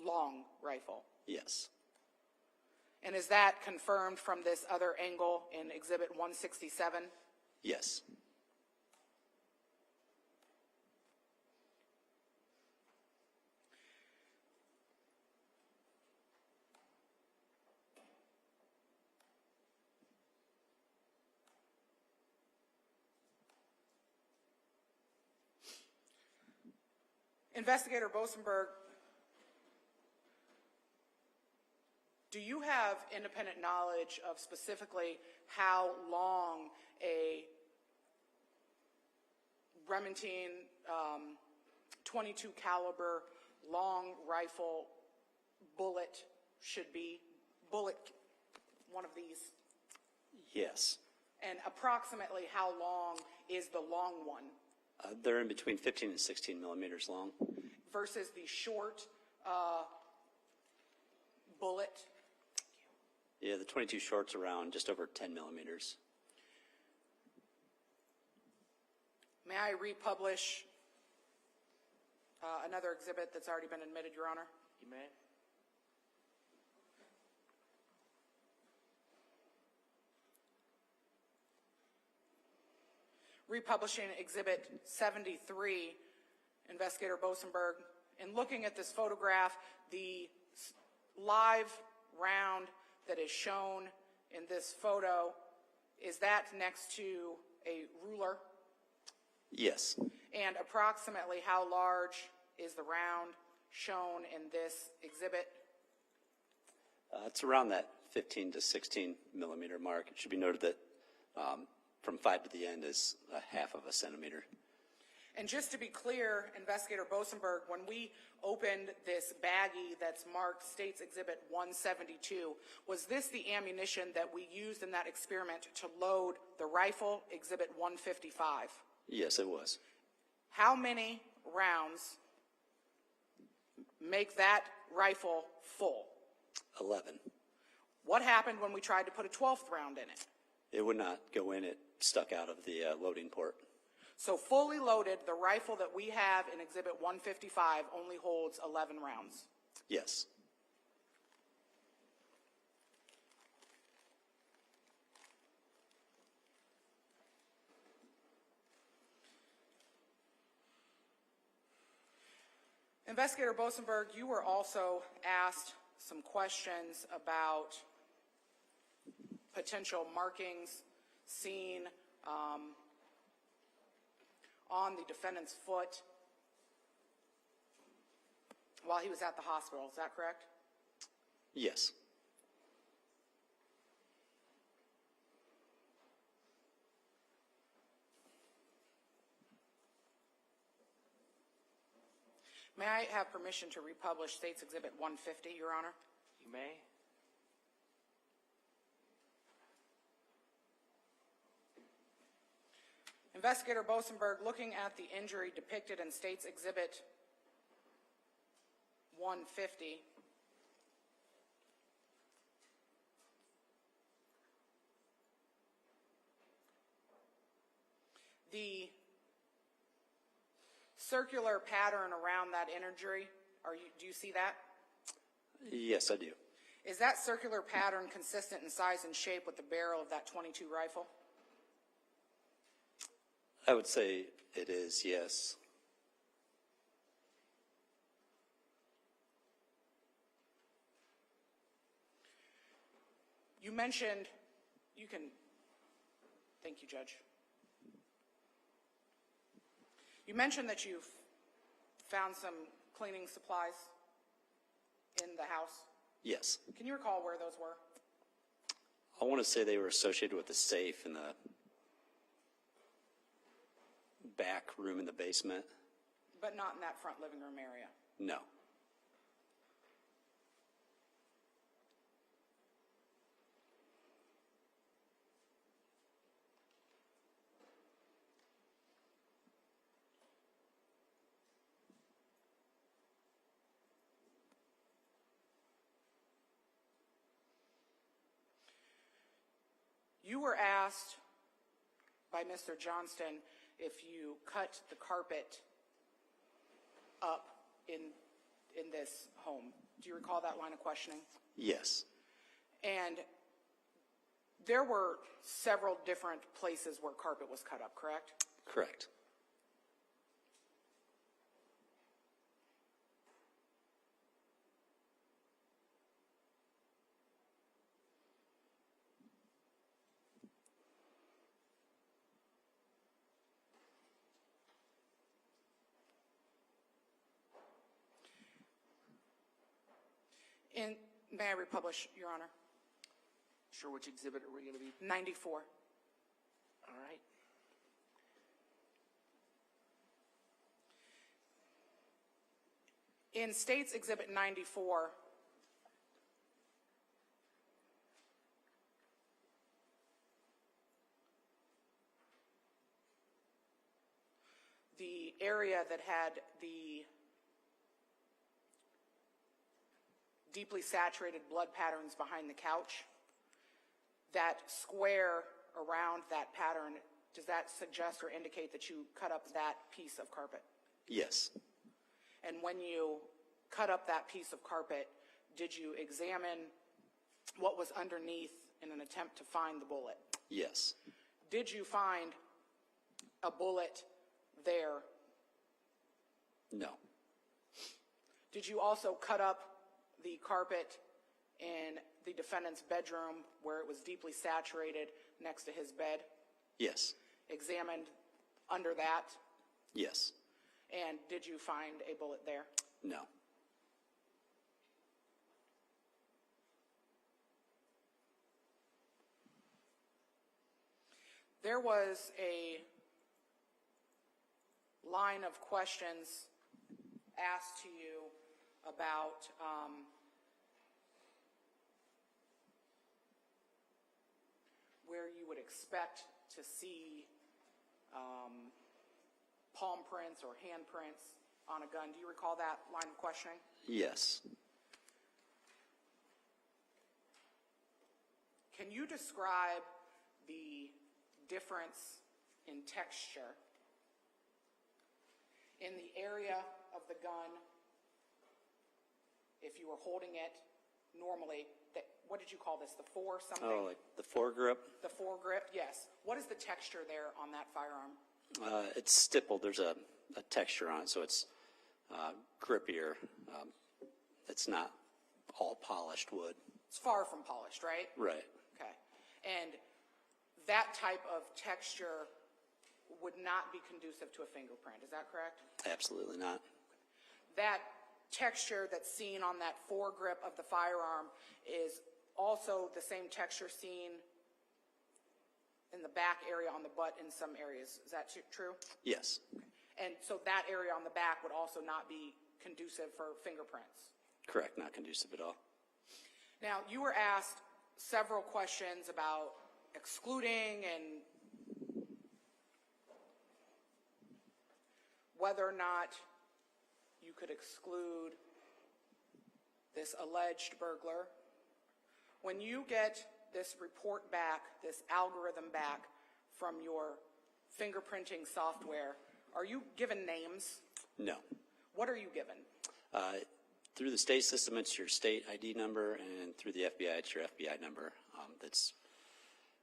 Long rifle. Yes. And is that confirmed from this other angle in Exhibit 167? Yes. Investigator Bosenberg, do you have independent knowledge of specifically how long a Remington 22 caliber long rifle bullet should be? Bullet, one of these. Yes. And approximately how long is the long one? They're in between 15 and 16 millimeters long. Versus the short bullet? Yeah, the 22 short's around just over 10 millimeters. May I republish another exhibit that's already been admitted, Your Honor? You may. Republishing Exhibit 73, Investigator Bosenberg. In looking at this photograph, the live round that is shown in this photo, is that next to a ruler? Yes. And approximately how large is the round shown in this exhibit? It's around that 15 to 16 millimeter mark. It should be noted that from 5 to the end is a half of a centimeter. And just to be clear, Investigator Bosenberg, when we opened this baggie that's marked States Exhibit 172, was this the ammunition that we used in that experiment to load the rifle, Exhibit 155? Yes, it was. How many rounds make that rifle full? 11. What happened when we tried to put a 12th round in it? It would not go in. It stuck out of the loading port. So fully loaded, the rifle that we have in Exhibit 155 only holds 11 rounds. Yes. Investigator Bosenberg, you were also asked some questions about potential markings seen on the defendant's foot while he was at the hospital. Is that correct? Yes. May I have permission to republish State's Exhibit 150, Your Honor? You may. Investigator Bosenberg, looking at the injury depicted in State's Exhibit 150, the circular pattern around that injury, do you see that? Yes, I do. Is that circular pattern consistent in size and shape with the barrel of that .22 rifle? I would say it is, yes. You mentioned, thank you, Judge. You mentioned that you've found some cleaning supplies in the house. Yes. Can you recall where those were? I want to say they were associated with the safe in the back room in the basement. But not in that front living room area. No. You were asked by Mr. Johnston if you cut the carpet up in this home. Do you recall that line of questioning? Yes. And there were several different places where carpet was cut up, correct? Correct. May I republish, Your Honor? Sure, which exhibit are we going to be? 94. All right. In State's Exhibit 94, the area that had the deeply saturated blood patterns behind the couch, that square around that pattern, does that suggest or indicate that you cut up that piece of carpet? Yes. And when you cut up that piece of carpet, did you examine what was underneath in an attempt to find the bullet? Yes. Did you find a bullet there? No. Did you also cut up the carpet in the defendant's bedroom where it was deeply saturated next to his bed? Yes. Examined under that? Yes. And did you find a bullet there? No. There was a line of questions asked to you about where you would expect to see palm prints or hand prints on a gun. Do you recall that line of questioning? Yes. Can you describe the difference in texture in the area of the gun if you were holding it normally? What did you call this, the fore something? Oh, like the foregrip? The foregrip, yes. What is the texture there on that firearm? It's stippled. There's a texture on it, so it's grippier. It's not all polished wood. It's far from polished, right? Right. Okay. And that type of texture would not be conducive to a fingerprint, is that correct? Absolutely not. That texture that's seen on that foregrip of the firearm is also the same texture seen in the back area on the butt in some areas. Is that true? Yes. And so that area on the back would also not be conducive for fingerprints? Correct, not conducive at all. Now, you were asked several questions about excluding and whether or not you could exclude this alleged burglar. When you get this report back, this algorithm back from your fingerprinting software, are you given names? No. What are you given? Through the state system, it's your state ID number, and through the FBI, it's your FBI number.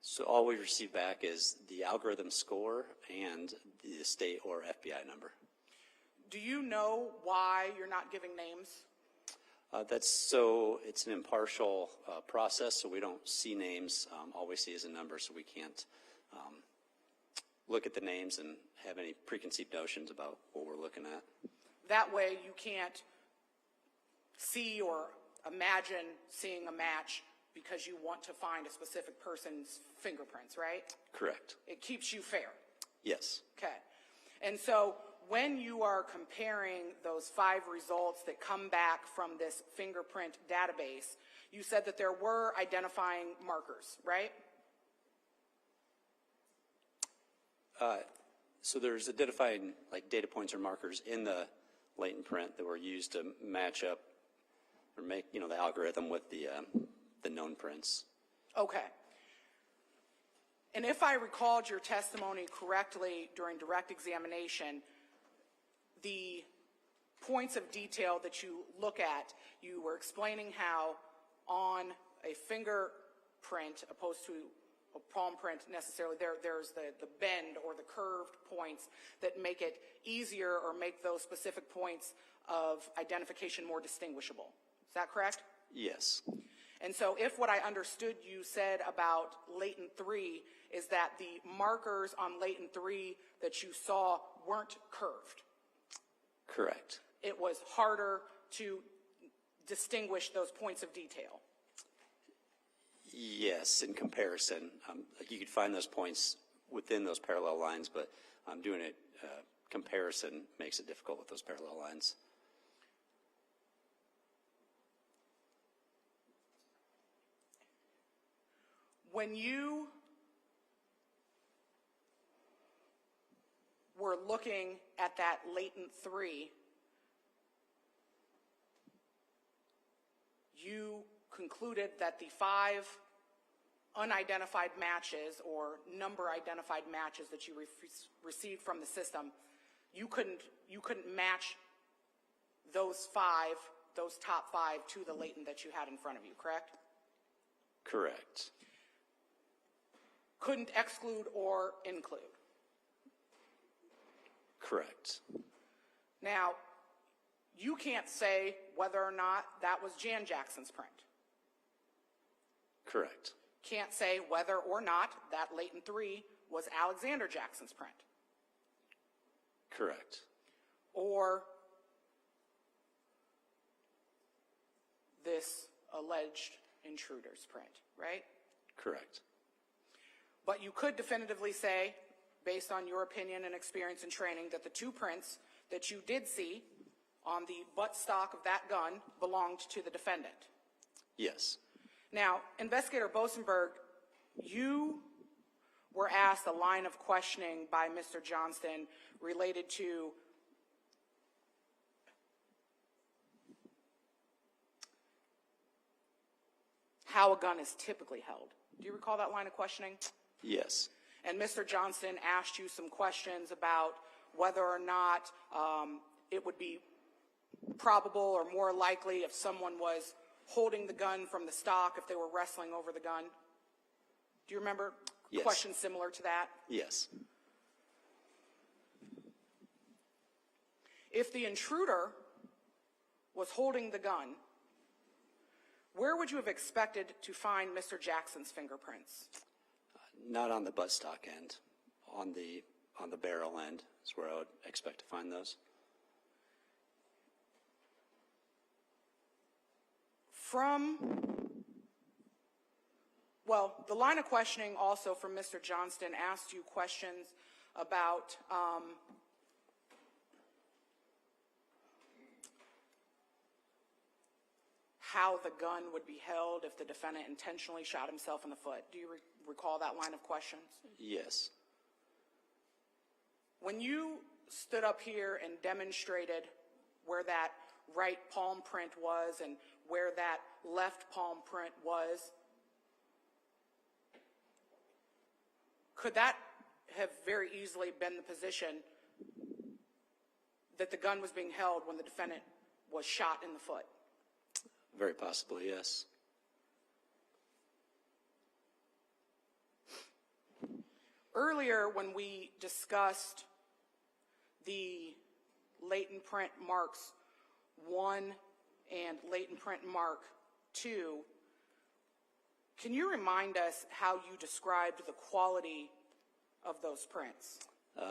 So all we receive back is the algorithm score and the state or FBI number. Do you know why you're not giving names? It's an impartial process, so we don't see names. All we see is a number, so we can't look at the names and have any preconceived notions about what we're looking at. That way you can't see or imagine seeing a match because you want to find a specific person's fingerprints, right? Correct. It keeps you fair. Yes. Okay. And so when you are comparing those 5 results that come back from this fingerprint database, you said that there were identifying markers, right? So there's identifying data points or markers in the latent print that were used to match up or make the algorithm with the known prints. Okay. And if I recalled your testimony correctly during direct examination, the points of detail that you look at, you were explaining how on a fingerprint, opposed to a palm print necessarily, there's the bend or the curved points that make it easier or make those specific points of identification more distinguishable. Is that correct? Yes. And so if what I understood you said about latent 3 is that the markers on latent 3 that you saw weren't curved. Correct. It was harder to distinguish those points of detail. Yes, in comparison. You could find those points within those parallel lines, but doing a comparison makes it difficult with those parallel lines. When you were looking at that latent 3, you concluded that the 5 unidentified matches or number identified matches that you received from the system, you couldn't match those top 5 to the latent that you had in front of you, correct? Correct. Couldn't exclude or include. Correct. Now, you can't say whether or not that was Jan Jackson's print. Correct. Can't say whether or not that latent 3 was Alexander Jackson's print. Correct. Or this alleged intruder's print, right? Correct. But you could definitively say, based on your opinion and experience and training, that the 2 prints that you did see on the buttstock of that gun belonged to the defendant. Yes. Now, Investigator Bosenberg, you were asked a line of questioning by Mr. Johnston related to how a gun is typically held. Do you recall that line of questioning? Yes. And Mr. Johnston asked you some questions about whether or not it would be probable or more likely if someone was holding the gun from the stock if they were wrestling over the gun. Do you remember Yes. questions similar to that? Yes. If the intruder was holding the gun, where would you have expected to find Mr. Jackson's fingerprints? Not on the buttstock end, on the barrel end is where I would expect to find those. Well, the line of questioning also from Mr. Johnston asked you questions about how the gun would be held if the defendant intentionally shot himself in the foot. Do you recall that line of questions? Yes. When you stood up here and demonstrated where that right palm print was and where that left palm print was, could that have very easily been the position that the gun was being held when the defendant was shot in the foot? Very possibly, yes. Earlier, when we discussed the latent print marks 1 and latent print mark 2, can you remind us how you described the quality of those prints?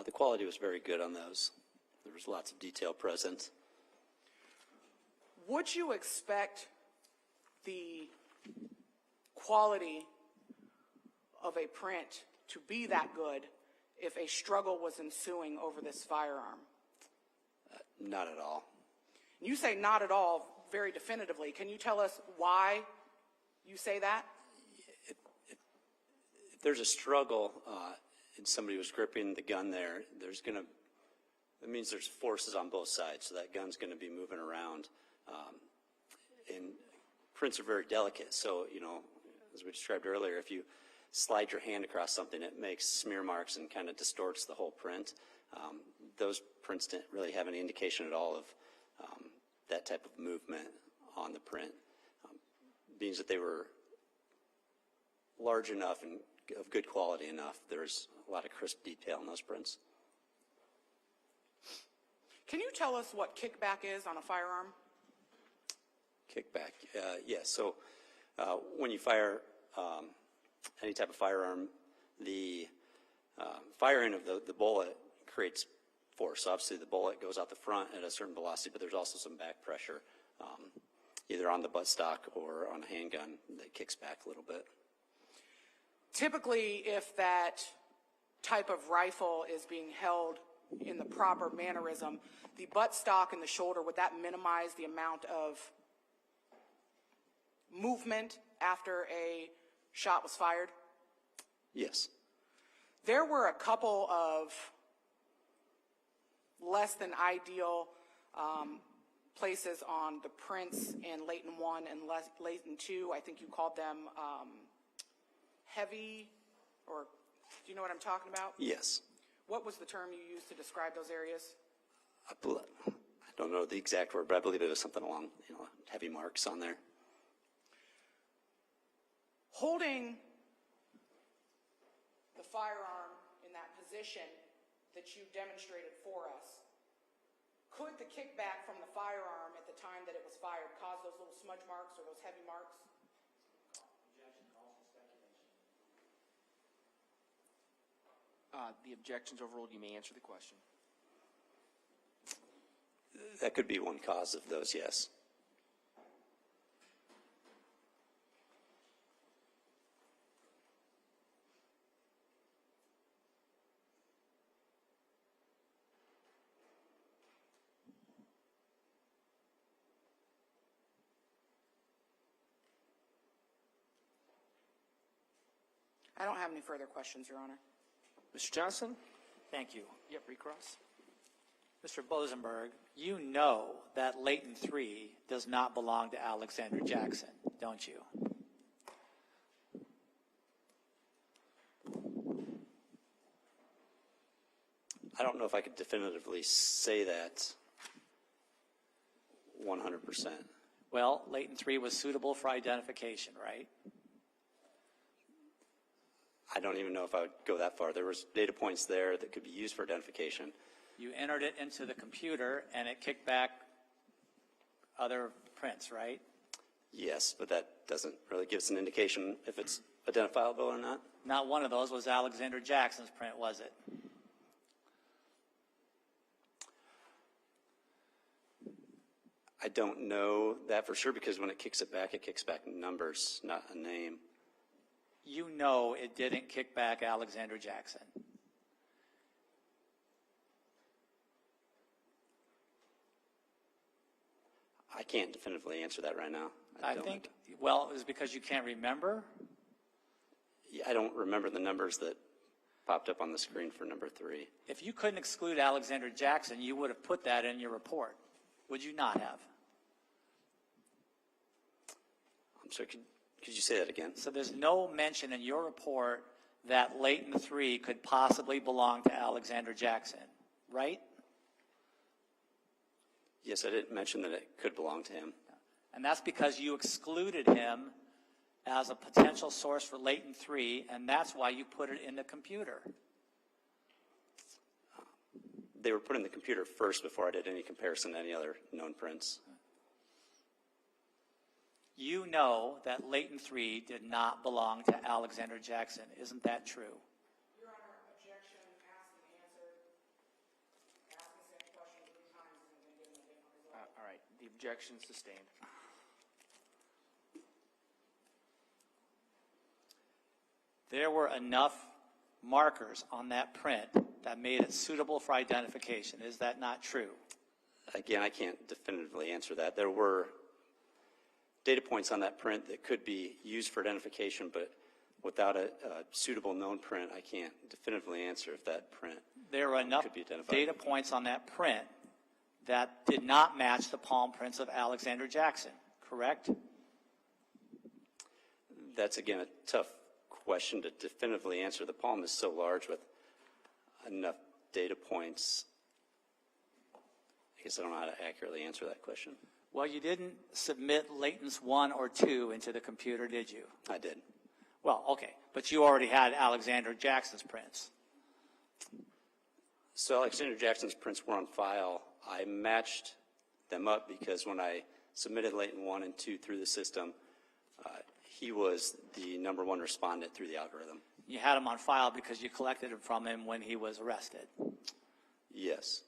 The quality was very good on those. There was lots of detail present. Would you expect the quality of a print to be that good if a struggle was ensuing over this firearm? Not at all. You say not at all very definitively. Can you tell us why you say that? If there's a struggle and somebody was gripping the gun there, that means there's forces on both sides, so that gun's going to be moving around. And prints are very delicate, so, as we described earlier, if you slide your hand across something, it makes smear marks and kind of distorts the whole print. Those prints didn't really have any indication at all of that type of movement on the print. Being that they were large enough and of good quality enough, there's a lot of crisp detail in those prints. Can you tell us what kickback is on a firearm? Kickback, yes. So when you fire any type of firearm, the firing of the bullet creates force. So obviously the bullet goes out the front at a certain velocity, but there's also some back pressure, either on the buttstock or on a handgun that kicks back a little bit. Typically, if that type of rifle is being held in the proper mannerism, the buttstock and the shoulder, would that minimize the amount of movement after a shot was fired? Yes. There were a couple of less than ideal places on the prints in Latent 1 and Latent 2. I think you called them heavy, or do you know what I'm talking about? Yes. What was the term you used to describe those areas? I don't know the exact word, but I believe it was something along, heavy marks on there. Holding the firearm in that position that you demonstrated for us, could the kickback from the firearm at the time that it was fired cause those little smudge marks or those heavy marks? The objections overruled. You may answer the question. That could be one cause of those, yes. I don't have any further questions, Your Honor. Mr. Johnson? Thank you. Yep, recross. Mr. Bosenberg, you know that Latent 3 does not belong to Alexander Jackson, don't you? I don't know if I could definitively say that 100%. Well, Latent 3 was suitable for identification, right? I don't even know if I would go that far. There was data points there that could be used for identification. You entered it into the computer, and it kicked back other prints, right? Yes, but that doesn't really give us an indication if it's identifiable or not. Not one of those was Alexander Jackson's print, was it? I don't know that for sure because when it kicks back numbers, not a name. You know it didn't kick back Alexander Jackson. I can't definitively answer that right now. I think, well, it was because you can't remember? I don't remember the numbers that popped up on the screen for number 3. If you couldn't exclude Alexander Jackson, you would have put that in your report. Would you not have? I'm sorry, could you say that again? So there's no mention in your report that Leighton 3 could possibly belong to Alexander Jackson, right? Yes, I didn't mention that it could belong to him. And that's because you excluded him as a potential source for Leighton 3, and that's why you put it in the computer. They were put in the computer first before I did any comparison to any other known prints. You know that Leighton 3 did not belong to Alexander Jackson. Isn't that true? Your Honor, objection, asked and answered. Asked the same question 3 times and then given a different result. All right, the objection sustained. There were enough markers on that print that made it suitable for identification. Is that not true? Again, I can't definitively answer that. There were data points on that print that could be used for identification, but without a suitable known print, I can't definitively answer if that print There were enough could be identified. data points on that print that did not match the palm prints of Alexander Jackson, correct? That's, again, a tough question to definitively answer. The palm is so large with enough data points. I guess I don't know how to accurately answer that question. Well, you didn't submit Leighton's 1 or 2 into the computer, did you? I did. Well, okay, but you already had Alexander Jackson's prints. So Alexander Jackson's prints were on file. I matched them up because when I submitted Leighton 1 and 2 through the system, he was the number 1 respondent through the algorithm. You had him on file because you collected them from him when he was arrested. Yes.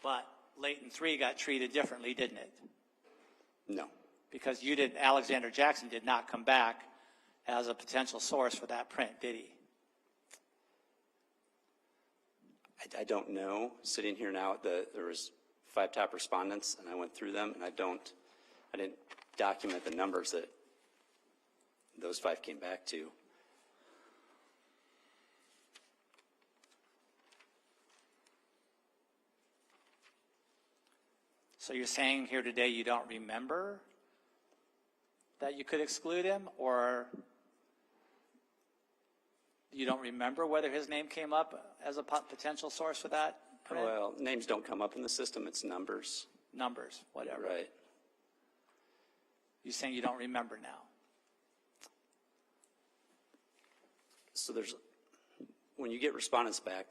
But Leighton 3 got treated differently, didn't it? No. Because you didn't, Alexander Jackson did not come back as a potential source for that print, did he? I don't know. Sitting here now, there was 5 top respondents, and I went through them, and I didn't document the numbers that those 5 came back to. So you're saying here today you don't remember that you could exclude him, or you don't remember whether his name came up as a potential source for that print? Well, names don't come up in the system. It's numbers. Numbers, whatever. Right. You're saying you don't remember now. So when you get respondents back,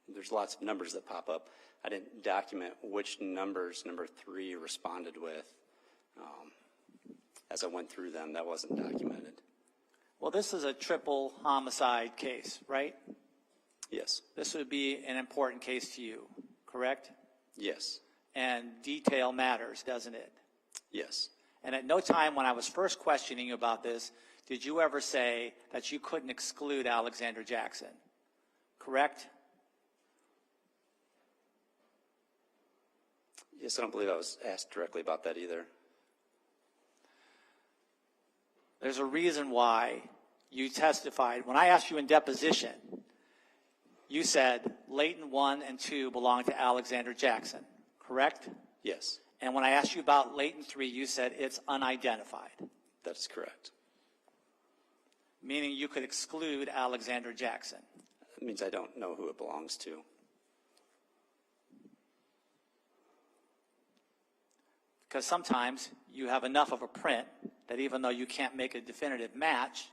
there's lots of numbers that pop up. I didn't document which numbers number 3 responded with. As I went through them, that wasn't documented. Well, this is a triple homicide case, right? Yes. This would be an important case to you, correct? Yes. And detail matters, doesn't it? Yes. And at no time when I was first questioning you about this, did you ever say that you couldn't exclude Alexander Jackson, correct? Yes, I don't believe I was asked directly about that either. There's a reason why you testified. When I asked you in deposition, you said Leighton 1 and 2 belong to Alexander Jackson, correct? Yes. And when I asked you about Leighton 3, you said it's unidentified. That is correct. Meaning you could exclude Alexander Jackson. That means I don't know who it belongs to. Because sometimes you have enough of a print that even though you can't make a definitive match,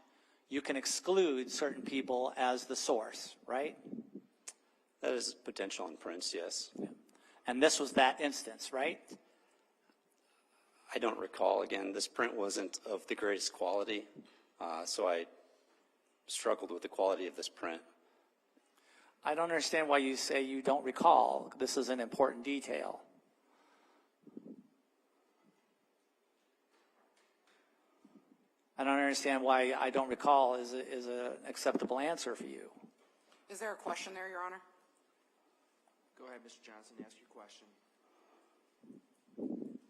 you can exclude certain people as the source, right? That is potential in prints, yes. Yeah. And this was that instance, right? I don't recall. Again, this print wasn't of the greatest quality, so I struggled with the quality of this print. I don't understand why you say you don't recall. This is an important detail. I don't understand why I don't recall is an acceptable answer for you. Is there a question there, Your Honor? Go ahead, Mr. Johnson, ask your question.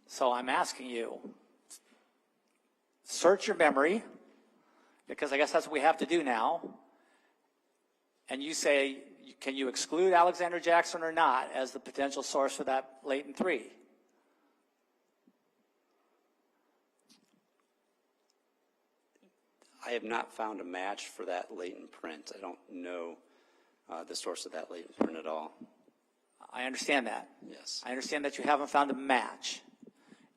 So I'm asking you, search your memory, because I guess that's what we have to do now. And you say, can you exclude Alexander Jackson or not as the potential source for that latent 3? I have not found a match for that latent print. I don't know the source of that latent print at all. I understand that. Yes. I understand that you haven't found a match.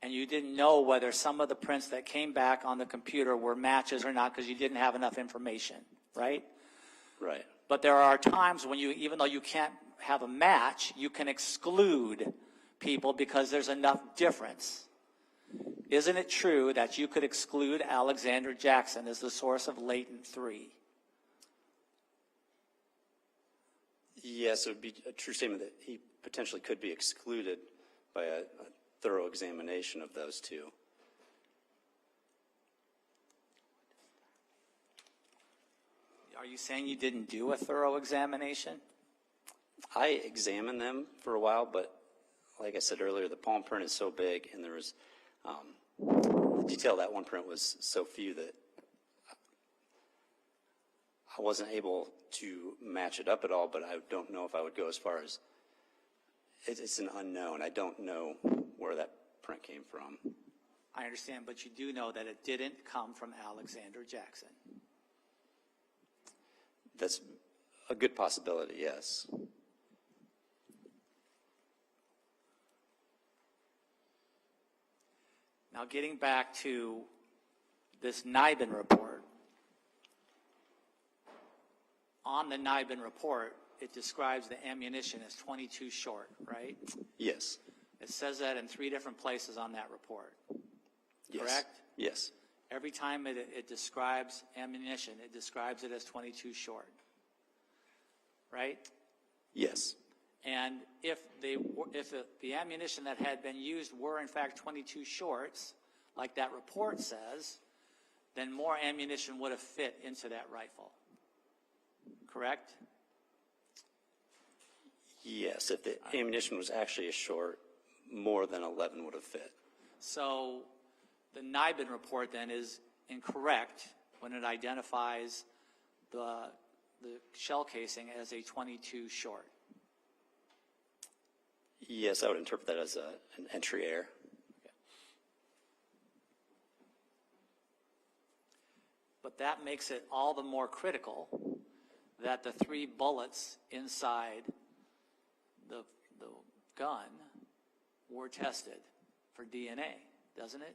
And you didn't know whether some of the prints that came back on the computer were matches or not because you didn't have enough information, right? Right. But there are times when you, even though you can't have a match, you can exclude people because there's enough difference. Isn't it true that you could exclude Alexander Jackson as the source of latent 3? Yes, it would be a true statement that he potentially could be excluded by a thorough examination of those two. Are you saying you didn't do a thorough examination? I examined them for a while, but like I said earlier, the palm print is so big, and there was the detail of that one print was so few that I wasn't able to match it up at all, but I don't know if I would go as far as it's an unknown. I don't know where that print came from. I understand, but you do know that it didn't come from Alexander Jackson. That's a good possibility, yes. Now, getting back to this Nibin report. On the Nibin report, it describes the ammunition as 22 short, right? Yes. It says that in 3 different places on that report, Yes. correct? Yes. Every time it describes ammunition, it describes it as 22 short, right? Yes. And if the ammunition that had been used were in fact 22 shorts, like that report says, then more ammunition would have fit into that rifle, correct? Yes. If the ammunition was actually a short, more than 11 would have fit. So the Nibin report then is incorrect when it identifies the shell casing as a 22 short. Yes, I would interpret that as an entry error. Okay. But that makes it all the more critical that the 3 bullets inside the gun were tested for DNA, doesn't it?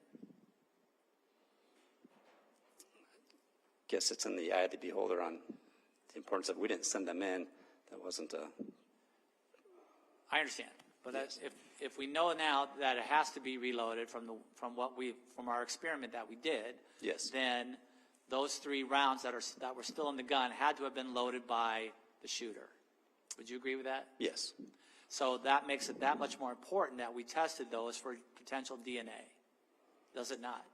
Guess it's in the eye of the beholder on the importance of we didn't send them in. That wasn't a... I understand, but that's, if we know now that it has to be reloaded from our experiment that we did, Yes. then those 3 rounds that were still in the gun had to have been loaded by the shooter. Would you agree with that? Yes. So that makes it that much more important that we tested those for potential DNA, does it not?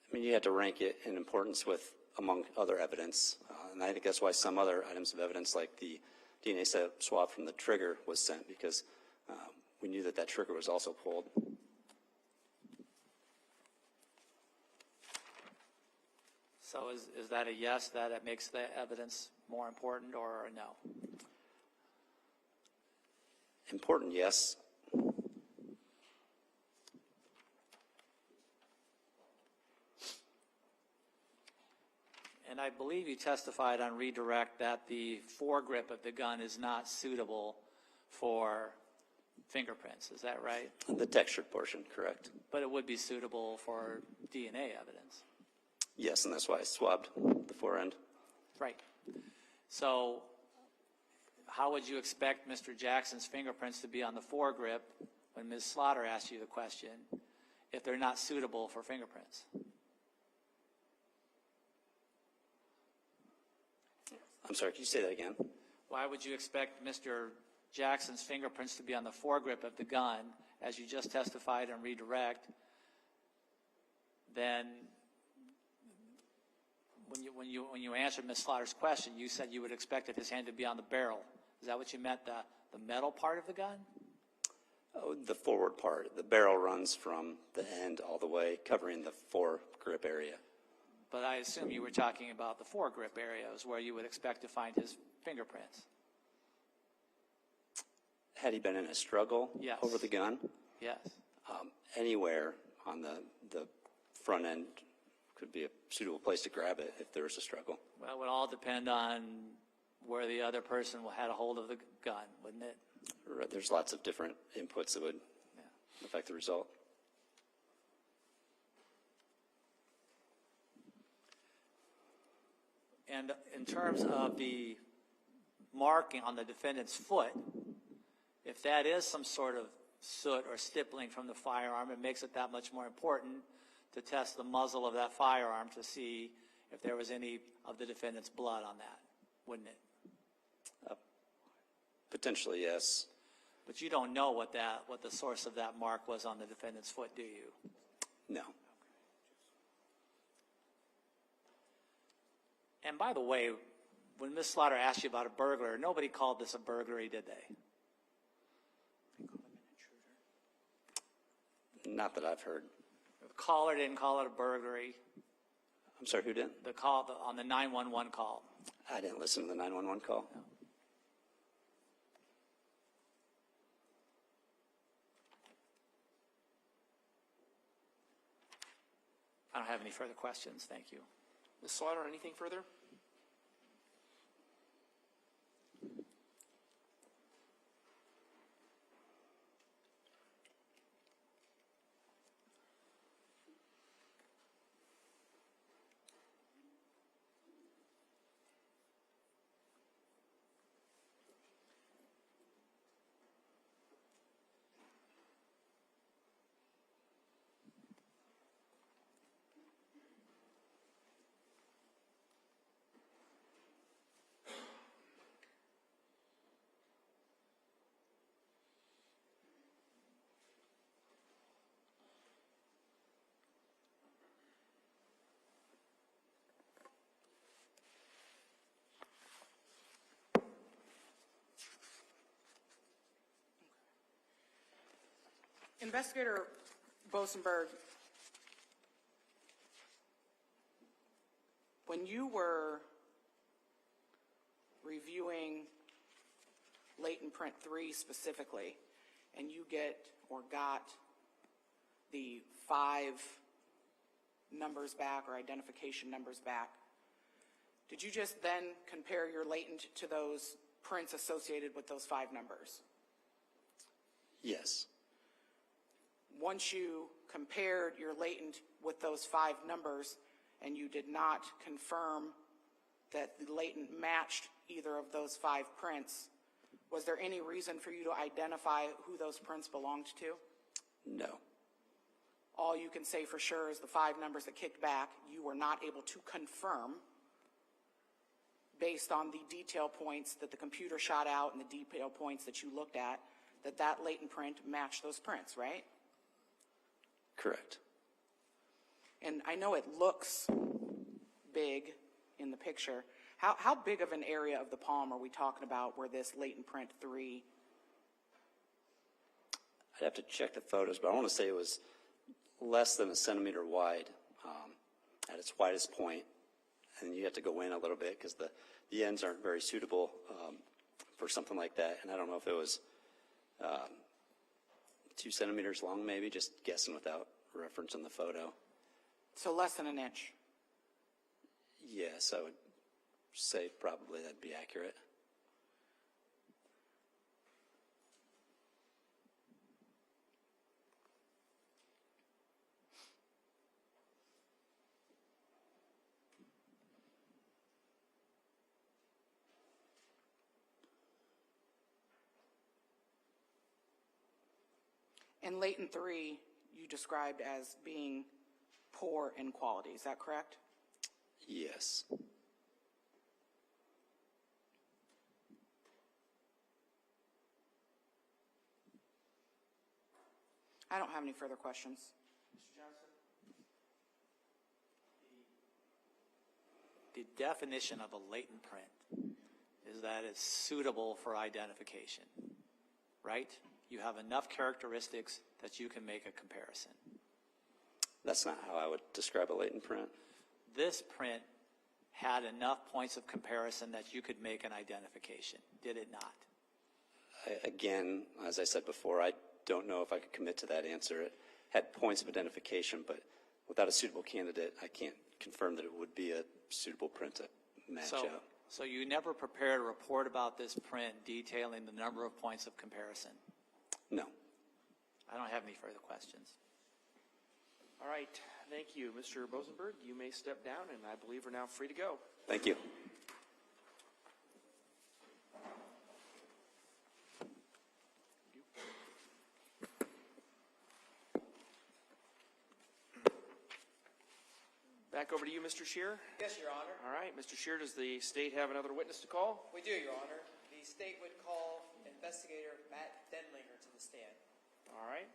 I mean, you had to rank it in importance with among other evidence, and I think that's why some other items of evidence, like the DNA swab from the trigger, was sent, because we knew that that trigger was also pulled. So is that a yes, that it makes the evidence more important, or a no? Important, yes. And I believe you testified on redirect that the foregrip of the gun is not suitable for fingerprints. Is that right? The textured portion, correct. But it would be suitable for DNA evidence. Yes, and that's why I swabbed the fore end. Right. So how would you expect Mr. Jackson's fingerprints to be on the foregrip when Ms. Slaughter asked you the question if they're not suitable for fingerprints? I'm sorry, can you say that again? Why would you expect Mr. Jackson's fingerprints to be on the foregrip of the gun, as you just testified on redirect, then when you answered Ms. Slaughter's question, you said you would expect his hand to be on the barrel. Is that what you meant, the metal part of the gun? Oh, the forward part. The barrel runs from the end all the way, covering the foregrip area. But I assume you were talking about the foregrip areas where you would expect to find his fingerprints. Had he been in a struggle Yes. over the gun? Yes. Anywhere on the front end could be a suitable place to grab it if there was a struggle. Well, it would all depend on where the other person had a hold of the gun, wouldn't it? Right, there's lots of different inputs that would affect the result. And in terms of the marking on the defendant's foot, if that is some sort of soot or stippling from the firearm, it makes it that much more important to test the muzzle of that firearm to see if there was any of the defendant's blood on that, wouldn't it? Potentially, yes. But you don't know what the source of that mark was on the defendant's foot, do you? No. And by the way, when Ms. Slaughter asked you about a burglar, nobody called this a burglary, did they? Not that I've heard. The caller didn't call it a burglary. I'm sorry, who didn't? The call on the 911 call. I didn't listen to the 911 call. No. I don't have any further questions. Thank you. Ms. Slaughter, anything further? Investigator Bosenberg, when you were reviewing latent print 3 specifically, and you got the 5 numbers back or identification numbers back, did you just then compare your latent to those prints associated with those 5 numbers? Yes. Once you compared your latent with those 5 numbers and you did not confirm that the latent matched either of those 5 prints, was there any reason for you to identify who those prints belonged to? No. All you can say for sure is the 5 numbers that kicked back, you were not able to confirm based on the detail points that the computer shot out and the detail points that you looked at, that latent print matched those prints, right? Correct. And I know it looks big in the picture. How big of an area of the palm are we talking about where this latent print 3? I'd have to check the photos, but I want to say it was less than a centimeter wide at its widest point. And you have to go in a little bit because the ends aren't very suitable for something like that. And I don't know if it was 2 centimeters long, maybe, just guessing without reference in the photo. So less than an inch. Yes, I would say probably that'd be accurate. And latent 3, you described as being poor in quality. Is that correct? Yes. I don't have any further questions. Mr. Johnson? The definition of a latent print is that it's suitable for identification, right? You have enough characteristics that you can make a comparison. That's not how I would describe a latent print. This print had enough points of comparison that you could make an identification, did it not? Again, as I said before, I don't know if I could commit to that answer. It had points of identification, but without a suitable candidate, I can't confirm that it would be a suitable print to match out. So you never prepared a report about this print detailing the number of points of comparison? No. I don't have any further questions. All right, thank you. Mr. Bosenberg, you may step down, and I believe we're now free to go. Thank you. Back over to you, Mr. Scheer. Yes, Your Honor. All right, Mr. Scheer, does the state have another witness to call? We do, Your Honor. The state would call Investigator Matt Denlinger to the stand. All right.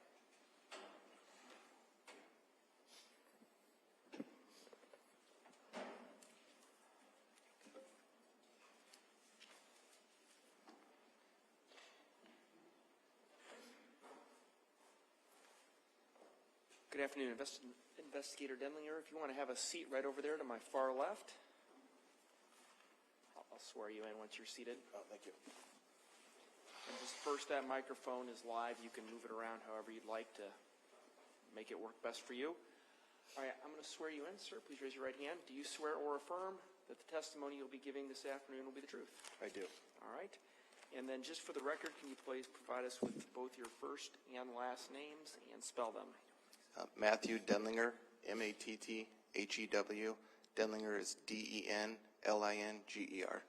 Good afternoon, Investigator Denlinger. If you want to have a seat right over there to my far left. I'll swear you in once you're seated. Oh, thank you. And just first, that microphone is live. You can move it around however you'd like to make it work best for you. All right, I'm going to swear you in, sir. Please raise your right hand. Do you swear or affirm that the testimony you'll be giving this afternoon will be the truth? I do. All right. And then just for the record, can you please provide us with both your first and last names and spell them? Matthew Denlinger, M-A-T-T-H-E-W. Denlinger is D-E-N-L-I-N-G-E-R.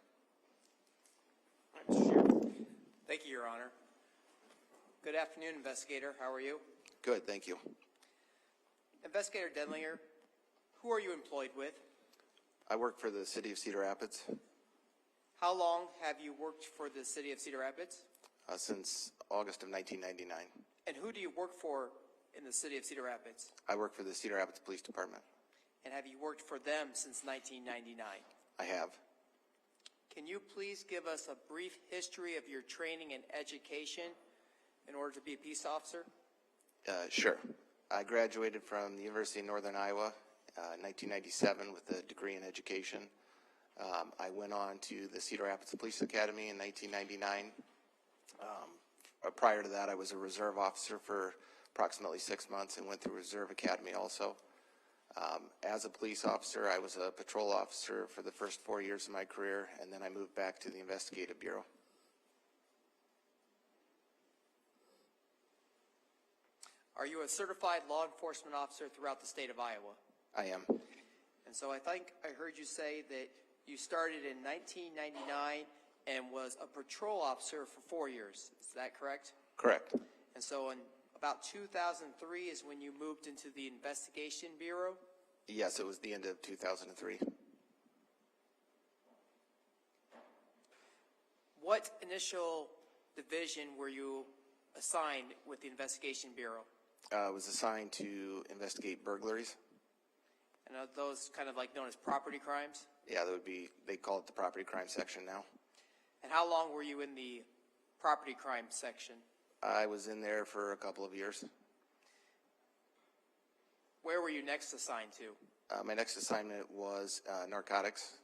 All right, Mr. Chair. Thank you, Your Honor. Good afternoon, Investigator. How are you? Good, thank you. Investigator Denlinger, who are you employed with? I work for the city of Cedar Rapids How long have you worked for the city of Cedar Rapids? since August of 1999. And who do you work for in the city of Cedar Rapids? I work for the Cedar Rapids Police Department. And have you worked for them since 1999? I have. Can you please give us a brief history of your training and education in order to be a peace officer? Sure. I graduated from the University of Northern Iowa in 1997 with a degree in education. I went on to the Cedar Rapids Police Academy in 1999. Prior to that, I was a reserve officer for approximately 6 months and went through Reserve Academy also. As a police officer, I was a patrol officer for the first 4 years of my career, and then I moved back to the Investigative Bureau. Are you a certified law enforcement officer throughout the state of Iowa? I am. And so I think I heard you say that you started in 1999 and was a patrol officer for 4 years. Is that correct? Correct. And so in about 2003 is when you moved into the Investigation Bureau? Yes, it was the end of 2003. What initial division were you assigned with the Investigation Bureau? I was assigned to investigate burglaries. And are those kind of like known as property crimes? Yeah, that would be, they call it the property crime section now. And how long were you in the property crime section? I was in there for a couple of years. Where were you next assigned to? My next assignment was narcotics,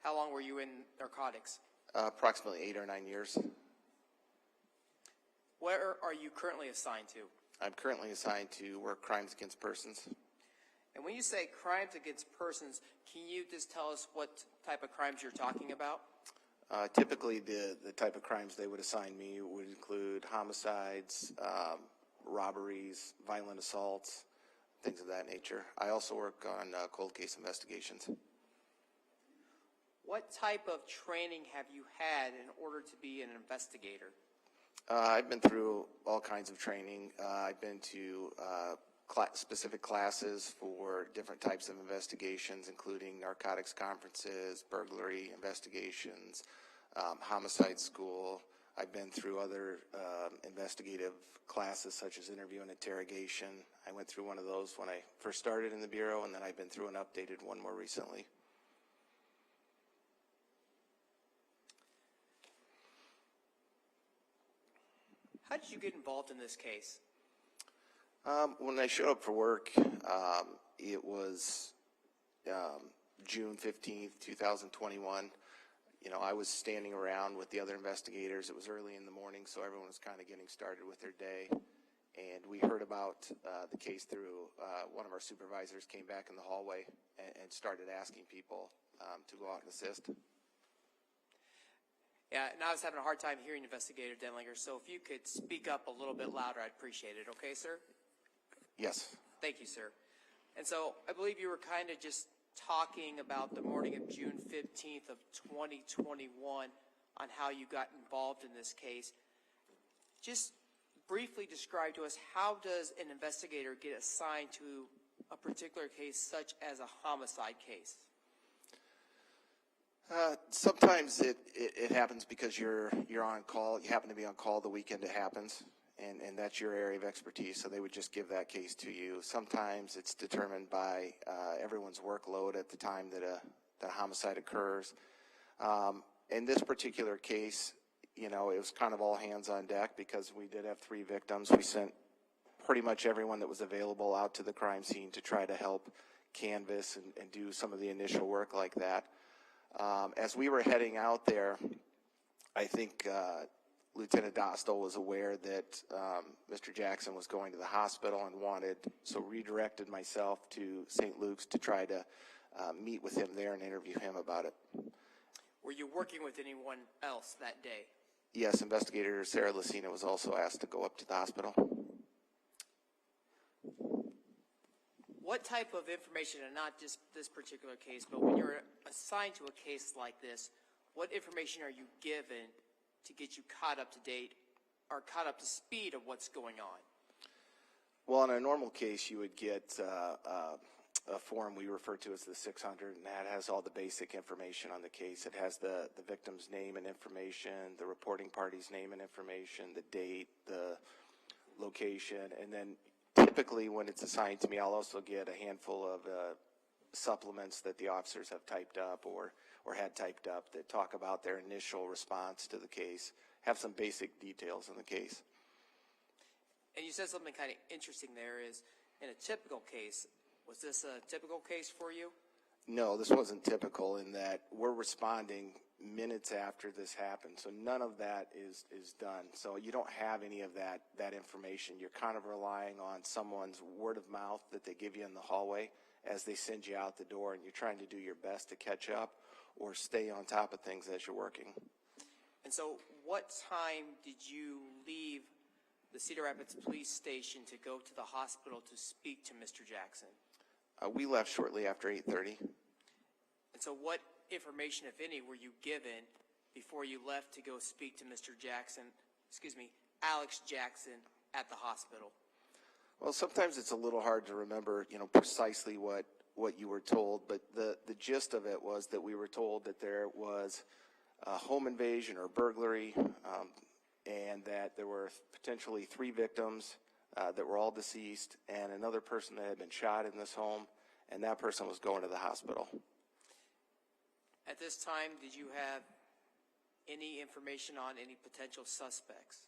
How long were you in narcotics? approximately 8 or 9 years. Where are you currently assigned to? I'm currently assigned to work crimes against persons. And when you say crimes against persons, can you just tell us what type of crimes you're talking about? Typically, the type of crimes they would assign me would include homicides, robberies, violent assaults, things of that nature. I also work on cold case investigations. What type of training have you had in order to be an investigator? I've been through all kinds of training. I've been to specific classes for different types of investigations, including narcotics conferences, burglary investigations, homicide school. I've been through other investigative classes such as interview and interrogation. I went through one of those when I first started in the Bureau, and then I've been through an updated one more recently. How did you get involved in this case? When I showed up for work, it was June 15th, 2021. You know, I was standing around with the other investigators. It was early in the morning, so everyone was kind of getting started with their day. And we heard about the case through one of our supervisors came back in the hallway and started asking people to go out and assist. Yeah, and I was having a hard time hearing Investigator Denlinger, so if you could speak up a little bit louder, I'd appreciate it. Okay, sir? Yes. Thank you, sir. And so I believe you were kind of just talking about the morning of June 15th of 2021 on how you got involved in this case. Just briefly describe to us, how does an investigator get assigned to a particular case such as a homicide case? Sometimes it happens because you're on call. You happen to be on call the weekend it happens, and that's your area of expertise, so they would just give that case to you. Sometimes it's determined by everyone's workload at the time that a homicide occurs. In this particular case, you know, it was kind of all hands on deck because we did have 3 victims. We sent pretty much everyone that was available out to the crime scene to try to help canvass and do some of the initial work like that. As we were heading out there, I think Lieutenant Dostal was aware that Mr. Jackson was going to the hospital and so redirected myself to St. Luke's to try to meet with him there and interview him about it. Were you working with anyone else that day? Yes, Investigator Sarah Lucina was also asked to go up to the hospital. What type of information, and not just this particular case, but when you're assigned to a case like this, what information are you given to get you caught up to date or caught up to speed of what's going on? Well, in a normal case, you would get a form we refer to as the 600, and that has all the basic information on the case. It has the victim's name and information, the reporting party's name and information, the date, the location, and then typically when it's assigned to me, I'll also get a handful of supplements that the officers have typed up or had typed up that talk about their initial response to the case, have some basic details in the case. And you said something kind of interesting there is, in a typical case, was this a typical case for you? No, this wasn't typical in that we're responding minutes after this happened, so none of that is done. So you don't have any of that information. You're kind of relying on someone's word of mouth that they give you in the hallway as they send you out the door, and you're trying to do your best to catch up or stay on top of things as you're working. And so what time did you leave the Cedar Rapids Police Station to go to the hospital to speak to Mr. Jackson? We left shortly after 8:30. And so what information, if any, were you given before you left to go speak to Mr. Jackson, Alex Jackson at the hospital? Well, sometimes it's a little hard to remember, you know, precisely what you were told, but the gist of it was that we were told that there was a home invasion or burglary, and that there were potentially 3 victims that were all deceased, and another person that had been shot in this home, and that person was going to the hospital. At this time, did you have any information on any potential suspects?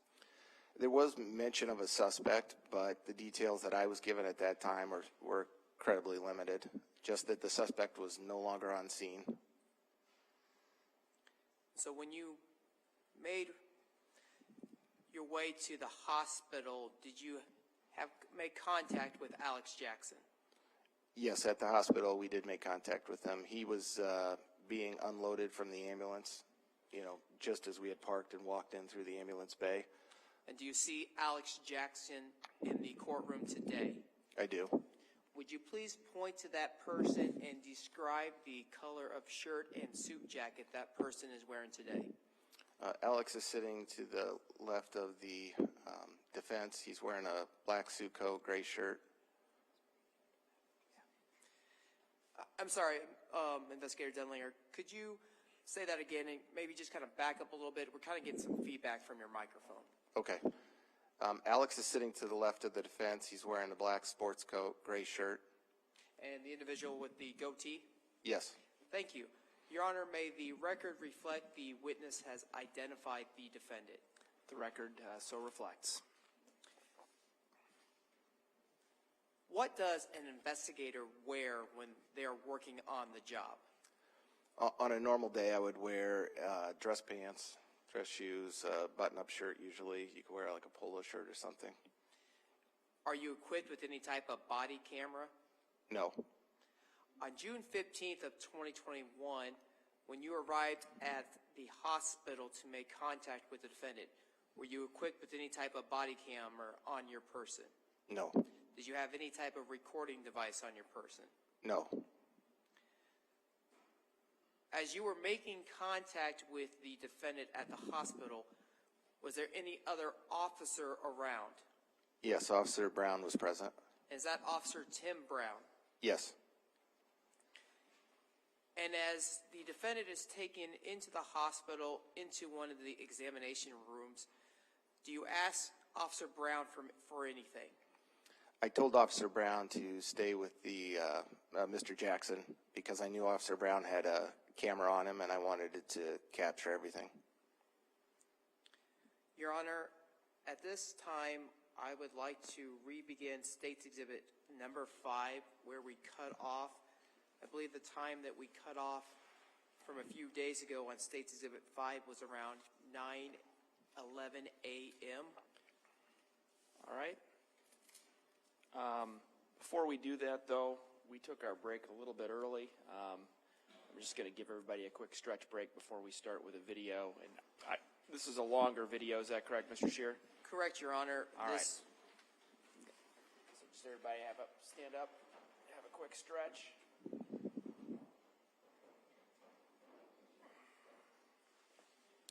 There was mention of a suspect, but the details that I was given at that time were incredibly limited, just that the suspect was no longer on scene. So when you made your way to the hospital, did you make contact with Alex Jackson? Yes, at the hospital we did make contact with him. He was being unloaded from the ambulance, you know, just as we had parked and walked in through the ambulance bay. And do you see Alex Jackson in the courtroom today? I do. Would you please point to that person and describe the color of shirt and suit jacket that person is wearing today? Alex is sitting to the left of the defense. He's wearing a black suit coat, gray shirt. I'm sorry, Investigator Denlinger, could you say that again and maybe just kind of back up a little bit? We're kind of getting some feedback from your microphone. Okay. Alex is sitting to the left of the defense. He's wearing a black sports coat, gray shirt. And the individual with the goatee? Yes. Thank you. Your Honor, may the record reflect the witness has identified the defendant. The record so reflects. What does an investigator wear when they are working on the job? On a normal day, I would wear dress pants, dress shoes, button-up shirt usually. You could wear like a polo shirt or something. Are you equipped with any type of body camera? No. On June 15th of 2021, when you arrived at the hospital to make contact with the defendant, were you equipped with any type of body camera on your person? No. Did you have any type of recording device on your person? No. As you were making contact with the defendant at the hospital, was there any other officer around? Yes, Officer Brown was present. Is that Officer Tim Brown? Yes. And as the defendant is taken into the hospital, into one of the examination rooms, do you ask Officer Brown for anything? I told Officer Brown to stay with the Mr. Jackson because I knew Officer Brown had a camera on him and I wanted it to capture everything. Your Honor, at this time, I would like to re-begin State's Exhibit number 5, where we cut off. I believe the time that we cut off from a few days ago on State's Exhibit 5 was around 9:11 a.m. All right. Before we do that, though, we took our break a little bit early. I'm just going to give everybody a quick stretch break before we start with a video. And this is a longer video, is that correct, Mr. Scheer? Correct, Your Honor. All right. So just everybody stand up, have a quick stretch.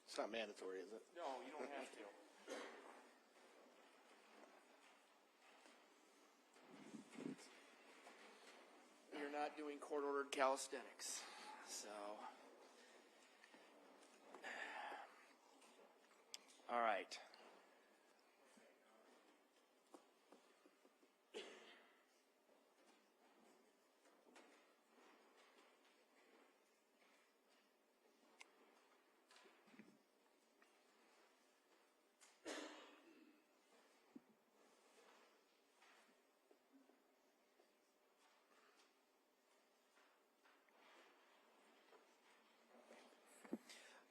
It's not mandatory, is it? No, you don't have to. You're not doing court-ordered calisthenics, so. All right.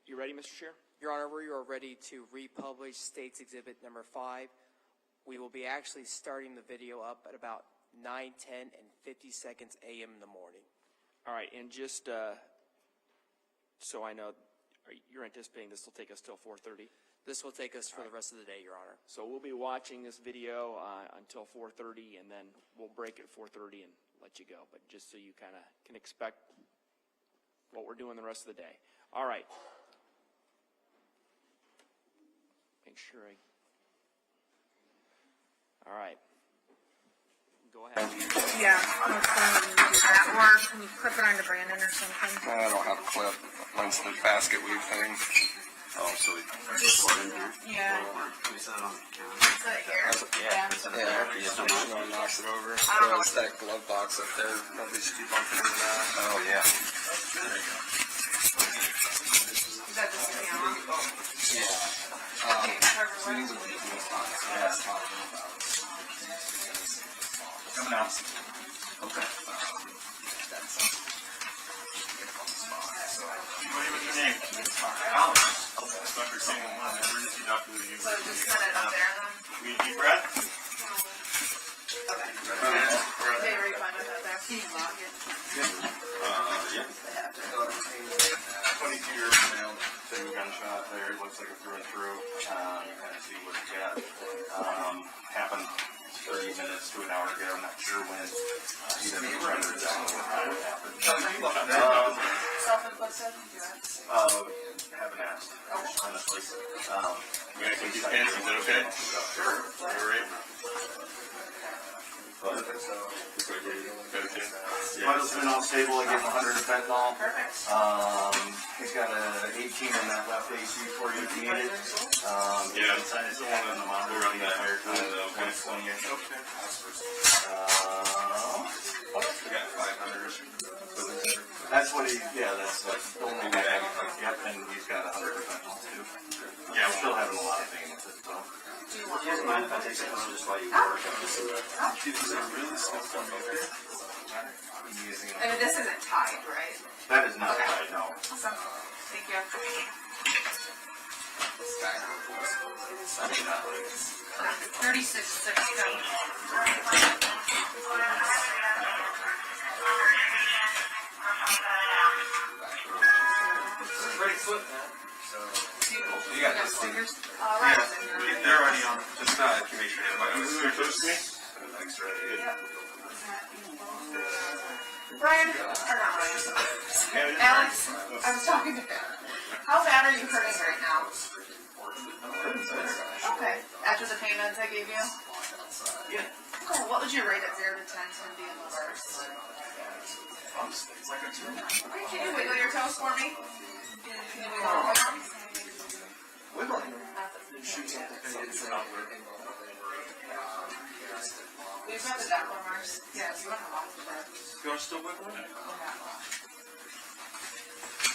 You ready, Mr. Scheer? Your Honor, we are ready to republish State's Exhibit number 5. We will be actually starting the video up at about 9:10 and 50 seconds a.m. in the morning. All right, and just so I know, you're anticipating this will take us till 4:30? This will take us for the rest of the day, Your Honor. So we'll be watching this video until 4:30, and then we'll break at 4:30 and let you go. But just so you kind of can expect what we're doing the rest of the day. All right. Make sure all right. Go ahead. Yeah, or can you clip it onto Brandon or something? I don't have a clip. Mine's the basket weave thing. Oh, so we Yeah. we set it on the counter. Is it here? Yeah, someone knocks it over. There's that glove box up there. Nobody should be bumping into that. Oh, yeah. There you go. Is that the camera? Yeah. Coming out. Okay. So just cut it up there then? Deep breath. Okay. Okay, are you fine with that there? Can you lock it? Yeah. 22-year male, single gunshot there. Looks like a through and through. You kind of see what it's got. Happened 30 minutes to an hour ago. I'm not sure when. He didn't remember exactly what happened. Self-inflicted said? Do it. Haven't asked, honestly. You guys think these pants, is it okay? Sure. All right. Vitals been all stable. I gave him 100 of fentanyl. Perfect. He's got a 18 in that left AC for you if you need it. Yeah, it's the one on the monitor running that higher time, though. 120-ish. Okay. We got 500. That's what that's the only guy. Yep, and he's got 100 of fentanyl too. Yeah, we're still having a lot of pain with it, though. Do you mind if I take some just while you work? And this isn't tied, right? That is not right, no. Awesome. Thank you. 3667. Great foot, man. You got those fingers? Yeah, they're already on. Just if you make sure everybody was close to me. Thanks, right? Brian, or not Brian. Alex, I was talking to him. How bad are you hurting right now? Okay. After the pain meds I gave you? Yeah. Okay, what would you rate it 0 to 10, 10 being the worst? It's like a 2. Okay, can you wiggle your toes for me? Can you wiggle your arms? Wiggling. Shoots up the pain. It's not working. We've got the declamers. Yeah, you want to walk the bed. You want to still wiggle it?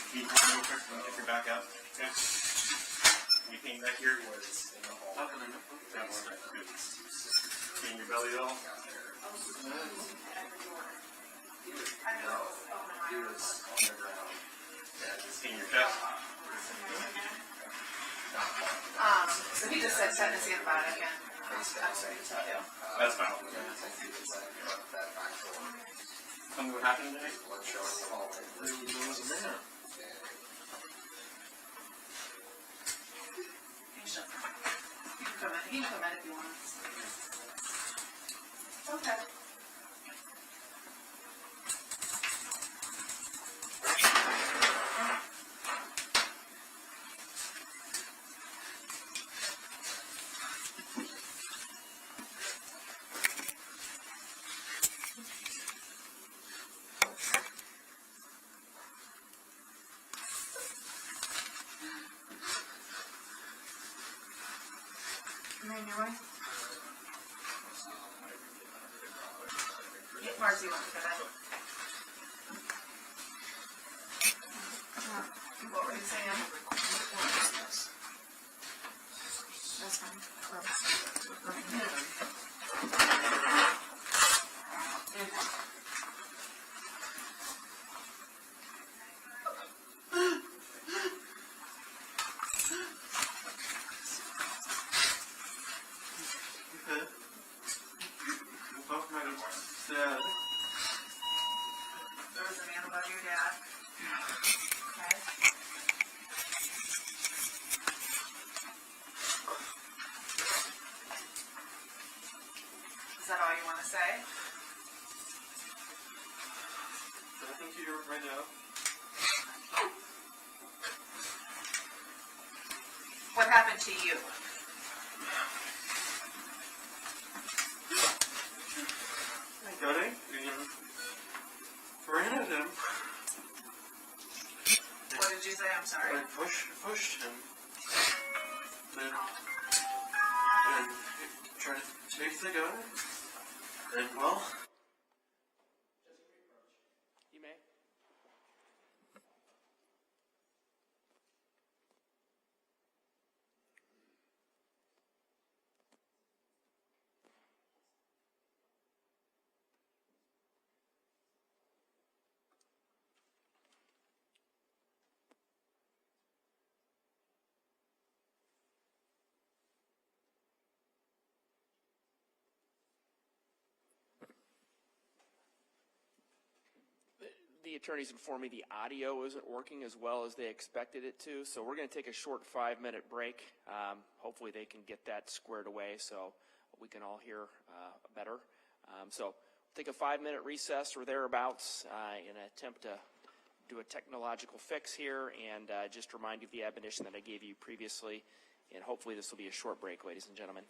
Can you come real quick and get your back out? Okay. Anything back here was in the hall. Nothing in the foot. That one, good. In your belly at all? In your chest? So he just said tetanus antibiotic and I'm sorry to tell you. That's fine. Tell me what happened today? There was a man. He can come in if you want. Okay. Marcy wants to go back. What were you saying? That's fine. There was a man above your dad. Okay. Is that all you want to say? I think you're right now. What happened to you? I got it. Ran at him. What did you say? I'm sorry. I pushed him. Then, and he tried to take the gun. And well, You may. The attorneys informed me the audio isn't working as well as they expected it to, so we're going to take a short 5-minute break. Hopefully they can get that squared away so we can all hear better. So take a 5-minute recess or thereabouts in an attempt to do a technological fix here and just remind you of the admonition that I gave you previously. And hopefully this will be a short break, ladies and gentlemen.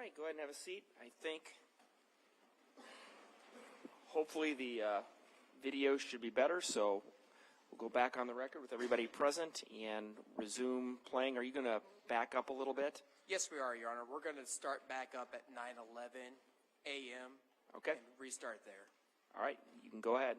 right, go ahead and have a seat. I think hopefully the video should be better, so we'll go back on the record with everybody present and resume playing. Are you going to back up a little bit? Yes, we are, Your Honor. We're going to start back up at 9:11 a.m. Okay. and restart there. All right, you can go ahead.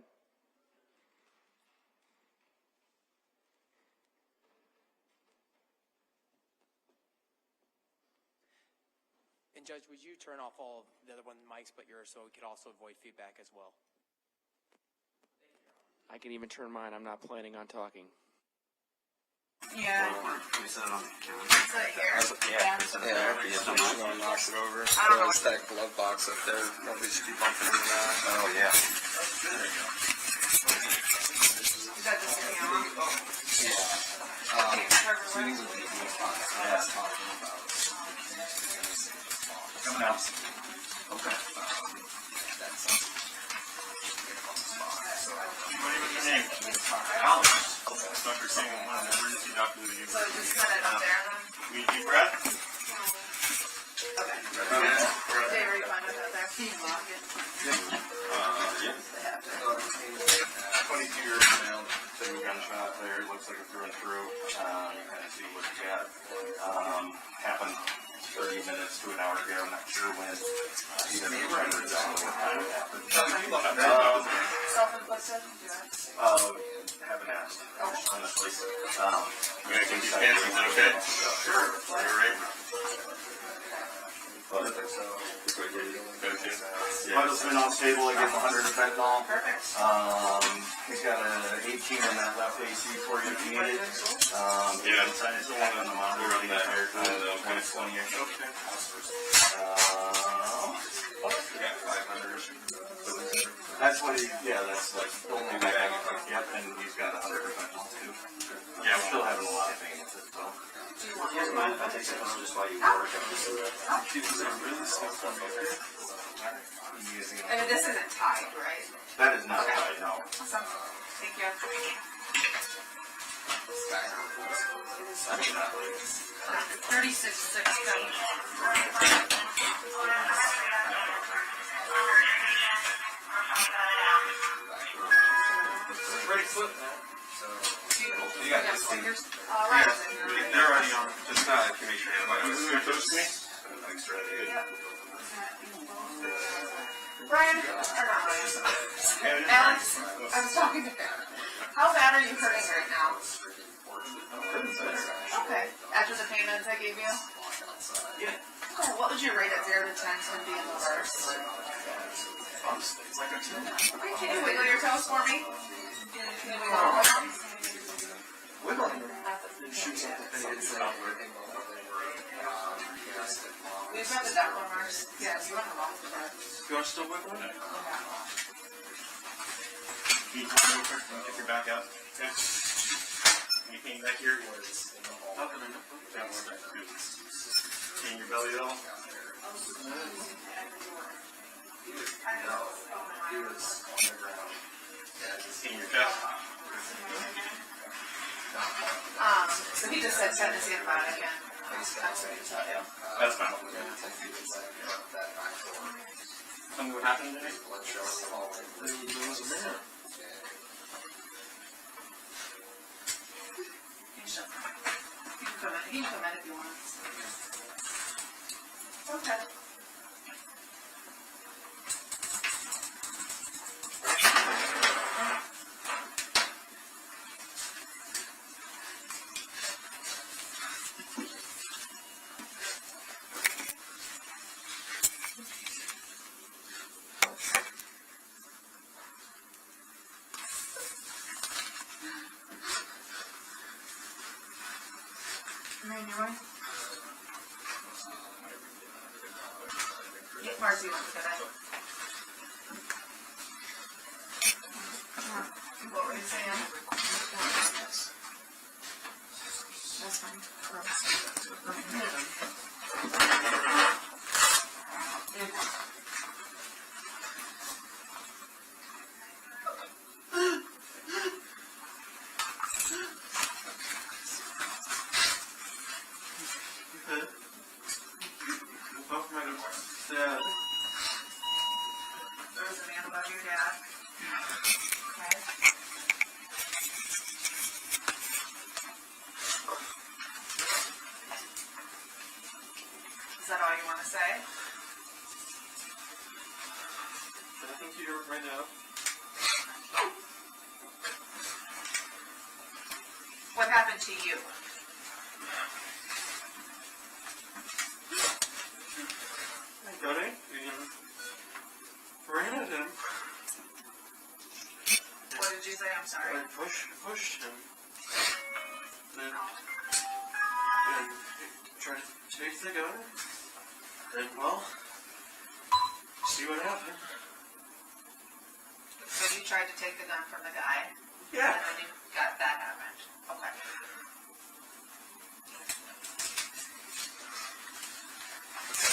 And Judge, would you turn off all of the other one mics but yours so we could also avoid feedback as well? I can even turn mine. I'm not planning on talking. Yeah. Can we set it on the counter? So here. Yeah. Someone knocks it over. I don't know. There's that glove box up there. Nobody should be bumping into that. Oh, yeah. There you go. Is that just a camera? Coming out. Okay. What is your name? Alex. Dr. Singham, one of the emergency doctors that you So just set it up there then? We deep breath? Okay. They refund it out there. Can you lock it? Yeah. 22-year-old male, single gunshot there. It looks like a through and through. You kind of see what's got. Happened 30 minutes to an hour ago. I'm not sure when. Either remember exactly what time it happened. Self-inflicted? Haven't asked, honestly. May I take these pants? Is that okay? Sure. You're right. Vitals been unstable. I gave him 100 of fentanyl. Perfect. He's got an 18 on that left AC for you if you need it. Yeah, it's only on the monitor the entire time. 20-ish. Okay. Yeah, 500. That's what that's like only my bag. Yep, and he's got 100 fentanyl too. Yeah, I'm still having a lot of pain with it though. Do you mind if I take some just while you work? Really stuff on here. And this isn't tied, right? That is not right, no. Awesome. Thank you. 36-6. Ready foot, man. You got those fingers? Right. They're already on. Just can make sure everybody was going to toast me. Thanks, ready. Brian, or not Brian, Alex, I was talking to Ben. How bad are you hurting right now? Okay. After the payments I gave you? Yeah. Okay, what would you rate it 0 to 10 to be in the worst? It's like a 2. Okay, can you wiggle your toes for me? Can you wiggle your toes? Wiggle. Shoot something. We've got the Declamers. Yes, you want to walk the bed. You are still wiggling? Can you come real quick and kick your back out? Okay. Any pain back here? Up and then down. In your belly at all? In your chest? So he just said Tennessee and Vatican. That's what he tell you. That's fine. Tell me what happened today? There was a man. He can come in if you want. Okay. Right. Yeah, Marcy went today. What were you saying? That's fine. want to say? Nothing here right now. What happened to you? I got it and ran at him. What did you say? I'm sorry. I pushed him. And tried to take the gun. And well, see what happened. So you tried to take the gun from the guy? Yeah. And then that happened. Okay.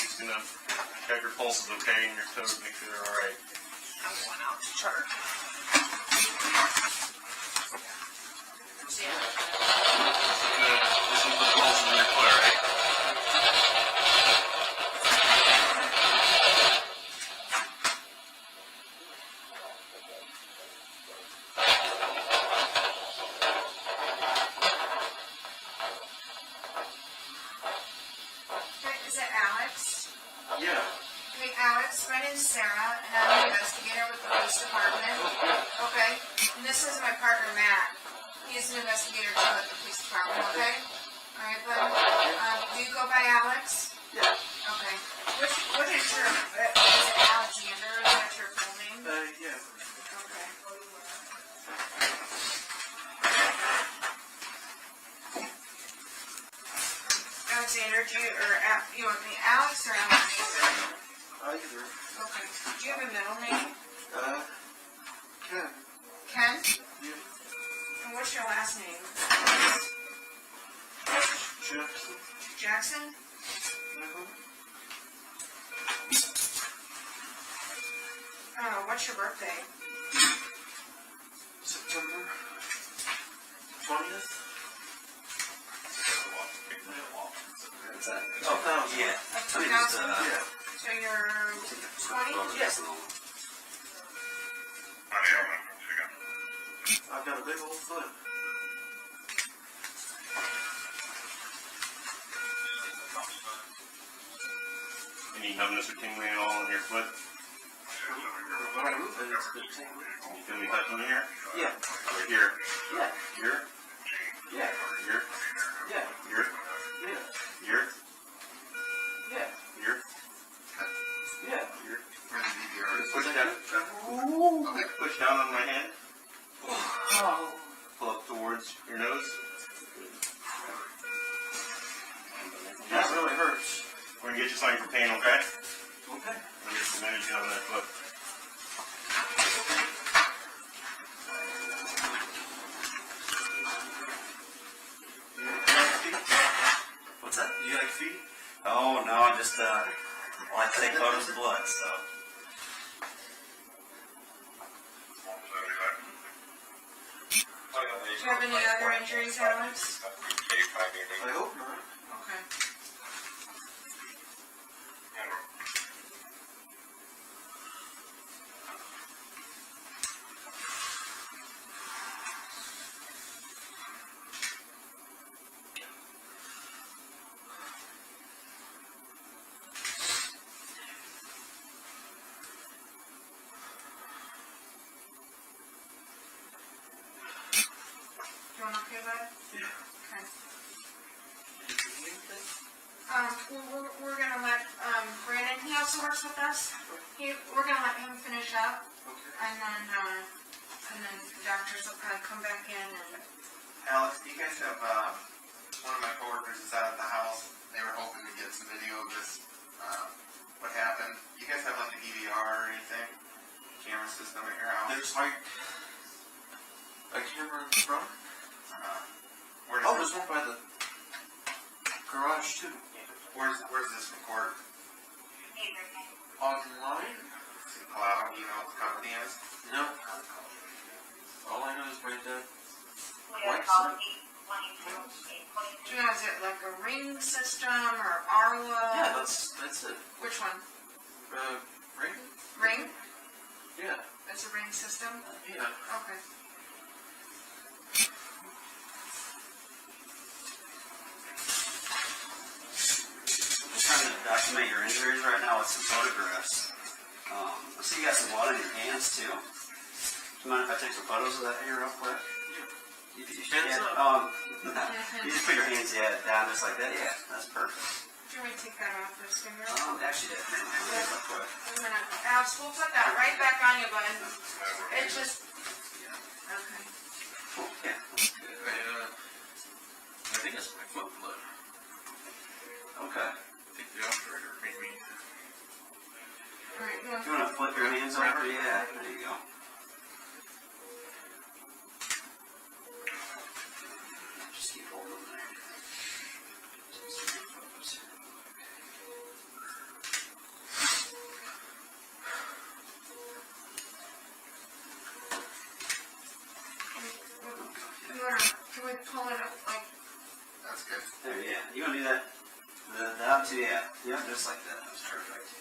He's gonna check your pulse is okay and your toes, make sure they're all right. I'm going out to church. Yeah. This is the pulse in your foot, right? Is it Alex? Yeah. Hey, Alex, my name's Sarah, and I'm an investigator with the police department. Okay? And this is my partner, Matt. He's an investigator too at the police department, okay? All right, bud. Do you go by Alex? Yeah. Okay. What is your, is it Alexander? Is that your full name? Yeah. Okay. Alexander, you want me Alex or Alexander? Either. Okay. Do you have a middle name? Ken. Ken? Yeah. And what's your last name? Jackson. Jackson? What's your birthday? September 20th. Oh, no, yeah. 2000? Yeah. So you're 20? Yes. I've got a big old foot. Any numbness or tingling at all in your foot? When I move it, it's a bit tingly. You feel me touching here? Yeah. Right here? Yeah. Here? Yeah. Here? Yeah. Here? Yeah. Here? Yeah. Here? Yeah. Here? Push down. Okay, push down on my hand. Oh. Pull up towards your nose. That really hurts. We're gonna get you something for pain, okay? Okay. We'll get some energy on that foot. What's that? You like feet? Oh, no, I just, like to take photos of blood, so. Do you have any other injuries, Alex? I hope not. Okay. Doing okay, bud? Yeah. Okay. We're gonna let, Brandon, he also works with us. We're gonna let him finish up. Okay. And then the doctors will probably come back in and, Alex, do you guys have, one of my coworkers is out at the house. They were hoping to get some video of this, what happened. You guys have like a DVR or anything? Camera system at your house? There's like a camera in the front. Where Oh, does there's one by the garage too. where's this record? Online? Cloud, you know what the company is? No. All I know is right there. do you know, is it like a ring system or Arlo? Yeah, that's it. Which one? Ring? Ring? Yeah. It's a ring system? Yeah. Okay. Just trying to document your out some photographs. I see you got some blood on your hands too. Do you mind if I take some photos of that here real quick? You Hands up. You just put your hands, down just like that. Yeah, that's perfect. Do you want me to take that off for a finger? Actually, real quick. I'm gonna, Alex, we'll put that right back on you, bud. It just, okay. Cool. Yeah. I think it's my foot blood. Okay. I think the operator made me. All right, Do you want to flip your hands over? Yeah, there you go. Just keep holding there. Can we pull it up like, That's good. There, yeah. You want to do that? The up to, yeah. Yep, just like that. That's perfect.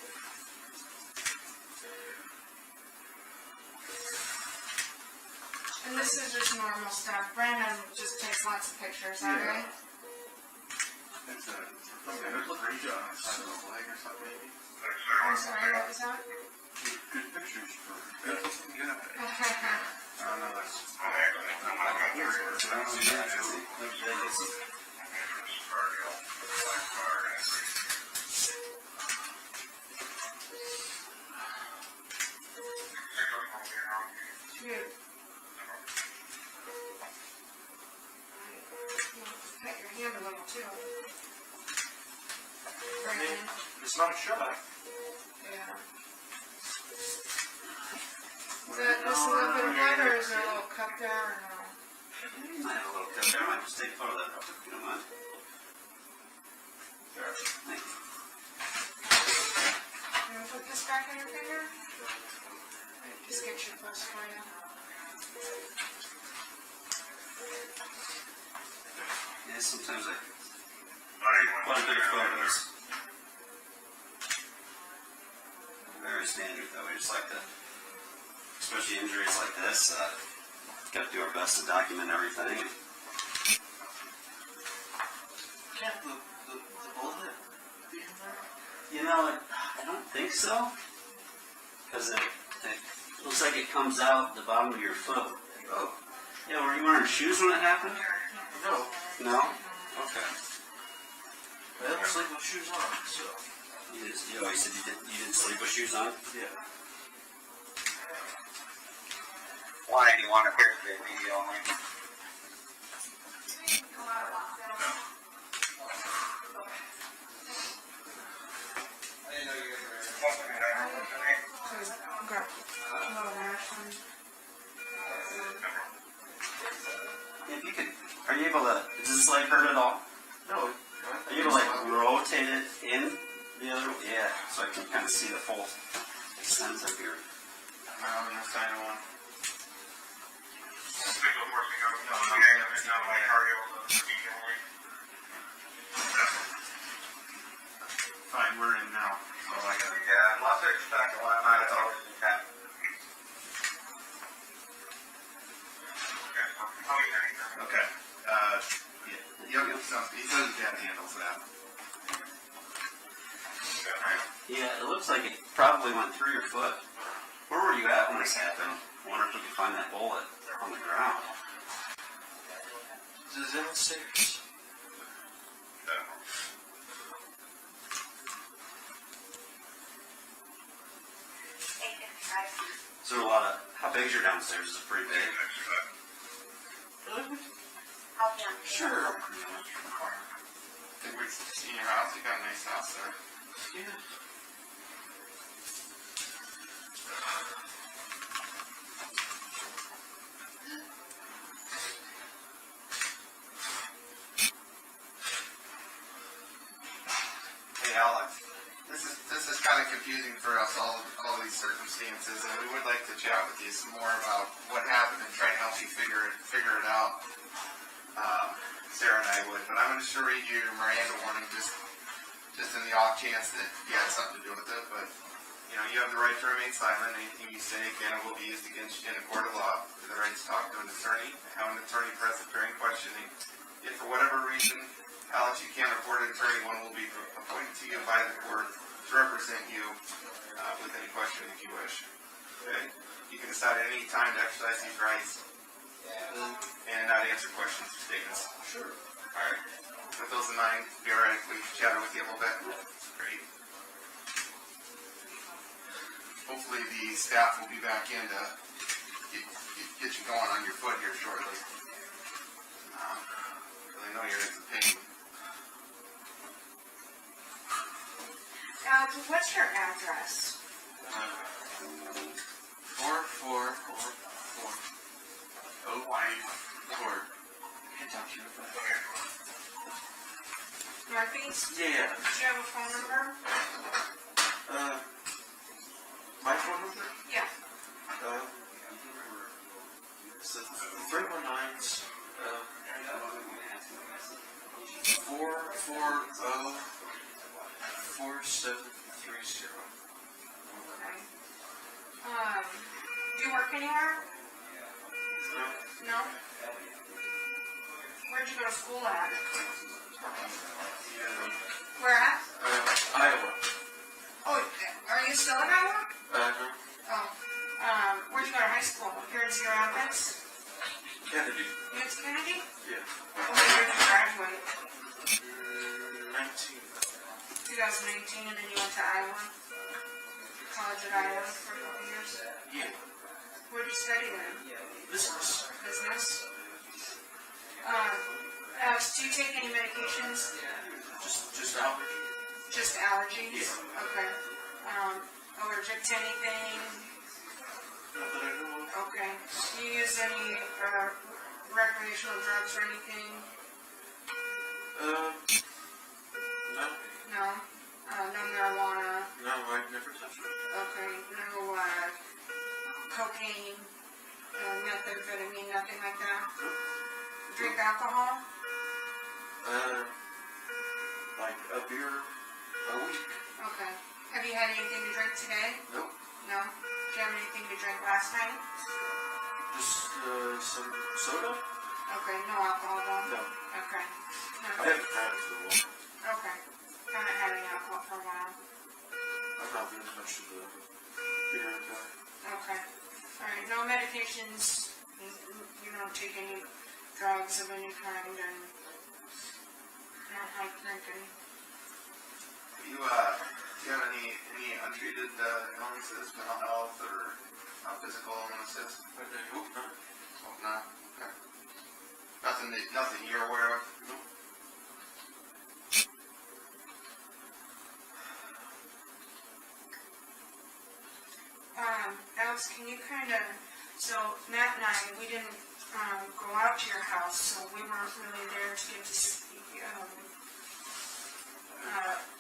and this is just normal stuff. Brandon just takes lots of pictures, all right? It's a great job. I don't know, leg or something maybe. I'm sorry, what was that? Good pictures for. Yeah. I don't know, that's. Dude. Cut your hand a little too. Brandon, It's not a shot. yeah. Is that just a little bit of blood or is there a little cut there or no? You might have a little cut there. I might just take a photo of that real quick, if you don't mind. There. Thank you. You wanna put this back on your finger? Just get your pulse for you. Yeah, sometimes I want to take photos. Very standard though. We just like to, especially injuries like this, got to do our best to document everything. Can't the bullet be in there? You know, I don't think so, because it looks like it comes out the bottom of your foot. Oh. Yeah, were you wearing shoes when it happened? No. No? Okay. I don't sleep with shoes on, so. You always said you didn't sleep with shoes on? Yeah. Why do you want to hear the video only? Okay. A little mash on. If you could, are you able to, does this leg hurt at all? No. Are you able to like rotate it in the other, yeah, so I can kind of see the full extent of your. I'm gonna sign one. Fine, we're in now. So I got. Yeah, unless they're stuck a lot. That's all. Okay. Yeah. He says that handles that. Yeah, it looks like it probably went through your foot. Where were you at when this happened? I wonder if we could find that bullet on the ground. This is in the stairs. Is there a lot of, how big is your downstairs? Is it pretty big? Sure. I think we've seen your house. You got a nice house there. Yeah. Hey, Alex. This is kind of confusing for us, all these circumstances, and we would like to chat with you some more about what happened and try to help you figure it out. Sarah and I would, but I'm just going to read you your Miranda warning just in the off chance that you had something to do with it. But you have the right to remain silent. Anything you say can and will be used against you in a court of law. You have the right to talk to an attorney, have an attorney present during questioning. If for whatever reason, Alex, you can't afford an attorney, one will be appointed to you by the court. to represent you with any question if you wish. Okay? You can decide at any time to exercise these rights and not answer questions or statements. Sure. All right. With those in mind, be all right if we chat with you a little bit? Great. Hopefully the staff will be back in to get you going on your foot here shortly. Really know you're in some pain. What's your address? 4444 Oakview Court, Kentucky. Northeast? Yeah. Do you have a phone number? My phone number? Yeah. It's the 319s, 440 4730. Okay. Do you work anywhere? No? Where'd you go to school at? Where at? Iowa. Oh, are you still in Iowa? No. Oh. Where'd you go to high school? Here in Cedar Rapids? Kennedy. You went to Kennedy? Yeah. When did you graduate? 19. 2018, and then you went to Iowa? College at Iowa for a couple years? Yeah. Where'd you study then? Business. Business? Alex, do you take any medications? Just allergy. Just allergies? Yeah. Okay. Allergic to anything? Not that I know of. Okay. Do you use any recreational drugs or anything? No. No? No marijuana? No, I've never touched it. Okay. No cocaine, methamphetamine, nothing like that? Drink alcohol? Like a beer a week. Okay. Have you had anything to drink today? Nope. No? Did you have anything to drink last night? Just some soda? Okay, no alcohol though? No. Okay. I No. haven't had it for a while. Okay. Haven't had any alcohol for a while. I'm not really much of a beer guy. Okay. All right. No medications. You don't take any drugs of any kind, and not like drinking. Do you have any untreated illnesses, mental health, or physical illnesses? I hope not. Hope not. Okay. Nothing you're aware of? Nope. Alex, can you so Matt and I, we didn't go out to your house, so we weren't really there to get to see.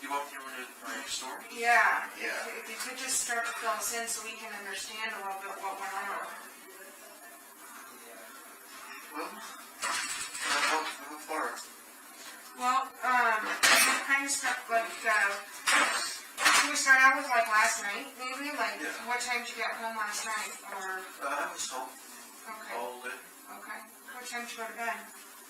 You want me to run my story? Yeah. Yeah. If you could just start to fill us in so we can understand a little bit what went on. Well, how far? Well, kind of stuff like, can we start out with like last night, maybe? Like, Yeah. what time did you get home last night? Or, I was home okay, all day. okay. What time did you go to bed?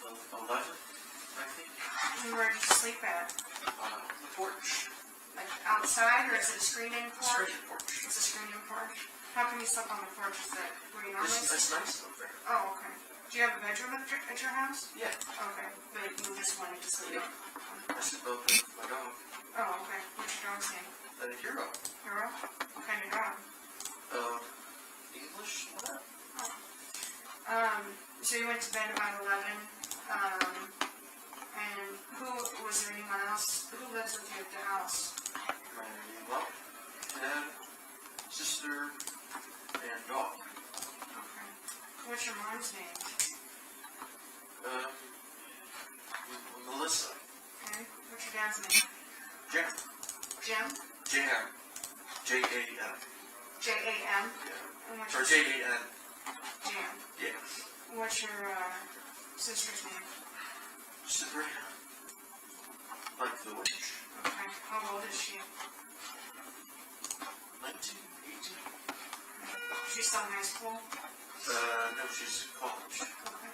11, I think. And where did you sleep at? The porch. Like outside, or is it a screen-in porch? Screen porch. It's a screen-in porch. How come you slept on the porch? Is that where you normally It's sleep? nice up there. Oh, okay. Do you have a bedroom at your house? Yeah. Okay, but you just wanted to sleep. I sleep up with my dog. Oh, okay. What's your dog's name? Hero. Hero? What kind of dog? English? So you went to bed about 11, and was there anyone else? Who lives with you at the house? My mom, dad, sister, and dog. Okay. What's your mom's name? Melissa. Okay. What's your dad's name? Jam. Jim? Jam. J-A-M. J-A-M? Yeah. And what's Or your J-A-N. Jam? Yeah. What's your sister's name? Sabrina. Like the witch. Okay. How old is she? 19, 18. She's still in high school? No, she's in college. Okay.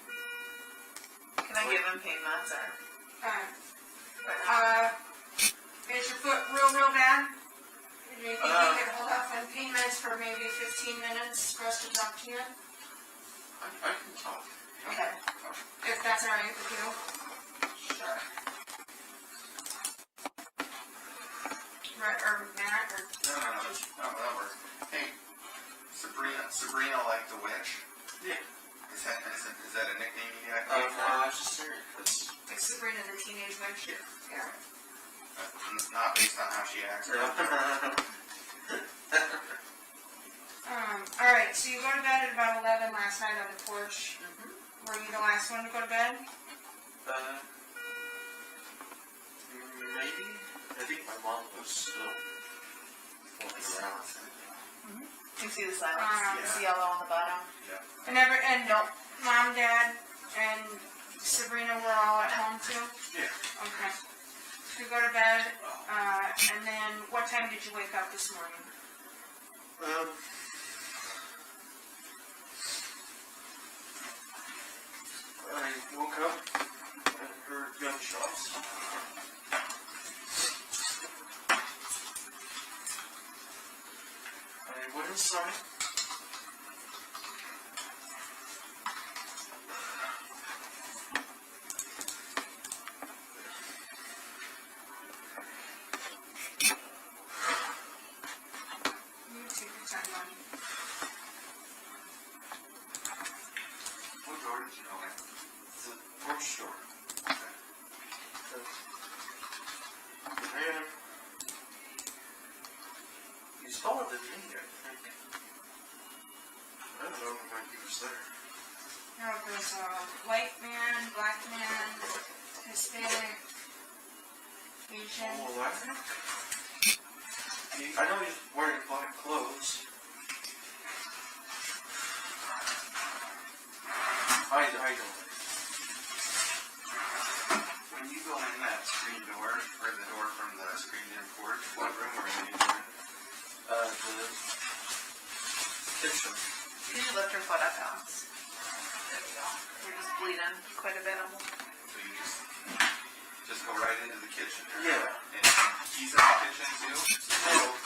Can I give him pain meds or? Is your foot real bad? 15 minutes for us to talk to you? I can talk. Okay. If that's all right with you? Sure. Right, or Matt, or? No, that works. Hey, Sabrina like the witch? Yeah. Is that a nickname you got? I'm just serious, because It's Sabrina the Teenage Witch? Yeah. Not based on how she acts. All right, so you go to bed at about 11 last night on the porch. Were you the last one to go to bed? maybe. I think my mom was still walking around. You can see the silence, it's yellow on the bottom. And Mom, Dad, and Sabrina were all at home too? Yeah. Okay. So you go to bed, and then what time did you wake up this morning? I woke up and heard gunshots. I went inside. You take your time, Mom. What door did you open? It's a porch door. Man, he's taller than me, I think. I don't know if he was there. No, there's a white man, black man, Hispanic, Asian. Oh, that? I know he's wearing black clothes. I don't. When you go in that screen door, or the door from the screened-in porch, what room were you in? The kitchen. You should lift your foot up, Alex. There we go. You're just bleeding quite a bit on the... So you just go right into the kitchen. Yeah. And he's in the kitchen too? No.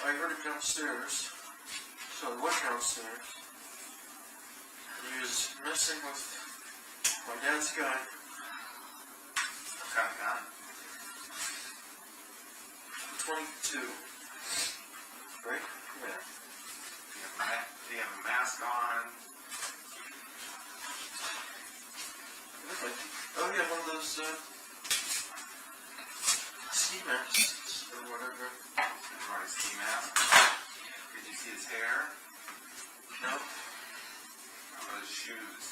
I heard it downstairs. So I went downstairs. He was messing with my dad's gun. What kind of gun? 22. Right? Yeah. Do you have a mask on? Oh yeah, one of those ski masks or whatever. Or his ski mask? Did you see his hair? No. How about his shoes?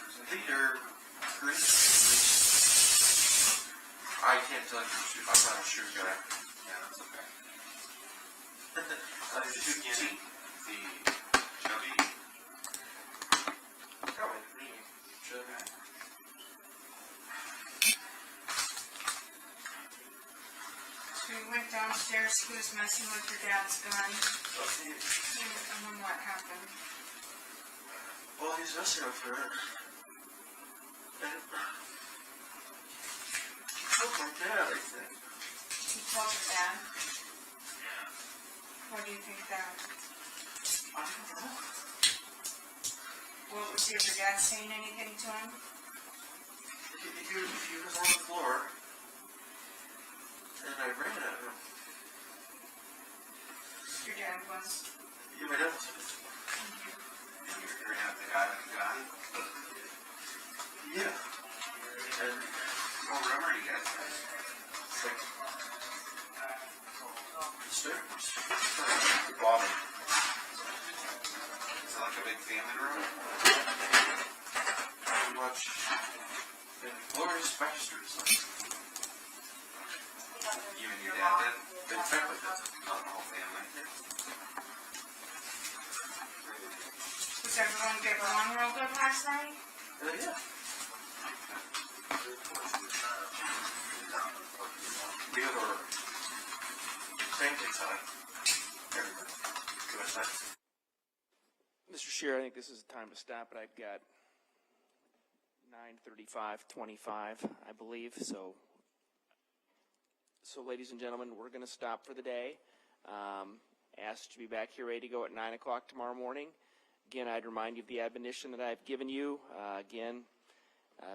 I think they're green. I can't tell you. I'm not a shoe guy. Yeah, that's okay. Is it too skinny? The chubby? Probably green. Chubby. So you went downstairs, he was messing with your dad's gun, Okay. and then what happened? Well, he's messing with her. And oh my dad, I think. He told your dad? What do you think that? I don't know. What was your dad saying anything to him? He was on the floor, and I ran at him. Your dad was? You went up to the You're gonna have the guy with the gun? yeah. And What room are you guys in? stairs. The bottom. Is it like a big family room? Pretty much. And Glorious Bastards. You and your dad did? They technically did. Not the whole family. Was everyone getting along real good last night? Yeah. We have our pancake time. Everybody. Good night. Mr. Shear, I think this is the time to stop, but I've got 9:35:25, I believe, so So, ladies and gentlemen, we're going to stop for the day. Asked to be back here ready to go at 9 o'clock tomorrow morning. Again, I'd remind you of the admonition that I've given you.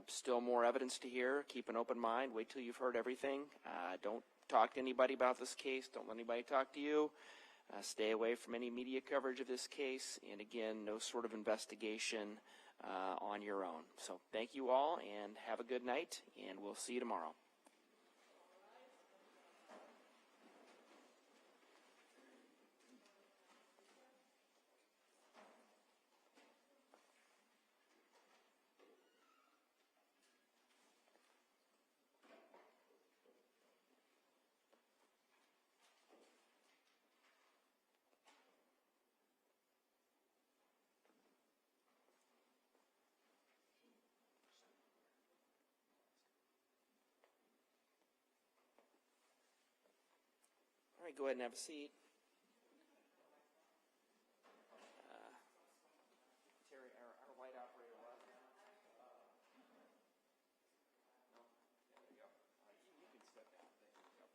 Still more evidence to hear. Keep an open mind. Wait till you've heard everything. Don't talk to anybody about this case. Don't let anybody talk to you. Stay away from any media coverage of this case. And again, no sort of investigation on your own. So thank you all, and have a good night, and we'll see you tomorrow. All right, go ahead and have a seat. Terry, our light operator left. No? There you go. You can step down. There you go.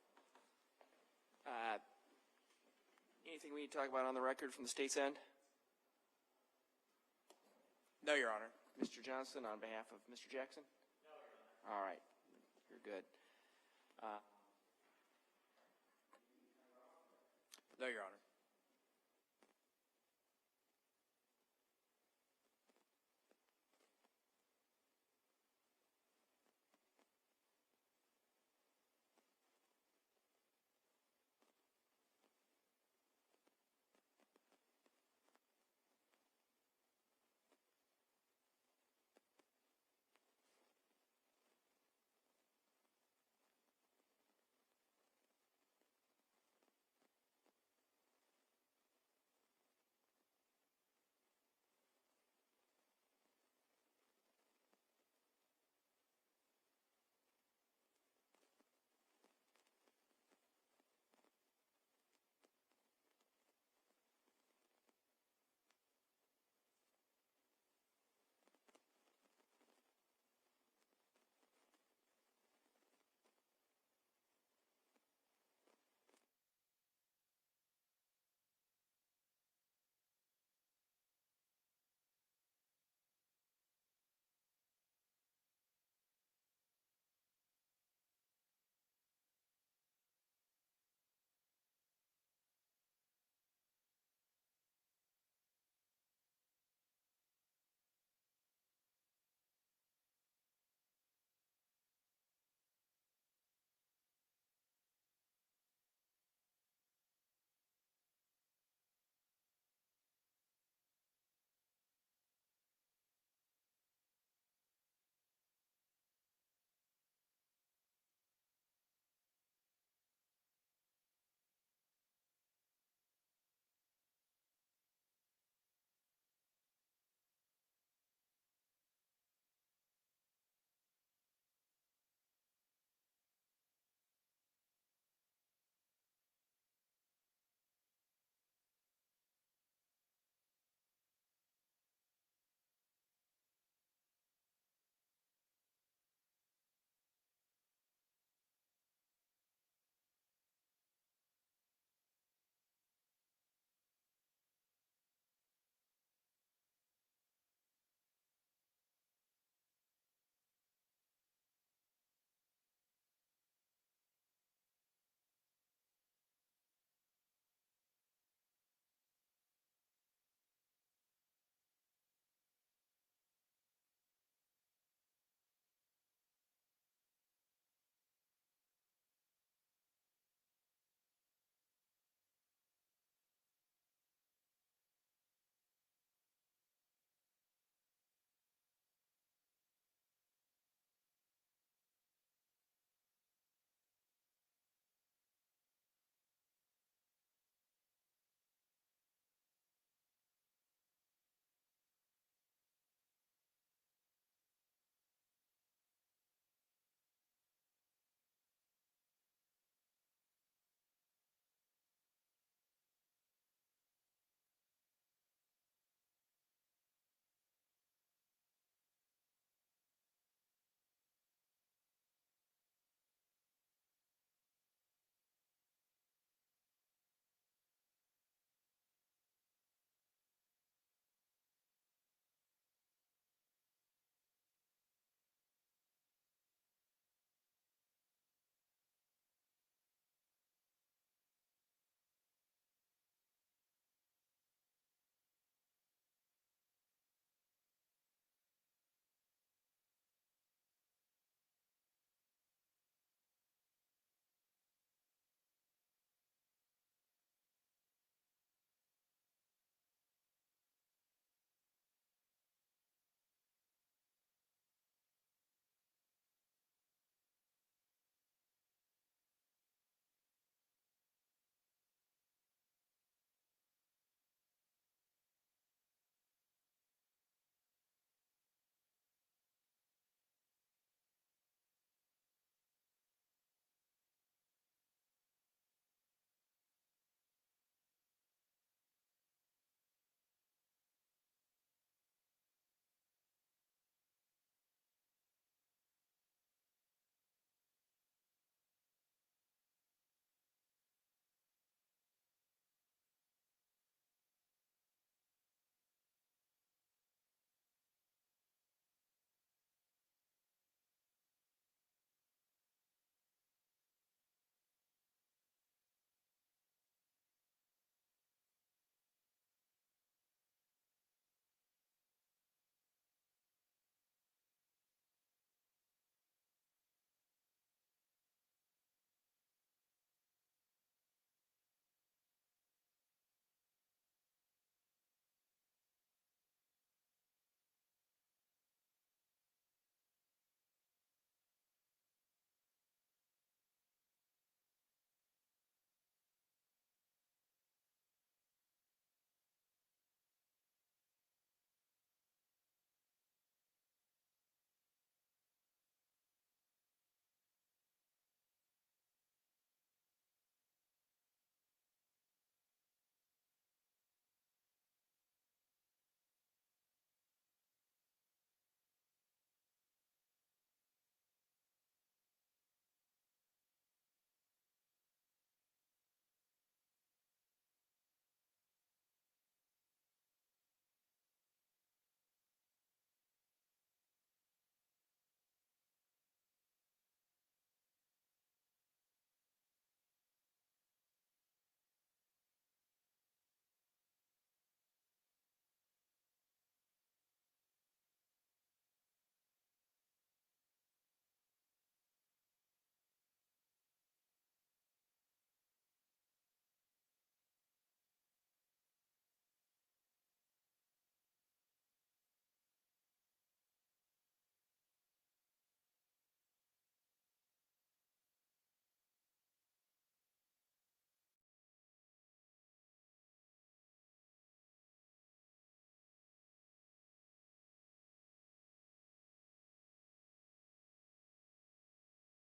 Anything we need to talk about on the record from the state's end? No, Your Honor. Mr. Johnson, on behalf of Mr. Jackson? No, Your Honor. All right, you're good. No, Your Honor.